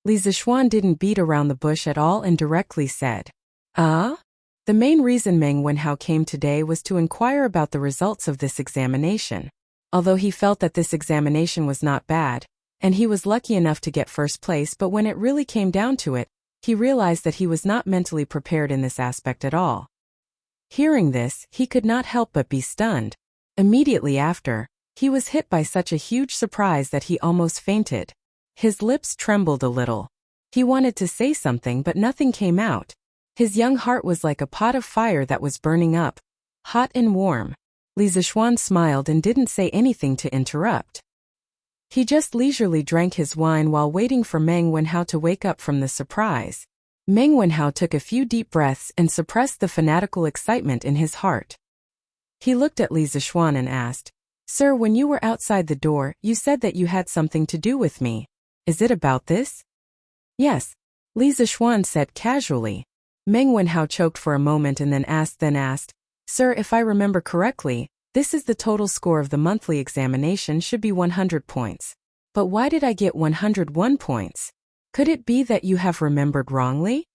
Li Zixuan didn't beat around the bush at all and directly said, "Ah?" The main reason Meng Wenhao came today was to inquire about the results of this examination. Although he felt that this examination was not bad, and he was lucky enough to get first place, but when it really came down to it, he realized that he was not mentally prepared in this aspect at all. Hearing this, he could not help but be stunned. Immediately after, he was hit by such a huge surprise that he almost fainted. His lips trembled a little. He wanted to say something but nothing came out. His young heart was like a pot of fire that was burning up, hot and warm. Li Zixuan smiled and didn't say anything to interrupt. He just leisurely drank his wine while waiting for Meng Wenhao to wake up from the surprise. Meng Wenhao took a few deep breaths and suppressed the fanatical excitement in his heart. He looked at Li Zixuan and asked, "Sir, when you were outside the door, you said that you had something to do with me. Is it about this?" "Yes," Li Zixuan said casually. Meng Wenhao choked for a moment and then asked, "Sir, if I remember correctly, this is the total score of the monthly examination should be 100 points. But why did I get 101 points? Could it be that you have remembered wrongly?"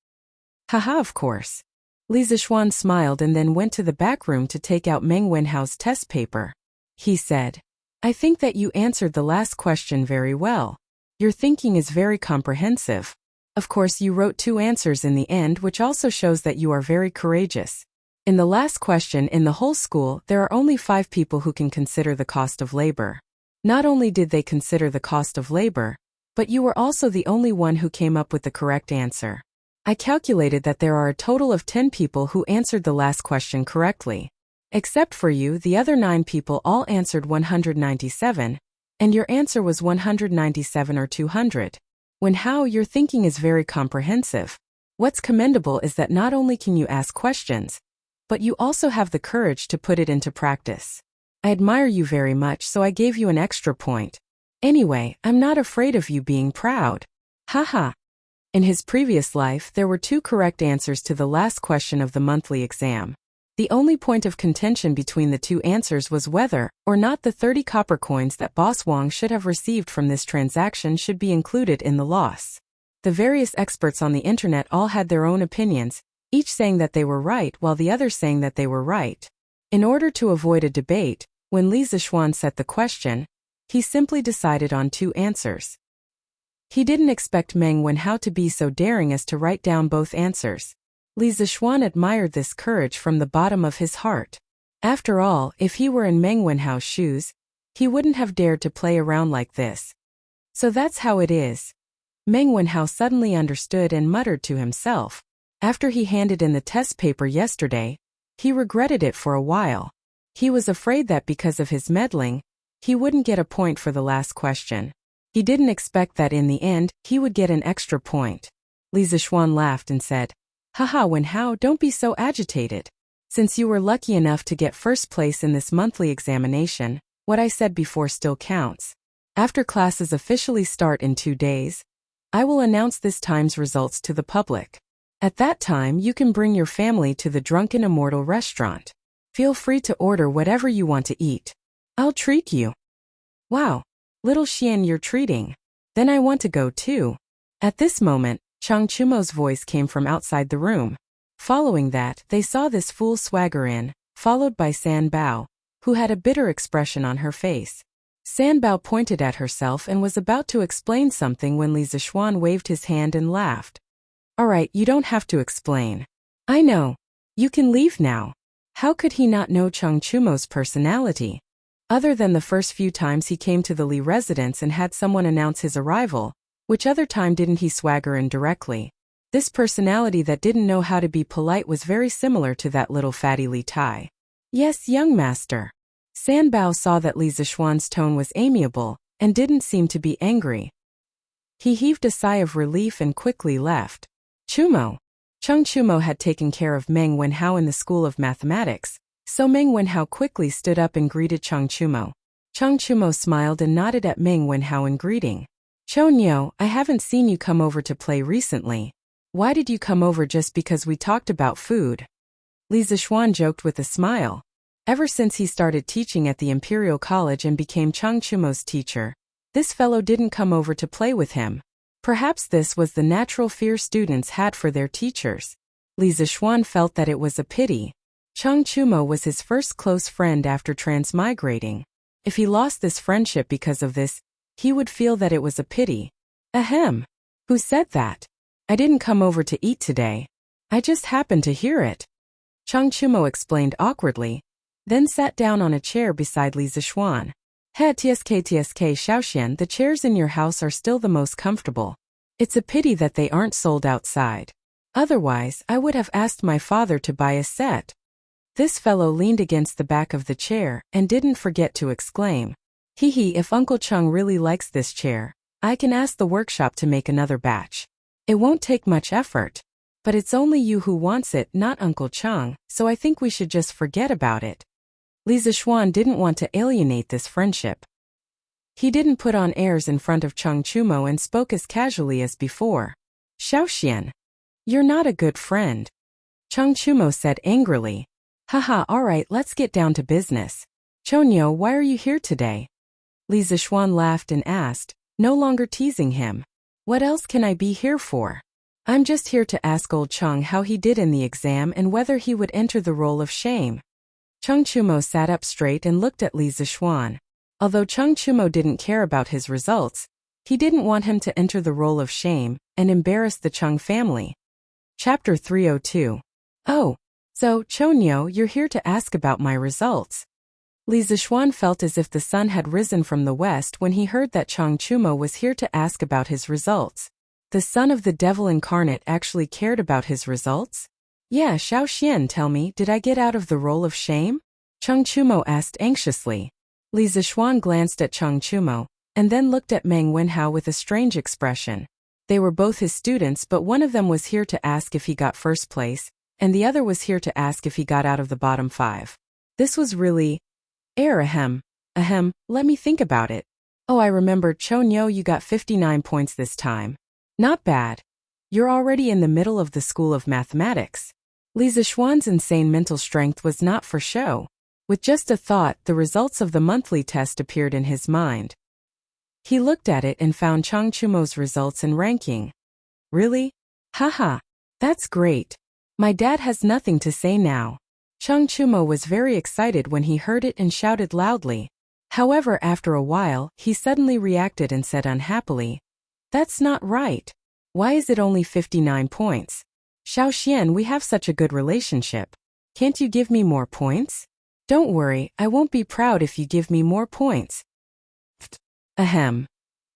"Haha, of course." Li Zixuan smiled and then went to the back room to take out Meng Wenhao's test paper. He said, "I think that you answered the last question very well. Your thinking is very comprehensive. Of course, you wrote 2 answers in the end, which also shows that you are very courageous. In the last question in the whole school, there are only 5 people who can consider the cost of labor. Not only did they consider the cost of labor, but you were also the only one who came up with the correct answer. I calculated that there are a total of 10 people who answered the last question correctly. Except for you, the other 9 people all answered 197, and your answer was 197 or 200. Wenhao, your thinking is very comprehensive. What's commendable is that not only can you ask questions, but you also have the courage to put it into practice. I admire you very much, so I gave you an extra point. Anyway, I'm not afraid of you being proud. Haha." In his previous life, there were 2 correct answers to the last question of the monthly exam. The only point of contention between the 2 answers was whether or not the 30 copper coins that Boss Wang should have received from this transaction should be included in the loss. The various experts on the internet all had their own opinions, each saying that they were right while the other saying that they were right. In order to avoid a debate, when Li Zixuan set the question, he simply decided on 2 answers. He didn't expect Meng Wenhao to be so daring as to write down both answers. Li Zixuan admired this courage from the bottom of his heart. After all, if he were in Meng Wenhao's shoes, he wouldn't have dared to play around like this. So that's how it is. Meng Wenhao suddenly understood and muttered to himself. After he handed in the test paper yesterday, he regretted it for a while. He was afraid that because of his meddling, he wouldn't get a point for the last question. He didn't expect that in the end, he would get an extra point. Li Zixuan laughed and said, "Haha, Wenhao, don't be so agitated. Since you were lucky enough to get first place in this monthly examination, what I said before still counts. After classes officially start in 2 days, I will announce this time's results to the public. At that time, you can bring your family to the Drunken Immortal restaurant. Feel free to order whatever you want to eat. I'll treat you." "Wow, little Xian, you're treating. Then I want to go too." At this moment, Chang Chumo's voice came from outside the room. Following that, they saw this fool swagger in, followed by San Bao, who had a bitter expression on her face. San Bao pointed at herself and was about to explain something when Li Zixuan waved his hand and laughed. "All right, you don't have to explain. I know. You can leave now." How could he not know Chang Chumo's personality? Other than the first few times he came to the Li residence and had someone announce his arrival, which other time didn't he swagger in directly? This personality that didn't know how to be polite was very similar to that little fatty Li Tai. "Yes, young master." San Bao saw that Li Zixuan's tone was amiable, and didn't seem to be angry. He heaved a sigh of relief and quickly left. Chumo. Chang Chumo had taken care of Meng Wenhao in the School of Mathematics, so Meng Wenhao quickly stood up and greeted Chang Chumo. Chang Chumo smiled and nodded at Meng Wenhao in greeting. Chonyo, I haven't seen you come over to play recently. Why did you come over just because we talked about food? Li Zixuan joked with a smile. Ever since he started teaching at the Imperial College and became Chang Chumo's teacher, this fellow didn't come over to play with him. Perhaps this was the natural fear students had for their teachers. Li Zixuan felt that it was a pity. Chang Chumo was his first close friend after transmigrating. If he lost this friendship because of this, he would feel that it was a pity. Ahem. Who said that? I didn't come over to eat today. I just happened to hear it. Chang Chumo explained awkwardly, then sat down on a chair beside Li Zixuan. He tsk Xiaoxian, the chairs in your house are still the most comfortable. It's a pity that they aren't sold outside. Otherwise, I would have asked my father to buy a set. This fellow leaned against the back of the chair and didn't forget to exclaim, Hee, if Uncle Chung really likes this chair, I can ask the workshop to make another batch. It won't take much effort. But it's only you who wants it, not Uncle Chung, so I think we should just forget about it. Li Zixuan didn't want to alienate this friendship. He didn't put on airs in front of Chang Chumo and spoke as casually as before. Xiaoxian, you're not a good friend. Chang Chumo said angrily. Haha, alright, let's get down to business. Chonyo, why are you here today? Li Zixuan laughed and asked, no longer teasing him. What else can I be here for? I'm just here to ask old Chung how he did in the exam and whether he would enter the role of shame. Chang Chumo sat up straight and looked at Li Zixuan. Although Chang Chumo didn't care about his results, he didn't want him to enter the role of shame and embarrass the Chung family. Chapter 302. Oh, so, Chonyo, you're here to ask about my results. Li Zixuan felt as if the sun had risen from the west when he heard that Chang Chumo was here to ask about his results. The son of the devil incarnate actually cared about his results? Yeah, Xiaoxian, tell me, did I get out of the role of shame? Chang Chumo asked anxiously. Li Zixuan glanced at Chang Chumo, and then looked at Meng Wenhao with a strange expression. They were both his students, but one of them was here to ask if he got first place, and the other was here to ask if he got out of the bottom 5. This was really... Ahem, let me think about it. Oh, I remember, Chonyo, you got 59 points this time. Not bad. You're already in the middle of the School of Mathematics. Li Zixuan's insane mental strength was not for show. With just a thought, the results of the monthly test appeared in his mind. He looked at it and found Chang Chumo's results and ranking. Really? Haha. That's great. My dad has nothing to say now. Chang Chumo was very excited when he heard it and shouted loudly. However, after a while, he suddenly reacted and said unhappily, That's not right. Why is it only 59 points? Xiaoxian, we have such a good relationship. Can't you give me more points? Don't worry, I won't be proud if you give me more points. Ahem.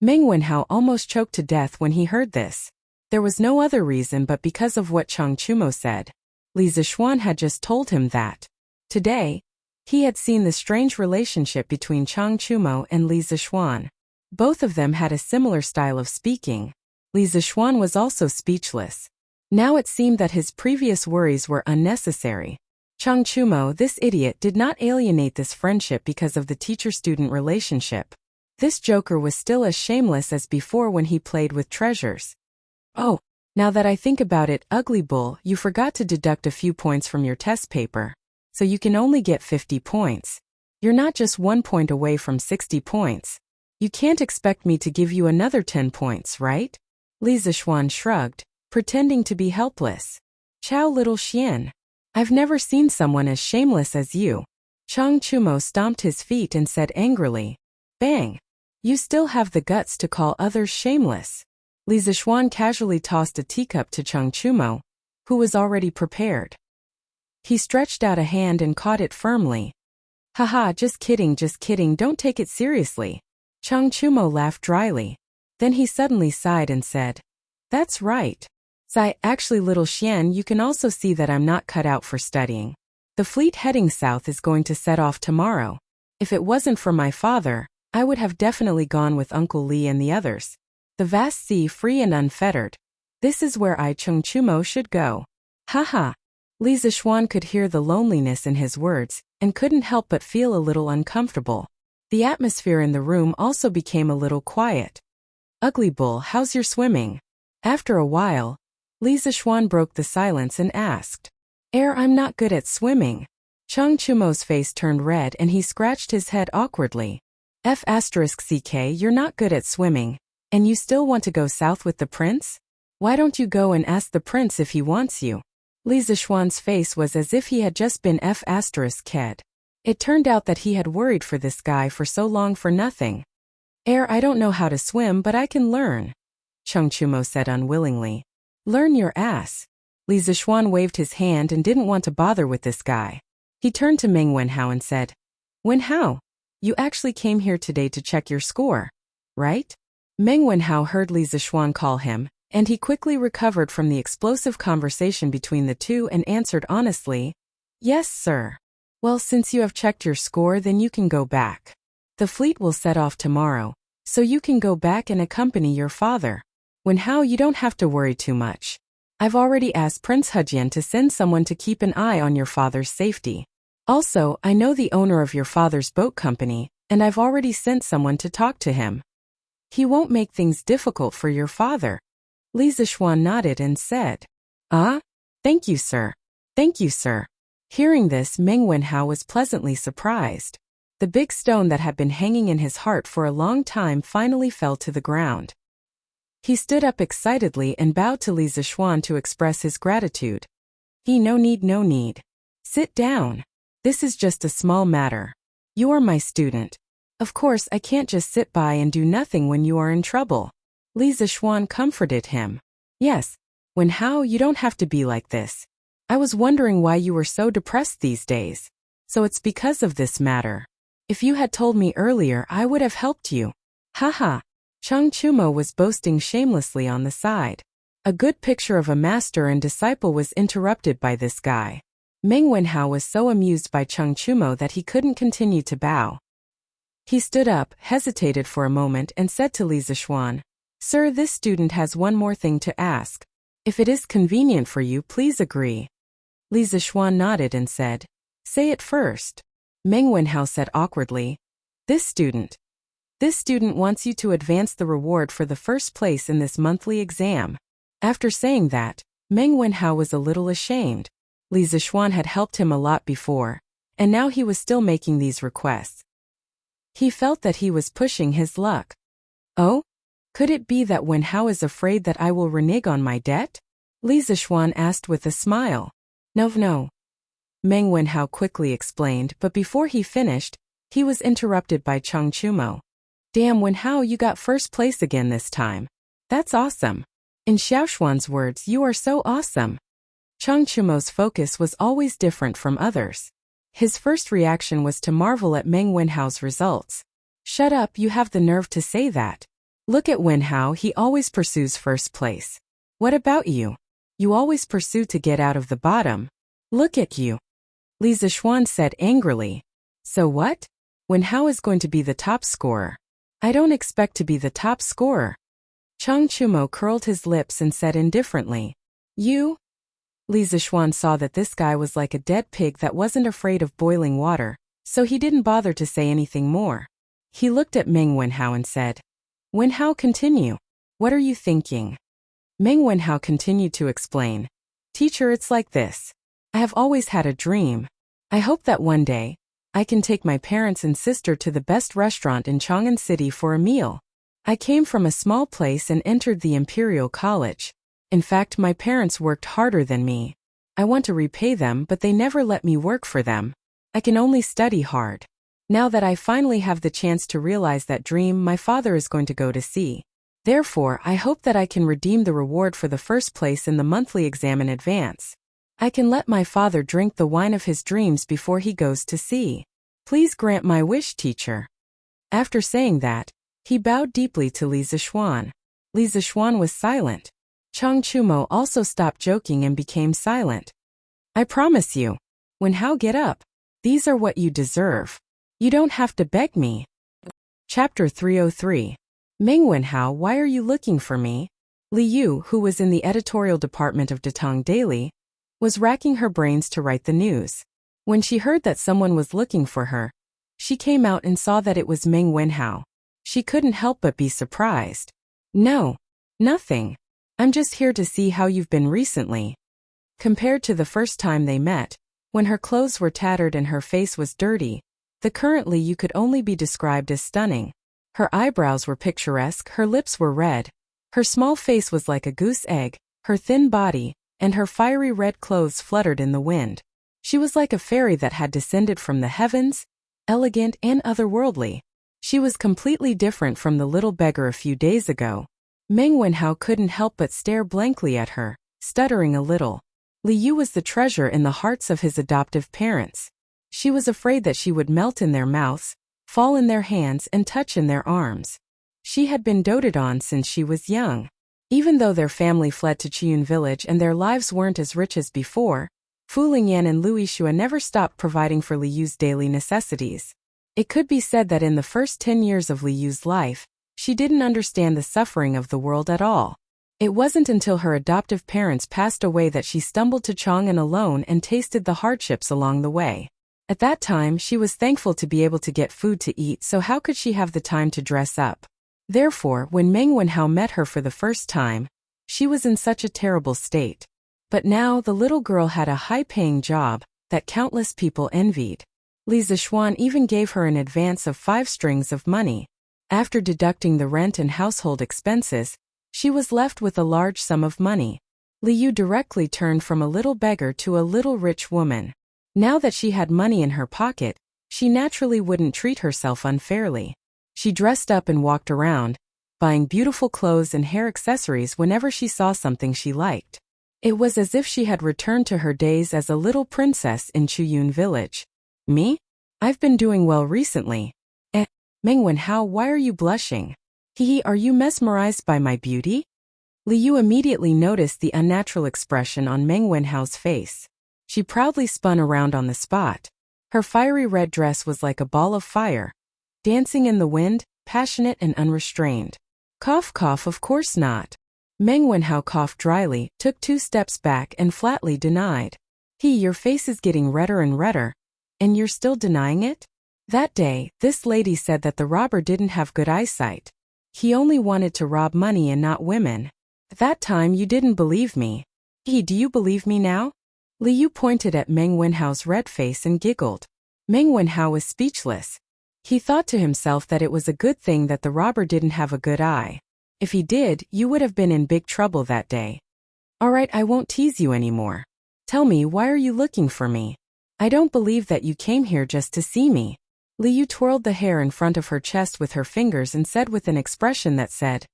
Meng Wenhao almost choked to death when he heard this. There was no other reason but because of what Chang Chumo said. Li Zixuan had just told him that. Today, he had seen the strange relationship between Chang Chumo and Li Zixuan. Both of them had a similar style of speaking. Li Zixuan was also speechless. Now it seemed that his previous worries were unnecessary. Chang Chumo, this idiot, did not alienate this friendship because of the teacher-student relationship. This joker was still as shameless as before when he played with treasures. Oh, now that I think about it, ugly bull, you forgot to deduct a few points from your test paper. So you can only get 50 points. You're not just 1 point away from 60 points. You can't expect me to give you another 10 points, right? Li Zixuan shrugged, pretending to be helpless. Chow little Xian. I've never seen someone as shameless as you. Chang Chumo stomped his feet and said angrily. Bang! You still have the guts to call others shameless. Li Zixuan casually tossed a teacup to Chang Chumo, who was already prepared. He stretched out a hand and caught it firmly. Haha, just kidding, don't take it seriously. Chang Chumo laughed dryly. Then he suddenly sighed and said, That's right. Sigh, actually little Xian, you can also see that I'm not cut out for studying. The fleet heading south is going to set off tomorrow. If it wasn't for my father, I would have definitely gone with Uncle Li and the others. The vast sea, free and unfettered. This is where Chang Chumo should go. Haha. Li Zixuan could hear the loneliness in his words, and couldn't help but feel a little uncomfortable. The atmosphere in the room also became a little quiet. Ugly bull, how's your swimming? After a while, Li Zixuan broke the silence and asked. I'm not good at swimming. Chang Chumo's face turned red and he scratched his head awkwardly. F***ck, you're not good at swimming, and you still want to go south with the prince? Why don't you go and ask the prince if he wants you? Li Zixuan's face was as if he had just been F***ed. It turned out that he had worried for this guy for so long for nothing. I don't know how to swim, but I can learn, Chang Chumo said unwillingly. Learn your ass. Li Zixuan waved his hand and didn't want to bother with this guy. He turned to Meng Wenhao and said, Wenhao, you actually came here today to check your score, right? Meng Wenhao heard Li Zixuan call him, and he quickly recovered from the explosive conversation between the two and answered honestly, Yes, sir. Well, since you have checked your score, then you can go back. The fleet will set off tomorrow, so you can go back and accompany your father. Wenhao, you don't have to worry too much. I've already asked Prince Hejian to send someone to keep an eye on your father's safety. Also, I know the owner of your father's boat company, and I've already sent someone to talk to him. He won't make things difficult for your father. Li Zixuan nodded and said, Thank you, sir. Thank you, sir. Hearing this, Meng Wenhao was pleasantly surprised. The big stone that had been hanging in his heart for a long time finally fell to the ground. He stood up excitedly and bowed to Li Zixuan to express his gratitude. No need. Sit down. This is just a small matter. You are my student. Of course, I can't just sit by and do nothing when you are in trouble. Li Zixuan comforted him. Yes, Wenhao, you don't have to be like this. I was wondering why you were so depressed these days. So it's because of this matter. If you had told me earlier, I would have helped you. Haha. Chang Chumo was boasting shamelessly on the side. A good picture of a master and disciple was interrupted by this guy. Meng Wenhao was so amused by Chang Chumo that he couldn't continue to bow. He stood up, hesitated for a moment and said to Li Zixuan, Sir, this student has one more thing to ask. If it is convenient for you, please agree. Li Zixuan nodded and said, Say it first. Meng Wenhao said awkwardly, This student wants you to advance the reward for the first place in this monthly exam. After saying that, Meng Wenhao was a little ashamed. Li Zixuan had helped him a lot before, and now he was still making these requests. He felt that he was pushing his luck. Oh? Could it be that Wenhao is afraid that I will renege on my debt? Li Zixuan asked with a smile. No. Meng Wenhao quickly explained, but before he finished, he was interrupted by Chang Chumo. Damn, Wenhao, you got first place again this time. That's awesome. In Xiaoshuan's words, you are so awesome. Chang Chumo's focus was always different from others. His first reaction was to marvel at Meng Wenhao's results. Shut up, you have the nerve to say that. Look at Wenhao, he always pursues first place. What about you? You always pursue to get out of the bottom. Look at you. Li Zixuan said angrily. So what? Wenhao is going to be the top scorer. I don't expect to be the top scorer. Chang Chumo curled his lips and said indifferently. You? Li Zixuan saw that this guy was like a dead pig that wasn't afraid of boiling water, so he didn't bother to say anything more. He looked at Meng Wenhao and said, Wenhao, continue. What are you thinking? Meng Wenhao continued to explain. Teacher, it's like this. I have always had a dream. I hope that one day, I can take my parents and sister to the best restaurant in Chang'an City for a meal. I came from a small place and entered the Imperial College. In fact, my parents worked harder than me. I want to repay them, but they never let me work for them. I can only study hard. Now that I finally have the chance to realize that dream, my father is going to go to sea. Therefore, I hope that I can redeem the reward for the first place in the monthly exam in advance. I can let my father drink the wine of his dreams before he goes to sea. Please grant my wish, teacher. After saying that, he bowed deeply to Li Zixuan. Li Zixuan was silent. Chang Chumo also stopped joking and became silent. I promise you. Wenhao, get up. These are what you deserve. You don't have to beg me. Chapter 303. Meng Wenhao, why are you looking for me? Li Yu, who was in the editorial department of Datong Daily, was racking her brains to write the news. When she heard that someone was looking for her, she came out and saw that it was Meng Wenhao. She couldn't help but be surprised. No. Nothing. I'm just here to see how you've been recently. Compared to the first time they met, when her clothes were tattered and her face was dirty, the current Li Yu could only be described as stunning. Her eyebrows were picturesque, her lips were red, her small face was like a goose egg, her thin body, and her fiery red clothes fluttered in the wind. She was like a fairy that had descended from the heavens, elegant and otherworldly. She was completely different from the little beggar a few days ago. Meng Wenhao couldn't help but stare blankly at her, stuttering a little. Li Yu was the treasure in the hearts of his adoptive parents. She was afraid that she would melt in their mouths, fall in their hands and touch in their arms. She had been doted on since she was young. Even though their family fled to Qiyun village and their lives weren't as rich as before, Fu Lingyan and Lu Yixue never stopped providing for Li Yu's daily necessities. It could be said that in the first 10 years of Li Yu's life, she didn't understand the suffering of the world at all. It wasn't until her adoptive parents passed away that she stumbled to Chang'an alone and tasted the hardships along the way. At that time, she was thankful to be able to get food to eat, so how could she have the time to dress up? Therefore, when Meng Wenhao met her for the first time, she was in such a terrible state. But now the little girl had a high-paying job that countless people envied. Li Zishuan even gave her an advance of 5 strings of money. After deducting the rent and household expenses, she was left with a large sum of money. Li Yu directly turned from a little beggar to a little rich woman. Now that she had money in her pocket, she naturally wouldn't treat herself unfairly. She dressed up and walked around, buying beautiful clothes and hair accessories whenever she saw something she liked. It was as if she had returned to her days as a little princess in Chuyun village. Me? I've been doing well recently. Meng Wenhao, why are you blushing? Hehe, are you mesmerized by my beauty? Li Yu immediately noticed the unnatural expression on Meng Wenhao's face. She proudly spun around on the spot. Her fiery red dress was like a ball of fire, dancing in the wind, passionate and unrestrained. Cough cough, of course not. Meng Wenhao coughed dryly, took 2 steps back and flatly denied. Your face is getting redder and redder. And you're still denying it? That day, this lady said that the robber didn't have good eyesight. He only wanted to rob money and not women. At that time you didn't believe me. Do you believe me now? Li Yu pointed at Meng Wenhao's red face and giggled. Meng Wenhao was speechless. He thought to himself that it was a good thing that the robber didn't have a good eye. If he did, you would have been in big trouble that day. Alright, I won't tease you anymore. Tell me, why are you looking for me? I don't believe that you came here just to see me. Li Yu twirled the hair in front of her chest with her fingers and said with an expression that said,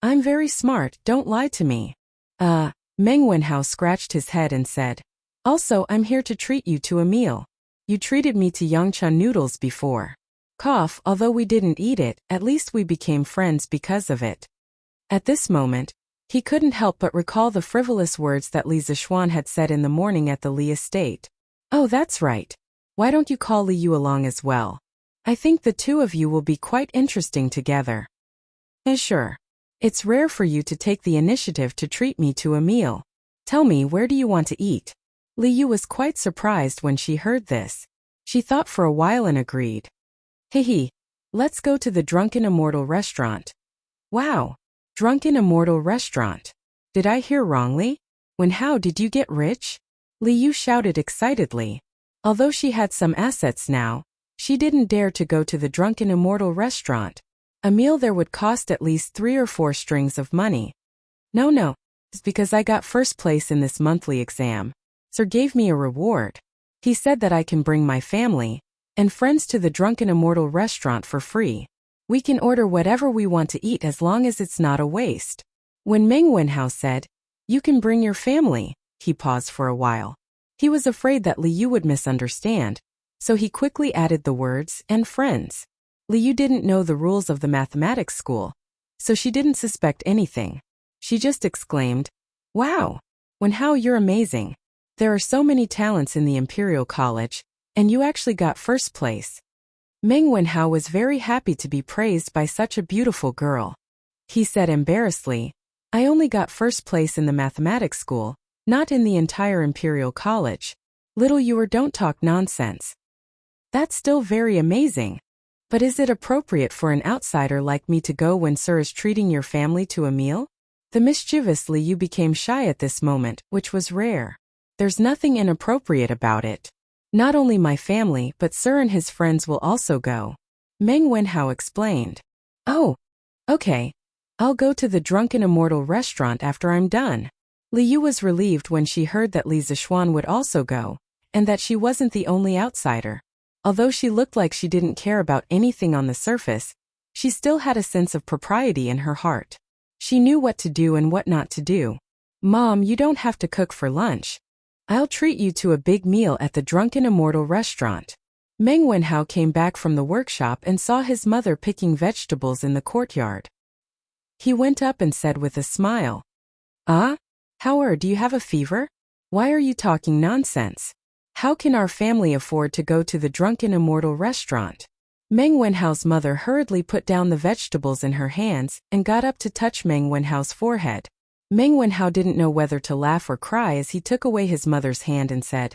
I'm very smart, don't lie to me. Meng Wenhao scratched his head and said, also, I'm here to treat you to a meal. You treated me to Yangcha noodles before. Cough, although we didn't eat it, at least we became friends because of it. At this moment, he couldn't help but recall the frivolous words that Li Zishuan had said in the morning at the Li estate. Oh, that's right. Why don't you call Li Yu along as well? I think the 2 of you will be quite interesting together. Sure. It's rare for you to take the initiative to treat me to a meal. Tell me, where do you want to eat? Li Yu was quite surprised when she heard this. She thought for a while and agreed. Let's go to the Drunken Immortal restaurant. Wow! Drunken Immortal restaurant. Did I hear wrongly? How did you get rich? Li Yu shouted excitedly. Although she had some assets now, she didn't dare to go to the Drunken Immortal restaurant. A meal there would cost at least 3 or 4 strings of money. No. It's because I got first place in this monthly exam. Sir gave me a reward. He said that I can bring my family and friends to the Drunken Immortal restaurant for free. We can order whatever we want to eat as long as it's not a waste. When Meng Wenhao said, you can bring your family, he paused for a while. He was afraid that Li Yu would misunderstand, so he quickly added the words, and friends. Li Yu didn't know the rules of the mathematics school, so she didn't suspect anything. She just exclaimed, wow! Wenhao, you're amazing. There are so many talents in the Imperial College, and you actually got first place. Meng Wenhao was very happy to be praised by such a beautiful girl. He said embarrassedly, I only got first place in the mathematics school, not in the entire Imperial College. Little Yuer, don't talk nonsense. That's still very amazing. But is it appropriate for an outsider like me to go when Sir is treating your family to a meal? The mischievous Liu became shy at this moment, which was rare. There's nothing inappropriate about it. Not only my family but Sir and his friends will also go. Meng Wenhao explained. Oh, okay. I'll go to the Drunken Immortal restaurant after I'm done. Liu was relieved when she heard that Li Zixuan would also go, and that she wasn't the only outsider. Although she looked like she didn't care about anything on the surface, she still had a sense of propriety in her heart. She knew what to do and what not to do. Mom, you don't have to cook for lunch. I'll treat you to a big meal at the Drunken Immortal restaurant. Meng Wenhao came back from the workshop and saw his mother picking vegetables in the courtyard. He went up and said with a smile, "Ah? How do you have a fever? Why are you talking nonsense? How can our family afford to go to the Drunken Immortal restaurant?" Meng Wenhao's mother hurriedly put down the vegetables in her hands and got up to touch Meng Wenhao's forehead. Meng Wenhao didn't know whether to laugh or cry as he took away his mother's hand and said,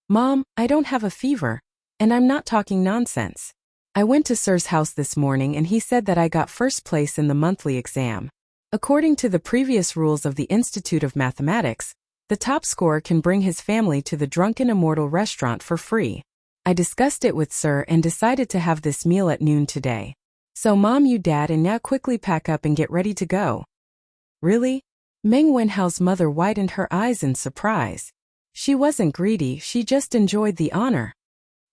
"Mom, I don't have a fever, and I'm not talking nonsense. I went to Sir's house this morning and he said that I got first place in the monthly exam. According to the previous rules of the Institute of Mathematics, the top scorer can bring his family to the Drunken Immortal restaurant for free. I discussed it with Sir and decided to have this meal at noon today. So Mom, you Dad and now quickly pack up and get ready to go." Really? Meng Wenhao's mother widened her eyes in surprise. She wasn't greedy, she just enjoyed the honor.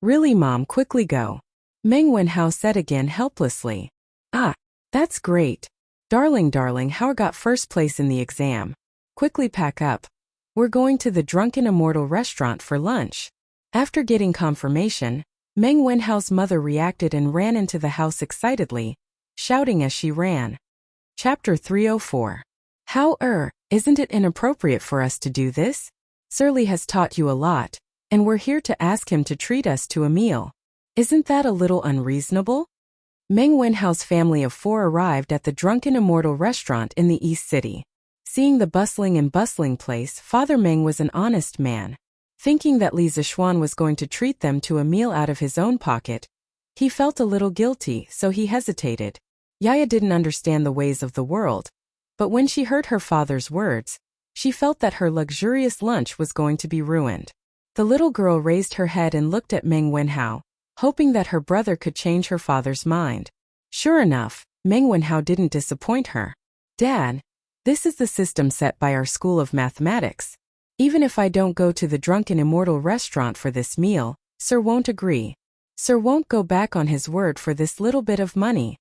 "Really Mom, quickly go," Meng Wenhao said again helplessly. "Ah, that's great. Darling, Hao got first place in the exam. Quickly pack up. We're going to the Drunken Immortal restaurant for lunch." After getting confirmation, Meng Wenhao's mother reacted and ran into the house excitedly, shouting as she ran. Chapter 304. How isn't it inappropriate for us to do this? Sir Li has taught you a lot, and we're here to ask him to treat us to a meal. Isn't that a little unreasonable? Meng Wenhao's family of 4 arrived at the Drunken Immortal restaurant in the East City. Seeing the bustling place, Father Meng was an honest man. Thinking that Li Zixuan was going to treat them to a meal out of his own pocket, he felt a little guilty, so he hesitated. Yaya didn't understand the ways of the world, but when she heard her father's words, she felt that her luxurious lunch was going to be ruined. The little girl raised her head and looked at Meng Wenhao, hoping that her brother could change her father's mind. Sure enough, Meng Wenhao didn't disappoint her. "Dad, this is the system set by our School of Mathematics. Even if I don't go to the Drunken Immortal restaurant for this meal, Sir won't agree. Sir won't go back on his word for this little bit of money."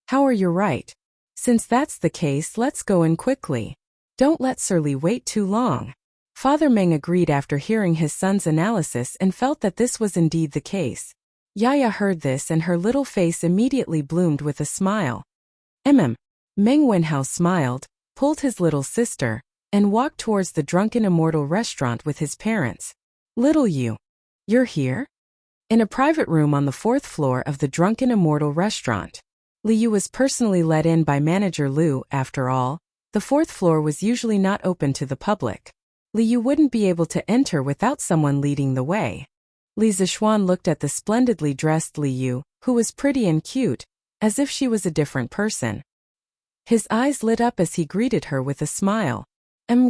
How are you right? Since that's the case, let's go in quickly. Don't let Sir Li wait too long. Father Meng agreed after hearing his son's analysis and felt that this was indeed the case. Yaya heard this and her little face immediately bloomed with a smile. Meng Wenhao smiled, pulled his little sister, and walked towards the Drunken Immortal restaurant with his parents. "Little you, you're here?" In a private room on the 4th floor of the Drunken Immortal restaurant. Liu was personally let in by manager Lu. After all, the 4th floor was usually not open to the public. Liu wouldn't be able to enter without someone leading the way. Li Zixuan looked at the splendidly dressed Liu, who was pretty and cute, as if she was a different person. His eyes lit up as he greeted her with a smile.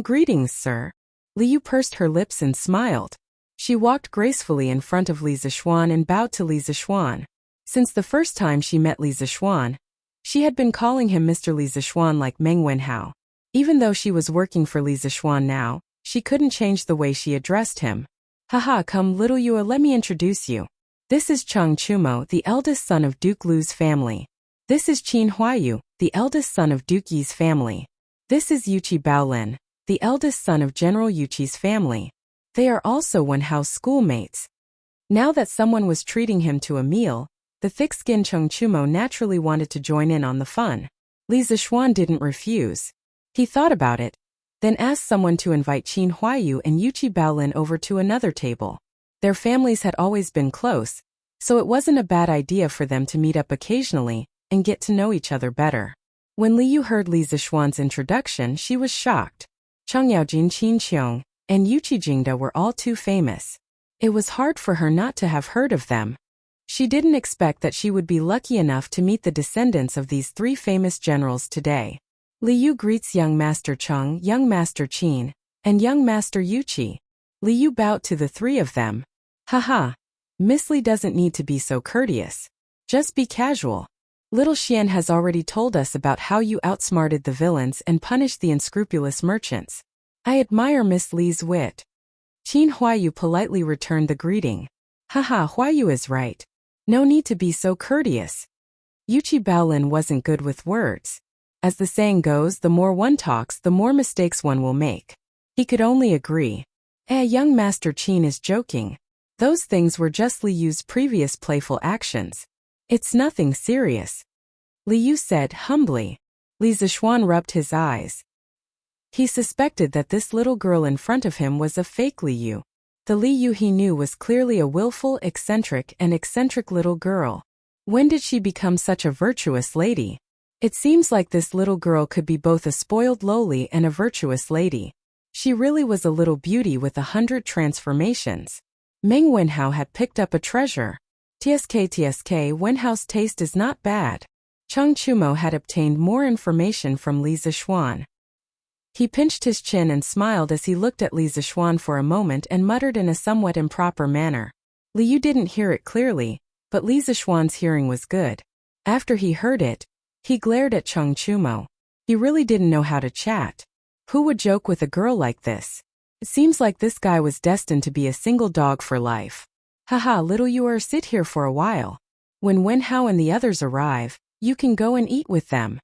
Greetings, sir." Liu pursed her lips and smiled. She walked gracefully in front of Li Zixuan and bowed to Li Zixuan. Since the first time she met Li Zixuan, she had been calling him Mr. Li Zixuan like Meng Wenhao. Even though she was working for Li Zixuan now, she couldn't change the way she addressed him. "Haha, come little Yua, let me introduce you. This is Chang Chumo, the eldest son of Duke Lu's family. This is Qin Huayu, the eldest son of Duke Yi's family. This is Yuqi Baolin, the eldest son of General Yuqi's family. They are also one-house schoolmates." Now that someone was treating him to a meal, the thick-skinned Chang Chumo naturally wanted to join in on the fun. Li Zixuan didn't refuse. He thought about it, then asked someone to invite Qin Huayu and Yuqi Baolin over to another table. Their families had always been close, so it wasn't a bad idea for them to meet up occasionally and get to know each other better. When Liu heard Li Zixuan's introduction, she was shocked. Chang Yaojin, Qin Qiong, and Yuqi Jingda were all too famous. It was hard for her not to have heard of them. She didn't expect that she would be lucky enough to meet the descendants of these three famous generals today. Li Yu greets young Master Cheng, young Master Qin, and young Master Yuqi. Li Yu bowed to the three of them. Haha. Miss Li doesn't need to be so courteous. Just be casual. Little Xian has already told us about how you outsmarted the villains and punished the unscrupulous merchants. I admire Miss Li's wit. Qin Huayu politely returned the greeting. Haha, Huayu is right. No need to be so courteous. Yuqi Baolin wasn't good with words. As the saying goes, the more one talks, the more mistakes one will make. He could only agree. Young Master Qin is joking. Those things were just Li Yu's previous playful actions. It's nothing serious. Li Yu said humbly. Li Zishuan rubbed his eyes. He suspected that this little girl in front of him was a fake Li Yu. The Li Yu he knew was clearly a willful, eccentric little girl. When did she become such a virtuous lady? It seems like this little girl could be both a spoiled lowly and a virtuous lady. She really was a little beauty with 100 transformations. Meng Wenhao had picked up a treasure. TSK Wenhao's taste is not bad. Cheng Chumo had obtained more information from Li Zishuan. He pinched his chin and smiled as he looked at Li Zishuan for a moment and muttered in a somewhat improper manner. Li Yu didn't hear it clearly, but Li Zishuan's hearing was good. After he heard it, he glared at Cheng Chumo. He really didn't know how to chat. Who would joke with a girl like this? It seems like this guy was destined to be a single dog for life. Haha, little you sit here for a while. When Wenhao and the others arrive, you can go and eat with them.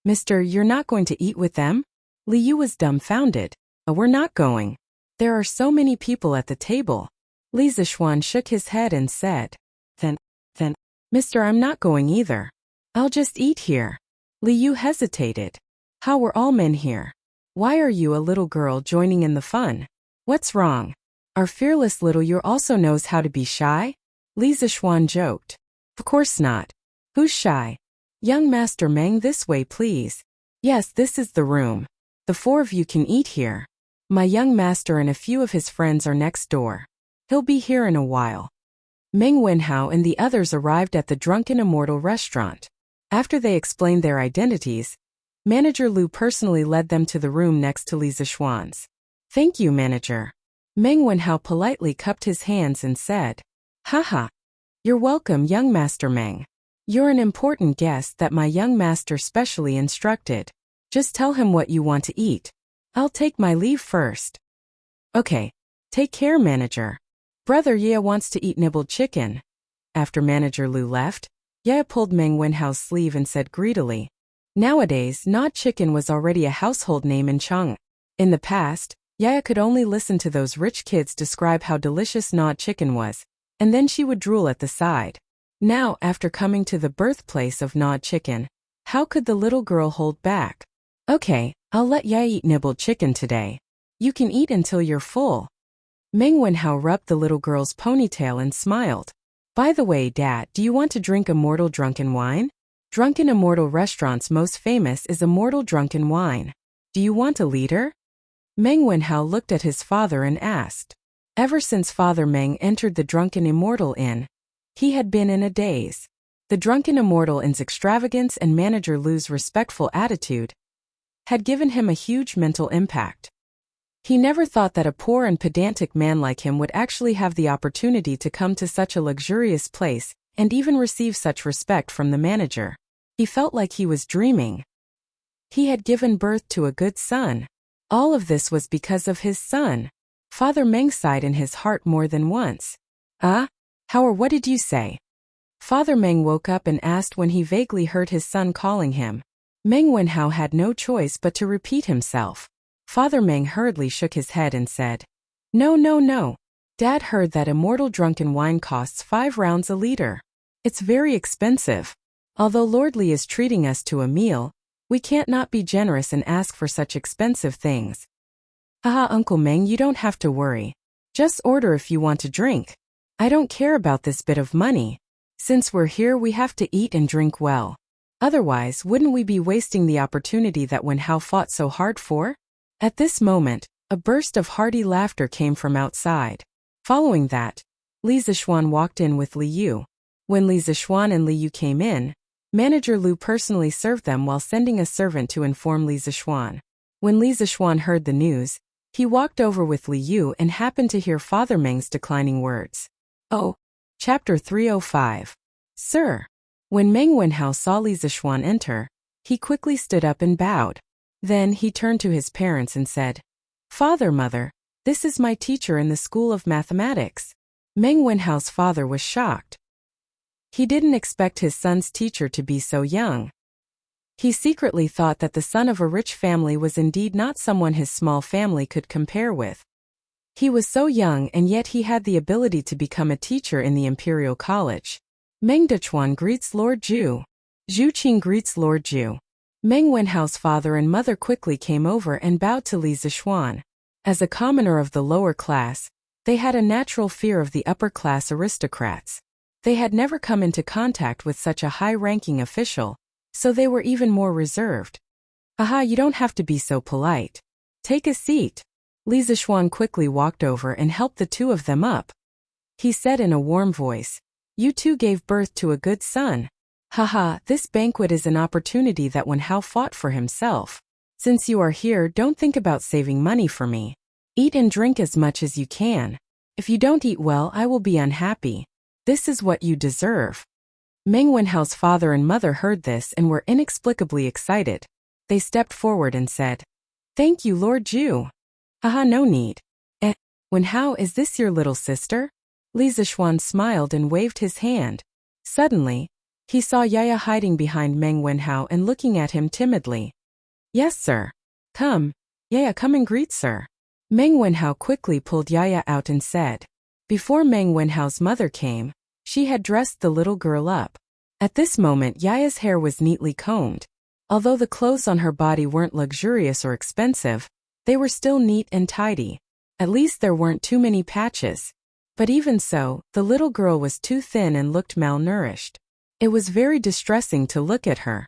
Mister, you're not going to eat with them? Li Yu was dumbfounded. We're not going. There are so many people at the table. Li Zishuan shook his head and said. Then, Mister, I'm not going either. I'll just eat here. Li Yu hesitated. How were all men here? Why are you a little girl joining in the fun? What's wrong? Our fearless little Yu also knows how to be shy? Li Zishuan joked. Of course not. Who's shy? Young Master Meng, this way please. Yes, this is the room. The four of you can eat here. My young master and a few of his friends are next door. He'll be here in a while. Meng Wenhao and the others arrived at the Drunken Immortal restaurant. After they explained their identities, Manager Lu personally led them to the room next to Li Zishuan's. Thank you, Manager. Meng Wenhao politely cupped his hands and said. Haha. You're welcome, young Master Meng. You're an important guest that my young master specially instructed. Just tell him what you want to eat. I'll take my leave first. Okay. Take care, Manager. Brother Ye wants to eat nibbled chicken. After Manager Lu left, Ye pulled Meng Wenhao's sleeve and said greedily. Nowadays, gnawed chicken was already a household name in Cheng. In the past, Ye could only listen to those rich kids describe how delicious gnawed chicken was, and then she would drool at the side. Now, after coming to the birthplace of gnawed chicken, how could the little girl hold back? Okay, I'll let Ye eat nibbled chicken today. You can eat until you're full. Meng Wenhao rubbed the little girl's ponytail and smiled. By the way, Dad, do you want to drink Immortal Drunken Wine? Drunken Immortal Restaurant's most famous is Immortal Drunken Wine. Do you want a liter? Meng Wenhao looked at his father and asked. Ever since Father Meng entered the Drunken Immortal Inn, he had been in a daze. The Drunken Immortal Inn's extravagance and Manager Lu's respectful attitude had given him a huge mental impact. He never thought that a poor and pedantic man like him would actually have the opportunity to come to such a luxurious place and even receive such respect from the manager. He felt like he was dreaming. He had given birth to a good son. All of this was because of his son. Father Meng sighed in his heart more than once. How or what did you say? Father Meng woke up and asked when he vaguely heard his son calling him. Meng Wenhao had no choice but to repeat himself. Father Meng hurriedly shook his head and said, No. Dad heard that Immortal Drunken Wine costs 5 rounds a liter. It's very expensive. Although Lord Li is treating us to a meal, we can't not be generous and ask for such expensive things. Haha, Uncle Meng, you don't have to worry. Just order if you want to drink. I don't care about this bit of money. Since we're here, we have to eat and drink well. Otherwise, wouldn't we be wasting the opportunity that Wenhao fought so hard for? At this moment, a burst of hearty laughter came from outside. Following that, Li Zixuan walked in with Li Yu. When Li Zixuan and Li Yu came in, Manager Lu personally served them while sending a servant to inform Li Zixuan. When Li Zixuan heard the news, he walked over with Li Yu and happened to hear Father Meng's declining words. Oh. Chapter 305. Sir. When Meng Wenhao saw Li Zixuan enter, he quickly stood up and bowed. Then he turned to his parents and said, Father, Mother, this is my teacher in the School of Mathematics. Meng Wenhao's father was shocked. He didn't expect his son's teacher to be so young. He secretly thought that the son of a rich family was indeed not someone his small family could compare with. He was so young and yet he had the ability to become a teacher in the Imperial College. Meng Dechuan greets Lord Zhu. Zhu Qing greets Lord Zhu. Meng Wenhao's father and mother quickly came over and bowed to Li Zixuan. As a commoner of the lower class, they had a natural fear of the upper-class aristocrats. They had never come into contact with such a high-ranking official, so they were even more reserved. Aha, you don't have to be so polite. Take a seat. Li Zixuan quickly walked over and helped the two of them up. He said in a warm voice, You two gave birth to a good son. Haha, this banquet is an opportunity that Wenhao fought for himself. Since you are here, don't think about saving money for me. Eat and drink as much as you can. If you don't eat well, I will be unhappy. This is what you deserve. Meng Wenhao's father and mother heard this and were inexplicably excited. They stepped forward and said, Thank you, Lord Zhu. Haha, no need. Wenhao, is this your little sister? Li Zixuan smiled and waved his hand. Suddenly, he saw Yaya hiding behind Meng Wenhao and looking at him timidly. Yes, sir. Come. Yaya, come and greet sir. Meng Wenhao quickly pulled Yaya out and said. Before Meng Wenhao's mother came, she had dressed the little girl up. At this moment, Yaya's hair was neatly combed. Although the clothes on her body weren't luxurious or expensive, they were still neat and tidy. At least there weren't too many patches. But even so, the little girl was too thin and looked malnourished. It was very distressing to look at her.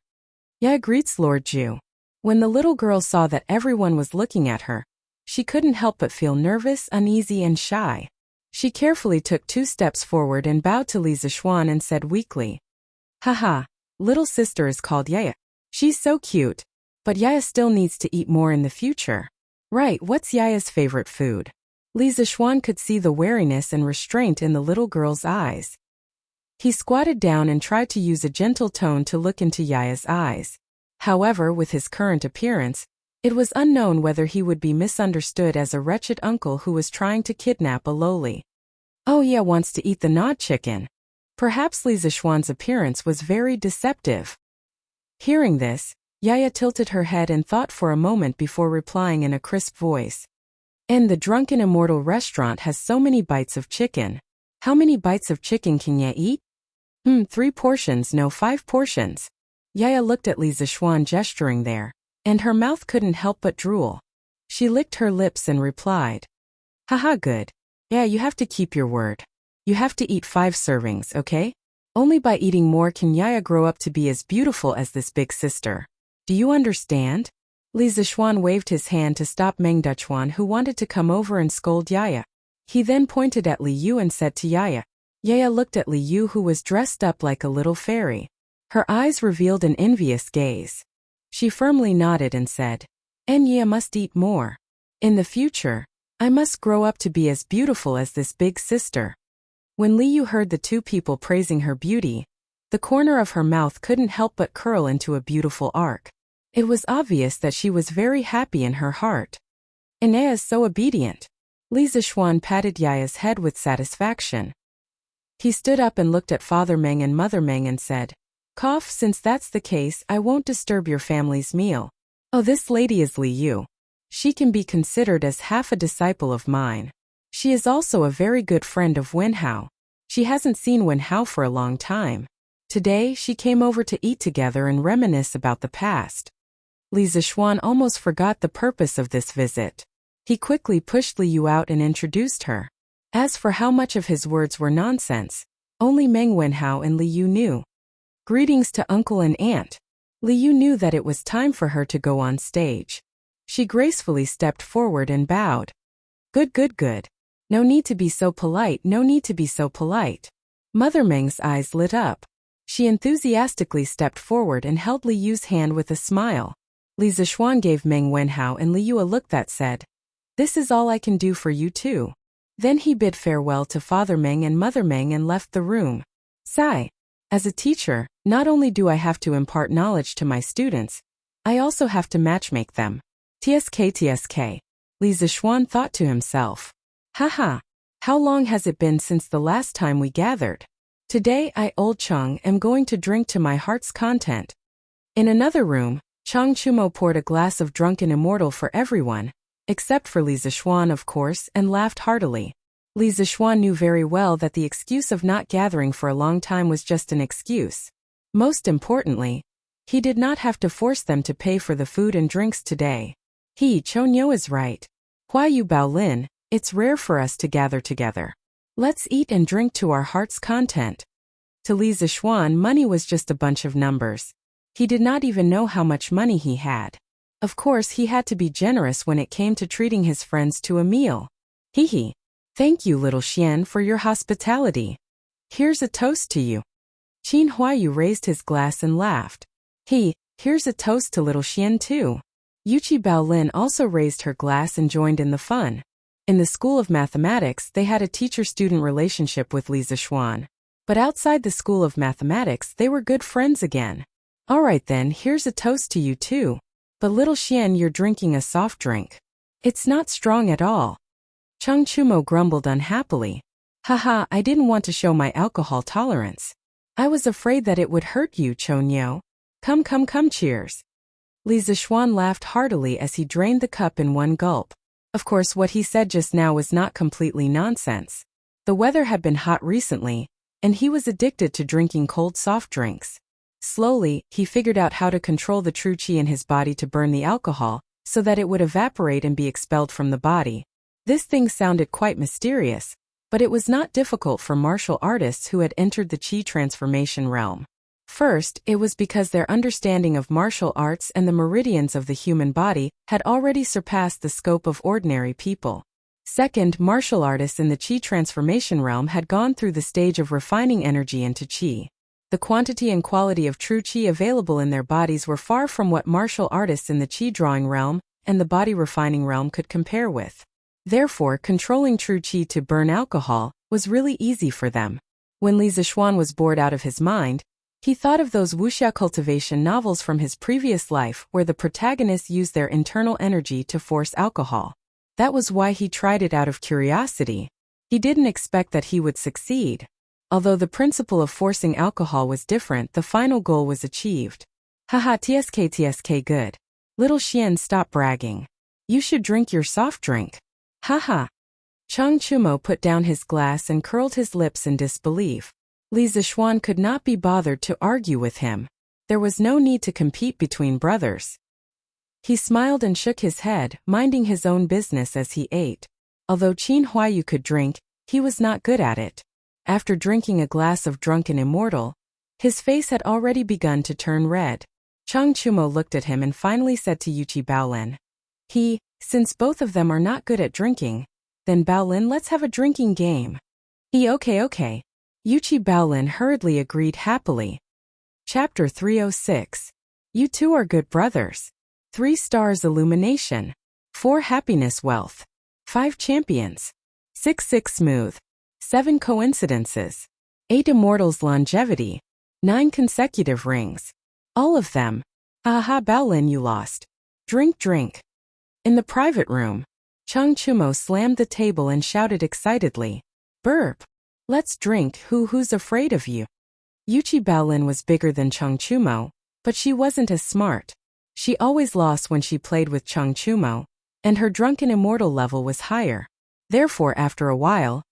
Yaya greets Lord Zhu. When the little girl saw that everyone was looking at her, she couldn't help but feel nervous, uneasy, and shy. She carefully took 2 steps forward and bowed to Li Zixuan and said weakly, Haha, little sister is called Yaya. She's so cute. But Yaya still needs to eat more in the future. Right, what's Yaya's favorite food? Li Zixuan could see the wariness and restraint in the little girl's eyes. He squatted down and tried to use a gentle tone to look into Yaya's eyes. However, with his current appearance, it was unknown whether he would be misunderstood as a wretched uncle who was trying to kidnap a lowly. Oh, Yaya wants to eat the gnawed chicken. Perhaps Li Zixuan's appearance was very deceptive. Hearing this, Yaya tilted her head and thought for a moment before replying in a crisp voice. And the Drunken Immortal restaurant has so many bites of chicken. How many bites of chicken can Yaya eat? 3 portions, no 5 portions. Yaya looked at Li Zixuan gesturing there, and her mouth couldn't help but drool. She licked her lips and replied, Haha, good. Yeah, you have to keep your word. You have to eat 5 servings, okay? Only by eating more can Yaya grow up to be as beautiful as this big sister. Do you understand? Li Zixuan waved his hand to stop Meng Dechuan, who wanted to come over and scold Yaya. He then pointed at Li Yu and said to Yaya. Yaya looked at Li Yu, who was dressed up like a little fairy. Her eyes revealed an envious gaze. She firmly nodded and said, And Yaya must eat more. In the future, I must grow up to be as beautiful as this big sister. When Li Yu heard the 2 people praising her beauty, the corner of her mouth couldn't help but curl into a beautiful arc. It was obvious that she was very happy in her heart. And Yaya is so obedient. Li Zixuan patted Yaya's head with satisfaction. He stood up and looked at Father Meng and Mother Meng and said, Cough, since that's the case, I won't disturb your family's meal. Oh, this lady is Li Yu. She can be considered as half a disciple of mine. She is also a very good friend of Wenhao. She hasn't seen Wenhao for a long time. Today, she came over to eat together and reminisce about the past. Li Zixuan almost forgot the purpose of this visit. He quickly pushed Li Yu out and introduced her. As for how much of his words were nonsense, only Meng Wenhao and Li Yu knew. Greetings to uncle and aunt. Li Yu knew that it was time for her to go on stage. She gracefully stepped forward and bowed. Good, good, good. No need to be so polite, no need to be so polite. Mother Meng's eyes lit up. She enthusiastically stepped forward and held Li Yu's hand with a smile. Li Zishuan gave Meng Wenhao and Li Yu a look that said, "This is all I can do for you too." Then he bid farewell to Father Meng and Mother Meng and left the room. Sigh. As a teacher, not only do I have to impart knowledge to my students, I also have to matchmake them. TSK. Li Zishuan thought to himself. Haha. How long has it been since the last time we gathered? Today I, Old Cheng, am going to drink to my heart's content. In another room, Chang Chumo poured a glass of drunken immortal for everyone, except for Li Zishuan of course, and laughed heartily. Li Zishuan knew very well that the excuse of not gathering for a long time was just an excuse. Most importantly, he did not have to force them to pay for the food and drinks today. Chonyo is right. Huayu Baolin, it's rare for us to gather together. Let's eat and drink to our heart's content. To Li Zishuan, money was just a bunch of numbers. He did not even know how much money he had. Of course, he had to be generous when it came to treating his friends to a meal. Thank you, little Xian, for your hospitality. Here's a toast to you. Qin Huayu raised his glass and laughed. Here's a toast to little Xian too. Yuchi Baolin also raised her glass and joined in the fun. In the School of Mathematics, they had a teacher-student relationship with Li Zishuan. But outside the School of Mathematics, they were good friends again. Alright then, here's a toast to you too. But little Xian, you're drinking a soft drink. It's not strong at all. Chang Chumo grumbled unhappily. Haha, I didn't want to show my alcohol tolerance. I was afraid that it would hurt you, Chonyo. Come, cheers. Li Zishuan laughed heartily as he drained the cup in one gulp. Of course, what he said just now was not completely nonsense. The weather had been hot recently, and he was addicted to drinking cold soft drinks. Slowly, he figured out how to control the true qi in his body to burn the alcohol, so that it would evaporate and be expelled from the body. This thing sounded quite mysterious, but it was not difficult for martial artists who had entered the qi transformation realm. First, it was because their understanding of martial arts and the meridians of the human body had already surpassed the scope of ordinary people. Second, martial artists in the qi transformation realm had gone through the stage of refining energy into qi. The quantity and quality of true qi available in their bodies were far from what martial artists in the qi drawing realm and the body refining realm could compare with. Therefore, controlling true qi to burn alcohol was really easy for them. When Li Zishuan was bored out of his mind, he thought of those wuxia cultivation novels from his previous life where the protagonists used their internal energy to force alcohol. That was why he tried it out of curiosity. He didn't expect that he would succeed. Although the principle of forcing alcohol was different, the final goal was achieved. Haha, tsk good. Little Xian, stop bragging. You should drink your soft drink. Haha. Chang Chumo put down his glass and curled his lips in disbelief. Li Zishuan could not be bothered to argue with him. There was no need to compete between brothers. He smiled and shook his head, minding his own business as he ate. Although Qin Huayu could drink, he was not good at it. After drinking a glass of drunken immortal, his face had already begun to turn red. Chang Chumo looked at him and finally said to Yuchi Baolin. Since both of them are not good at drinking, then Baolin, let's have a drinking game. Okay. Yuchi Baolin hurriedly agreed happily. Chapter 306. You two are good brothers. 3 stars illumination. 4 happiness wealth. 5 champions. 6 smooth. 7 coincidences. 8 immortals longevity. 9 consecutive rings. All of them. Aha, Baolin, you lost. Drink. In the private room, Chang Chumo slammed the table and shouted excitedly. Burp. Let's drink, who's afraid of you? Yuchi Baolin was bigger than Chang Chumo, but she wasn't as smart. She always lost when she played with Chang Chumo, and her drunken immortal level was higher. Therefore, after a while,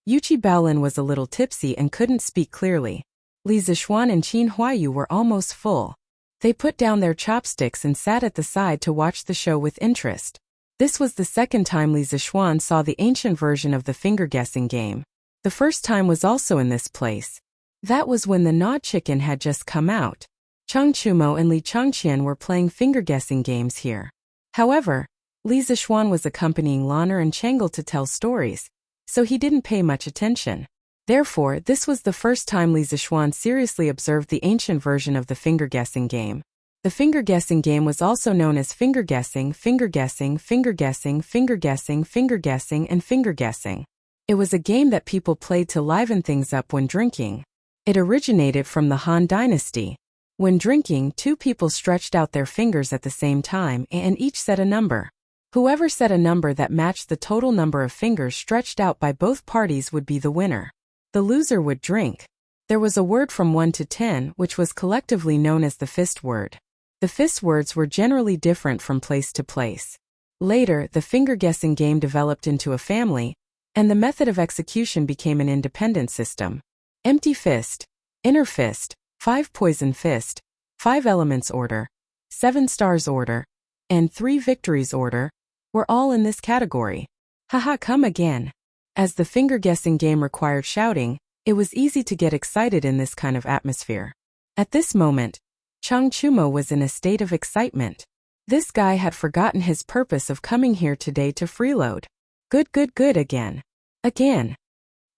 Yuchi Baolin was a little tipsy and couldn't speak clearly. Li Zishuan and Qin Huayu were almost full. They put down their chopsticks and sat at the side to watch the show with interest. This was the second time Li Zishuan saw the ancient version of the finger-guessing game. The first time was also in this place. That was when the Gnawed Chicken had just come out. Chang Chumo and Li Changqian were playing finger-guessing games here. However, Li Zishuan was accompanying Lanner and Changel to tell stories, so he didn't pay much attention. Therefore, this was the first time Li Zixuan seriously observed the ancient version of the finger-guessing game. The finger-guessing game was also known as finger-guessing, finger-guessing, finger-guessing, finger-guessing, finger-guessing, and finger-guessing. It was a game that people played to liven things up when drinking. It originated from the Han Dynasty. When drinking, two people stretched out their fingers at the same time and each said a number. Whoever said a number that matched the total number of fingers stretched out by both parties would be the winner. The loser would drink. There was a word from 1 to 10 which was collectively known as the fist word. The fist words were generally different from place to place. Later, the finger-guessing game developed into a family, and the method of execution became an independent system. Empty fist, inner fist, 5 poison fist, 5 elements order, 7 stars order, and 3 victories order were all in this category. Haha, come again. As the finger-guessing game required shouting, it was easy to get excited in this kind of atmosphere. At this moment, Chang Chumo was in a state of excitement. This guy had forgotten his purpose of coming here today to freeload. Good again. Again.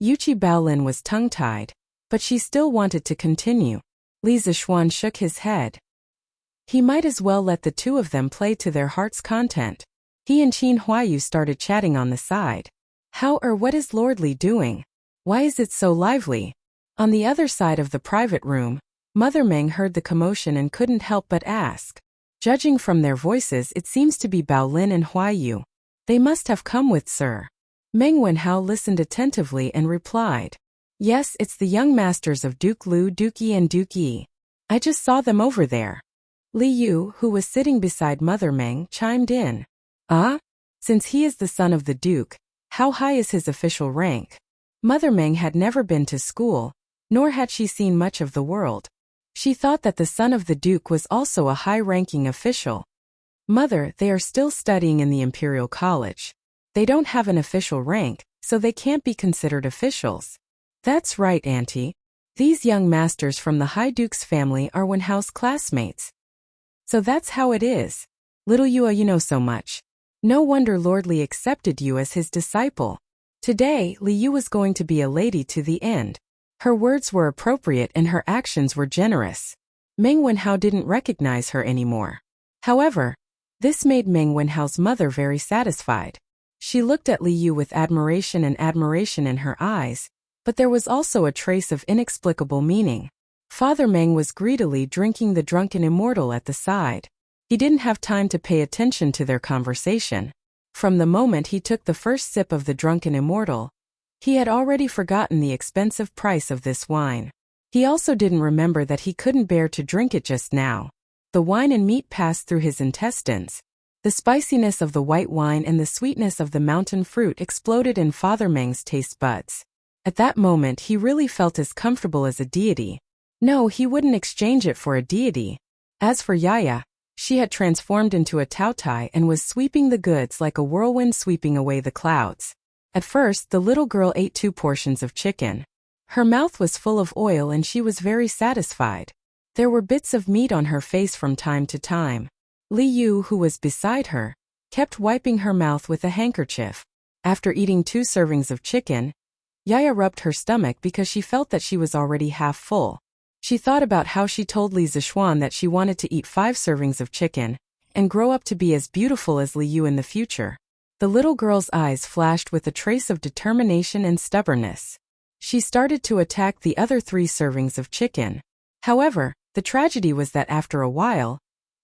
Yuchi Baolin was tongue-tied, but she still wanted to continue. Li Zixuan shook his head. He might as well let the two of them play to their heart's content. He and Qin Huayu started chatting on the side. What is Lord Li doing? Why is it so lively? On the other side of the private room, Mother Meng heard the commotion and couldn't help but ask. Judging from their voices, it seems to be Baolin and Huayu. They must have come with Sir. Meng Wenhao listened attentively and replied. Yes, it's the young masters of Duke Lu, Duke Yi and Duke Yi. I just saw them over there. Li Yu, who was sitting beside Mother Meng, chimed in. Ah? Since he is the son of the Duke, how high is his official rank? Mother Meng had never been to school, nor had she seen much of the world. She thought that the son of the Duke was also a high-ranking official. Mother, they are still studying in the Imperial College. They don't have an official rank, so they can't be considered officials. That's right, Auntie. These young masters from the High Duke's family are Wenhao's classmates. So that's how it is. Little Yua, you know so much. No wonder Lord Li accepted you as his disciple. Today, Li Yu was going to be a lady to the end. Her words were appropriate and her actions were generous. Meng Wenhao didn't recognize her anymore. However, this made Meng Wenhao's mother very satisfied. She looked at Li Yu with admiration in her eyes, but there was also a trace of inexplicable meaning. Father Meng was greedily drinking the drunken immortal at the side. He didn't have time to pay attention to their conversation. From the moment he took the first sip of the drunken immortal, he had already forgotten the expensive price of this wine. He also didn't remember that he couldn't bear to drink it just now. The wine and meat passed through his intestines. The spiciness of the white wine and the sweetness of the mountain fruit exploded in Father Meng's taste buds. At that moment he really felt as comfortable as a deity. No, he wouldn't exchange it for a deity. As for Yaya, she had transformed into a Taotai and was sweeping the goods like a whirlwind sweeping away the clouds. At first, the little girl ate 2 portions of chicken. Her mouth was full of oil and she was very satisfied. There were bits of meat on her face from time to time. Li Yu, who was beside her, kept wiping her mouth with a handkerchief. After eating 2 servings of chicken, Yaya rubbed her stomach because she felt that she was already half full. She thought about how she told Li Zixuan that she wanted to eat 5 servings of chicken and grow up to be as beautiful as Li Yu in the future. The little girl's eyes flashed with a trace of determination and stubbornness. She started to attack the other 3 servings of chicken. However, the tragedy was that after a while,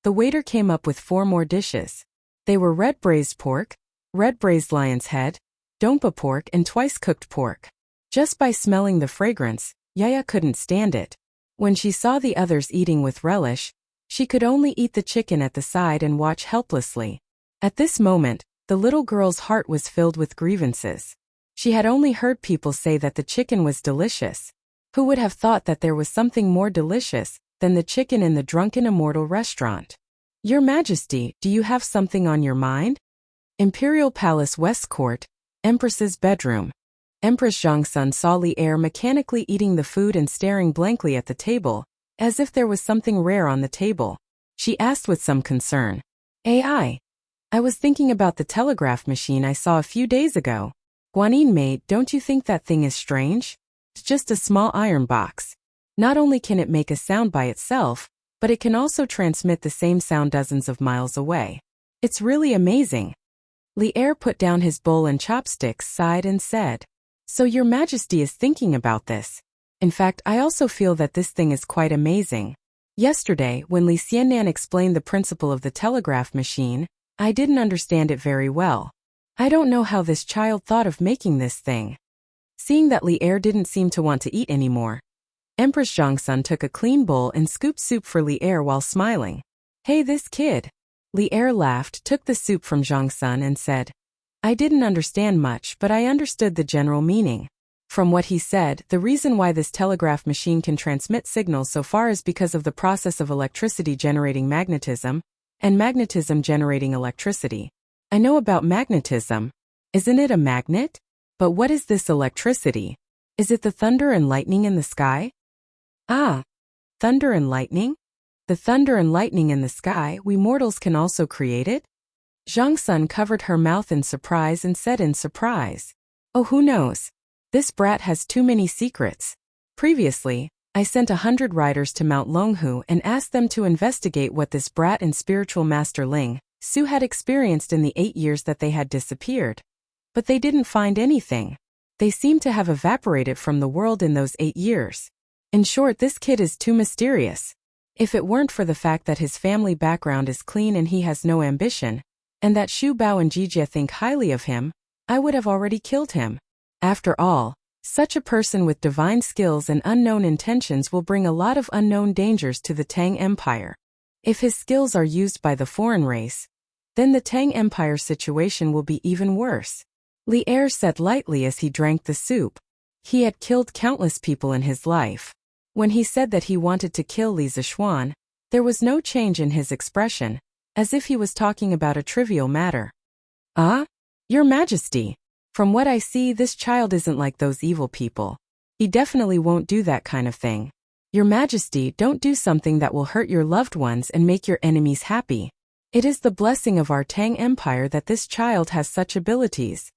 the waiter came up with 4 more dishes. They were red braised pork, red braised lion's head, dompa pork and twice cooked pork. Just by smelling the fragrance, Yaya couldn't stand it. When she saw the others eating with relish, she could only eat the chicken at the side and watch helplessly. At this moment, the little girl's heart was filled with grievances. She had only heard people say that the chicken was delicious. Who would have thought that there was something more delicious than the chicken in the Drunken Immortal restaurant? Your Majesty, do you have something on your mind? Imperial Palace West Court, Empress's bedroom. Empress Zhongsun saw Li Er mechanically eating the food and staring blankly at the table, as if there was something rare on the table. She asked with some concern. I was thinking about the telegraph machine I saw a few days ago. Guanyin maid, don't you think that thing is strange? It's just a small iron box. Not only can it make a sound by itself, but it can also transmit the same sound dozens of miles away. It's really amazing. Li Er put down his bowl and chopsticks, sighed and said, So your Majesty is thinking about this. In fact, I also feel that this thing is quite amazing. Yesterday, when Li Xiannan explained the principle of the telegraph machine, I didn't understand it very well. I don't know how this child thought of making this thing. Seeing that Li Er didn't seem to want to eat anymore, Empress Zhongsun took a clean bowl and scooped soup for Li Er while smiling. Hey, this kid. Li Er laughed, took the soup from Zhongsun and said, I didn't understand much, but I understood the general meaning. From what he said, the reason why this telegraph machine can transmit signals so far is because of the process of electricity generating magnetism, and magnetism generating electricity. I know about magnetism. Isn't it a magnet? But what is this electricity? Is it the thunder and lightning in the sky? Ah, thunder and lightning? The thunder and lightning in the sky, we mortals can also create it? Zhongsun covered her mouth in surprise and said in surprise, Oh, who knows? This brat has too many secrets. Previously, I sent 100 riders to Mount Longhu and asked them to investigate what this brat and spiritual master Ling Su had experienced in the 8 years that they had disappeared. But they didn't find anything. They seemed to have evaporated from the world in those 8 years. In short, this kid is too mysterious. If it weren't for the fact that his family background is clean and he has no ambition, and that Xu Bao and Jijie think highly of him, I would have already killed him. After all, such a person with divine skills and unknown intentions will bring a lot of unknown dangers to the Tang Empire. If his skills are used by the foreign race, then the Tang Empire situation will be even worse. Li Er said lightly as he drank the soup. He had killed countless people in his life. When he said that he wanted to kill Li Zishuan, there was no change in his expression, as if he was talking about a trivial matter. Ah? Your Majesty, from what I see, this child isn't like those evil people. He definitely won't do that kind of thing. Your Majesty, don't do something that will hurt your loved ones and make your enemies happy. It is the blessing of our Tang Empire that this child has such abilities.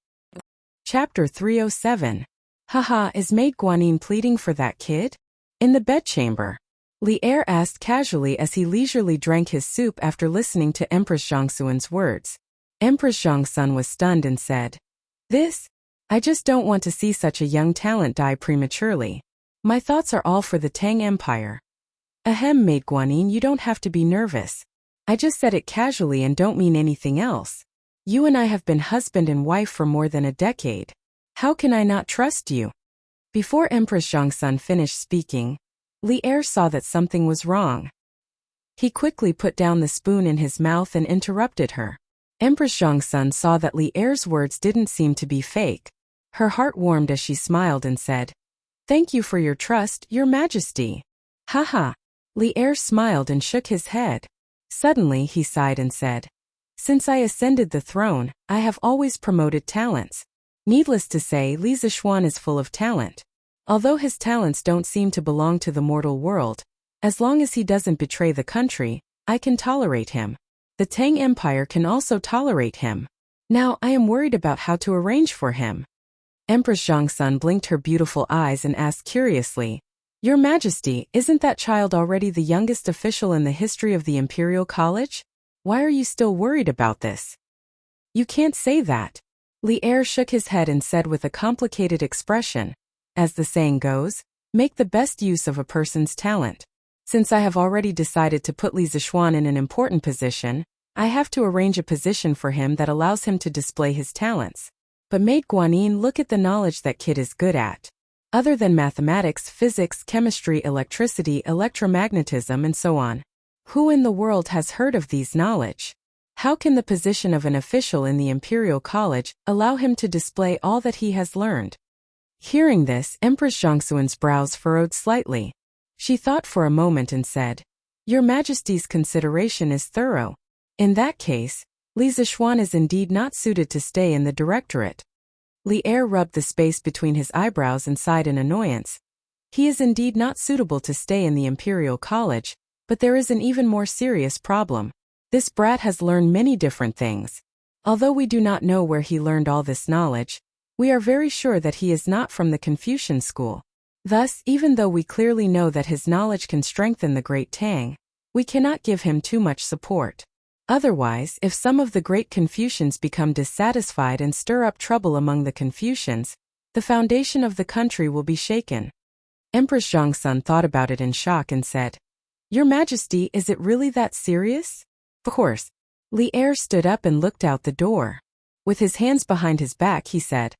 Chapter 307. Haha, is Maid Guanyin pleading for that kid? In the bedchamber, Li Er asked casually as he leisurely drank his soup after listening to Empress Zhongsun's words. Empress Zhongsun was stunned and said, This? I just don't want to see such a young talent die prematurely. My thoughts are all for the Tang Empire. Ahem, Maid Guanyin, you don't have to be nervous. I just said it casually and don't mean anything else. You and I have been husband and wife for more than a decade. How can I not trust you? Before Empress Zhongsun finished speaking, Li Er saw that something was wrong. He quickly put down the spoon in his mouth and interrupted her. Empress Zhongsun saw that Li Er's words didn't seem to be fake. Her heart warmed as she smiled and said, Thank you for your trust, Your Majesty. Haha. Li Er smiled and shook his head. Suddenly he sighed and said, Since I ascended the throne, I have always promoted talents. Needless to say, Li Zishuan is full of talent. Although his talents don't seem to belong to the mortal world, as long as he doesn't betray the country, I can tolerate him. The Tang Empire can also tolerate him. Now I am worried about how to arrange for him. Empress Zhongsun blinked her beautiful eyes and asked curiously, Your Majesty, isn't that child already the youngest official in the history of the Imperial College? Why are you still worried about this? You can't say that. Li Er shook his head and said with a complicated expression, As the saying goes, make the best use of a person's talent. Since I have already decided to put Li Zishuan in an important position, I have to arrange a position for him that allows him to display his talents. But Maid Guanyin, look at the knowledge that kid is good at. Other than mathematics, physics, chemistry, electricity, electromagnetism, and so on. Who in the world has heard of these knowledge? How can the position of an official in the Imperial College allow him to display all that he has learned? Hearing this, Empress Zhongsun's brows furrowed slightly. She thought for a moment and said, Your Majesty's consideration is thorough. In that case, Li Zishuan is indeed not suited to stay in the directorate. Li Er rubbed the space between his eyebrows and sighed in annoyance. He is indeed not suitable to stay in the Imperial College, but there is an even more serious problem. This brat has learned many different things. Although we do not know where he learned all this knowledge, We are very sure that he is not from the Confucian school. Thus, even though we clearly know that his knowledge can strengthen the great Tang, we cannot give him too much support. Otherwise, if some of the great Confucians become dissatisfied and stir up trouble among the Confucians, the foundation of the country will be shaken. Empress Zhongsun thought about it in shock and said, "Your Majesty, is it really that serious?" Of course. Li Er stood up and looked out the door. With his hands behind his back, he said,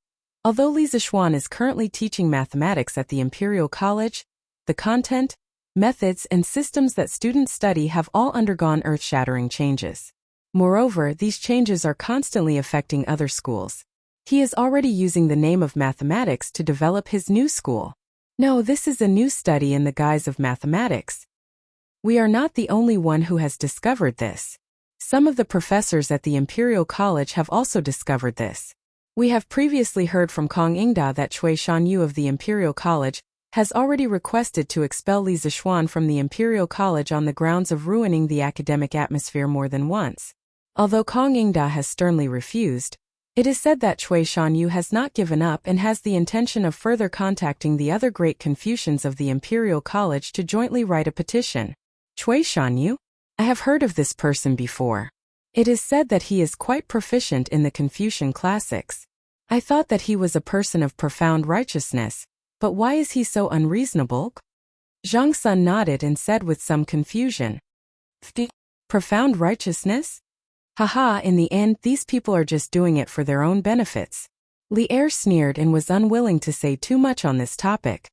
"Although Li Zishuan is currently teaching mathematics at the Imperial College, the content, methods, and systems that students study have all undergone earth-shattering changes. Moreover, these changes are constantly affecting other schools. He is already using the name of mathematics to develop his new school. No, this is a new study in the guise of mathematics. We are not the only one who has discovered this. Some of the professors at the Imperial College have also discovered this. We have previously heard from Kong Ingda that Cui Shanyu of the Imperial College has already requested to expel Li Zishuan from the Imperial College on the grounds of ruining the academic atmosphere more than once. Although Kong Ingda has sternly refused, it is said that Cui Shanyu has not given up and has the intention of further contacting the other great Confucians of the Imperial College to jointly write a petition. Cui Shanyu? I have heard of this person before. It is said that he is quite proficient in the Confucian classics. I thought that he was a person of profound righteousness, but why is he so unreasonable? Zhang Sun nodded and said with some confusion, "Profound righteousness? Haha, in the end, these people are just doing it for their own benefits." Li Er sneered and was unwilling to say too much on this topic.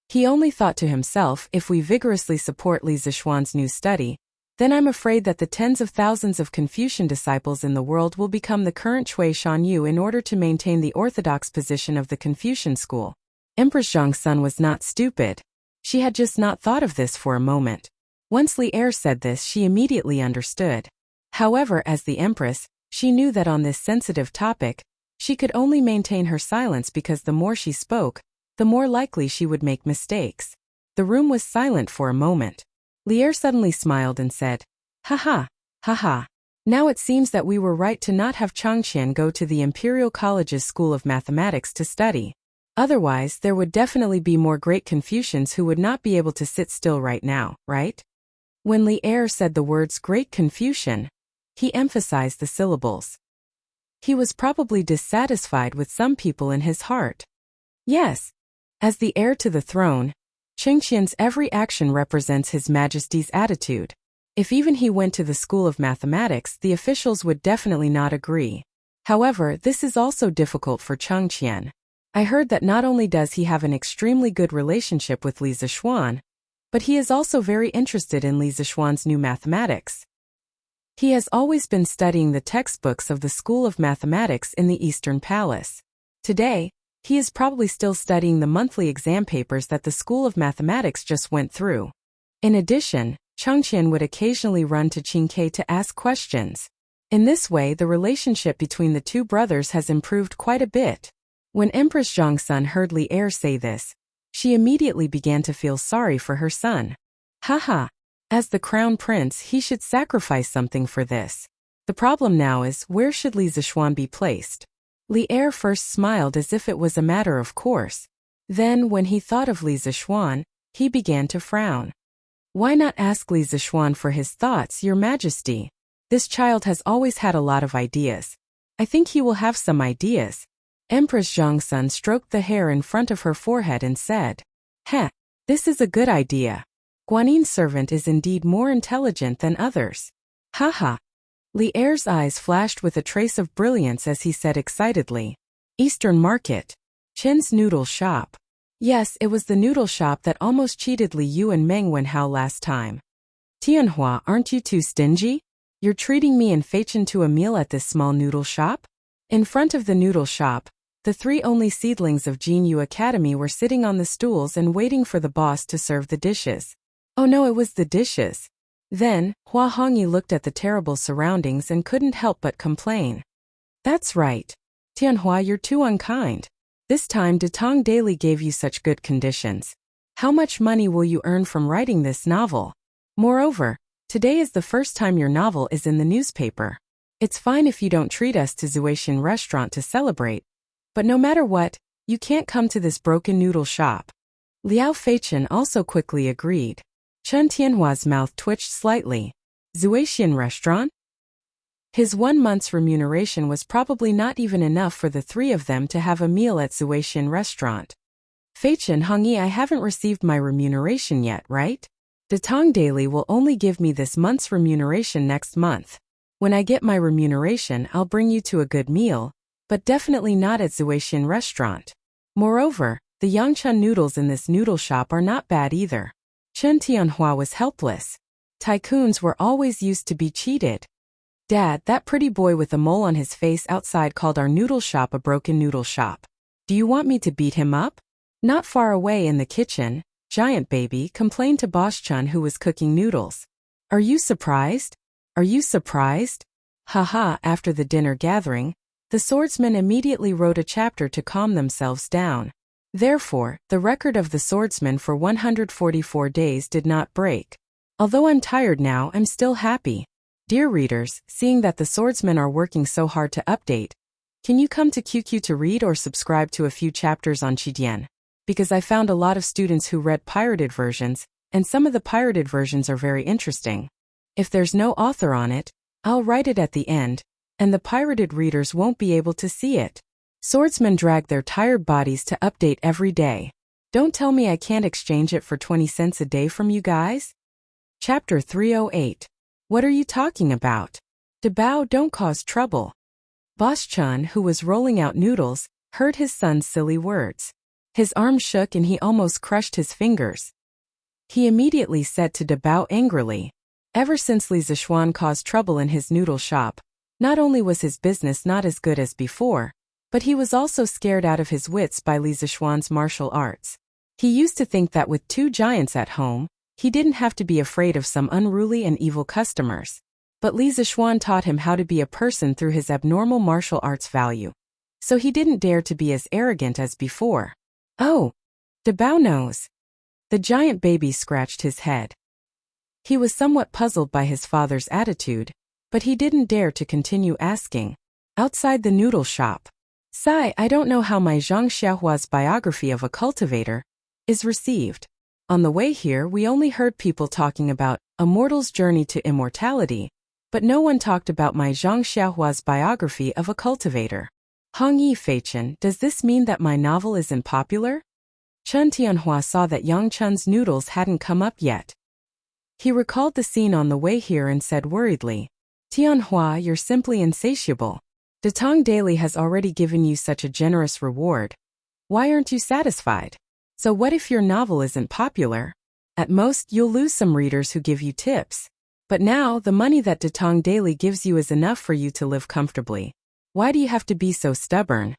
He only thought to himself, if we vigorously support Li Zishuan's new study, then I'm afraid that the tens of thousands of Confucian disciples in the world will become the current Cui Shanyu in order to maintain the orthodox position of the Confucian school. Empress Zhongsun was not stupid. She had just not thought of this for a moment. Once Li Er said this, she immediately understood. However, as the Empress, she knew that on this sensitive topic, she could only maintain her silence because the more she spoke, the more likely she would make mistakes. The room was silent for a moment. Li Er suddenly smiled and said, "Haha, haha. Now it seems that we were right to not have Changqian go to the Imperial College's School of Mathematics to study. Otherwise, there would definitely be more great Confucians who would not be able to sit still right now, right?" When Li Er said the words great Confucian, he emphasized the syllables. He was probably dissatisfied with some people in his heart. Yes. As the heir to the throne, Changqian's every action represents His Majesty's attitude. If even he went to the School of Mathematics, the officials would definitely not agree. However, this is also difficult for Changqian. I heard that not only does he have an extremely good relationship with Li Zishuan, but he is also very interested in Li Zishuan's new mathematics. He has always been studying the textbooks of the School of Mathematics in the Eastern Palace. Today, he is probably still studying the monthly exam papers that the School of Mathematics just went through. In addition, Changqian would occasionally run to Qingke to ask questions. In this way, the relationship between the two brothers has improved quite a bit. When Empress Zhongsun heard Li Er say this, she immediately began to feel sorry for her son. Haha. As the crown prince, he should sacrifice something for this. The problem now is, where should Li Zishuan be placed? Li Er first smiled as if it was a matter of course. Then, when he thought of Li Zishuan, he began to frown. Why not ask Li Zishuan for his thoughts, Your Majesty? This child has always had a lot of ideas. I think he will have some ideas. Empress Zhongsun stroked the hair in front of her forehead and said, "Heh, this is a good idea. Guanin's servant is indeed more intelligent than others." Haha. Li Er's eyes flashed with a trace of brilliance as he said excitedly, "Eastern Market. Chen's noodle shop." Yes, it was the noodle shop that almost cheated Li Yu and Meng Wenhao last time. "Tianhua, aren't you too stingy? You're treating me and Fei Chen to a meal at this small noodle shop?" In front of the noodle shop, the three only seedlings of Jin Yu Academy were sitting on the stools and waiting for the boss to serve the dishes. Oh no, it was the dishes. Then, Hua Hongyi looked at the terrible surroundings and couldn't help but complain. "That's right. Tianhua, you're too unkind. This time Datong Daily gave you such good conditions. How much money will you earn from writing this novel? Moreover, today is the first time your novel is in the newspaper. It's fine if you don't treat us to Zuetian restaurant to celebrate. But no matter what, you can't come to this broken noodle shop. Liao Feichen also quickly agreed. Chen Tianhua's mouth twitched slightly. Zuaxian restaurant? His 1 month's remuneration was probably not even enough for the three of them to have a meal at Zuaxian restaurant. Feichen Hongyi, I haven't received my remuneration yet, right? Datong Daily will only give me this month's remuneration next month. When I get my remuneration, I'll bring you to a good meal, but definitely not at Zuaxian restaurant. Moreover, the Yangchun noodles in this noodle shop are not bad either. Chen Tianhua was helpless. Tycoons were always used to be cheated. Dad, that pretty boy with a mole on his face outside called our noodle shop a broken noodle shop. Do you want me to beat him up? Not far away in the kitchen, Giant Baby complained to Boss Chun, who was cooking noodles. Are you surprised? Are you surprised? Haha. After the dinner gathering, the swordsmen immediately wrote a chapter to calm themselves down. Therefore, the record of the swordsman for 144 days did not break. Although I'm tired now, I'm still happy. Dear readers, seeing that the swordsmen are working so hard to update, can you come to QQ to read or subscribe to a few chapters on Qidian? Because I found a lot of students who read pirated versions, and some of the pirated versions are very interesting. If there's no author on it, I'll write it at the end, and the pirated readers won't be able to see it. Swordsmen drag their tired bodies to update every day. Don't tell me I can't exchange it for 20 cents a day from you guys? Chapter 308. What are you talking about? Dabao, don't cause trouble. Boss Chun, who was rolling out noodles, heard his son's silly words. His arm shook and he almost crushed his fingers. He immediately said to Dabao angrily, ever since Li Zishuan caused trouble in his noodle shop, not only was his business not as good as before, but he was also scared out of his wits by Li Zishuan's martial arts. He used to think that with 2 giants at home, he didn't have to be afraid of some unruly and evil customers. But Li Zishuan taught him how to be a person through his abnormal martial arts value. So he didn't dare to be as arrogant as before. Oh, Dabao knows. The Giant Baby scratched his head. He was somewhat puzzled by his father's attitude, but he didn't dare to continue asking. Outside the noodle shop. Sai, I don't know how my Zhang Xiaohua's biography of a cultivator is received. On the way here we only heard people talking about A Mortal's Journey to Immortality, but no one talked about my Zhang Xiaohua's biography of a cultivator. Hongyi Feichen, does this mean that my novel isn't popular? Chen Tianhua saw that Yang Chun's noodles hadn't come up yet. He recalled the scene on the way here and said worriedly, Tianhua, you're simply insatiable. Datong Daily has already given you such a generous reward. Why aren't you satisfied? So what if your novel isn't popular? At most, you'll lose some readers who give you tips. But now, the money that Datong Daily gives you is enough for you to live comfortably. Why do you have to be so stubborn?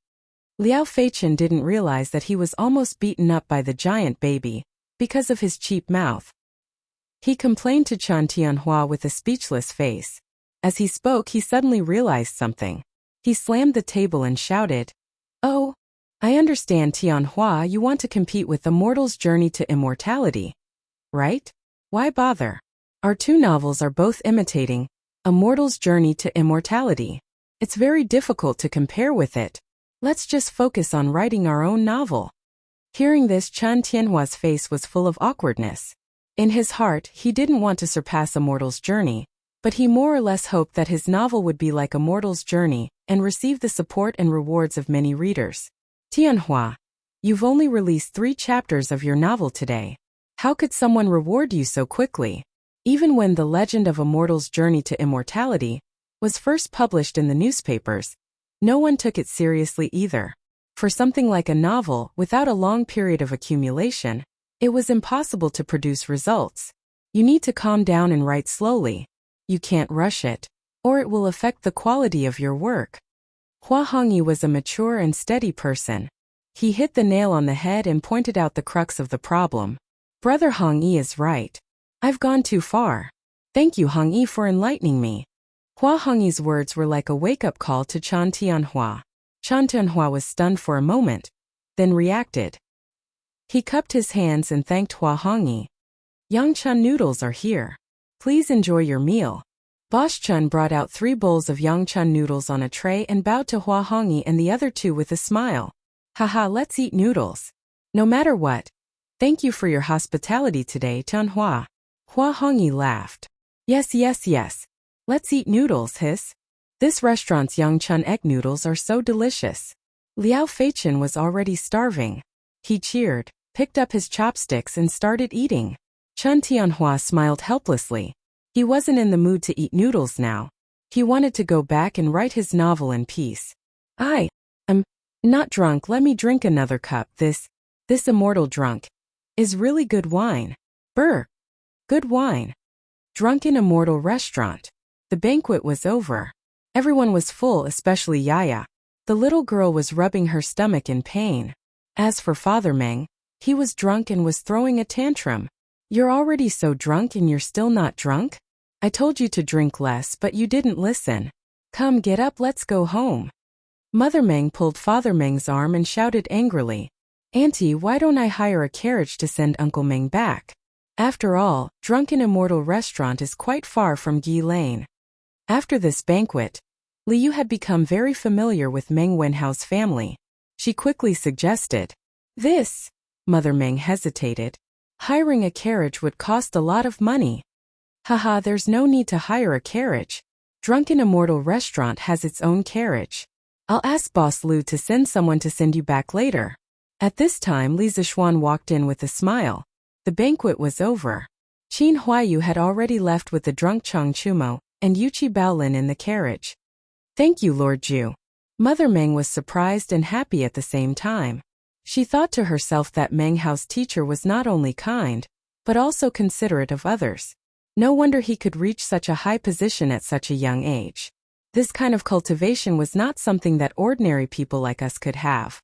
Liao Feichen didn't realize that he was almost beaten up by the Giant Baby because of his cheap mouth. He complained to Chen Tianhua with a speechless face. As he spoke, he suddenly realized something. He slammed the table and shouted, Oh, I understand, Tianhua, you want to compete with The Mortal's Journey to Immortality. Right? Why bother? Our 2 novels are both imitating A Mortal's Journey to Immortality. It's very difficult to compare with it. Let's just focus on writing our own novel. Hearing this, Chen Tianhua's face was full of awkwardness. In his heart, he didn't want to surpass A Mortal's Journey, but he more or less hoped that his novel would be like A Mortal's Journey and receive the support and rewards of many readers. Tianhua, you've only released 3 chapters of your novel today. How could someone reward you so quickly? Even when The Legend of A Mortal's Journey to Immortality was first published in the newspapers, no one took it seriously either. For something like a novel, without a long period of accumulation, it was impossible to produce results. You need to calm down and write slowly. You can't rush it, or it will affect the quality of your work. Hua Hongyi was a mature and steady person. He hit the nail on the head and pointed out the crux of the problem. Brother Hongyi is right. I've gone too far. Thank you, Hongyi, for enlightening me. Hua Hongyi's words were like a wake-up call to Chen Tianhua. Chen Tianhua was stunned for a moment, then reacted. He cupped his hands and thanked Hua Hongyi. Yangchun noodles are here. Please enjoy your meal. Boss Chun brought out 3 bowls of Yangchun noodles on a tray and bowed to Hua Hongyi and the other 2 with a smile. Haha, let's eat noodles. No matter what. Thank you for your hospitality today, Tianhua. Hua Hongyi laughed. Yes. Let's eat noodles, hiss. This restaurant's Yangchun egg noodles are so delicious. Liao Feichen was already starving. He cheered, picked up his chopsticks and started eating. Chun Tianhua smiled helplessly. He wasn't in the mood to eat noodles now. He wanted to go back and write his novel in peace. I'm not drunk, let me drink another cup. This immortal drunk is really good wine. Brr. Good wine. Drunk in immortal restaurant. The banquet was over. Everyone was full, especially Yaya. The little girl was rubbing her stomach in pain. As for Father Meng, he was drunk and was throwing a tantrum. You're already so drunk and you're still not drunk? I told you to drink less but you didn't listen. Come, get up, let's go home. Mother Meng pulled Father Meng's arm and shouted angrily. Auntie, why don't I hire a carriage to send Uncle Meng back? After all, Drunken Immortal Restaurant is quite far from Gi Lane. After this banquet, Liu had become very familiar with Meng Wenhao's family. She quickly suggested, this. Mother Meng hesitated. Hiring a carriage would cost a lot of money. Haha, there's no need to hire a carriage. Drunken Immortal Restaurant has its own carriage. I'll ask Boss Lu to send someone to send you back later. At this time, Li Zishuan walked in with a smile. The banquet was over. Qin Huayu had already left with the drunk Chang Chumo and Yuchi Baolin in the carriage. Thank you, Lord Ju. Mother Meng was surprised and happy at the same time. She thought to herself that Meng Hao's teacher was not only kind, but also considerate of others. No wonder he could reach such a high position at such a young age. This kind of cultivation was not something that ordinary people like us could have.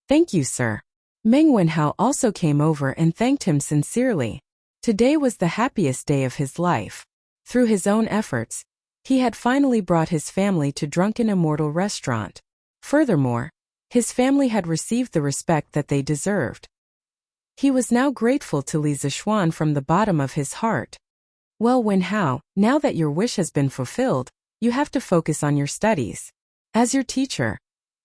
Thank you, sir. Meng Wenhao also came over and thanked him sincerely. Today was the happiest day of his life. Through his own efforts, he had finally brought his family to Drunken Immortal Restaurant. Furthermore, his family had received the respect that they deserved. He was now grateful to Li Zishuan from the bottom of his heart. Well, Wenhao, now that your wish has been fulfilled, you have to focus on your studies. As your teacher,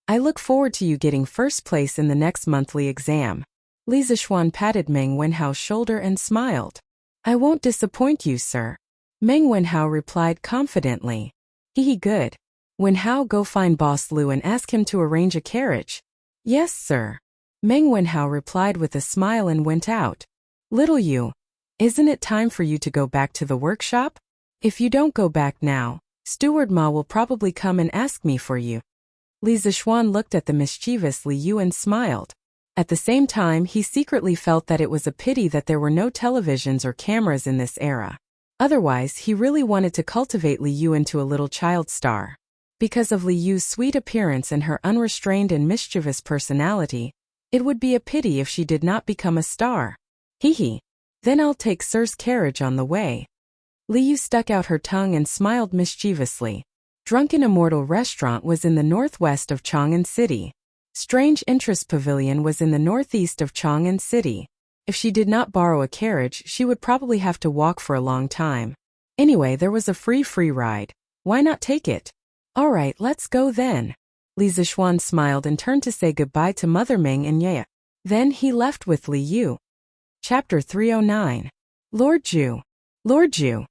I look forward to you getting first place in the next monthly exam. Li Zishuan patted Meng Wenhao's shoulder and smiled. I won't disappoint you, sir. Meng Wenhao replied confidently. Hehe, good. Wenhao, go find Boss Lu and ask him to arrange a carriage. Yes, sir. Meng Wenhao replied with a smile and went out. Little Yu, isn't it time for you to go back to the workshop? If you don't go back now, Steward Ma will probably come and ask me for you. Li Zishuan looked at the mischievous Li Yu and smiled. At the same time, he secretly felt that it was a pity that there were no televisions or cameras in this era. Otherwise, he really wanted to cultivate Li Yu into a little child star. Because of Li Yu's sweet appearance and her unrestrained and mischievous personality, it would be a pity if she did not become a star. Hehe. Then I'll take Sir's carriage on the way. Li Yu stuck out her tongue and smiled mischievously. Drunken Immortal Restaurant was in the northwest of Chang'an City. Strange Interest Pavilion was in the northeast of Chang'an City. If she did not borrow a carriage, she would probably have to walk for a long time. Anyway, there was a free ride. Why not take it? Alright, let's go then. Li Zishuan smiled and turned to say goodbye to Mother Meng and Ye. Then he left with Li Yu. Chapter 309. Lord Ju. Lord Ju.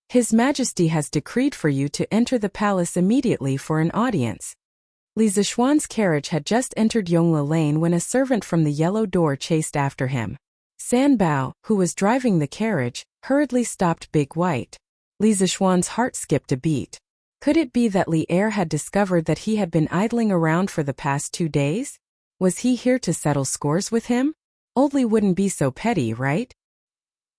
His Majesty has decreed for you to enter the palace immediately for an audience. Li Zishuan's carriage had just entered Yongla Lane when a servant from the yellow door chased after him. San Bao, who was driving the carriage, hurriedly stopped Big White. Li Zishuan's heart skipped a beat. Could it be that Li Er had discovered that he had been idling around for the past 2 days? Was he here to settle scores with him? Old Li wouldn't be so petty, right?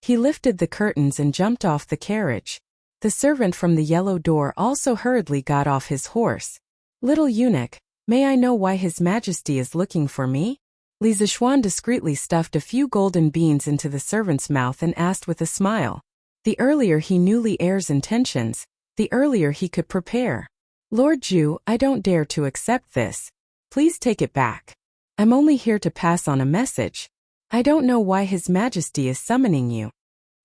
He lifted the curtains and jumped off the carriage. The servant from the yellow door also hurriedly got off his horse. Little eunuch, may I know why His Majesty is looking for me? Li Zishuan discreetly stuffed a few golden beans into the servant's mouth and asked with a smile. The earlier he knew Li Er's intentions, the earlier he could prepare. Lord Ju, I don't dare to accept this. Please take it back. I'm only here to pass on a message. I don't know why His Majesty is summoning you.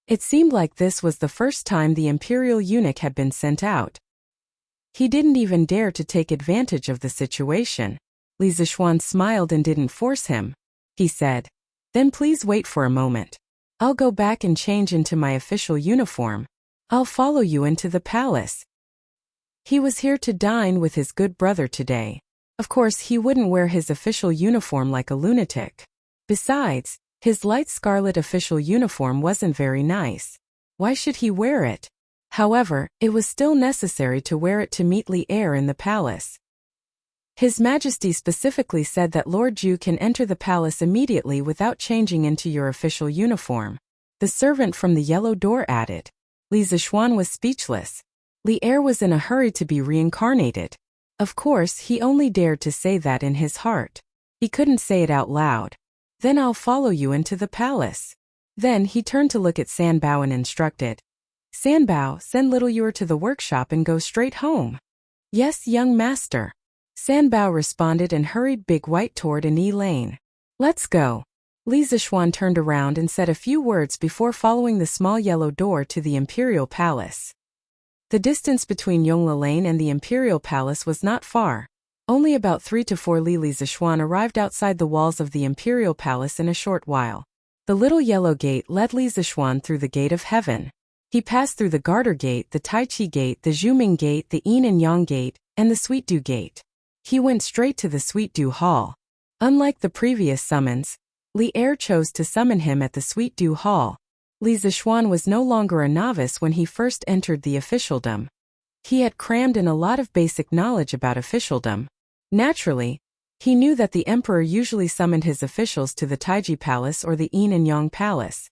It seemed like this was the first time the imperial eunuch had been sent out. He didn't even dare to take advantage of the situation. Li Zishuan smiled and didn't force him. He said, "Then please wait for a moment. I'll go back and change into my official uniform. I'll follow you into the palace." He was here to dine with his good brother today. Of course, he wouldn't wear his official uniform like a lunatic. Besides, his light scarlet official uniform wasn't very nice. Why should he wear it? However, it was still necessary to wear it to meet Li Er in the palace. His Majesty specifically said that Lord Ju can enter the palace immediately without changing into your official uniform. The servant from the yellow door added. Li Zishuan was speechless. Li Er was in a hurry to be reincarnated. Of course, he only dared to say that in his heart. He couldn't say it out loud. "Then I'll follow you into the palace." Then he turned to look at Sanbao and instructed. "Sanbao, send little Yor to the workshop and go straight home." "Yes, young master." Sanbao responded and hurried Big White toward Ani Lane. "Let's go." Li Zishuan turned around and said a few words before following the small yellow door to the Imperial Palace. The distance between Yongla Lane and the Imperial Palace was not far. Only about 3 to 4 li. Li Zishuan arrived outside the walls of the Imperial Palace in a short while. The little yellow gate led Li Zishuan through the Gate of Heaven. He passed through the Garter Gate, the Tai Chi Gate, the Zhuming Gate, the Yin and Yang Gate, and the Sweet Dew Gate. He went straight to the Sweet Dew Hall. Unlike the previous summons, Li Er chose to summon him at the Sweet Dew Hall. Li Zishuan was no longer a novice when he first entered the officialdom. He had crammed in a lot of basic knowledge about officialdom. Naturally, he knew that the emperor usually summoned his officials to the Taiji Palace or the Yin and Yang Palace.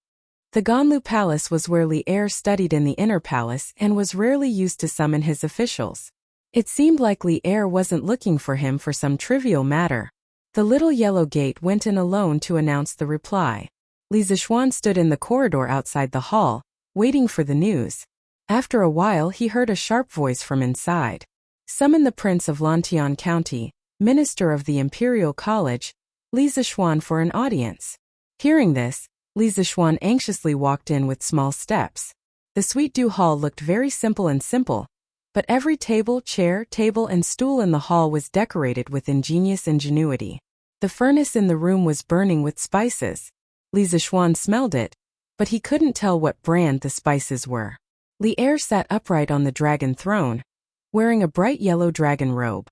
The Ganlu Palace was where Li Er studied in the inner palace and was rarely used to summon his officials. It seemed like Li Er wasn't looking for him for some trivial matter. The little yellow gate went in alone to announce the reply. Li Zishuan stood in the corridor outside the hall, waiting for the news. After a while he heard a sharp voice from inside. "Summon the Prince of Lantian County, Minister of the Imperial College, Li Zishuan for an audience." Hearing this, Li Zishuan anxiously walked in with small steps. The Sweet Dew Hall looked very simple, but every table, chair, table and stool in the hall was decorated with ingenious ingenuity. The furnace in the room was burning with spices. Li Zishuan smelled it, but he couldn't tell what brand the spices were. Li Er sat upright on the dragon throne, wearing a bright yellow dragon robe.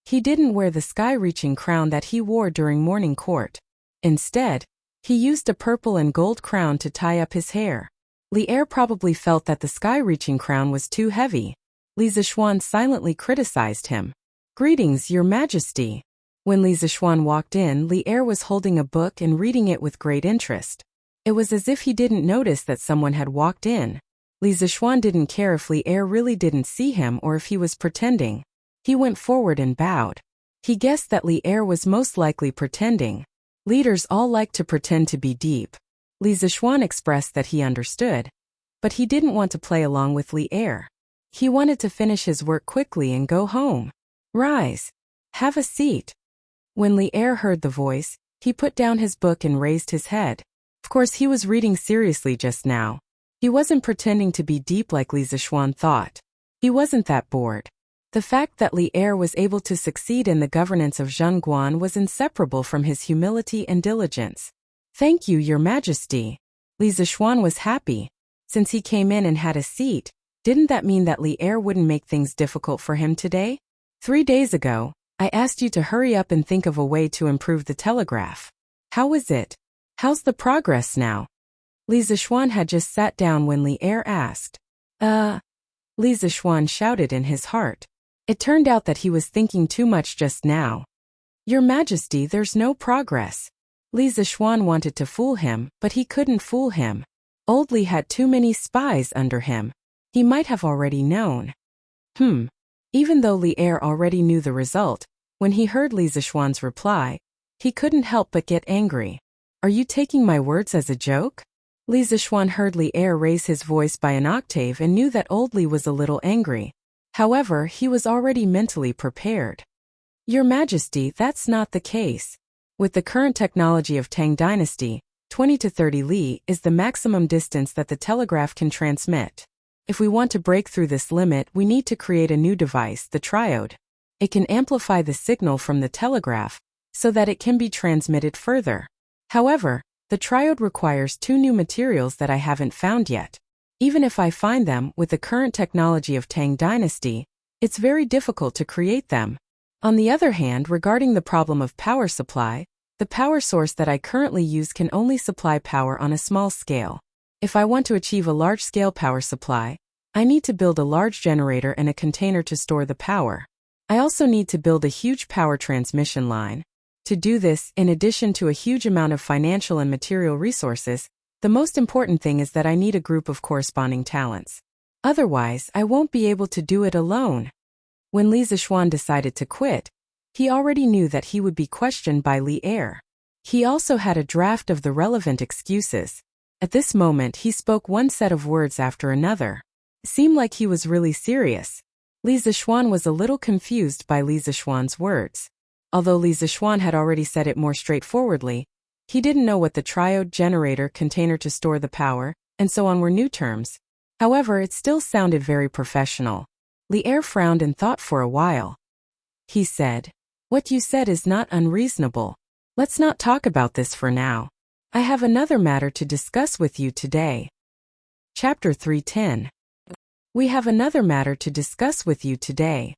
He didn't wear the sky-reaching crown that he wore during morning court. Instead, he used a purple and gold crown to tie up his hair. Li Er probably felt that the sky-reaching crown was too heavy. Li Zishuan silently criticized him. "Greetings, Your Majesty." When Li Zishuan walked in, Li Er was holding a book and reading it with great interest. It was as if he didn't notice that someone had walked in. Li Zishuan didn't care if Li Er really didn't see him or if he was pretending. He went forward and bowed. He guessed that Li Er was most likely pretending. Leaders all like to pretend to be deep. Li Zishuan expressed that he understood. But he didn't want to play along with Li Er. He wanted to finish his work quickly and go home. "Rise. Have a seat." When Li Er heard the voice, he put down his book and raised his head. Of course, he was reading seriously just now. He wasn't pretending to be deep like Li Zishuan thought. He wasn't that bored. The fact that Li Er was able to succeed in the governance of Zhengguan was inseparable from his humility and diligence. "Thank you, Your Majesty." Li Zishuan was happy. Since he came in and had a seat, didn't that mean that Li Er wouldn't make things difficult for him today? 3 days ago, I asked you to hurry up and think of a way to improve the telegraph. How is it? How's the progress now? Li Zishuan had just sat down when Li Er asked. Li Zishuan shouted in his heart. It turned out that he was thinking too much just now. "Your Majesty, there's no progress." Li Zishuan wanted to fool him, but he couldn't fool him. Old Li had too many spies under him. He might have already known. Even though Li Er already knew the result, when he heard Li Zishuan's reply, he couldn't help but get angry. "Are you taking my words as a joke?" Li Zishuan heard Li Er raise his voice by an octave and knew that old Li was a little angry. However, he was already mentally prepared. "Your Majesty, that's not the case. With the current technology of Tang Dynasty, 20 to 30 li is the maximum distance that the telegraph can transmit. If we want to break through this limit, we need to create a new device, the triode. It can amplify the signal from the telegraph so that it can be transmitted further. However, the triode requires 2 new materials that I haven't found yet. Even if I find them with the current technology of Tang Dynasty, it's very difficult to create them. On the other hand, regarding the problem of power supply, the power source that I currently use can only supply power on a small scale. If I want to achieve a large-scale power supply, I need to build a large generator and a container to store the power. I also need to build a huge power transmission line. To do this, in addition to a huge amount of financial and material resources, the most important thing is that I need a group of corresponding talents. Otherwise, I won't be able to do it alone. When Li Zixuan decided to quit, he already knew that he would be questioned by Li Er. He also had a draft of the relevant excuses. At this moment he spoke one set of words after another. It seemed like he was really serious. Li Zixuan was a little confused by Li Zixuan's words. Although Li Zixuan had already said it more straightforwardly, he didn't know what the triode, generator, container to store the power, and so on were new terms. However, it still sounded very professional. Li Er frowned and thought for a while. He said, "What you said is not unreasonable. Let's not talk about this for now. I have another matter to discuss with you today." Chapter 310. We have another matter to discuss with you today.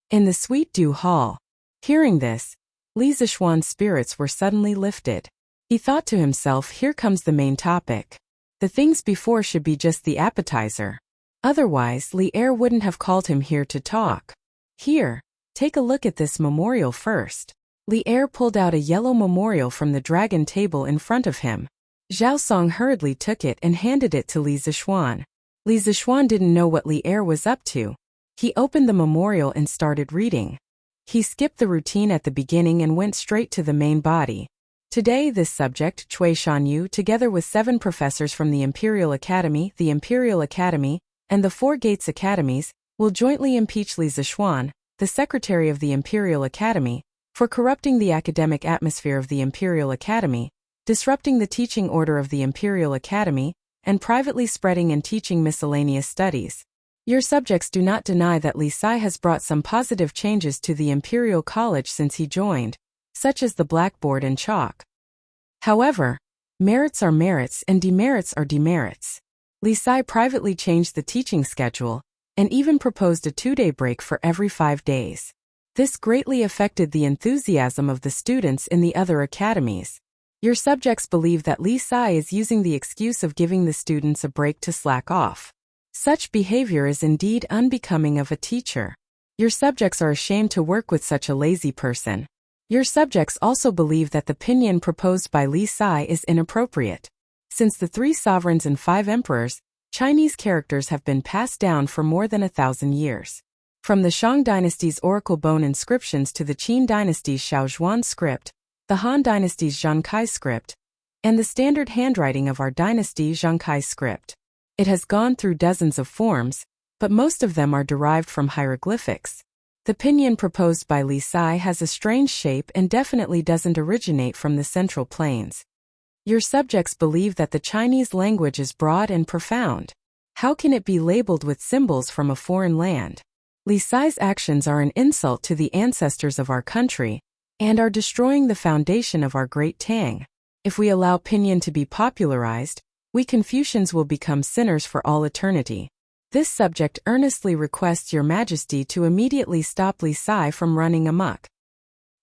In the Sweet Dew Hall. Hearing this, Li Zixuan's spirits were suddenly lifted. He thought to himself, here comes the main topic. The things before should be just the appetizer. Otherwise, Li Er wouldn't have called him here to talk. Here, take a look at this memorial first. Li Er pulled out a yellow memorial from the dragon table in front of him. Zhao Song hurriedly took it and handed it to Li Zixuan. Li Zixuan didn't know what Li Er was up to. He opened the memorial and started reading. He skipped the routine at the beginning and went straight to the main body. Today this subject, Cui Shanyu, together with 7 professors from the Imperial Academy, and the 4 Gates Academies, will jointly impeach Li Zixuan, the Secretary of the Imperial Academy, for corrupting the academic atmosphere of the Imperial Academy, disrupting the teaching order of the Imperial Academy, and privately spreading and teaching miscellaneous studies. Your subjects do not deny that Li Sai has brought some positive changes to the Imperial College since he joined, such as the blackboard and chalk. However, merits are merits and demerits are demerits. Li Sai privately changed the teaching schedule, and even proposed a 2-day break for every 5 days. This greatly affected the enthusiasm of the students in the other academies. Your subjects believe that Li Sai is using the excuse of giving the students a break to slack off. Such behavior is indeed unbecoming of a teacher. Your subjects are ashamed to work with such a lazy person. Your subjects also believe that the opinion proposed by Li Sai is inappropriate. Since the 3 sovereigns and 5 emperors, Chinese characters have been passed down for more than 1,000 years. From the Shang dynasty's oracle bone inscriptions to the Qin dynasty's Shaozhuan script, the Han dynasty's Zhangkai script, and the standard handwriting of our dynasty Zhangkai script. It has gone through dozens of forms, but most of them are derived from hieroglyphics. The pinyin proposed by Li Sai has a strange shape and definitely doesn't originate from the Central Plains. Your subjects believe that the Chinese language is broad and profound. How can it be labeled with symbols from a foreign land? Li Sai's actions are an insult to the ancestors of our country, and are destroying the foundation of our great Tang. If we allow pinyin to be popularized, we Confucians will become sinners for all eternity. This subject earnestly requests Your Majesty to immediately stop Li Sai from running amok.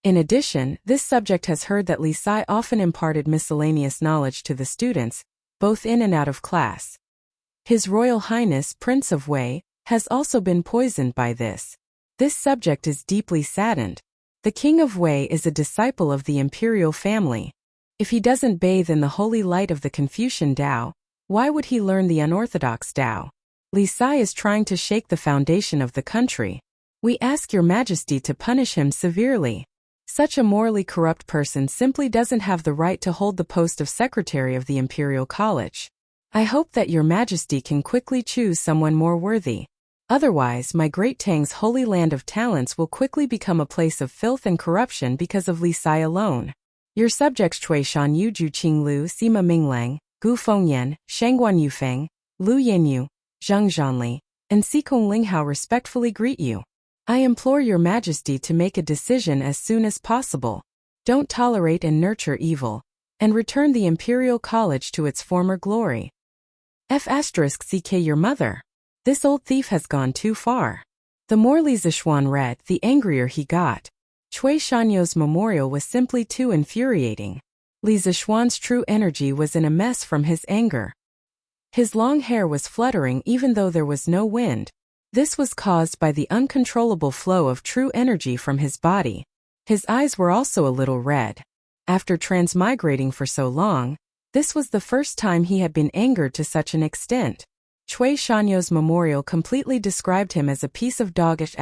In addition, this subject has heard that Li Sai often imparted miscellaneous knowledge to the students, both in and out of class. His Royal Highness Prince of Wei has also been poisoned by this. This subject is deeply saddened. The King of Wei is a disciple of the imperial family. If he doesn't bathe in the holy light of the Confucian Tao, why would he learn the unorthodox Tao? Li Sai is trying to shake the foundation of the country. We ask Your Majesty to punish him severely. Such a morally corrupt person simply doesn't have the right to hold the post of Secretary of the Imperial College. I hope that Your Majesty can quickly choose someone more worthy. Otherwise, my great Tang's holy land of talents will quickly become a place of filth and corruption because of Li Sai alone. Your subjects Cui Shan Yu Ju Qing Lu Sima Minglang, Gu Fengyan, Shangguan Yufeng, Lu Yanyu, Zheng Zhanli, and Xikong Linghao respectfully greet you. I implore your majesty to make a decision as soon as possible. Don't tolerate and nurture evil, and return the Imperial College to its former glory. F***ck your mother. This old thief has gone too far. The more Li Zishuan read, the angrier he got. Cui Shanyo's memorial was simply too infuriating. Li Zishuan's true energy was in a mess from his anger. His long hair was fluttering even though there was no wind. This was caused by the uncontrollable flow of true energy from his body. His eyes were also a little red. After transmigrating for so long, this was the first time he had been angered to such an extent. Cui Shanyo's memorial completely described him as a piece of doggish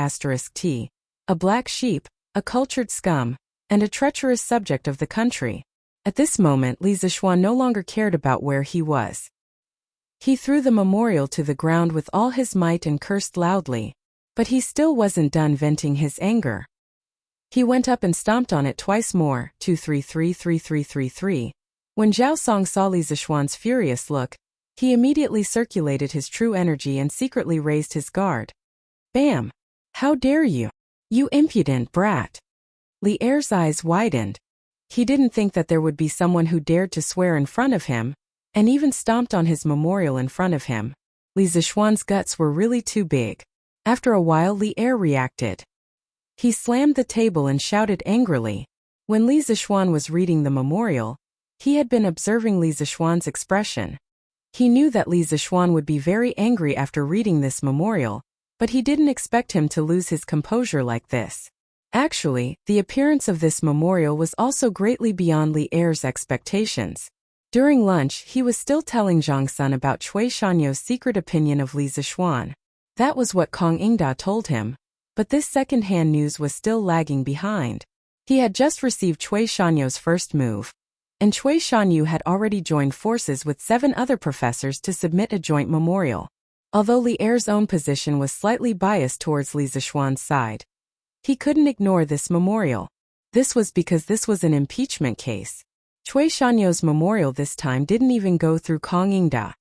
*t, a black sheep, a cultured scum, and a treacherous subject of the country. At this moment Li Zishuan no longer cared about where he was. He threw the memorial to the ground with all his might and cursed loudly. But he still wasn't done venting his anger. He went up and stomped on it twice more, 2333333. When Zhao Song saw Li Zishuan's furious look, he immediately circulated his true energy and secretly raised his guard. Bam! How dare you! You impudent brat! Li Er's eyes widened. He didn't think that there would be someone who dared to swear in front of him, and even stomped on his memorial in front of him. Li Zishuan's guts were really too big. After a while Li Er reacted. He slammed the table and shouted angrily. When Li Zishuan was reading the memorial, he had been observing Li Zishuan's expression. He knew that Li Zishuan would be very angry after reading this memorial, but he didn't expect him to lose his composure like this. Actually, the appearance of this memorial was also greatly beyond Li Er's expectations. During lunch, he was still telling Zhang Sun about Cui Shanyo's secret opinion of Li Zishuan. That was what Kong Yingda told him, but this second-hand news was still lagging behind. He had just received Cui Shanyo's first move, and Cui Shanyu had already joined forces with 7 other professors to submit a joint memorial. Although Li Er's own position was slightly biased towards Li Zishuan's side, he couldn't ignore this memorial. This was because this was an impeachment case. Cui Shanyo's memorial this time didn't even go through Kong Yingda.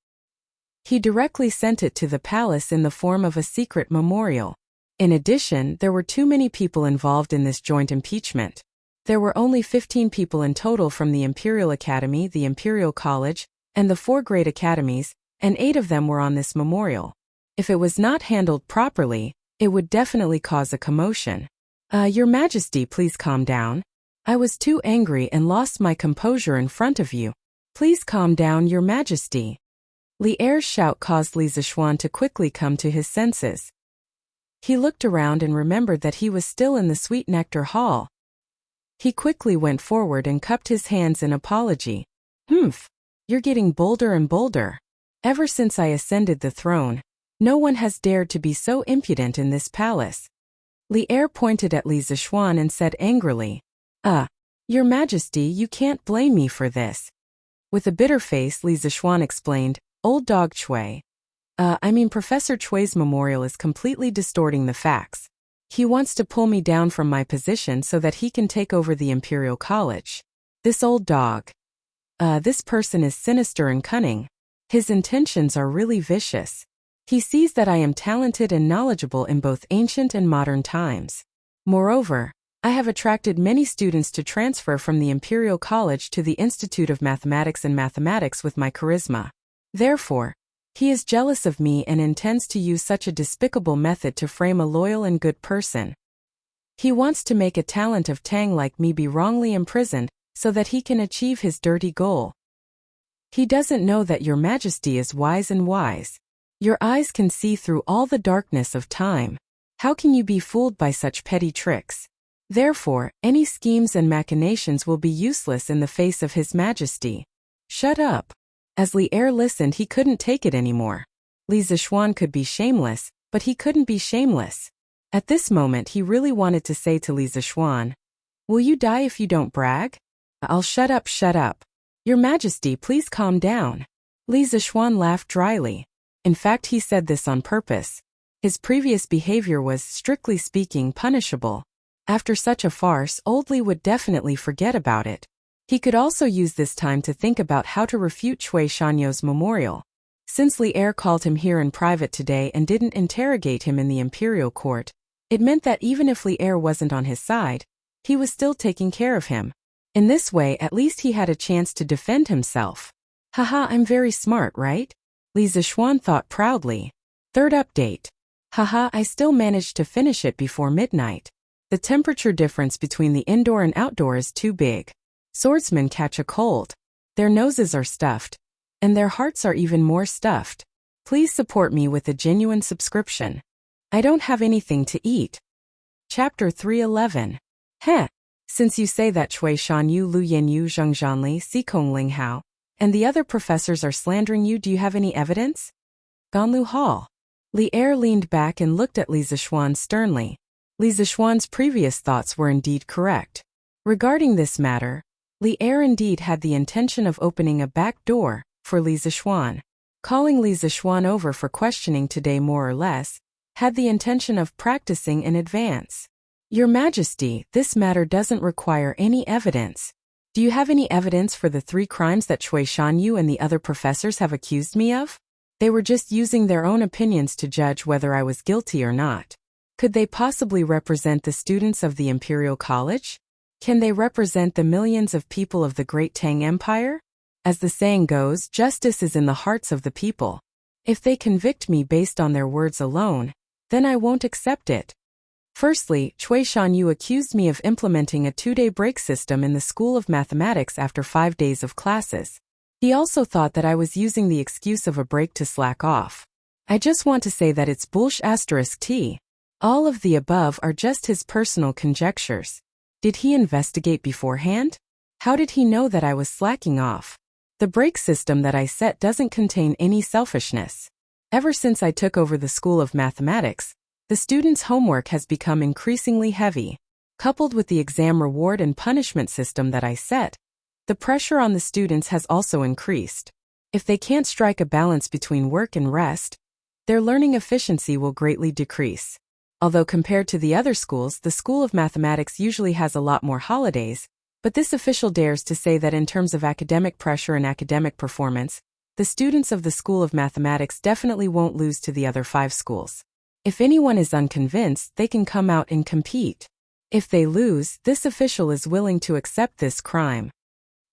He directly sent it to the palace in the form of a secret memorial. In addition, there were too many people involved in this joint impeachment. There were only 15 people in total from the Imperial Academy, the Imperial College, and the 4 great academies, and 8 of them were on this memorial. If it was not handled properly, it would definitely cause a commotion. Your Majesty, please calm down. I was too angry and lost my composure in front of you. Please calm down, Your Majesty. Li Er's shout caused Li Zishuan to quickly come to his senses. He looked around and remembered that he was still in the Sweet Nectar Hall. He quickly went forward and cupped his hands in apology. Humph! You're getting bolder and bolder. Ever since I ascended the throne, no one has dared to be so impudent in this palace. Li Er pointed at Li Zishuan and said angrily, Your Majesty, you can't blame me for this. With a bitter face, Li Zishuan explained, Old dog Cui. Professor Chui's memorial is completely distorting the facts. He wants to pull me down from my position so that he can take over the Imperial College. This old dog. This person is sinister and cunning. His intentions are really vicious. He sees that I am talented and knowledgeable in both ancient and modern times. Moreover, I have attracted many students to transfer from the Imperial College to the Institute of Mathematics and Mathematics with my charisma. Therefore, he is jealous of me and intends to use such a despicable method to frame a loyal and good person. He wants to make a talent of Tang like me be wrongly imprisoned so that he can achieve his dirty goal. He doesn't know that Your Majesty is wise and wise. Your eyes can see through all the darkness of time. How can you be fooled by such petty tricks? Therefore, any schemes and machinations will be useless in the face of His Majesty. Shut up. As Li Er listened, he couldn't take it anymore. Li Zishuan could be shameless, but he couldn't be shameless. At this moment he really wanted to say to Li Zishuan, Will you die if you don't brag? I'll shut up, shut up. Your Majesty, please calm down. Li Zishuan laughed dryly. In fact, he said this on purpose. His previous behavior was, strictly speaking, punishable. After such a farce, old Li would definitely forget about it. He could also use this time to think about how to refute Cui Shanyou's memorial. Since Li Er called him here in private today and didn't interrogate him in the imperial court, it meant that even if Li Er wasn't on his side, he was still taking care of him. In this way, at least he had a chance to defend himself. Haha, I'm very smart, right? Li Zishuan thought proudly. Third update. Haha, I still managed to finish it before midnight. The temperature difference between the indoor and outdoor is too big. Swordsmen catch a cold. Their noses are stuffed. And their hearts are even more stuffed. Please support me with a genuine subscription. I don't have anything to eat. Chapter 311. Heh. Since you say that Cui Shanyu, Lu Yanyu, Zheng Zhanli, Xikong Linghao, and the other professors are slandering you, do you have any evidence? Ganlu Hall. Li Er leaned back and looked at Li Zishuan sternly. Li Zishuan's previous thoughts were indeed correct. Regarding this matter, Li Er indeed had the intention of opening a back door for Li Zishuan. Calling Li Zishuan over for questioning today more or less, had the intention of practicing in advance. Your Majesty, this matter doesn't require any evidence. Do you have any evidence for the 3 crimes that Cui Shanyu and the other professors have accused me of? They were just using their own opinions to judge whether I was guilty or not. Could they possibly represent the students of the Imperial College? Can they represent the millions of people of the Great Tang Empire? As the saying goes, justice is in the hearts of the people. If they convict me based on their words alone, then I won't accept it. Firstly, Cui Shanyu accused me of implementing a 2-day break system in the School of Mathematics after 5 days of classes. He also thought that I was using the excuse of a break to slack off. I just want to say that it's bullsh*t. All of the above are just his personal conjectures. Did he investigate beforehand? How did he know that I was slacking off? The break system that I set doesn't contain any selfishness. Ever since I took over the School of Mathematics, the students' homework has become increasingly heavy. Coupled with the exam reward and punishment system that I set, the pressure on the students has also increased. If they can't strike a balance between work and rest, their learning efficiency will greatly decrease. Although compared to the other schools, the School of Mathematics usually has a lot more holidays, but this official dares to say that in terms of academic pressure and academic performance, the students of the School of Mathematics definitely won't lose to the other 5 schools. If anyone is unconvinced, they can come out and compete. If they lose, this official is willing to accept this crime.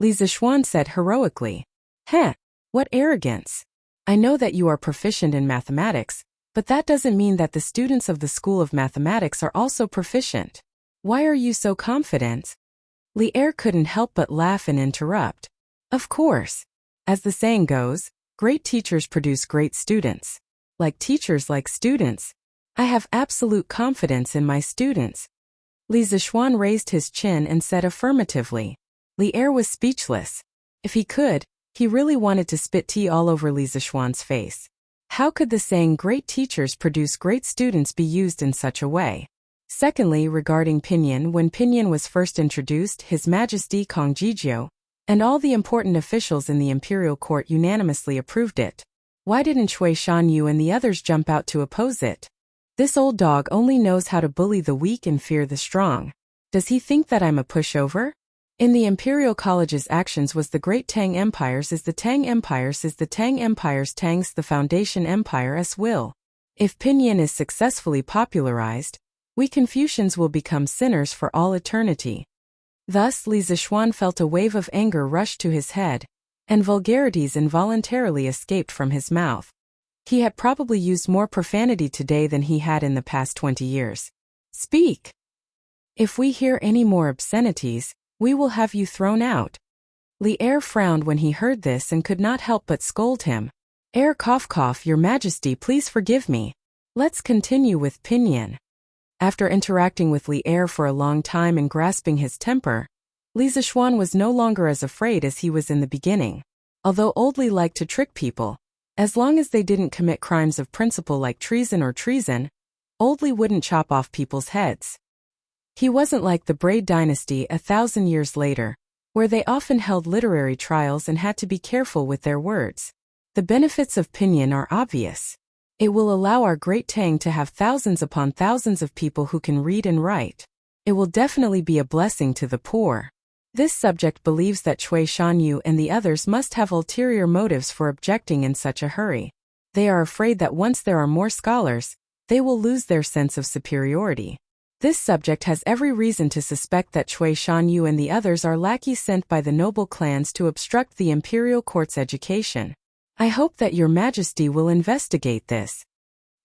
Li Zishuan said heroically. Heh, what arrogance. I know that you are proficient in mathematics, but that doesn't mean that the students of the School of Mathematics are also proficient. Why are you so confident? Li Er couldn't help but laugh and interrupt. Of course. As the saying goes, great teachers produce great students. Like teachers like students. I have absolute confidence in my students. Li Zishuan raised his chin and said affirmatively. Li Er was speechless. If he could, he really wanted to spit tea all over Li Zishuan's face. How could the saying great teachers produce great students be used in such a way? Secondly, regarding pinyin, when pinyin was first introduced, His Majesty Kong Jijio and all the important officials in the imperial court unanimously approved it. Why didn't Cui Shanyu and the others jump out to oppose it? This old dog only knows how to bully the weak and fear the strong. Does he think that I'm a pushover? In the Imperial College's actions was the Great Tang Empires is the Tang Empires is the Tang Empires Tang's the Foundation Empire as will. If pinyin is successfully popularized, we Confucians will become sinners for all eternity. Thus Li Zishuan felt a wave of anger rush to his head, and vulgarities involuntarily escaped from his mouth. He had probably used more profanity today than he had in the past 20 years. Speak! If we hear any more obscenities, we will have you thrown out. Li Er frowned when he heard this and could not help but scold him. Cough, Your Majesty, please forgive me. Let's continue with pinyin. After interacting with Li Er for a long time and grasping his temper, Li Zishuan was no longer as afraid as he was in the beginning. Although Old Li liked to trick people, as long as they didn't commit crimes of principle like treason, Old Li wouldn't chop off people's heads. He wasn't like the Braid dynasty 1,000 years later, where they often held literary trials and had to be careful with their words. The benefits of pinyin are obvious. It will allow our Great Tang to have thousands upon thousands of people who can read and write. It will definitely be a blessing to the poor. This subject believes that Cui Shanyu and the others must have ulterior motives for objecting in such a hurry. They are afraid that once there are more scholars, they will lose their sense of superiority. This subject has every reason to suspect that Cui Shanyu and the others are lackeys sent by the noble clans to obstruct the imperial court's education. I hope that your majesty will investigate this.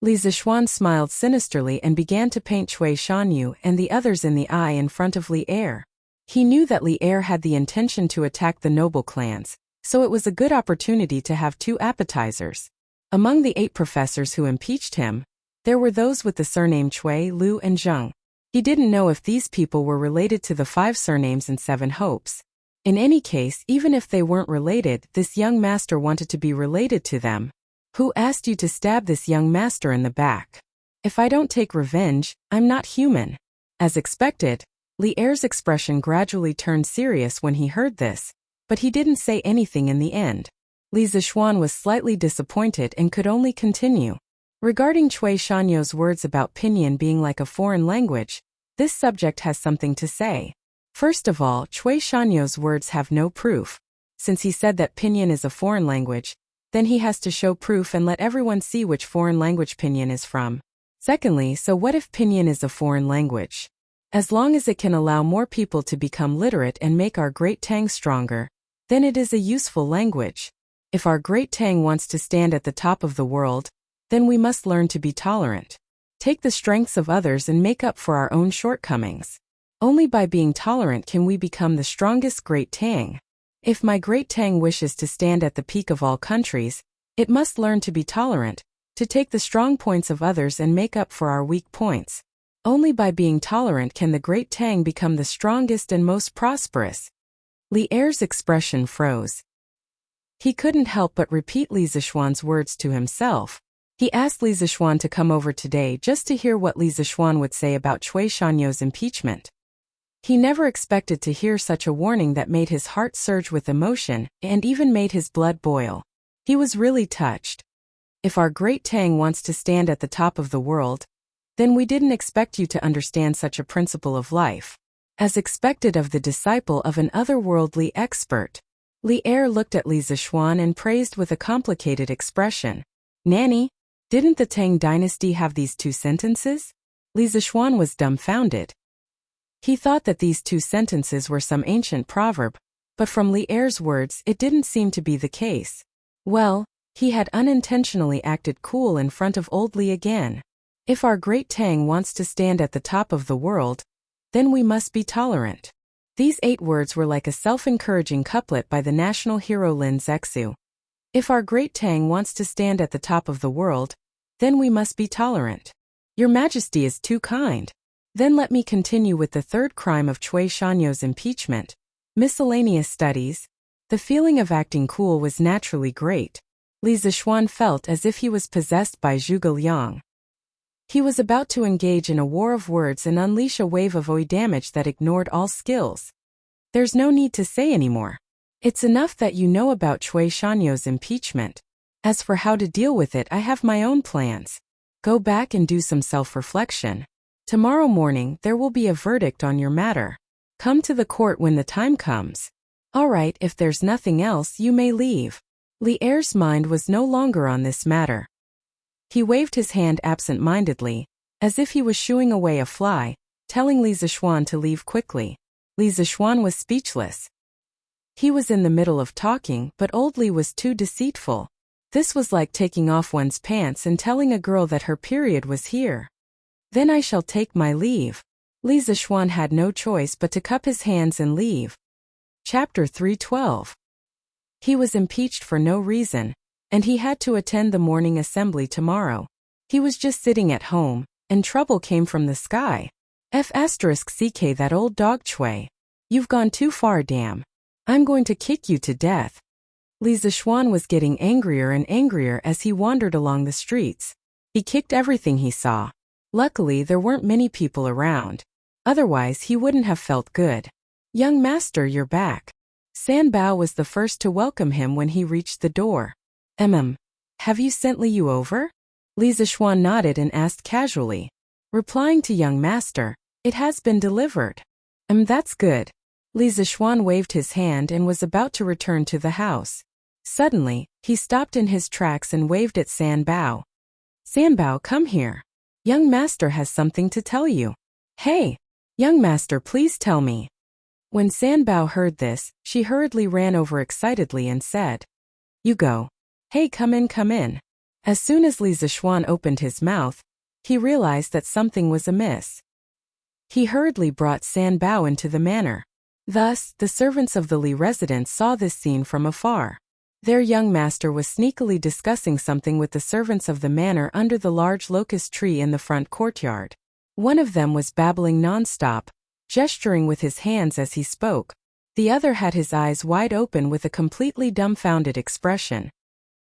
Li Zishuan smiled sinisterly and began to paint Cui Shanyu and the others in the eye in front of Li Er. He knew that Li Er had the intention to attack the noble clans, so it was a good opportunity to have 2 appetizers. Among the 8 professors who impeached him, there were those with the surname Cui, Lu and Zheng. He didn't know if these people were related to the 5 surnames and 7 hopes. In any case, even if they weren't related, this young master wanted to be related to them. Who asked you to stab this young master in the back? If I don't take revenge, I'm not human. As expected, Li Er's expression gradually turned serious when he heard this, but he didn't say anything in the end. Li Zishuan was slightly disappointed and could only continue. Regarding Cui Shanyu's words about pinyin being like a foreign language, this subject has something to say. First of all, Cui Shanyu's words have no proof. Since he said that pinyin is a foreign language, then he has to show proof and let everyone see which foreign language pinyin is from. Secondly, so what if pinyin is a foreign language? As long as it can allow more people to become literate and make our Great Tang stronger, then it is a useful language. If our Great Tang wants to stand at the top of the world, then we must learn to be tolerant. Take the strengths of others and make up for our own shortcomings. Only by being tolerant can we become the strongest Great Tang. If my Great Tang wishes to stand at the peak of all countries, it must learn to be tolerant, to take the strong points of others and make up for our weak points. Only by being tolerant can the Great Tang become the strongest and most prosperous. Li Er's expression froze. He couldn't help but repeat Li Zishuan's words to himself. He asked Li Zishuan to come over today just to hear what Li Zishuan would say about Cui Shanyu's impeachment. He never expected to hear such a warning that made his heart surge with emotion and even made his blood boil. He was really touched. If our Great Tang wants to stand at the top of the world, then we didn't expect you to understand such a principle of life. As expected of the disciple of an otherworldly expert, Li Er looked at Li Zishuan and praised with a complicated expression. Nanny, didn't the Tang dynasty have these 2 sentences? Li Zishuan was dumbfounded. He thought that these 2 sentences were some ancient proverb, but from Li Er's words it didn't seem to be the case. Well, he had unintentionally acted cool in front of old Li again. If our Great Tang wants to stand at the top of the world, then we must be tolerant. These 8 words were like a self-encouraging couplet by the national hero Lin Zexu. If our Great Tang wants to stand at the top of the world, then we must be tolerant. Your Majesty is too kind. Then let me continue with the 3rd crime of Cui Shanyu's impeachment. Miscellaneous studies. The feeling of acting cool was naturally great. Li Zishuan felt as if he was possessed by Zhuge Liang. He was about to engage in a war of words and unleash a wave of damage that ignored all skills. There's no need to say anymore. It's enough that you know about Cui Shanyu's impeachment. As for how to deal with it, I have my own plans. Go back and do some self-reflection. Tomorrow morning there will be a verdict on your matter. Come to the court when the time comes. All right, if there's nothing else you may leave. Li Er's mind was no longer on this matter. He waved his hand absent-mindedly, as if he was shooing away a fly, telling Li Zishuan to leave quickly. Li Zishuan was speechless. He was in the middle of talking, but old Li was too deceitful. This was like taking off one's pants and telling a girl that her period was here. Then I shall take my leave. Li Zishuan had no choice but to cup his hands and leave. Chapter 312. He was impeached for no reason, and he had to attend the morning assembly tomorrow. He was just sitting at home, and trouble came from the sky. F***ck that old dog Cui. You've gone too far, damn. I'm going to kick you to death. Li Zishuan was getting angrier and angrier as he wandered along the streets. He kicked everything he saw. Luckily there weren't many people around. Otherwise he wouldn't have felt good. Young master, you're back. San Bao was the first to welcome him when he reached the door. Have you sent Li Yu over? Li Zishuan nodded and asked casually. Replying to young master, it has been delivered. That's good. Li Zixuan waved his hand and was about to return to the house. Suddenly, he stopped in his tracks and waved at San Bao. San Bao, come here. Young master has something to tell you. Hey! Young master, please tell me. When San Bao heard this, she hurriedly ran over excitedly and said, You go. Hey, come in, come in. As soon as Li Zixuan opened his mouth, he realized that something was amiss. He hurriedly brought San Bao into the manor. Thus, the servants of the Li residence saw this scene from afar. Their young master was sneakily discussing something with the servants of the manor under the large locust tree in the front courtyard. One of them was babbling non-stop, gesturing with his hands as he spoke. The other had his eyes wide open with a completely dumbfounded expression.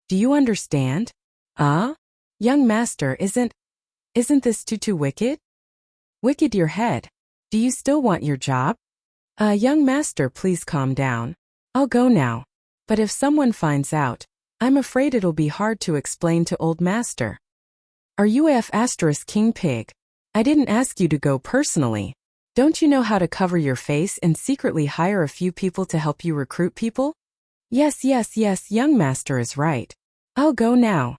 Do you understand? Young master, isn't this too wicked? Wicked your head. Do you still want your job? Young master, please calm down. I'll go now. But if someone finds out, I'm afraid it'll be hard to explain to old master. Are you King Pig? I didn't ask you to go personally. Don't you know how to cover your face and secretly hire a few people to help you recruit people? Yes, young master is right. I'll go now.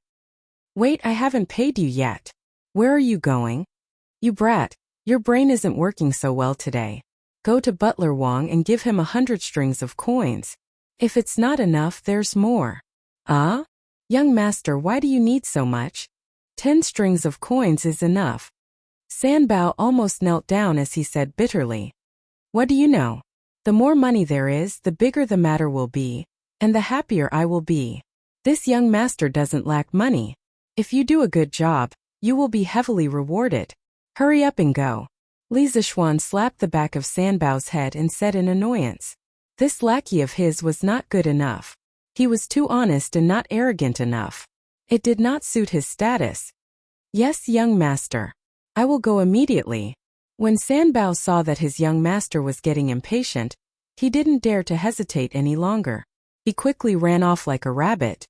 Wait, I haven't paid you yet. Where are you going? You brat, your brain isn't working so well today. Go to Butler Wang and give him 100 strings of coins. If it's not enough, there's more. Young master, why do you need so much? 10 strings of coins is enough. San Bao almost knelt down as he said bitterly. What do you know? The more money there is, the bigger the matter will be, and the happier I will be. This young master doesn't lack money. If you do a good job, you will be heavily rewarded. Hurry up and go. Li Zixuan slapped the back of San Bao's head and said in annoyance. This lackey of his was not good enough. He was too honest and not arrogant enough. It did not suit his status. Yes, young master. I will go immediately. When San Bao saw that his young master was getting impatient, he didn't dare to hesitate any longer. He quickly ran off like a rabbit.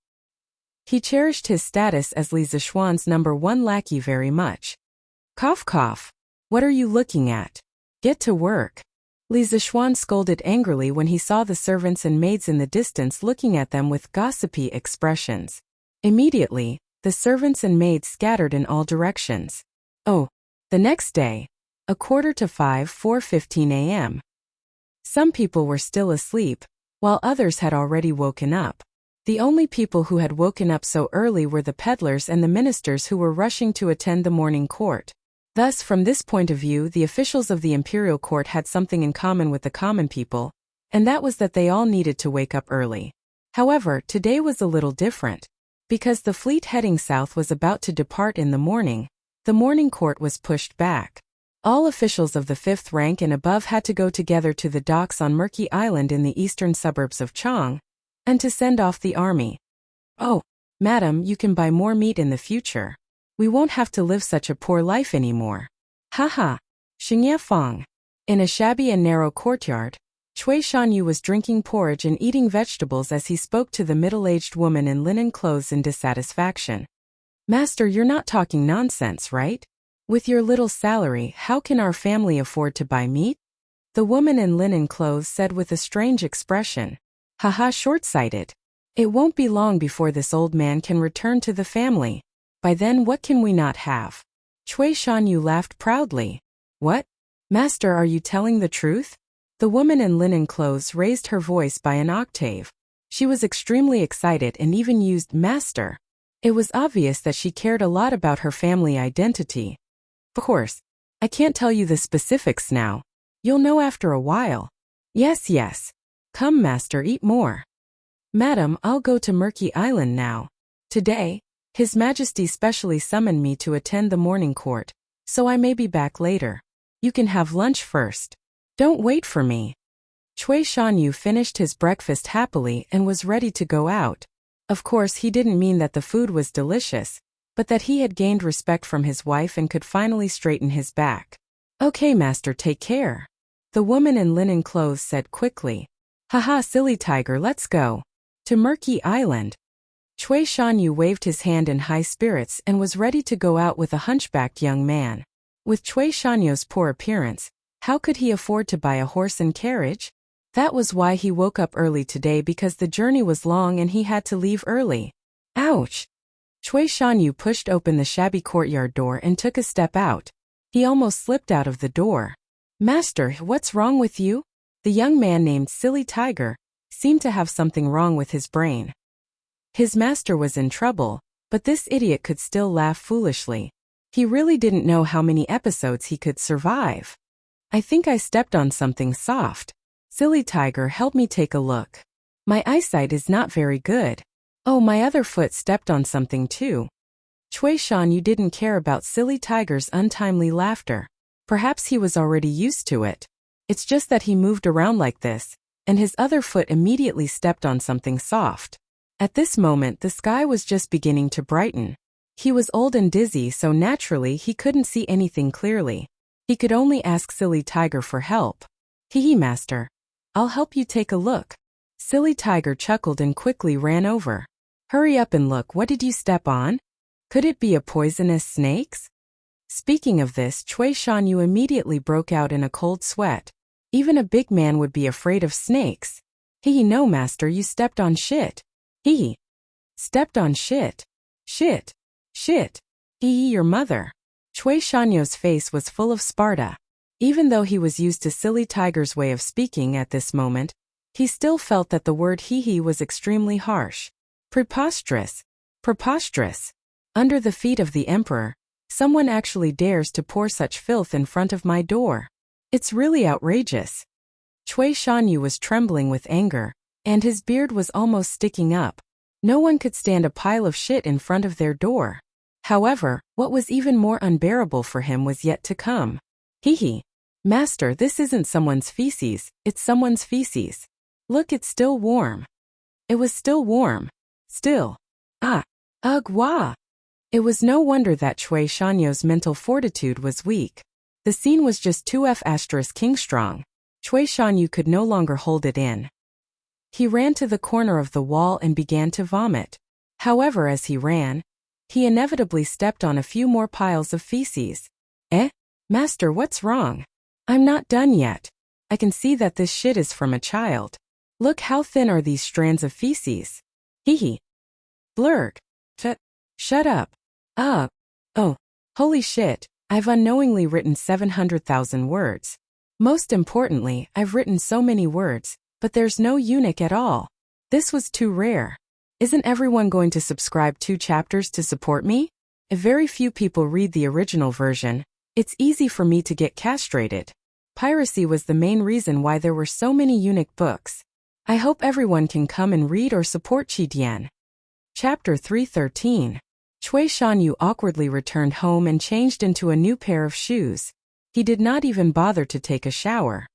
He cherished his status as Li Zixuan's #1 lackey very much. Cough cough. What are you looking at? Get to work. Li Zixuan scolded angrily when he saw the servants and maids in the distance looking at them with gossipy expressions. Immediately, the servants and maids scattered in all directions. The next day, 4:45, 4:15 a.m. Some people were still asleep, while others had already woken up. The only people who had woken up so early were the peddlers and the ministers who were rushing to attend the morning court. Thus, from this point of view, the officials of the imperial court had something in common with the common people, and that was that they all needed to wake up early. However, today was a little different. Because the fleet heading south was about to depart in the morning court was pushed back. All officials of the 5th rank and above had to go together to the docks on Murky Island in the eastern suburbs of Chang, and to send off the army. Oh, madam, you can buy more meat in the future. We won't have to live such a poor life anymore. Haha. Xingye Fang. In a shabby and narrow courtyard, Cui Shanyu was drinking porridge and eating vegetables as he spoke to the middle-aged woman in linen clothes in dissatisfaction. Master, you're not talking nonsense, right? With your little salary, how can our family afford to buy meat? The woman in linen clothes said with a strange expression. Haha, short-sighted. It won't be long before this old man can return to the family. By then, what can we not have? Cui Shanyu laughed proudly. What? Master, are you telling the truth? The woman in linen clothes raised her voice by an octave. She was extremely excited and even used master. It was obvious that she cared a lot about her family identity. Of course, I can't tell you the specifics now. You'll know after a while. Yes. Come, master, eat more. Madam, I'll go to Murky Island now. Today, His Majesty specially summoned me to attend the morning court, so I may be back later. You can have lunch first. Don't wait for me. Cui Shanyu finished his breakfast happily and was ready to go out. Of course, he didn't mean that the food was delicious, but that he had gained respect from his wife and could finally straighten his back. Okay, master, take care. The woman in linen clothes said quickly. Haha, silly tiger, let's go. To Murky Island. Cui Shanyu waved his hand in high spirits and was ready to go out with a hunchbacked young man. With Cui Shanyu's poor appearance, how could he afford to buy a horse and carriage? That was why he woke up early today, because the journey was long and he had to leave early. Ouch! Cui Shanyu pushed open the shabby courtyard door and took a step out. He almost slipped out of the door. Master, what's wrong with you? The young man named Silly Tiger seemed to have something wrong with his brain. His master was in trouble, but this idiot could still laugh foolishly. He really didn't know how many episodes he could survive. I think I stepped on something soft. Silly Tiger, help me take a look. My eyesight is not very good. Oh, my other foot stepped on something too. Cui Shanyu didn't care about Silly Tiger's untimely laughter. Perhaps he was already used to it. It's just that he moved around like this, and his other foot immediately stepped on something soft. At this moment, the sky was just beginning to brighten. He was old and dizzy, so naturally he couldn't see anything clearly. He could only ask Silly Tiger for help. Hee, master. I'll help you take a look. Silly Tiger chuckled and quickly ran over. Hurry up and look, what did you step on? Could it be a poisonous snake? Speaking of this, Cui Shanyu immediately broke out in a cold sweat. Even a big man would be afraid of snakes. Hee, no master, you stepped on shit. Hee. Stepped on shit. Shit. Shit. Hee, your mother. Cui Shanyu's face was full of Sparta. Even though he was used to Silly Tiger's way of speaking at this moment, he still felt that the word hee was extremely harsh. Preposterous. Preposterous. Under the feet of the emperor, someone actually dares to pour such filth in front of my door. It's really outrageous. Cui Shanyu was trembling with anger, and his beard was almost sticking up. No one could stand a pile of shit in front of their door. However, what was even more unbearable for him was yet to come. Hee. Master, this isn't someone's feces, it's someone's feces. Look, it's still warm. It was still warm. Still. Ah. Ugh, wah. It was no wonder that Cui Shanyu's mental fortitude was weak. The scene was just 2F* king strong. Cui Shanyu could no longer hold it in. He ran to the corner of the wall and began to vomit. However, as he ran, he inevitably stepped on a few more piles of feces. Master, what's wrong? I'm not done yet. I can see that this shit is from a child. Look how thin are these strands of feces. Hee. Blurg. Shut up. Oh. Holy shit, I've unknowingly written 700,000 words. Most importantly, I've written so many words, but there's no eunuch at all. This was too rare. Isn't everyone going to subscribe 2 chapters to support me? If very few people read the original version, it's easy for me to get castrated. Piracy was the main reason why there were so many eunuch books. I hope everyone can come and read or support Qidian. Chapter 313. Cui Shanyu awkwardly returned home and changed into a new pair of shoes. He did not even bother to take a shower.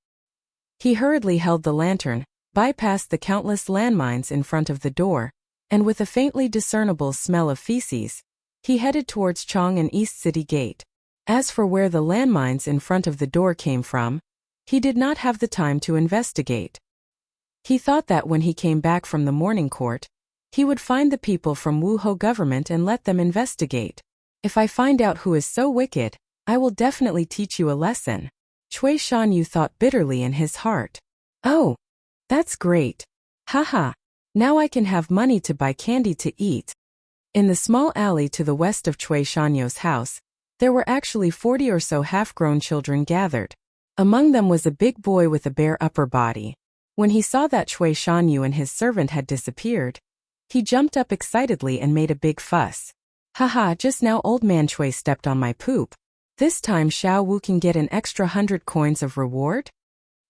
He hurriedly held the lantern, bypassed the countless landmines in front of the door, and with a faintly discernible smell of feces, he headed towards Chong and East City Gate. As for where the landmines in front of the door came from, he did not have the time to investigate. He thought that when he came back from the morning court, he would find the people from Wuho government and let them investigate. If I find out who is so wicked, I will definitely teach you a lesson. Cui Shanyu thought bitterly in his heart. Oh, that's great. Haha. Now I can have money to buy candy to eat. In the small alley to the west of Cui Shanyu's house, there were actually 40 or so half-grown children gathered. Among them was a big boy with a bare upper body. When he saw that Cui Shanyu and his servant had disappeared, he jumped up excitedly and made a big fuss. Haha, just now old man Cui stepped on my poop. This time Xiao Wu can get an extra 100 coins of reward?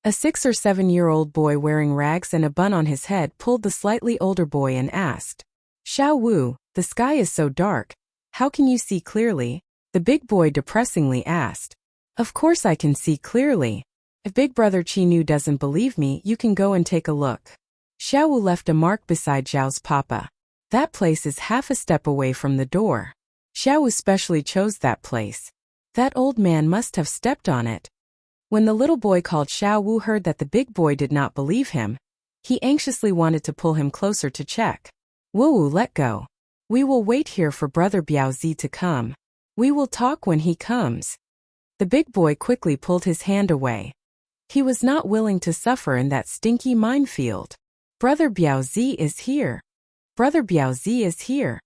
A 6 or 7-year-old boy wearing rags and a bun on his head pulled the slightly older boy and asked, Xiao Wu, the sky is so dark. How can you see clearly? The big boy depressingly asked. Of course I can see clearly. If Big Brother Qinu doesn't believe me, you can go and take a look. Xiao Wu left a mark beside Zhao's papa. That place is half a step away from the door. Xiao Wu specially chose that place. That old man must have stepped on it. When the little boy called Xiao Wu heard that the big boy did not believe him, he anxiously wanted to pull him closer to check. Wu, let go. We will wait here for Brother Biaozi to come. We will talk when he comes. The big boy quickly pulled his hand away. He was not willing to suffer in that stinky minefield. Brother Biaozi is here. Brother Biaozi is here.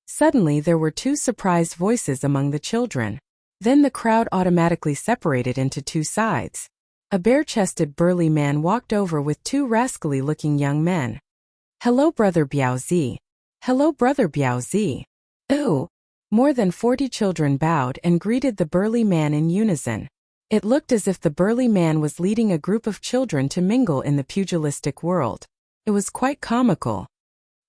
Suddenly there were two surprised voices among the children. Then the crowd automatically separated into two sides. A bare-chested burly man walked over with two rascally-looking young men. Hello, Brother Biaozi. Hello, Brother Biaozi. Ooh. More than 40 children bowed and greeted the burly man in unison. It looked as if the burly man was leading a group of children to mingle in the pugilistic world. It was quite comical.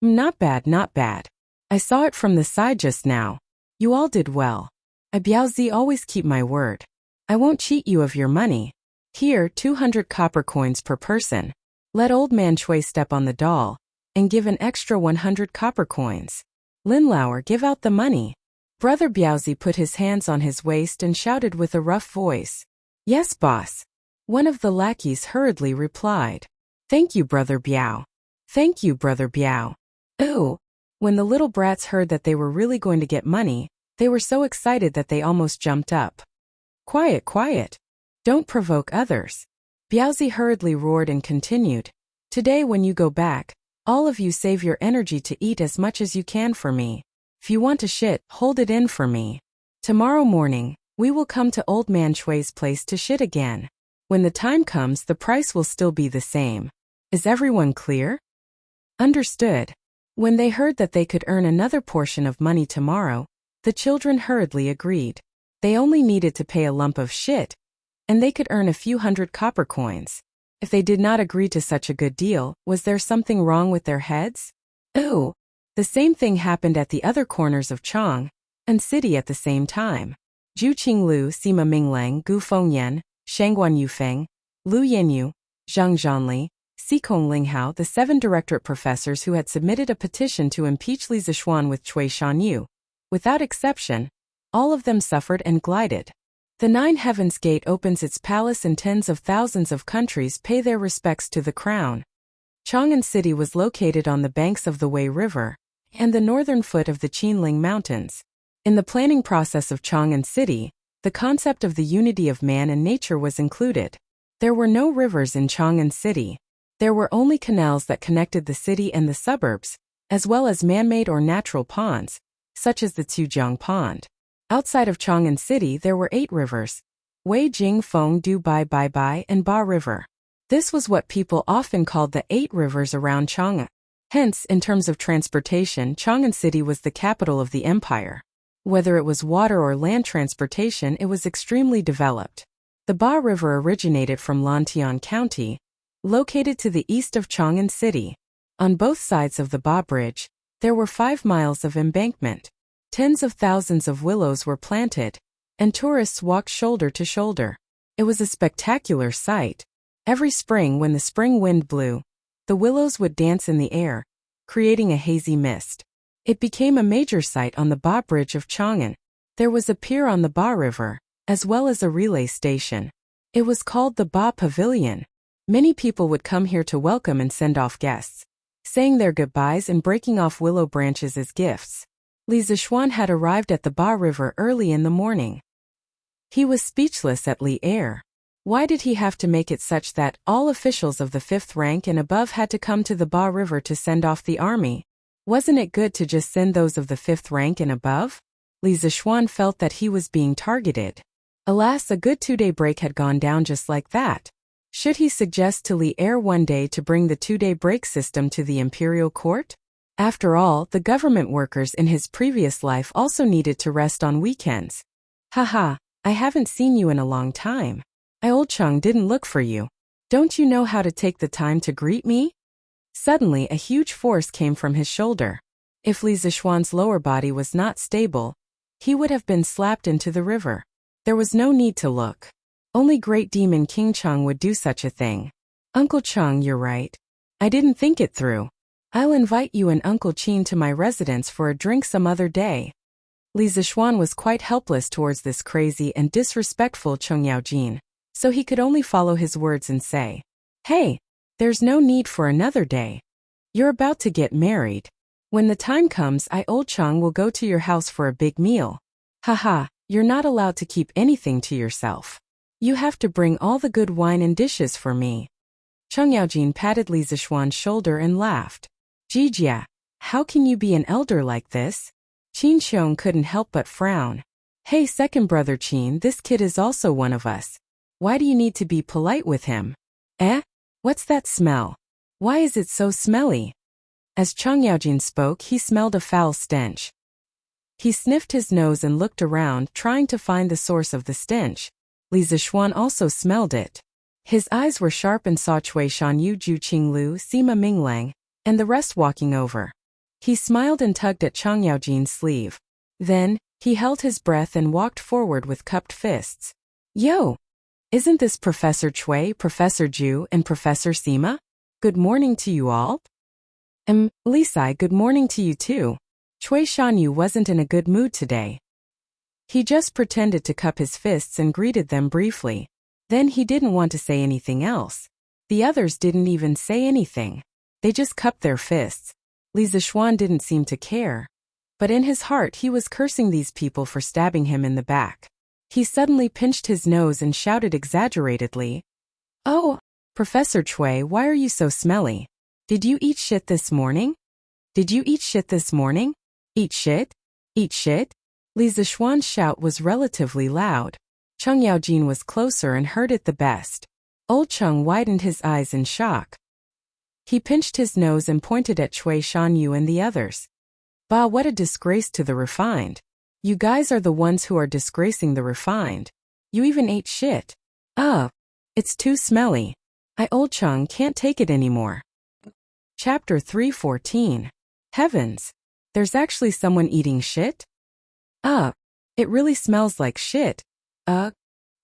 Not bad, not bad. I saw it from the side just now. You all did well. I Biaozi always keep my word. I won't cheat you of your money. Here, 200 copper coins per person. Let old man Chui step on the doll and give an extra 100 copper coins. Lin Lauer, give out the money. Brother Biaozi put his hands on his waist and shouted with a rough voice. Yes, boss. One of the lackeys hurriedly replied. Thank you, Brother Biao. Thank you, Brother Biao. Ooh. When the little brats heard that they were really going to get money, they were so excited that they almost jumped up. Quiet, quiet. Don't provoke others. Biaozi hurriedly roared and continued. Today when you go back, all of you save your energy to eat as much as you can for me. If you want to shit, hold it in for me. Tomorrow morning, we will come to Old Man Chui's place to shit again. When the time comes, the price will still be the same. Is everyone clear? Understood. When they heard that they could earn another portion of money tomorrow, the children hurriedly agreed. They only needed to pay a lump of shit, and they could earn a few hundred copper coins. If they did not agree to such a good deal, was there something wrong with their heads? Ooh. The same thing happened at the other corners of Chang and City at the same time. Zhu Qinglu, Sima Minglang, Gu Fengyan, Shangguan Yufeng, Lu Yanyu, Zhang Zhanli, Xikong Linghao, the 7 directorate professors who had submitted a petition to impeach Li Zishuan with Cui Shanyu. Without exception, all of them suffered and glided. The 9 Heavens Gate opens its palace and tens of thousands of countries pay their respects to the crown. Chang'an City was located on the banks of the Wei River and the northern foot of the Qinling Mountains. In the planning process of Chang'an City, the concept of the unity of man and nature was included. There were no rivers in Chang'an City. There were only canals that connected the city and the suburbs, as well as man-made or natural ponds, such as the Tujiang Pond. Outside of Chang'an City there were 8 rivers: Wei Jing Feng Du Bai Bai Bai and Ba River. This was what people often called the 8 rivers around Chang'an. Hence, in terms of transportation, Chang'an City was the capital of the empire. Whether it was water or land transportation, it was extremely developed. The Ba River originated from Lantian County, located to the east of Chang'an City. On both sides of the Ba Bridge, there were 5 miles of embankment. Tens of thousands of willows were planted, and tourists walked shoulder to shoulder. It was a spectacular sight. Every spring when the spring wind blew, the willows would dance in the air, creating a hazy mist. It became a major sight on the Ba Bridge of Chang'an. There was a pier on the Ba River, as well as a relay station. It was called the Ba Pavilion. Many people would come here to welcome and send off guests, saying their goodbyes and breaking off willow branches as gifts. Li Zishuan had arrived at the Ba River early in the morning. He was speechless at Li Er. Why did he have to make it such that all officials of the 5th rank and above had to come to the Ba River to send off the army? Wasn't it good to just send those of the 5th rank and above? Li Zishuan felt that he was being targeted. Alas, a good 2-day break had gone down just like that. Should he suggest to Li Er one day to bring the 2-day break system to the imperial court? After all, the government workers in his previous life also needed to rest on weekends. Haha, I haven't seen you in a long time. Old Chang didn't look for you. Don't you know how to take the time to greet me? Suddenly a huge force came from his shoulder. If Li Zishuan's lower body was not stable, he would have been slapped into the river. There was no need to look. Only great demon King Chang would do such a thing. Uncle Chang, you're right. I didn't think it through. I'll invite you and Uncle Qin to my residence for a drink some other day. Li Zishuan was quite helpless towards this crazy and disrespectful Cheng Yaojin, so he could only follow his words and say, Hey, there's no need for another day. You're about to get married. When the time comes, Old Chang will go to your house for a big meal. Haha, you're not allowed to keep anything to yourself. You have to bring all the good wine and dishes for me. Cheng Yaojin patted Li Zishuan's shoulder and laughed. Jijia, how can you be an elder like this? Qin Xiong couldn't help but frown. Hey second brother Qin, this kid is also one of us. Why do you need to be polite with him? Eh? What's that smell? Why is it so smelly? As Cheng Yaojin spoke, he smelled a foul stench. He sniffed his nose and looked around, trying to find the source of the stench. Li Zishuan also smelled it. His eyes were sharp and saw Cui Shanyu, Zhu Qinglu, Sima Minglang, and the rest walking over. He smiled and tugged at Cheng Yaojin's sleeve. Then, he held his breath and walked forward with cupped fists. Yo! Isn't this Professor Cui, Professor Zhu, and Professor Sima? Good morning to you all. Lisai, good morning to you too. Cui Shanyu wasn't in a good mood today. He just pretended to cup his fists and greeted them briefly. Then he didn't want to say anything else. The others didn't even say anything. They just cupped their fists. Li Zishuan didn't seem to care. But in his heart he was cursing these people for stabbing him in the back. He suddenly pinched his nose and shouted exaggeratedly, "Oh, Professor Cui, why are you so smelly? Did you eat shit this morning? Did you eat shit this morning? Eat shit? Eat shit?" Li Zishuan's shout was relatively loud. Cheng Yaojin was closer and heard it the best. Old Cheng widened his eyes in shock. He pinched his nose and pointed at Cui Shanyu and the others. Bah, what a disgrace to the refined. You guys are the ones who are disgracing the refined. You even ate shit. It's too smelly. Old Cheng can't take it anymore. Chapter 314. Heavens! There's actually someone eating shit? It really smells like shit.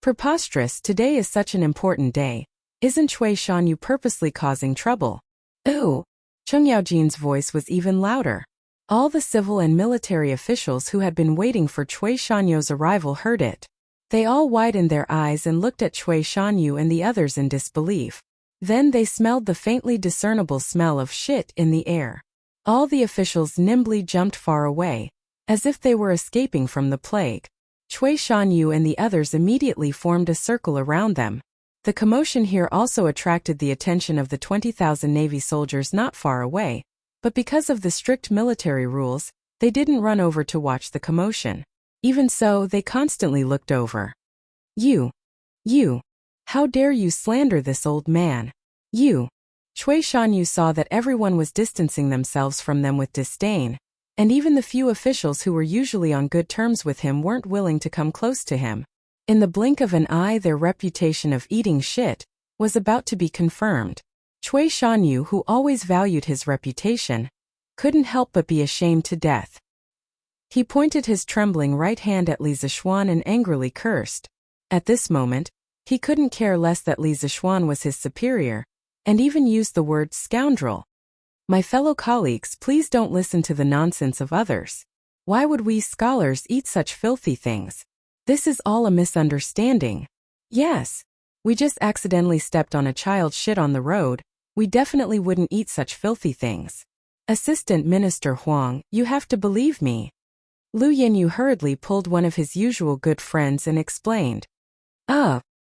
Preposterous, today is such an important day. Isn't Cui Shanyu purposely causing trouble? Ooh! Cheng Yaojin's voice was even louder. All the civil and military officials who had been waiting for Cui Shanyu's arrival heard it. They all widened their eyes and looked at Cui Shanyu and the others in disbelief. Then they smelled the faintly discernible smell of shit in the air. All the officials nimbly jumped far away, as if they were escaping from the plague. Cui Shanyu and the others immediately formed a circle around them. The commotion here also attracted the attention of the 20,000 Navy soldiers not far away, but because of the strict military rules, they didn't run over to watch the commotion. Even so, they constantly looked over. You! How dare you slander this old man? You! Cui Shanyu saw that everyone was distancing themselves from them with disdain, and even the few officials who were usually on good terms with him weren't willing to come close to him. In the blink of an eye, their reputation of eating shit was about to be confirmed. Cui Shanyu, who always valued his reputation, couldn't help but be ashamed to death. He pointed his trembling right hand at Li Zishuan and angrily cursed. At this moment, he couldn't care less that Li Zishuan was his superior, and even used the word scoundrel. My fellow colleagues, please don't listen to the nonsense of others. Why would we scholars eat such filthy things? This is all a misunderstanding. Yes, we just accidentally stepped on a child's shit on the road. We definitely wouldn't eat such filthy things. Assistant Minister Huang, you have to believe me. Lu Yinyu hurriedly pulled one of his usual good friends and explained.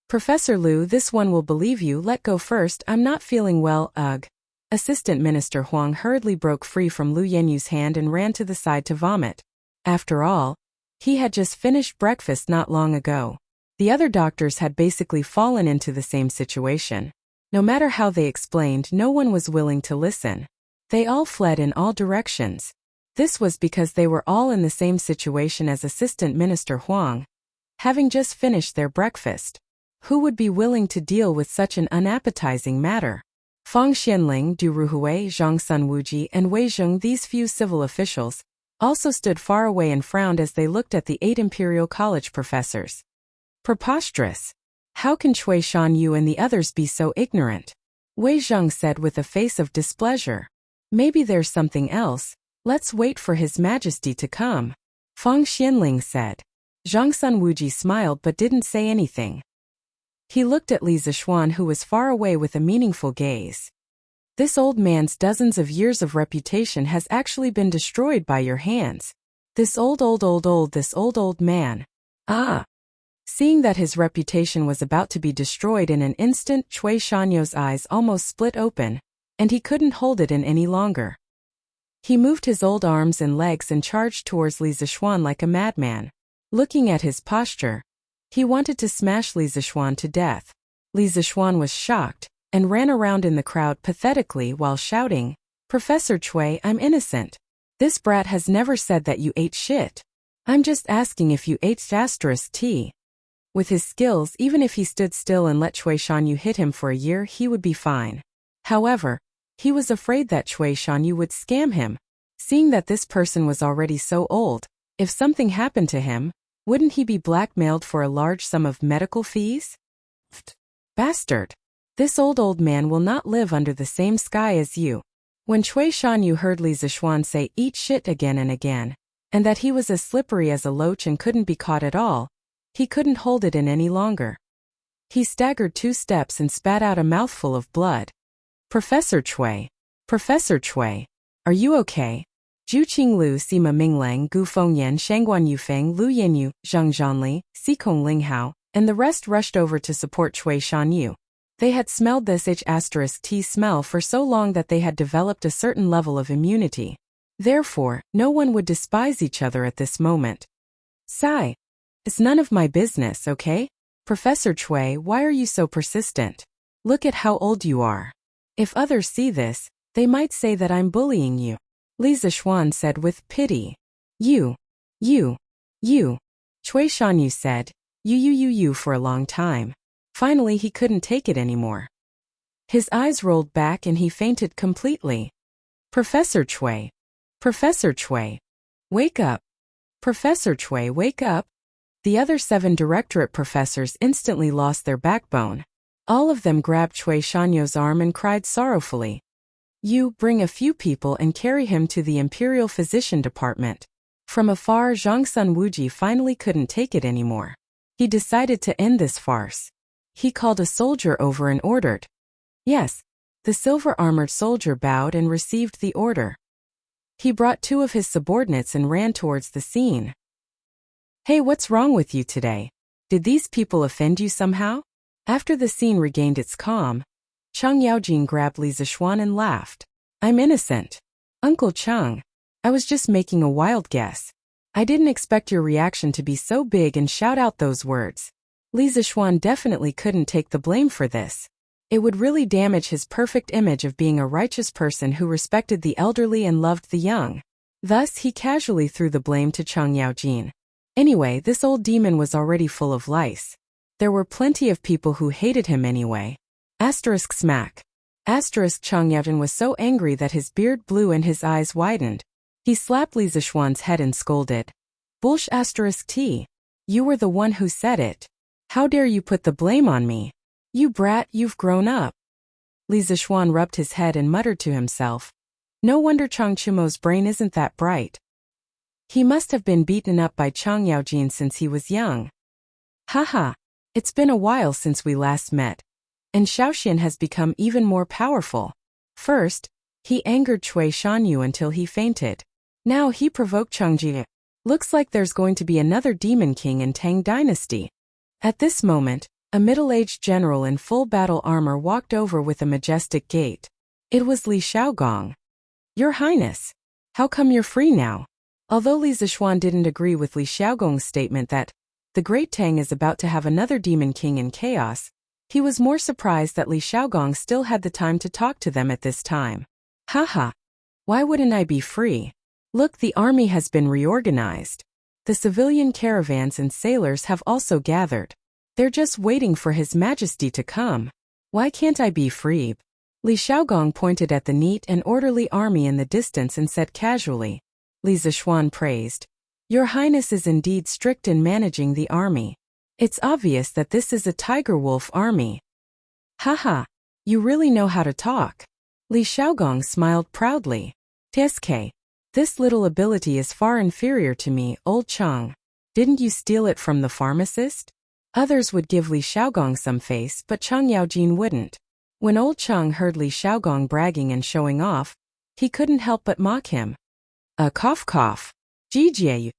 Professor Lu, this one will believe you. Let go first, I'm not feeling well, ugh. Assistant Minister Huang hurriedly broke free from Lu Yenyu's hand and ran to the side to vomit. After all, he had just finished breakfast not long ago. The other doctors had basically fallen into the same situation. No matter how they explained, no one was willing to listen. They all fled in all directions. This was because they were all in the same situation as Assistant Minister Huang, having just finished their breakfast. Who would be willing to deal with such an unappetizing matter? Fang Xianling, Du Ruhui, Zhang Sun Wuji, and Wei Zheng, these few civil officials, also stood far away and frowned as they looked at the 8 Imperial College professors. Preposterous! How can Cui Shanyu and the others be so ignorant? Wei Zheng said with a face of displeasure. Maybe there's something else. Let's wait for His Majesty to come. Fang Xianling said. Zhang Sun Wuji smiled but didn't say anything. He looked at Li Zishuan, who was far away, with a meaningful gaze. This old man's dozens of years of reputation has actually been destroyed by your hands. This old man. Seeing that his reputation was about to be destroyed in an instant, Cui Shanyo's eyes almost split open, and he couldn't hold it in any longer. He moved his old arms and legs and charged towards Li Zixuan like a madman. Looking at his posture, he wanted to smash Li Zixuan to death. Li Zixuan was shocked and ran around in the crowd pathetically while shouting, "Professor Cui, I'm innocent. This brat has never said that you ate shit. I'm just asking if you ate *T." With his skills, even if he stood still and let Cui Shanyu hit him for a year, he would be fine. However, he was afraid that Cui Shanyu would scam him. Seeing that this person was already so old, if something happened to him, wouldn't he be blackmailed for a large sum of medical fees? Bastard! This old man will not live under the same sky as you. When Cui Shanyu heard Li Zixuan say "eat shit" again and again, and that he was as slippery as a loach and couldn't be caught at all, he couldn't hold it in any longer. He staggered 2 steps and spat out a mouthful of blood. Professor Cui, are you okay? Zhu Qinglu, Sima Minglang, Gu Fengyan, Shangguan Yufeng, Lu Yanyu, Zhang Zhanli, Xikong Linghao, and the rest rushed over to support Cui Shanyu. They had smelled this H*T smell for so long that they had developed a certain level of immunity. Therefore, no one would despise each other at this moment. Sigh. It's none of my business, okay? Professor Cui, why are you so persistent? Look at how old you are. If others see this, they might say that I'm bullying you. Li Zixuan said with pity. You. Cui Shanyu said, you for a long time. Finally he couldn't take it anymore. His eyes rolled back and he fainted completely. Professor Cui, wake up. Professor Cui, wake up. The other 7 directorate professors instantly lost their backbone. All of them grabbed Cui Shanyo's arm and cried sorrowfully. You bring a few people and carry him to the Imperial Physician Department. From afar, Zhangsun Wuji finally couldn't take it anymore. He decided to end this farce. He called a soldier over and ordered. Yes, the silver-armored soldier bowed and received the order. He brought 2 of his subordinates and ran towards the scene. Hey, what's wrong with you today? Did these people offend you somehow? After the scene regained its calm, Cheng Yaojin grabbed Li Zixuan and laughed. I'm innocent. Uncle Cheng, I was just making a wild guess. I didn't expect your reaction to be so big and shout out those words. Li Zixuan definitely couldn't take the blame for this. It would really damage his perfect image of being a righteous person who respected the elderly and loved the young. Thus, he casually threw the blame to Cheng Yaojin. Anyway, this old demon was already full of lice. There were plenty of people who hated him anyway. Smack. Cheng Yaojin was so angry that his beard blew and his eyes widened. He slapped Li Zixuan's head and scolded. Bullsh T. You were the one who said it. How dare you put the blame on me? You brat, you've grown up. Li Zixuan rubbed his head and muttered to himself. No wonder Chang Chumo's brain isn't that bright. He must have been beaten up by Cheng Yaojin since he was young. Haha, it's been a while since we last met. And Shaoxian has become even more powerful. First, he angered Cui Shanyu until he fainted. Now he provoked Chengji. Looks like there's going to be another demon king in Tang Dynasty. At this moment, a middle-aged general in full battle armor walked over with a majestic gait. It was Li Xiaogong. Your Highness, how come you're free now? Although Li Zixuan didn't agree with Li Xiaogong's statement that the Great Tang is about to have another demon king in chaos, he was more surprised that Li Xiaogong still had the time to talk to them at this time. Haha. Why wouldn't I be free? Look, the army has been reorganized. The civilian caravans and sailors have also gathered. They're just waiting for His Majesty to come. Why can't I be free? Li Xiaogong pointed at the neat and orderly army in the distance and said casually. Li Zixuan praised. Your Highness is indeed strict in managing the army. It's obvious that this is a tiger wolf army. Haha, you really know how to talk. Li Xiaogong smiled proudly. TSK, this little ability is far inferior to me, old Cheng. Didn't you steal it from the pharmacist? Others would give Li Xiaogong some face, but Cheng Yaojin wouldn't. When old Cheng heard Li Xiaogong bragging and showing off, he couldn't help but mock him. Cough. Jijiayu.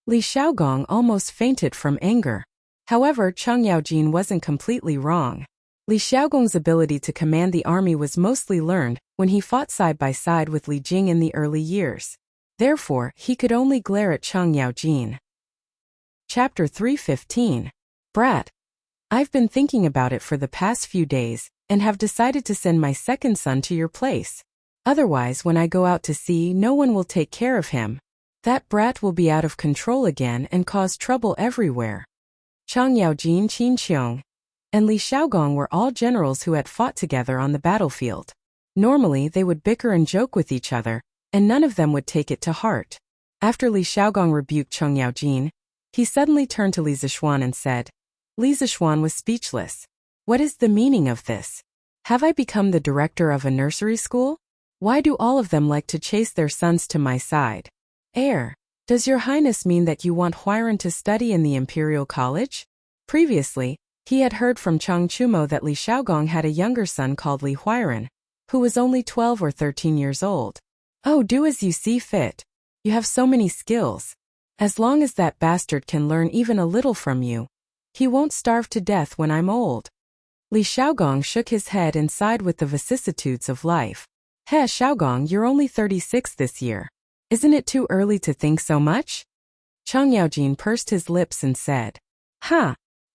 Li Xiaogong almost fainted from anger. However, Cheng Yaojin wasn't completely wrong. Li Xiaogong's ability to command the army was mostly learned when he fought side by side with Li Jing in the early years. Therefore, he could only glare at Cheng Yaojin. Chapter 315. Brat. I've been thinking about it for the past few days, and have decided to send my second son to your place. Otherwise, when I go out to sea, no one will take care of him. That brat will be out of control again and cause trouble everywhere. Cheng Yaojin, Qin Qiong, and Li Xiaogong were all generals who had fought together on the battlefield. Normally, they would bicker and joke with each other, and none of them would take it to heart. After Li Xiaogong rebuked Cheng Yaojin, he suddenly turned to Li Zishuan and said. Li Zishuan was speechless. What is the meaning of this? Have I become the director of a nursery school? Why do all of them like to chase their sons to my side? Does your highness mean that you want Huairan to study in the Imperial College? Previously, he had heard from Chang Chumo that Li Xiaogong had a younger son called Li Huairan, who was only 12 or 13 years old. Oh, do as you see fit. You have so many skills. As long as that bastard can learn even a little from you, he won't starve to death when I'm old. Li Xiaogong shook his head and sighed with the vicissitudes of life. He Xiaogong, you're only 36 this year. Isn't it too early to think so much? Cheng Yaojin pursed his lips and said.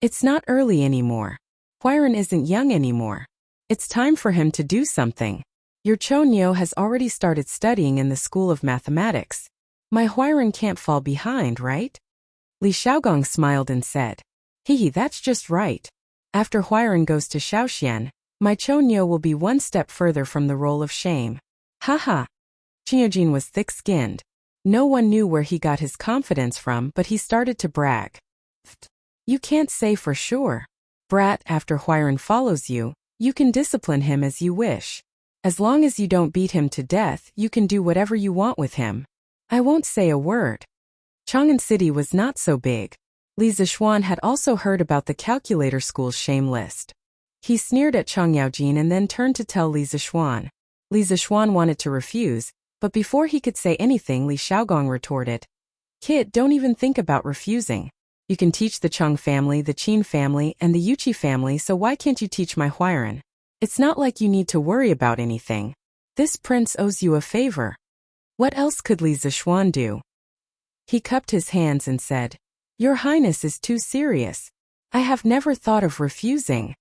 It's not early anymore. Huairan isn't young anymore. It's time for him to do something. Your Chonyo has already started studying in the School of Mathematics. My Huairan can't fall behind, right? Li Xiaogong smiled and said. That's just right. After Huairan goes to Shaoxian, my Chonyo will be one step further from the roll of shame. Haha. Qinyojin was thick-skinned. No one knew where he got his confidence from, but he started to brag. You can't say for sure. Brat, after Huairan follows you, you can discipline him as you wish. As long as you don't beat him to death, you can do whatever you want with him. I won't say a word. Chang'an City was not so big. Li Zishuan had also heard about the calculator school's shame list. He sneered at Cheng Yaojin and then turned to tell Li Zishuan. Li Zishuan wanted to refuse, but before he could say anything, Li Xiaogong retorted. Kid, don't even think about refusing. You can teach the Cheng family, the Qin family, and the Yuqi family, so why can't you teach my Huairan? It's not like you need to worry about anything. This prince owes you a favor. What else could Li Zishuan do? He cupped his hands and said, Your Highness is too serious. I have never thought of refusing.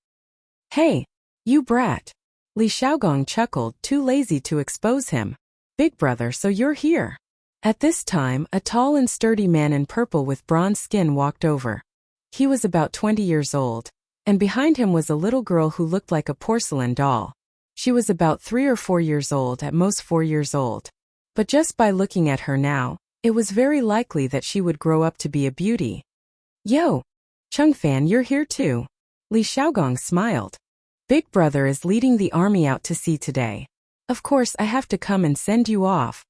Hey, you brat. Li Xiaogong chuckled, too lazy to expose him. Big brother, so you're here. At this time, a tall and sturdy man in purple with bronze skin walked over. He was about 20 years old, and behind him was a little girl who looked like a porcelain doll. She was about 3 or 4 years old, at most 4 years old. But just by looking at her now, it was very likely that she would grow up to be a beauty. Yo! Chengfan, you're here too. Li Xiaogong smiled. Big brother is leading the army out to sea today. Of course I have to come and send you off.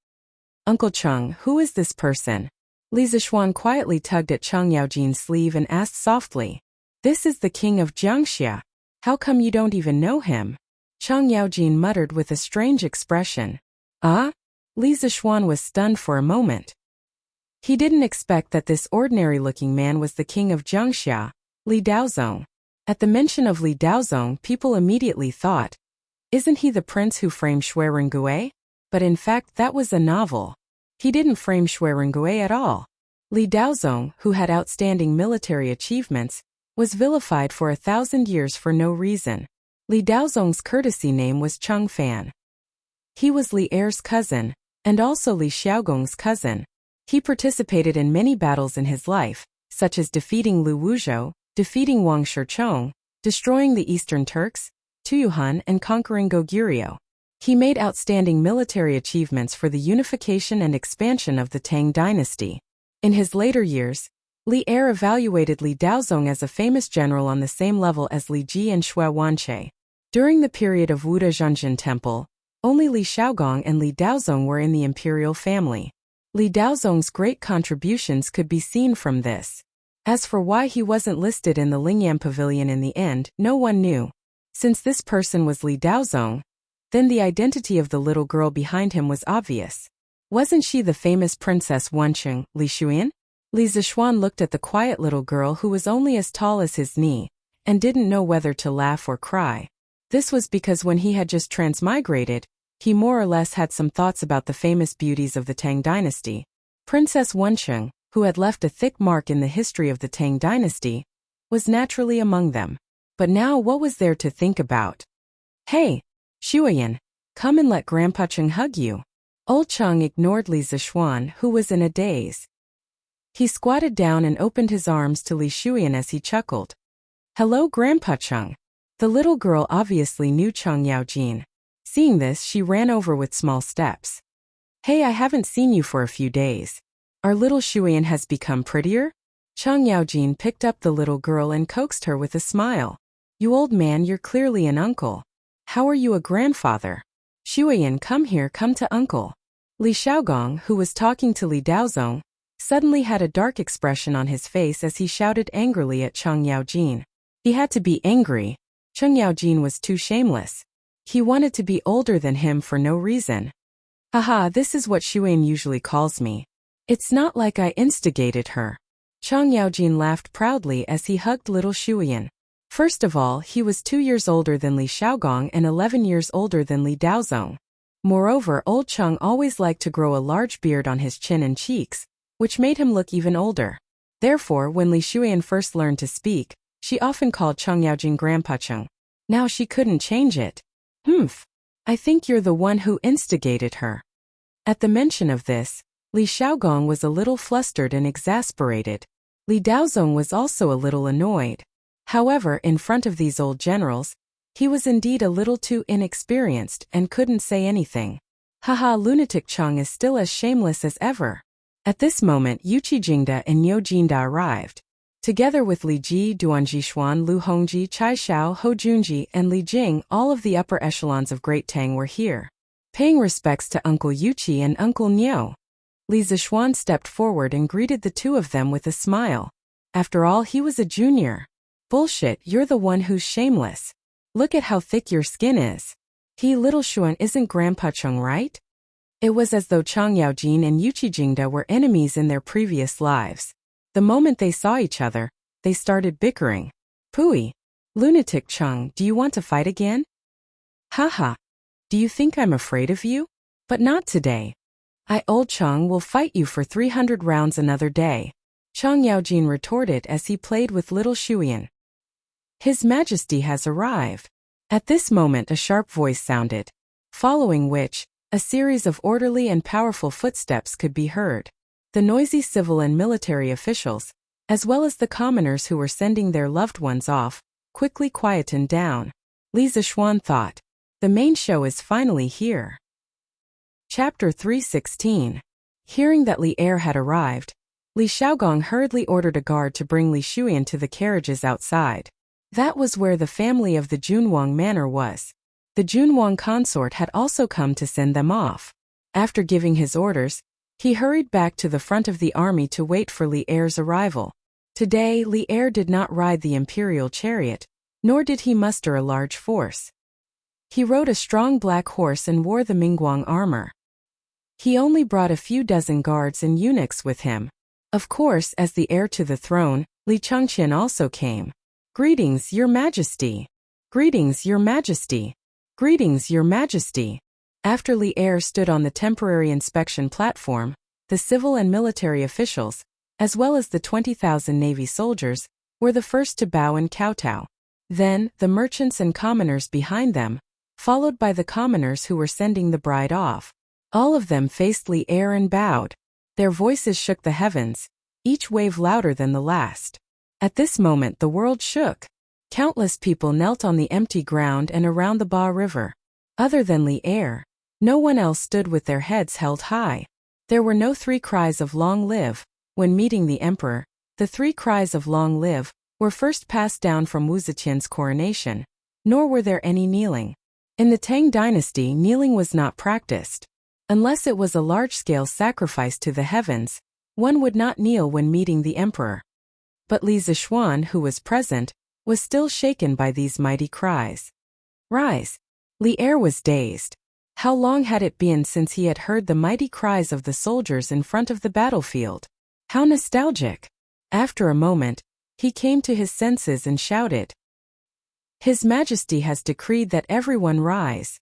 Uncle Cheng, who is this person? Li Zishuan quietly tugged at Cheng Yaojin's sleeve and asked softly. This is the king of Jiangxia. How come you don't even know him? Cheng Yaojin muttered with a strange expression. Li Zishuan was stunned for a moment. He didn't expect that this ordinary-looking man was the king of Jiangxia, Li Daozong. At the mention of Li Daozong, people immediately thought, isn't he the prince who framed Shui Rengui? But in fact that was a novel. He didn't frame Shui Rengui at all. Li Daozong, who had outstanding military achievements, was vilified for 1,000 years for no reason. Li Daozong's courtesy name was Cheng Fan. He was Li Er's cousin, and also Li Xiaogong's cousin. He participated in many battles in his life, such as defeating Lu Wuzhou, defeating Wang Shichong, destroying the Eastern Turks, Tuyuhun, and conquering Goguryeo. He made outstanding military achievements for the unification and expansion of the Tang dynasty. In his later years, Li Er evaluated Li Daozong as a famous general on the same level as Li Ji and Shui Wanche. During the period of Wuda Zhongjin Temple, only Li Xiaogong and Li Daozong were in the imperial family. Li Daozong's great contributions could be seen from this. As for why he wasn't listed in the Lingyam Pavilion in the end, no one knew. Since this person was Li Daozong, then the identity of the little girl behind him was obvious. Wasn't she the famous Princess Wencheng, Li Xuan? Li Zixuan looked at the quiet little girl who was only as tall as his knee, and didn't know whether to laugh or cry. This was because when he had just transmigrated, he more or less had some thoughts about the famous beauties of the Tang dynasty. Princess Wencheng, who had left a thick mark in the history of the Tang dynasty, was naturally among them. But now what was there to think about? Hey, Shuoyan, come and let Grandpa Cheng hug you. Old Cheng ignored Li Zixuan, who was in a daze. He squatted down and opened his arms to Li Shuoyan as he chuckled. Hello, Grandpa Cheng. The little girl obviously knew Cheng Yaojin. Seeing this, she ran over with small steps. Hey, I haven't seen you for a few days. Our little Shuoyan has become prettier? Cheng Yaojin picked up the little girl and coaxed her with a smile. You old man, you're clearly an uncle. How are you a grandfather? Shuoyan, come here, come to uncle. Li Xiaogong, who was talking to Li Daozong, suddenly had a dark expression on his face as he shouted angrily at Cheng Yaojin. He had to be angry. Cheng Yaojin was too shameless. He wanted to be older than him for no reason. Haha, this is what Shuoyan usually calls me. It's not like I instigated her. Cheng Yaojin laughed proudly as he hugged little Shuoyan. First of all, he was 2 years older than Li Xiaogong and 11 years older than Li Daozong. Moreover, old Cheng always liked to grow a large beard on his chin and cheeks, which made him look even older. Therefore, when Li Shuoyan first learned to speak, she often called Cheng Yaojin Grandpa Cheng. Now she couldn't change it. I think you're the one who instigated her. At the mention of this, Li Xiaogong was a little flustered and exasperated. Li Daozong was also a little annoyed. However, in front of these old generals, he was indeed a little too inexperienced and couldn't say anything. Haha, lunatic Cheng is still as shameless as ever. At this moment, Yu Qijingda and Niu Jinda arrived. Together with Li Ji, Duanjishuan, Lu Hongji, Chai Xiao, Ho Junji, and Li Jing, all of the upper echelons of Great Tang were here, paying respects to Uncle Yuqi and Uncle Niu. Li Zixuan stepped forward and greeted the two of them with a smile. After all, he was a junior. Bullshit, you're the one who's shameless. Look at how thick your skin is. He, little Shuan, isn't Grandpa Cheng, right? It was as though Cheng Yaojin and Yu Qijingda were enemies in their previous lives. The moment they saw each other, they started bickering. Pooey. Lunatic Cheng, do you want to fight again? Haha. Do you think I'm afraid of you? But not today. Old Cheng, will fight you for 300 rounds another day. Cheng Yaojin retorted as he played with little Shuoyan. His Majesty has arrived. At this moment a sharp voice sounded, following which, a series of orderly and powerful footsteps could be heard. The noisy civil and military officials, as well as the commoners who were sending their loved ones off, quickly quietened down. Li Zixuan thought, the main show is finally here. Chapter 316. Hearing that Li Er had arrived, Li Xiaogong hurriedly ordered a guard to bring Li Shuoyan to the carriages outside. That was where the family of the Junwang manor was. The Junwang consort had also come to send them off. After giving his orders, he hurried back to the front of the army to wait for Li Er's arrival. Today, Li Er did not ride the imperial chariot, nor did he muster a large force. He rode a strong black horse and wore the Mingguang armor. He only brought a few dozen guards and eunuchs with him. Of course, as the heir to the throne, Li Chengqian also came. Greetings, Your Majesty. Greetings, Your Majesty. Greetings, Your Majesty. After Li Er stood on the temporary inspection platform, the civil and military officials, as well as the 20,000 Navy soldiers, were the first to bow and kowtow. Then, the merchants and commoners behind them, followed by the commoners who were sending the bride off. All of them faced Li Er and bowed. Their voices shook the heavens, each wave louder than the last. At this moment the world shook. Countless people knelt on the empty ground and around the Ba River. Other than Li Er, no one else stood with their heads held high. There were no 3 cries of long live. When meeting the emperor, the 3 cries of long live were first passed down from Wu Ziqian's coronation, nor were there any kneeling. In the Tang dynasty, kneeling was not practiced. Unless it was a large-scale sacrifice to the heavens, one would not kneel when meeting the emperor. But Li Zixuan, who was present, was still shaken by these mighty cries. Rise! Li Er was dazed. How long had it been since he had heard the mighty cries of the soldiers in front of the battlefield? How nostalgic! After a moment, he came to his senses and shouted. His Majesty has decreed that everyone rise.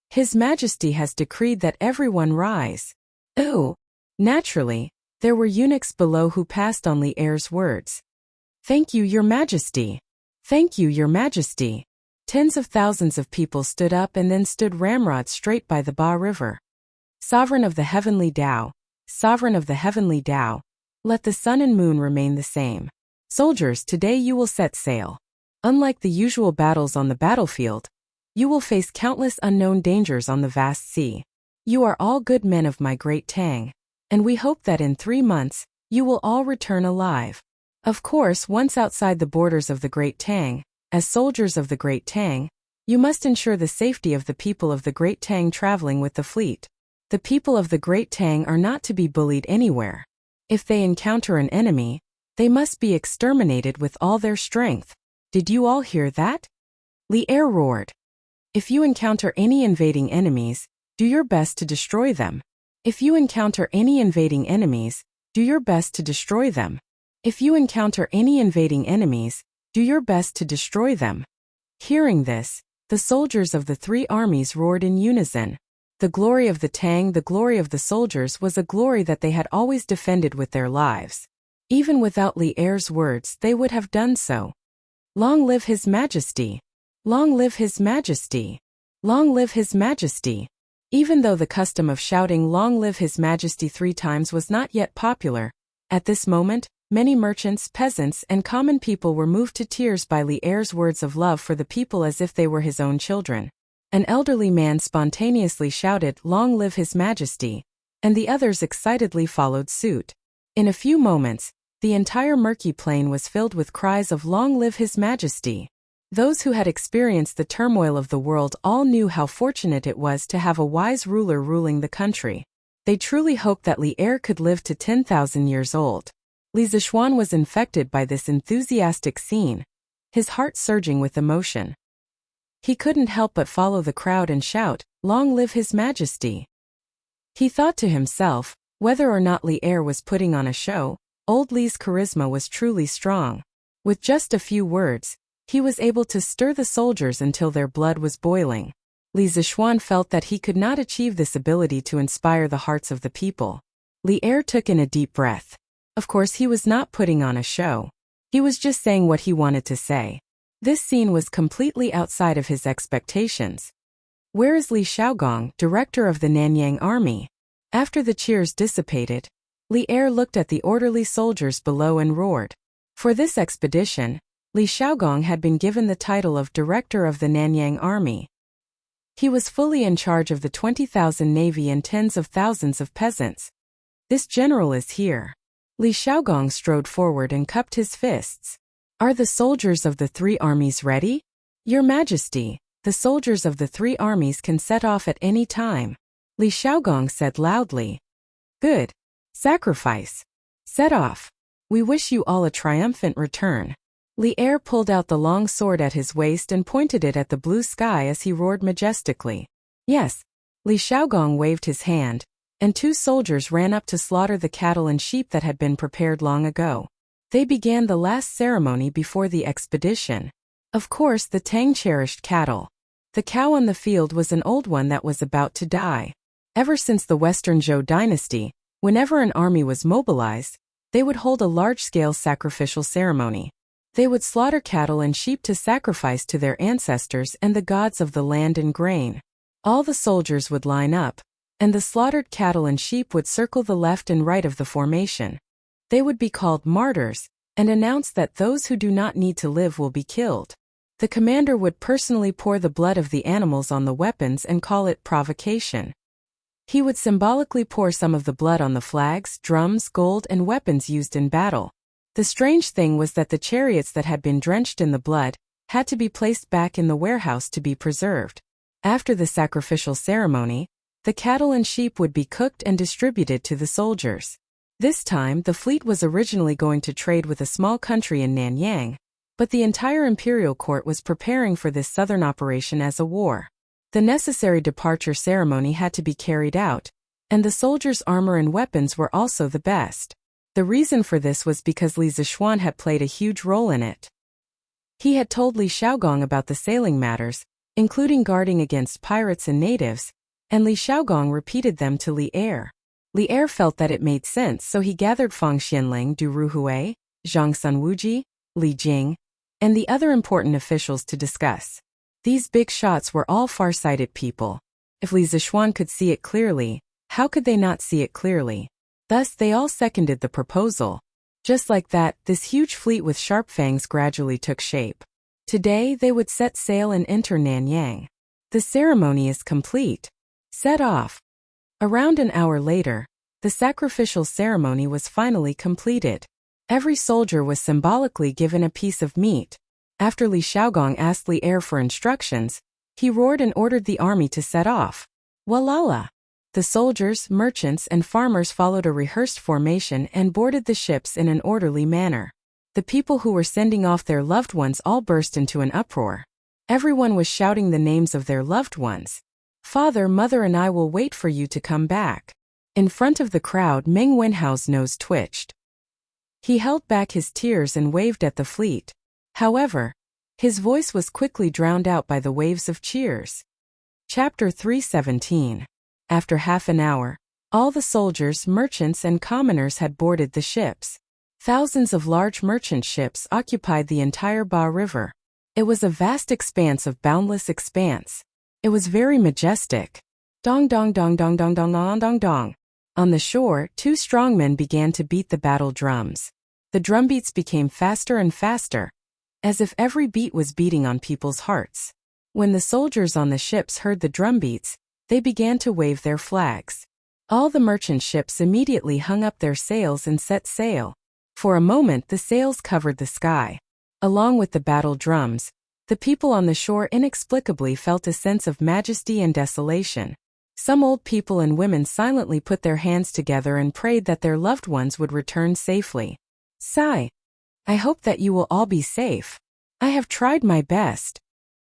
His Majesty has decreed that everyone rise. Oh! Naturally, there were eunuchs below who passed on Li Er's words. Thank you, Your Majesty. Thank you, Your Majesty. Tens of thousands of people stood up and then stood ramrod straight by the Ba River. Sovereign of the heavenly Tao, Sovereign of the heavenly Tao, let the sun and moon remain the same. Soldiers, today you will set sail. Unlike the usual battles on the battlefield, you will face countless unknown dangers on the vast sea. You are all good men of my great Tang, and we hope that in 3 months, you will all return alive. Of course, once outside the borders of the Great Tang, as soldiers of the Great Tang, you must ensure the safety of the people of the Great Tang traveling with the fleet. The people of the Great Tang are not to be bullied anywhere. If they encounter an enemy, they must be exterminated with all their strength. Did you all hear that? Li Er roared. If you encounter any invading enemies, do your best to destroy them. If you encounter any invading enemies, do your best to destroy them. If you encounter any invading enemies, do your best to destroy them. Hearing this, the soldiers of the 3 armies roared in unison. The glory of the Tang, the glory of the soldiers, was a glory that they had always defended with their lives. Even without Li Er's words, they would have done so. Long live His Majesty! Long live His Majesty! Long live His Majesty! Even though the custom of shouting "Long live His Majesty" 3 times was not yet popular, at this moment, many merchants, peasants, and common people were moved to tears by Li Er's words of love for the people as if they were his own children. An elderly man spontaneously shouted, "Long live His Majesty," and the others excitedly followed suit. In a few moments, the entire murky plain was filled with cries of "Long live His Majesty." Those who had experienced the turmoil of the world all knew how fortunate it was to have a wise ruler ruling the country. They truly hoped that Li Er could live to 10,000 years old. Li Zishuan was infected by this enthusiastic scene, his heart surging with emotion. He couldn't help but follow the crowd and shout, "Long live His Majesty." He thought to himself, whether or not Li Er was putting on a show, old Li's charisma was truly strong. With just a few words, he was able to stir the soldiers until their blood was boiling. Li Zishuan felt that he could not achieve this ability to inspire the hearts of the people. Li Er took in a deep breath. Of course, he was not putting on a show. He was just saying what he wanted to say. This scene was completely outside of his expectations. Where is Li Xiaogong, director of the Nanyang army? After the cheers dissipated, Li Er looked at the orderly soldiers below and roared. For this expedition, Li Xiaogong had been given the title of director of the Nanyang army. He was fully in charge of the 20,000 navy and tens of thousands of peasants. This general is here. Li Xiaogong strode forward and cupped his fists. Are the soldiers of the 3 armies ready? Your Majesty, the soldiers of the 3 armies can set off at any time. Li Xiaogong said loudly. Good. Sacrifice. Set off. We wish you all a triumphant return. Li Er pulled out the long sword at his waist and pointed it at the blue sky as he roared majestically. Yes. Li Xiaogong waved his hand, and 2 soldiers ran up to slaughter the cattle and sheep that had been prepared long ago. They began the last ceremony before the expedition. Of course, the Tang cherished cattle. The cow on the field was an old one that was about to die. Ever since the Western Zhou dynasty, whenever an army was mobilized, they would hold a large-scale sacrificial ceremony. They would slaughter cattle and sheep to sacrifice to their ancestors and the gods of the land and grain. All the soldiers would line up, and the slaughtered cattle and sheep would circle the left and right of the formation. They would be called martyrs, and announce that those who do not need to live will be killed. The commander would personally pour the blood of the animals on the weapons and call it provocation. He would symbolically pour some of the blood on the flags, drums, gold, and weapons used in battle. The strange thing was that the chariots that had been drenched in the blood had to be placed back in the warehouse to be preserved. After the sacrificial ceremony, the cattle and sheep would be cooked and distributed to the soldiers. This time, the fleet was originally going to trade with a small country in Nanyang, but the entire imperial court was preparing for this southern operation as a war. The necessary departure ceremony had to be carried out, and the soldiers' armor and weapons were also the best. The reason for this was because Li Zixuan had played a huge role in it. He had told Li Xiaogong about the sailing matters, including guarding against pirates and natives, and Li Xiaogong repeated them to Li Er. Li Er felt that it made sense, so he gathered Fang Xianling du Ruhui, Zhang Sunwuji, Li Jing, and the other important officials to discuss. These big shots were all far-sighted people. If Li Zixuan could see it clearly, how could they not see it clearly? Thus they all seconded the proposal. Just like that, this huge fleet with sharp fangs gradually took shape. Today they would set sail and enter Nanyang. The ceremony is complete. Set off. Around an hour later, the sacrificial ceremony was finally completed. Every soldier was symbolically given a piece of meat. After Li Xiaogong asked Li Er for instructions, he roared and ordered the army to set off. Walala! The soldiers, merchants, and farmers followed a rehearsed formation and boarded the ships in an orderly manner. The people who were sending off their loved ones all burst into an uproar. Everyone was shouting the names of their loved ones. Father, mother, and I will wait for you to come back. In front of the crowd, Meng Wenhao's nose twitched. He held back his tears and waved at the fleet. However, his voice was quickly drowned out by the waves of cheers. Chapter 317. After half an hour, all the soldiers, merchants, and commoners had boarded the ships. Thousands of large merchant ships occupied the entire Ba River. It was a vast expanse of boundless expanse. It was very majestic. Dong dong dong dong dong dong dong dong dong. On the shore, two strongmen began to beat the battle drums. The drumbeats became faster and faster, as if every beat was beating on people's hearts. When the soldiers on the ships heard the drumbeats, they began to wave their flags. All the merchant ships immediately hung up their sails and set sail. For a moment the sails covered the sky. Along with the battle drums, the people on the shore inexplicably felt a sense of majesty and desolation. Some old people and women silently put their hands together and prayed that their loved ones would return safely. Sigh. I hope that you will all be safe. I have tried my best.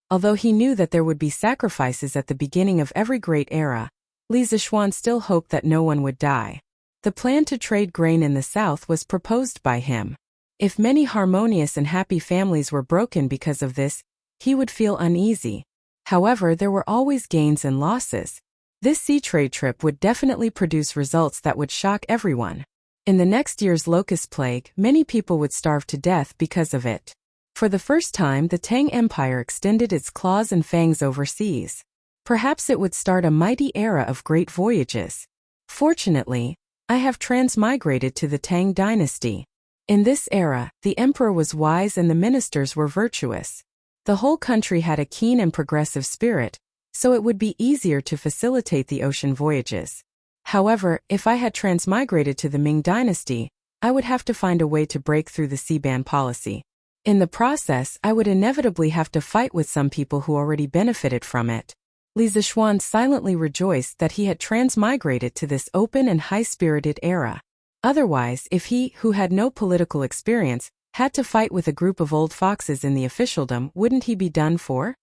Although he knew that there would be sacrifices at the beginning of every great era, Li Zixuan still hoped that no one would die. The plan to trade grain in the south was proposed by him. If many harmonious and happy families were broken because of this, he would feel uneasy. However, there were always gains and losses. This sea trade trip would definitely produce results that would shock everyone. In the next year's locust plague, many people would starve to death because of it. For the first time, the Tang Empire extended its claws and fangs overseas. Perhaps it would start a mighty era of great voyages. Fortunately, I have transmigrated to the Tang dynasty. In this era, the emperor was wise and the ministers were virtuous. The whole country had a keen and progressive spirit, so it would be easier to facilitate the ocean voyages. However, if I had transmigrated to the Ming dynasty, I would have to find a way to break through the sea ban policy. In the process, I would inevitably have to fight with some people who already benefited from it. Li Zixuan silently rejoiced that he had transmigrated to this open and high-spirited era. Otherwise, if he, who had no political experience, had to fight with a group of old foxes in the officialdom, wouldn't he be done for?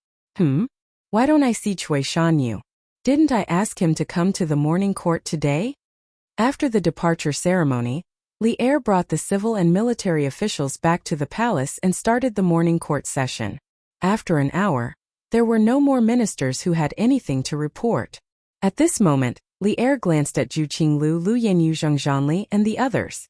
Why don't I see Cui Shanyu? Didn't I ask him to come to the morning court today? After the departure ceremony, Li Er brought the civil and military officials back to the palace and started the morning court session. After an hour, there were no more ministers who had anything to report. At this moment, Li Er glanced at Zhu Qinglu, Lu Yanyu, Zhang Zhanli, and the others.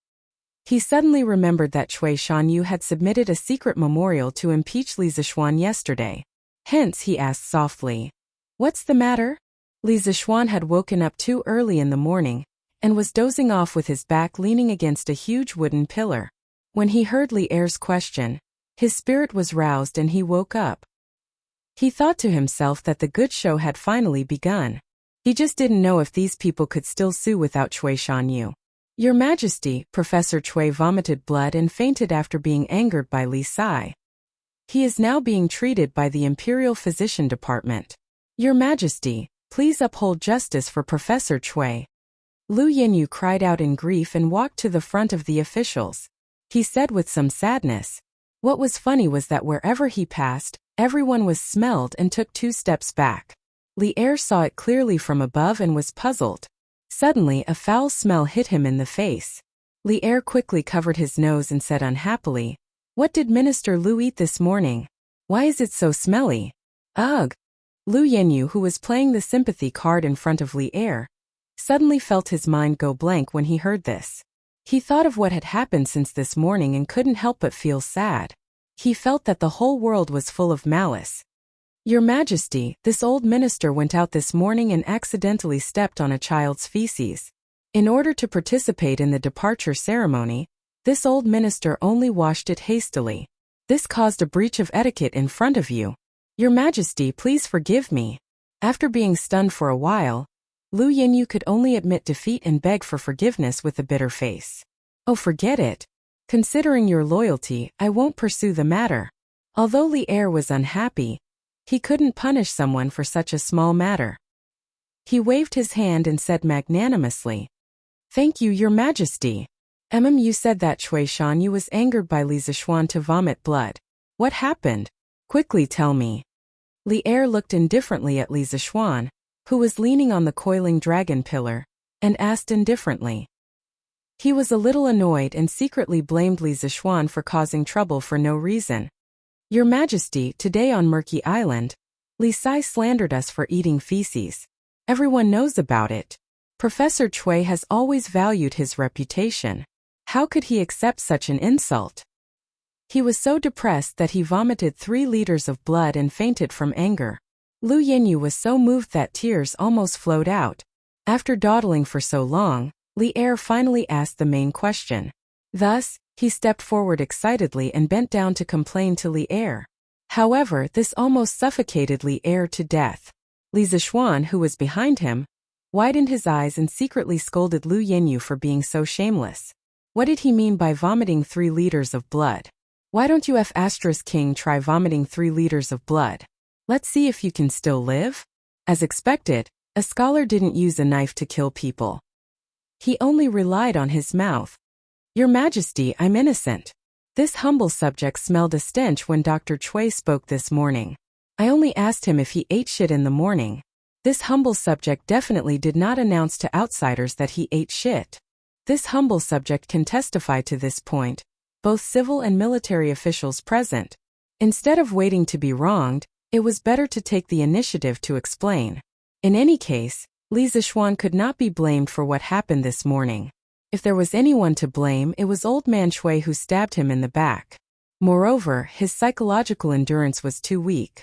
He suddenly remembered that Cui Shanyu had submitted a secret memorial to impeach Li Zixuan yesterday. Hence, he asked softly, "What's the matter?" Li Zixuan had woken up too early in the morning and was dozing off with his back leaning against a huge wooden pillar. When he heard Li Er's question, his spirit was roused and he woke up. He thought to himself that the good show had finally begun. He just didn't know if these people could still sue without Cui Shanyu. "Your Majesty," Professor Cui vomited blood and fainted after being angered by Li Sai. "He is now being treated by the Imperial Physician Department. Your Majesty, please uphold justice for Professor Cui." Lu Yanyu cried out in grief and walked to the front of the officials. He said with some sadness. What was funny was that wherever he passed, everyone was smelled and took 2 steps back. Li Er saw it clearly from above and was puzzled. Suddenly a foul smell hit him in the face. Li Er quickly covered his nose and said unhappily, "What did Minister Lu eat this morning? Why is it so smelly?" Ugh! Lu Yenyu, who was playing the sympathy card in front of Li Er, suddenly felt his mind go blank when he heard this. He thought of what had happened since this morning and couldn't help but feel sad. He felt that the whole world was full of malice. "Your Majesty, this old minister went out this morning and accidentally stepped on a child's feces. In order to participate in the departure ceremony, this old minister only washed it hastily. This caused a breach of etiquette in front of you. Your Majesty, please forgive me." After being stunned for a while, Lu Yenyu could only admit defeat and beg for forgiveness with a bitter face. "Oh, forget it. Considering your loyalty, I won't pursue the matter." Although Li Er was unhappy, he couldn't punish someone for such a small matter. He waved his hand and said magnanimously, "Thank you, Your Majesty." You said that Cui Shanyu was angered by Li Zishuan to vomit blood. What happened? Quickly tell me. Li Er looked indifferently at Li Zishuan, who was leaning on the coiling dragon pillar, and asked indifferently. He was a little annoyed and secretly blamed Li Zishuan for causing trouble for no reason. "Your Majesty, today on Murky Island, Li Sai slandered us for eating feces. Everyone knows about it. Professor Cui has always valued his reputation. How could he accept such an insult? He was so depressed that he vomited 3 liters of blood and fainted from anger." Lu Yenyu was so moved that tears almost flowed out. After dawdling for so long, Li Er finally asked the main question. Thus, he stepped forward excitedly and bent down to complain to Li Er. However, this almost suffocated Li Er to death. Li Zishuan, who was behind him, widened his eyes and secretly scolded Lu Yenyu for being so shameless. What did he mean by vomiting 3 liters of blood? Why don't you King try vomiting 3 liters of blood? Let's see if you can still live? As expected, a scholar didn't use a knife to kill people. He only relied on his mouth. "Your Majesty, I'm innocent." This humble subject smelled a stench when Dr. Cui spoke this morning. "I only asked him if he ate shit in the morning." This humble subject definitely did not announce to outsiders that he ate shit. This humble subject can testify to this point, both civil and military officials present. Instead of waiting to be wronged, it was better to take the initiative to explain. In any case, Li Zishuan could not be blamed for what happened this morning. If there was anyone to blame, it was Old Man Cui who stabbed him in the back. Moreover, his psychological endurance was too weak.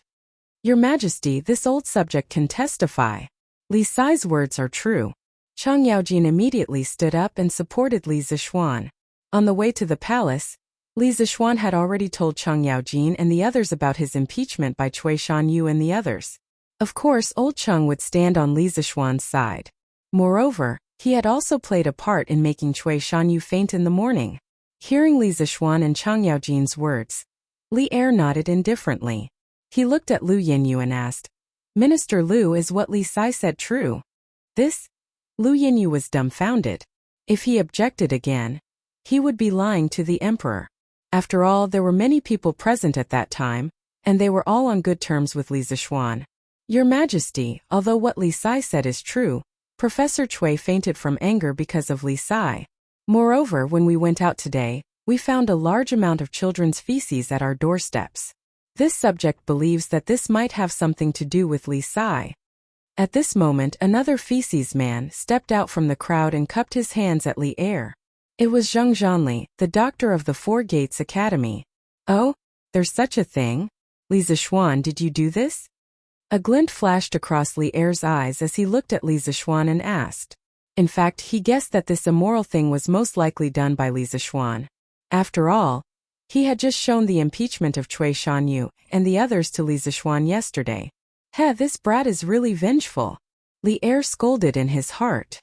"Your Majesty, this old subject can testify. Li Sai's words are true." Chang Yaojin immediately stood up and supported Li Zishuan. On the way to the palace, Li Zishuan had already told Chang Yaojin and the others about his impeachment by Cui Shanyu and the others. Of course, old Chang would stand on Li Zishuan's side. Moreover, he had also played a part in making Cui Shanyu faint in the morning. Hearing Li Zishuan and Chang Yaojin's words, Li Er nodded indifferently. He looked at Lu Yenyu and asked, "Minister Lu, is what Li Sai said true?" This? Lu Yenyu was dumbfounded. If he objected again, he would be lying to the emperor. After all, there were many people present at that time, and they were all on good terms with Li Zishuan. "Your Majesty, although what Li Sai said is true, Professor Cui fainted from anger because of Li Sai. Moreover, when we went out today, we found a large amount of children's feces at our doorsteps. This subject believes that this might have something to do with Li Sai." At this moment, another feces man stepped out from the crowd and cupped his hands at Li Er. It was Zheng Zhanli, the doctor of the Four Gates Academy. "Oh, there's such a thing? Li Zishuan, did you do this?" A glint flashed across Li Er's eyes as he looked at Li Zishuan and asked. In fact, he guessed that this immoral thing was most likely done by Li Zishuan. After all, he had just shown the impeachment of Cui Shanyu and the others to Li Zishuan yesterday. This brat is really vengeful. Li Er scolded in his heart.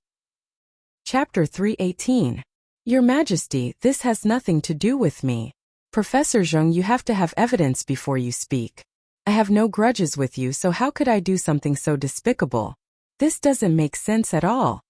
Chapter 318. Your Majesty, this has nothing to do with me. Professor Zheng, you have to have evidence before you speak. I have no grudges with you, so how could I do something so despicable? This doesn't make sense at all.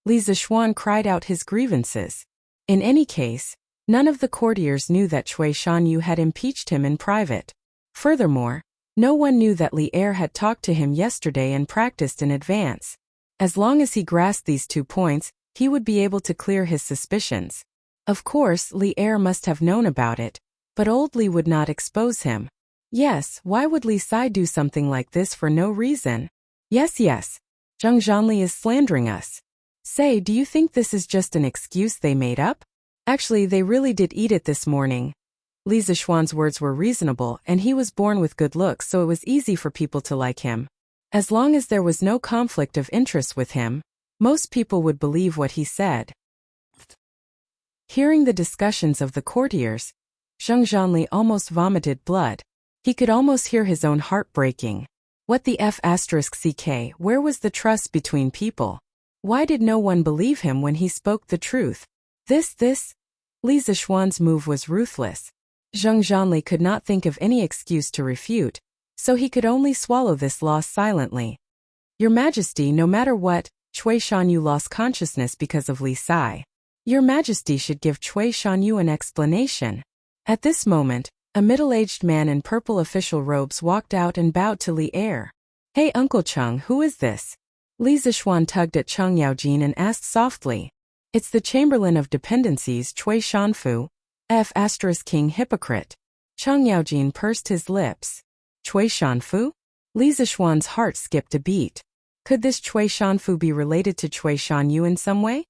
Li Zishuan cried out his grievances. In any case, none of the courtiers knew that Cui Shanyu had impeached him in private. Furthermore, no one knew that Li Er had talked to him yesterday and practiced in advance. As long as he grasped these 2 points, he would be able to clear his suspicions. Of course, Li Er must have known about it, but old Li would not expose him. Yes, why would Li Sai do something like this for no reason? Yes, Zhang Zhanli is slandering us. Say, do you think this is just an excuse they made up? Actually, they really did eat it this morning. Li Zishuan's words were reasonable, and he was born with good looks, so it was easy for people to like him. As long as there was no conflict of interest with him, most people would believe what he said. Hearing the discussions of the courtiers, Zhang Zhanli almost vomited blood. He could almost hear his own heart breaking. What the f***ck, where was the trust between people? Why did no one believe him when he spoke the truth? Li Zishuan's move was ruthless. Zhang Zhanli could not think of any excuse to refute, so he could only swallow this loss silently. Your Majesty, no matter what, Cui Shanyu lost consciousness because of Li Sai. Your Majesty should give Cui Shanyu an explanation. At this moment, a middle-aged man in purple official robes walked out and bowed to Li Er. Hey Uncle Cheng, who is this? Li Zishuan tugged at Cheng Yaojin and asked softly. It's the Chamberlain of Dependencies Cui Shanfu, King hypocrite. Cheng Yaojin pursed his lips. Cui Shanfu? Li Zishuan's heart skipped a beat. Could this Cui Shanfu be related to Cui Shanyu in some way?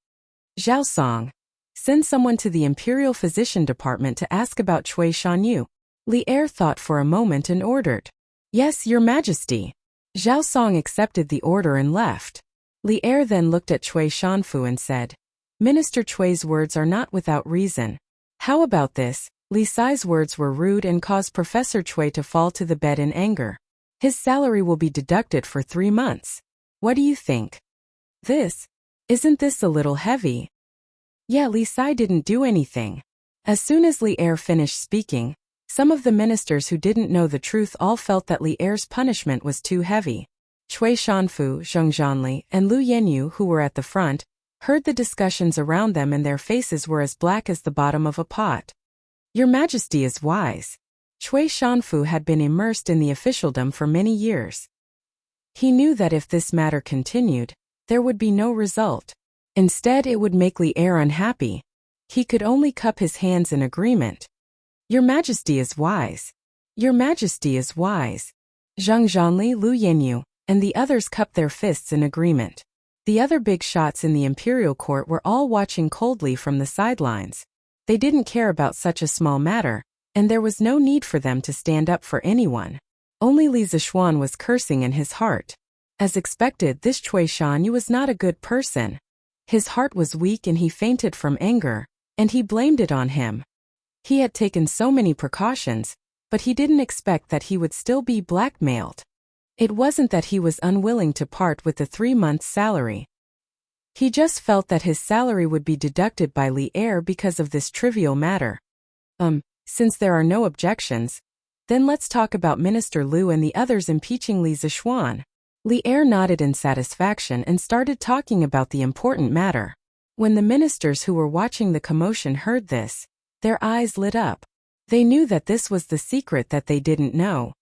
Zhao Song. Send someone to the Imperial Physician Department to ask about Cui Shanyu. Li Er thought for a moment and ordered. Yes, Your Majesty. Zhao Song accepted the order and left. Li Er then looked at Cui Shanfu and said, Minister Cui's words are not without reason. How about this? Li Sai's words were rude and caused Professor Cui to fall to the bed in anger. His salary will be deducted for 3 months. What do you think? Isn't this a little heavy? Yeah, Li Sai didn't do anything. As soon as Li Er finished speaking, some of the ministers who didn't know the truth all felt that Li Er's punishment was too heavy. Cui Shanfu, Zhang Zhanli, and Lu Yenyu, who were at the front, heard the discussions around them and their faces were as black as the bottom of a pot. Your Majesty is wise. Cui Shanfu had been immersed in the officialdom for many years. He knew that if this matter continued, there would be no result. Instead, it would make Li Er unhappy. He could only cup his hands in agreement. Your Majesty is wise. Your Majesty is wise. Zhang Zhanli, Lu Yenyu, and the others cupped their fists in agreement. The other big shots in the imperial court were all watching coldly from the sidelines. They didn't care about such a small matter, and there was no need for them to stand up for anyone. Only Li Zishuan was cursing in his heart. As expected, this Cui Shanyu was not a good person. His heart was weak and he fainted from anger, and he blamed it on him. He had taken so many precautions, but he didn't expect that he would still be blackmailed. It wasn't that he was unwilling to part with the 3 months' salary. He just felt that his salary would be deducted by Li Er because of this trivial matter. Since there are no objections, then let's talk about Minister Lu and the others impeaching Li Zishuan. Li Er nodded in satisfaction and started talking about the important matter. When the ministers who were watching the commotion heard this, their eyes lit up. They knew that this was the secret that they didn't know.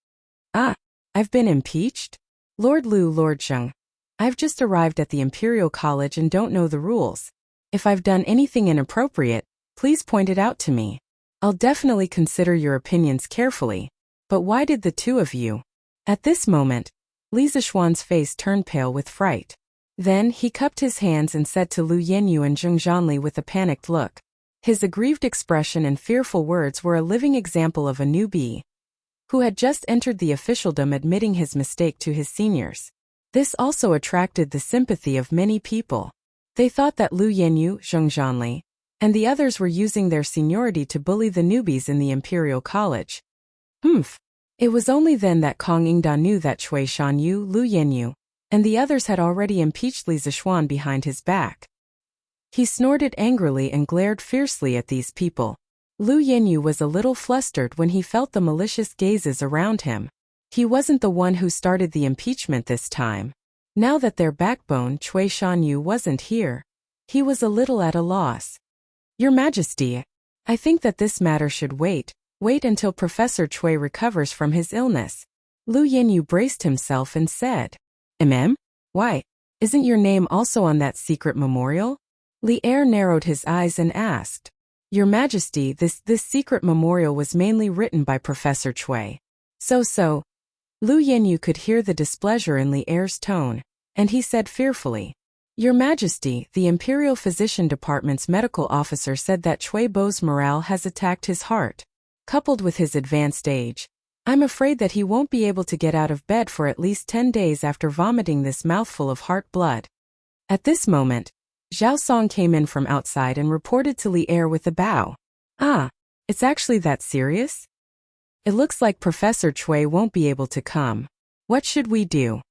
I've been impeached? Lord Lu, Lord Zheng. I've just arrived at the Imperial College and don't know the rules. If I've done anything inappropriate, please point it out to me. I'll definitely consider your opinions carefully. But why did the two of you? At this moment, Li Zishuan's face turned pale with fright. Then he cupped his hands and said to Lu Yenyu and Zhang Zhanli with a panicked look. His aggrieved expression and fearful words were a living example of a newbie who had just entered the officialdom admitting his mistake to his seniors. This also attracted the sympathy of many people. They thought that Lu Yenyu, Zhang Zhanli, and the others were using their seniority to bully the newbies in the Imperial College. It was only then that Kong Yingda knew that Cui Shanyu, Lu Yenyu, and the others had already impeached Li Zishuan behind his back. He snorted angrily and glared fiercely at these people. Lu Yenyu was a little flustered when he felt the malicious gazes around him. He wasn't the one who started the impeachment this time. Now that their backbone, Cui Shanyu, wasn't here, he was a little at a loss. Your Majesty, I think that this matter should wait until Professor Cui recovers from his illness. Lu Yenyu braced himself and said, Why? Isn't your name also on that secret memorial? Li Er narrowed his eyes and asked. Your Majesty, this secret memorial was mainly written by Professor Cui. So. Lu Yanyu could hear the displeasure in Li Er's tone, and he said fearfully, Your Majesty, the Imperial Physician Department's medical officer said that Cui Bo's morale has attacked his heart. Coupled with his advanced age, I'm afraid that he won't be able to get out of bed for at least 10 days after vomiting this mouthful of heart blood. At this moment, Zhao Song came in from outside and reported to Li Er with a bow. It's actually that serious? It looks like Professor Cui won't be able to come. What should we do?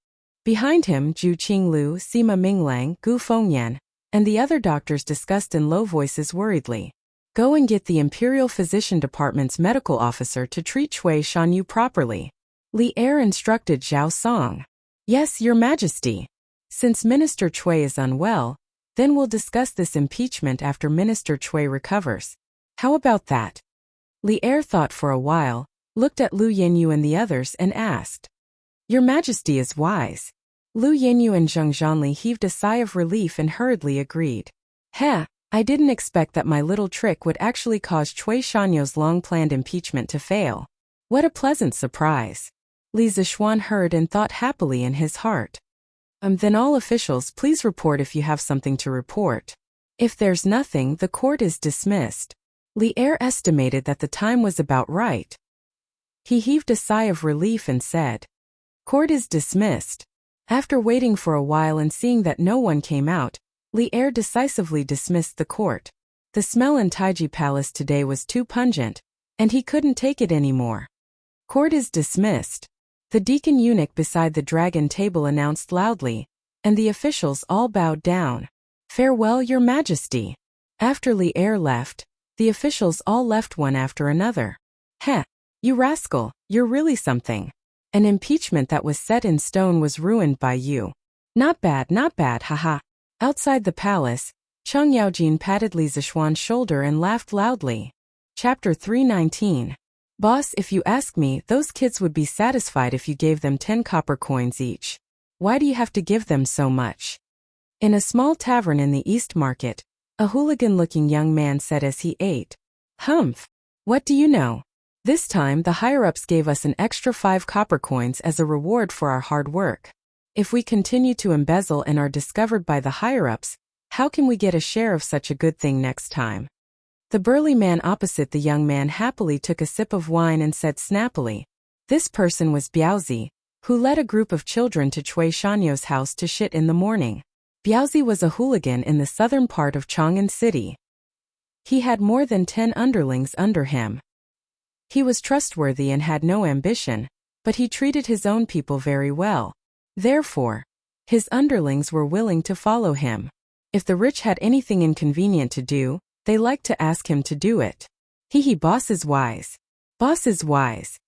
Behind him, Zhu Qinglu, Sima Minglang, Gu Fengyan, and the other doctors discussed in low voices worriedly. Go and get the Imperial Physician Department's medical officer to treat Cui Shanyu properly. Li Er instructed Zhao Song. Yes, Your Majesty. Since Minister Cui is unwell, then we'll discuss this impeachment after Minister Cui recovers. How about that? Li Er thought for a while, looked at Lu Yanyu and the others and asked. Your Majesty is wise. Lu Yanyu and Zheng Zhanli heaved a sigh of relief and hurriedly agreed. I didn't expect that my little trick would actually cause Cui Shanyu's long-planned impeachment to fail. What a pleasant surprise. Li Zishuan heard and thought happily in his heart. Then all officials please report if you have something to report. If there's nothing, the court is dismissed. Li Er estimated that the time was about right. He heaved a sigh of relief and said, Court is dismissed. After waiting for a while and seeing that no one came out, Li Er decisively dismissed the court. The smell in Taiji Palace today was too pungent, and he couldn't take it anymore. Court is dismissed. The deacon eunuch beside the dragon table announced loudly, and the officials all bowed down. Farewell, Your Majesty. After Li Er left, the officials all left one after another. You rascal, you're really something. An impeachment that was set in stone was ruined by you. Not bad, haha. Outside the palace, Cheng Yaojin patted Li Zishuan's shoulder and laughed loudly. Chapter 319. Boss, if you ask me, those kids would be satisfied if you gave them 10 copper coins each. Why do you have to give them so much? In a small tavern in the East Market, a hooligan-looking young man said as he ate. Humph. What do you know? This time the higher-ups gave us an extra 5 copper coins as a reward for our hard work. If we continue to embezzle and are discovered by the higher-ups, how can we get a share of such a good thing next time? The burly man opposite the young man happily took a sip of wine and said snappily. This person was Biaozi, who led a group of children to Cui Shanyo's house to shit in the morning. Biaozi was a hooligan in the southern part of Chang'an City. He had more than 10 underlings under him. He was trustworthy and had no ambition, but he treated his own people very well. Therefore, his underlings were willing to follow him. If the rich had anything inconvenient to do, they liked to ask him to do it. Boss is wise. Boss is wise.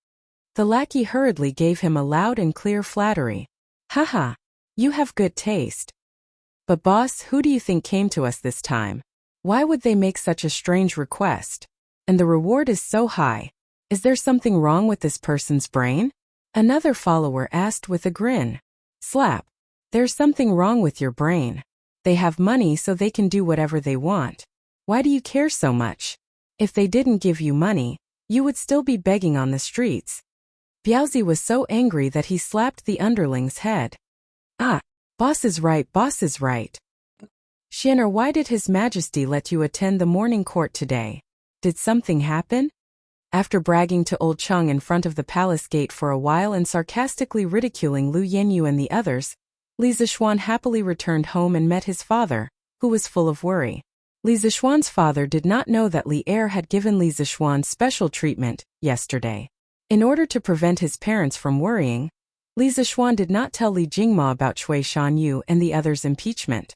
The lackey hurriedly gave him a loud and clear flattery. Haha, you have good taste. But boss, who do you think came to us this time? Why would they make such a strange request? And the reward is so high. Is there something wrong with this person's brain? Another follower asked with a grin. Slap. There's something wrong with your brain. They have money so they can do whatever they want. Why do you care so much? If they didn't give you money, you would still be begging on the streets. Biaozi was so angry that he slapped the underling's head. Boss is right, boss is right. Xian'er, why did His Majesty let you attend the morning court today? Did something happen? After bragging to old Cheng in front of the palace gate for a while and sarcastically ridiculing Lu Yanyu and the others, Li Zishuan happily returned home and met his father, who was full of worry. Li Zishuan's father did not know that Li Er had given Li Zishuan special treatment yesterday. In order to prevent his parents from worrying, Li Zishuan did not tell Li Jingma about Cui Shanyu and the others' impeachment.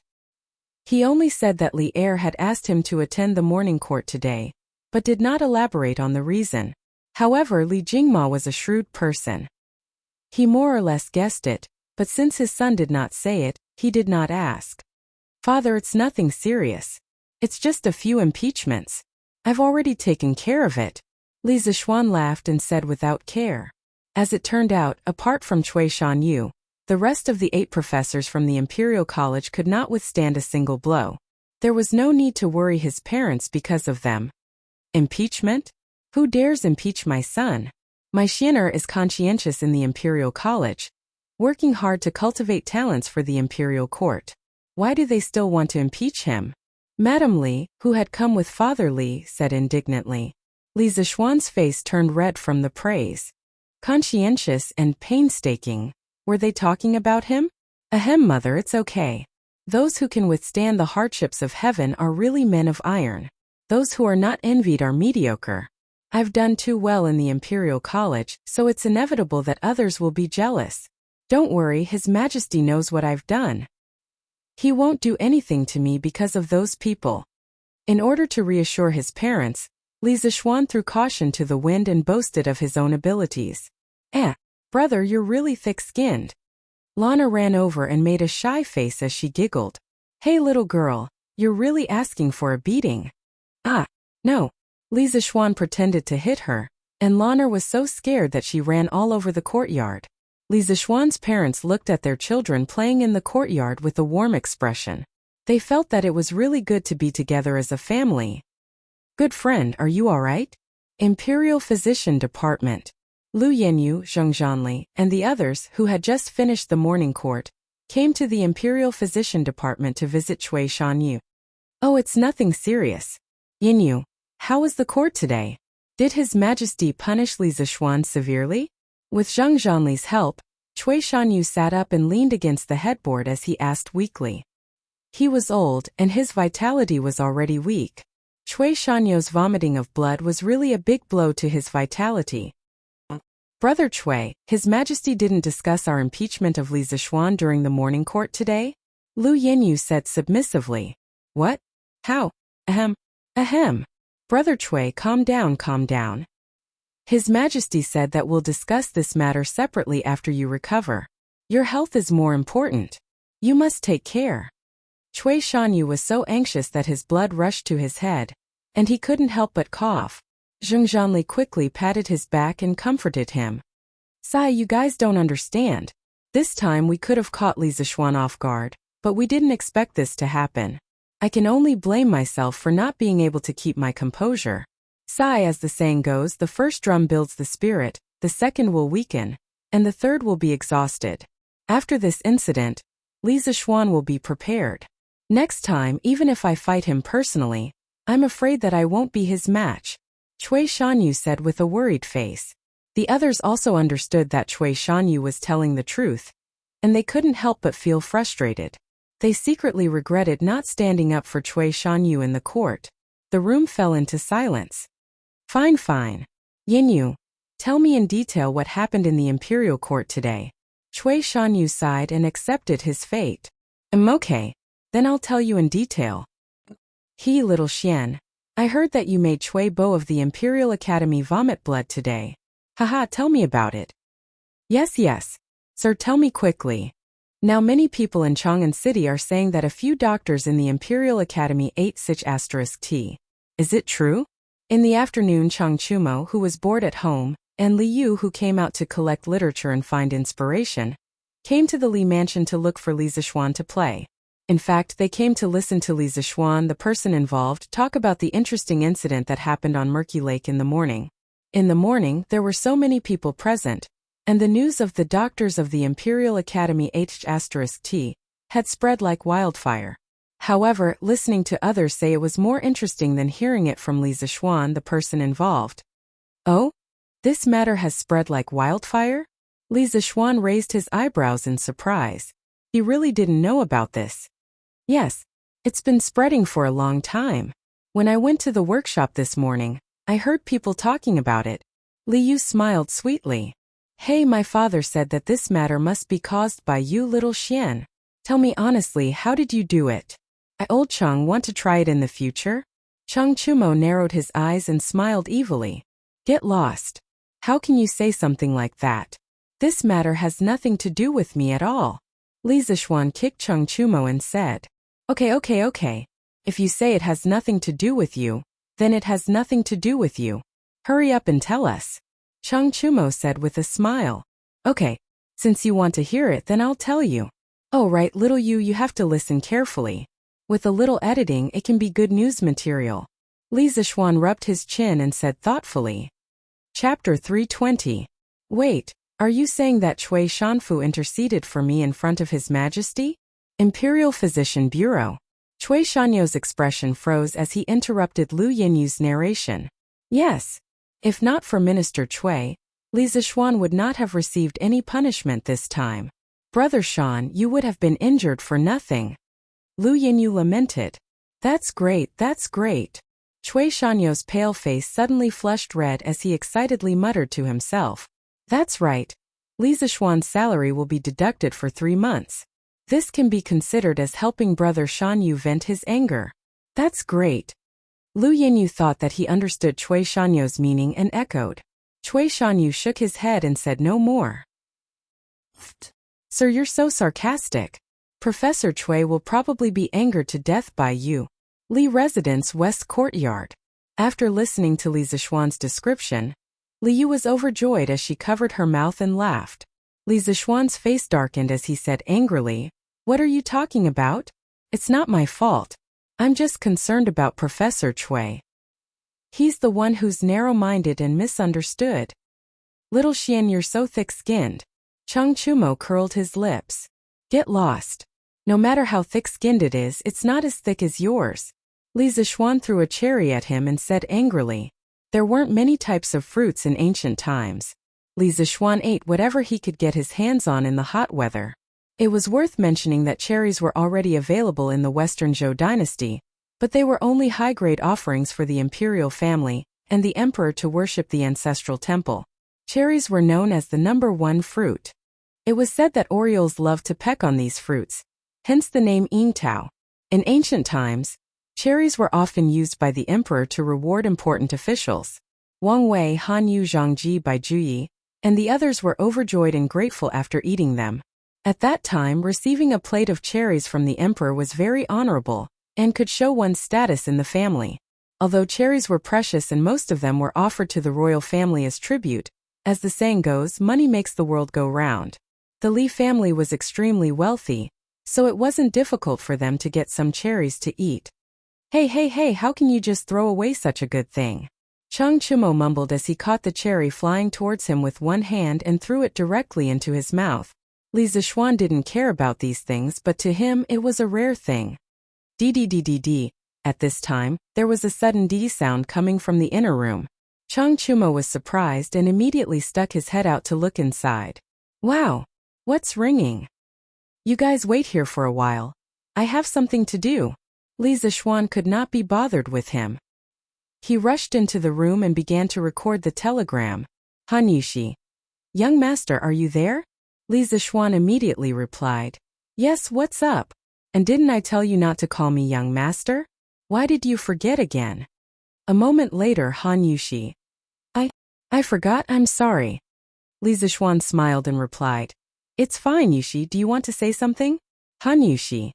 He only said that Li Er had asked him to attend the morning court today, but did not elaborate on the reason. However, Li Jingma was a shrewd person. He more or less guessed it, but since his son did not say it, he did not ask. Father, it's nothing serious. It's just a few impeachments. I've already taken care of it. Li Zishuan laughed and said without care. As it turned out, apart from Cui Shanyu, the rest of the 8 professors from the Imperial College could not withstand a single blow. There was no need to worry his parents because of them. Impeachment? Who dares impeach my son? My Xianer is conscientious in the imperial college, working hard to cultivate talents for the imperial court. Why do they still want to impeach him? Madame Li, who had come with Father Li, said indignantly. Li Zishuan's face turned red from the praise. Conscientious and painstaking. Were they talking about him? Ahem, mother, it's okay. Those who can withstand the hardships of heaven are really men of iron. Those who are not envied are mediocre. I've done too well in the Imperial College, so it's inevitable that others will be jealous. Don't worry, His Majesty knows what I've done. He won't do anything to me because of those people. In order to reassure his parents, Li Zishuan threw caution to the wind and boasted of his own abilities. Brother, you're really thick-skinned. Lana ran over and made a shy face as she giggled. Hey little girl, you're really asking for a beating. No. Li Zishuan pretended to hit her, and Lana was so scared that she ran all over the courtyard. Li Zishuan's parents looked at their children playing in the courtyard with a warm expression. They felt that it was really good to be together as a family. Good friend, are you all right? Imperial Physician Department. Lu Yanyu, Zheng Zhanli, and the others, who had just finished the morning court, came to the Imperial Physician Department to visit Cui Shanyu. Oh, it's nothing serious. Yanyu, how was the court today? Did His Majesty punish Li Zishuan severely? With Zheng Zhanli's help, Cui Shanyu sat up and leaned against the headboard as he asked weakly. He was old, and his vitality was already weak. Cui Shanyu's vomiting of blood was really a big blow to his vitality. Brother Cui, His Majesty didn't discuss our impeachment of Li Zishuan during the morning court today? Lu Yanyu said submissively. What? How? Ahem. Brother Cui, calm down. His Majesty said that we'll discuss this matter separately after you recover. Your health is more important. You must take care. Cui Shanyu was so anxious that his blood rushed to his head, and he couldn't help but cough. Zheng Zhanli quickly patted his back and comforted him. Sai, you guys don't understand. This time we could have caught Li Zishuan off guard, but we didn't expect this to happen. I can only blame myself for not being able to keep my composure. Sai, as the saying goes, the first drum builds the spirit, the second will weaken, and the third will be exhausted. After this incident, Li Zishuan will be prepared. Next time, even if I fight him personally, I'm afraid that I won't be his match, Cui Shanyu said with a worried face. The others also understood that Cui Shanyu was telling the truth, and they couldn't help but feel frustrated. They secretly regretted not standing up for Cui Shanyu in the court. The room fell into silence. Fine. Yanyu, tell me in detail what happened in the imperial court today. Cui Shanyu sighed and accepted his fate. Okay, then I'll tell you in detail. Little Xian, I heard that you made Cui Bo of the Imperial Academy vomit blood today. Haha, tell me about it. Yes. Sir, tell me quickly. Now many people in Chang'an City are saying that a few doctors in the Imperial Academy ate *T. Is it true? In the afternoon, Chang Chumo, who was bored at home, and Li Yu, who came out to collect literature and find inspiration, came to the Li mansion to look for Li Zishuan to play. In fact, they came to listen to Li Zishuan, the person involved, talk about the interesting incident that happened on Murky Lake in the morning. In the morning, there were so many people present, and the news of the doctors of the Imperial Academy *T had spread like wildfire. However, listening to others say it was more interesting than hearing it from Li Zishuan, the person involved. Oh? This matter has spread like wildfire? Li Zishuan raised his eyebrows in surprise. He really didn't know about this. Yes, it's been spreading for a long time. When I went to the workshop this morning, I heard people talking about it. Li Yu smiled sweetly. Hey, my father said that this matter must be caused by you, little Xian. Tell me honestly, how did you do it? Old Chang, want to try it in the future? Chang Chumo narrowed his eyes and smiled evilly. Get lost. How can you say something like that? This matter has nothing to do with me at all. Li Zishuan kicked Chang Chumo and said, Okay. If you say it has nothing to do with you, then it has nothing to do with you. Hurry up and tell us. Chang Chumo said with a smile. Okay, since you want to hear it, then I'll tell you. Oh right, little you have to listen carefully. With a little editing, it can be good news material. Li Zishuan rubbed his chin and said thoughtfully. Chapter 320. Wait, are you saying that Cui Shanfu interceded for me in front of His Majesty? Imperial Physician Bureau. Cui Shanyo's expression froze as he interrupted Lu Yinyu's narration. Yes. If not for Minister Cui, Li Zishuan would not have received any punishment this time. Brother Shan, you would have been injured for nothing. Lu Yinyu lamented. That's great, that's great. Cui Shanyo's pale face suddenly flushed red as he excitedly muttered to himself. That's right. Li Zishuan's salary will be deducted for 3 months. This can be considered as helping Brother Shanyu vent his anger. That's great. Lu Yinyu thought that he understood Cui Shanyo's meaning and echoed. Cui Shanyu shook his head and said no more. Sir, you're so sarcastic. Professor Cui will probably be angered to death by you. Li Residence West Courtyard. After listening to Li Zishuan's description, Li Yu was overjoyed as she covered her mouth and laughed. Li Zishuan's face darkened as he said angrily, "What are you talking about? It's not my fault. I'm just concerned about Professor Cui. He's the one who's narrow-minded and misunderstood." Little Xian, you're so thick-skinned. Cheng Chumo curled his lips. Get lost. No matter how thick-skinned it is, it's not as thick as yours. Li Zishuan threw a cherry at him and said angrily. There weren't many types of fruits in ancient times. Li Zishuan ate whatever he could get his hands on in the hot weather. It was worth mentioning that cherries were already available in the Western Zhou dynasty, but they were only high-grade offerings for the imperial family and the emperor to worship the ancestral temple. Cherries were known as the #1 fruit. It was said that orioles loved to peck on these fruits, hence the name Yingtao. In ancient times, cherries were often used by the emperor to reward important officials. Wang Wei, Han Yu Zhangji by Juyi, and the others were overjoyed and grateful after eating them. At that time, receiving a plate of cherries from the emperor was very honorable and could show one's status in the family. Although cherries were precious and most of them were offered to the royal family as tribute, as the saying goes, money makes the world go round. The Li family was extremely wealthy, so it wasn't difficult for them to get some cherries to eat. Hey, how can you just throw away such a good thing? Cheng Chumo mumbled as he caught the cherry flying towards him with one hand and threw it directly into his mouth. Li Zishuan didn't care about these things, but to him it was a rare thing. Dee. At this time, there was a sudden dee sound coming from the inner room. Cheng Chumo was surprised and immediately stuck his head out to look inside. Wow! What's ringing? You guys wait here for a while. I have something to do. Li Zishuan could not be bothered with him. He rushed into the room and began to record the telegram. Han Yushi. Young master, are you there? Li Zishuan immediately replied. Yes, what's up? And didn't I tell you not to call me young master? Why did you forget again? A moment later, Han Yushi. I forgot, I'm sorry. Li Zishuan smiled and replied. It's fine, Yushi, do you want to say something? Han Yushi.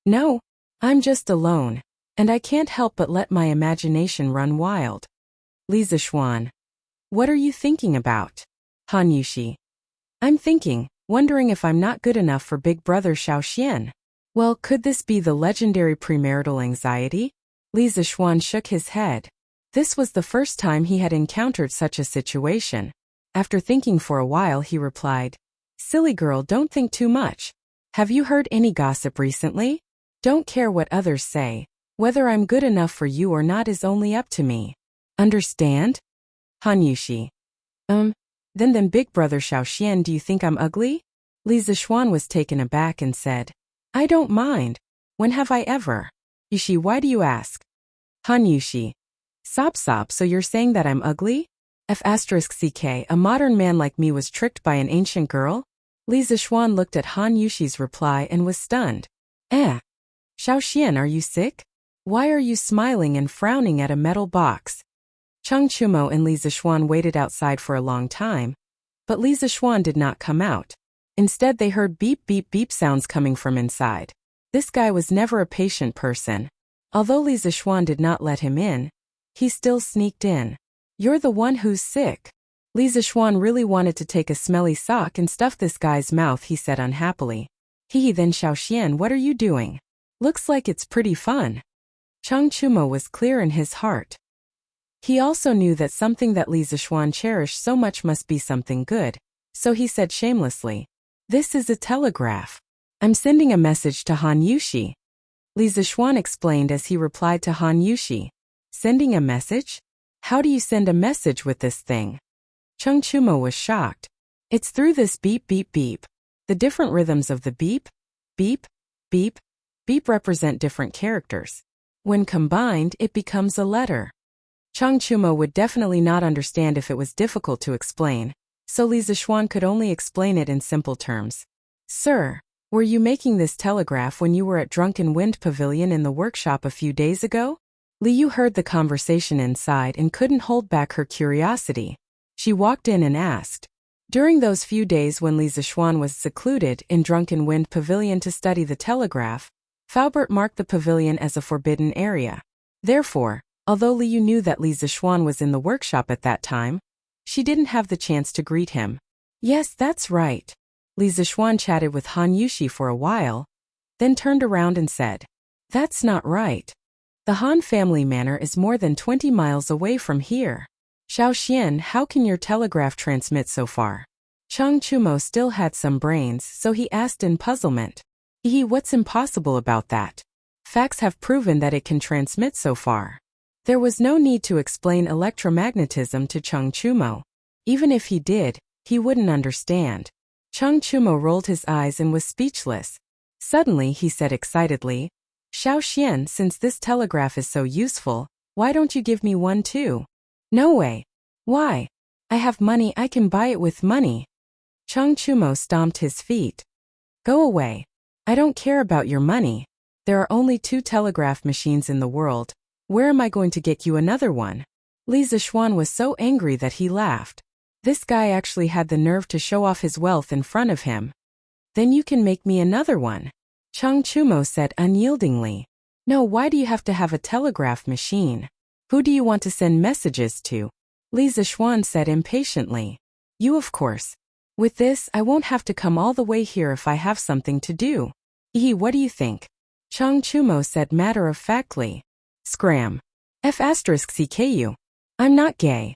No, I'm just alone, and I can't help but let my imagination run wild. Li Zishuan. What are you thinking about? Han Yushi. I'm wondering if I'm not good enough for Big Brother Xiaoxian. Well, could this be the legendary premarital anxiety? Li Zishuan shook his head. This was the first time he had encountered such a situation. After thinking for a while, he replied, Silly girl, don't think too much. Have you heard any gossip recently? Don't care what others say. Whether I'm good enough for you or not is only up to me. Understand? Han Yushi. Then Big Brother Xiaoxian, do you think I'm ugly? Li Zishuan was taken aback and said, I don't mind. When have I ever? Yushi, why do you ask? Han Yushi. Sob, so you're saying that I'm ugly? F*ck, a modern man like me was tricked by an ancient girl? Li Zishuan looked at Han Yushi's reply and was stunned. Xiaoxian, are you sick? Why are you smiling and frowning at a metal box? Cheng Chumo and Li Zishuan waited outside for a long time, but Li Zishuan did not come out. Instead, they heard beep sounds coming from inside. This guy was never a patient person. Although Li Zishuan did not let him in, he still sneaked in. You're the one who's sick. Li Zishuan really wanted to take a smelly sock and stuff this guy's mouth, he said unhappily. Then Xiaoxian, what are you doing? Looks like it's pretty fun. Cheng Chumo was clear in his heart. He also knew that something that Li Zixuan cherished so much must be something good, so he said shamelessly, "This is a telegraph. I'm sending a message to Han Yushi." Li Zixuan explained as he replied to Han Yushi, "Sending a message? How do you send a message with this thing?" Cheng Chumo was shocked. "It's through this beep beep beep." The different rhythms of the beep, beep, beep, beep represent different characters. When combined, it becomes a letter. Cheng Chumo would definitely not understand if it was difficult to explain, so Li Zixuan could only explain it in simple terms. "Sir, were you making this telegraph when you were at Drunken Wind Pavilion in the workshop a few days ago?" Li Yu heard the conversation inside and couldn't hold back her curiosity. She walked in and asked. During those few days when Li Zixuan was secluded in Drunken Wind Pavilion to study the telegraph, Faubert marked the pavilion as a forbidden area. Therefore, although Li Yu knew that Li Zixuan was in the workshop at that time, she didn't have the chance to greet him. "Yes, that's right." Li Zixuan chatted with Han Yushi for a while, then turned around and said, "That's not right. The Han family manor is more than 20 miles away from here. Xiao Xian, how can your telegraph transmit so far?" Cheng Chumo still had some brains, so he asked in puzzlement. What's impossible about that? Facts have proven that it can transmit so far." There was no need to explain electromagnetism to Cheng Chumo. Even if he did, he wouldn't understand. Cheng Chumo rolled his eyes and was speechless. Suddenly he said excitedly, "Xiao Xian, since this telegraph is so useful, why don't you give me one too?" "No way." "Why? I have money, I can buy it with money." Cheng Chumo stomped his feet. "Go away. I don't care about your money. There are only 2 telegraph machines in the world. Where am I going to get you another one?" Li Zixuan was so angry that he laughed. This guy actually had the nerve to show off his wealth in front of him. "Then you can make me another one," Cheng Chumo said unyieldingly. "No, why do you have to have a telegraph machine? Who do you want to send messages to?" Li Zixuan said impatiently. "You, of course. With this, I won't have to come all the way here if I have something to do." What do you think?" Cheng Chumo said matter-of-factly. "Scram. F*CKU. I'm not gay.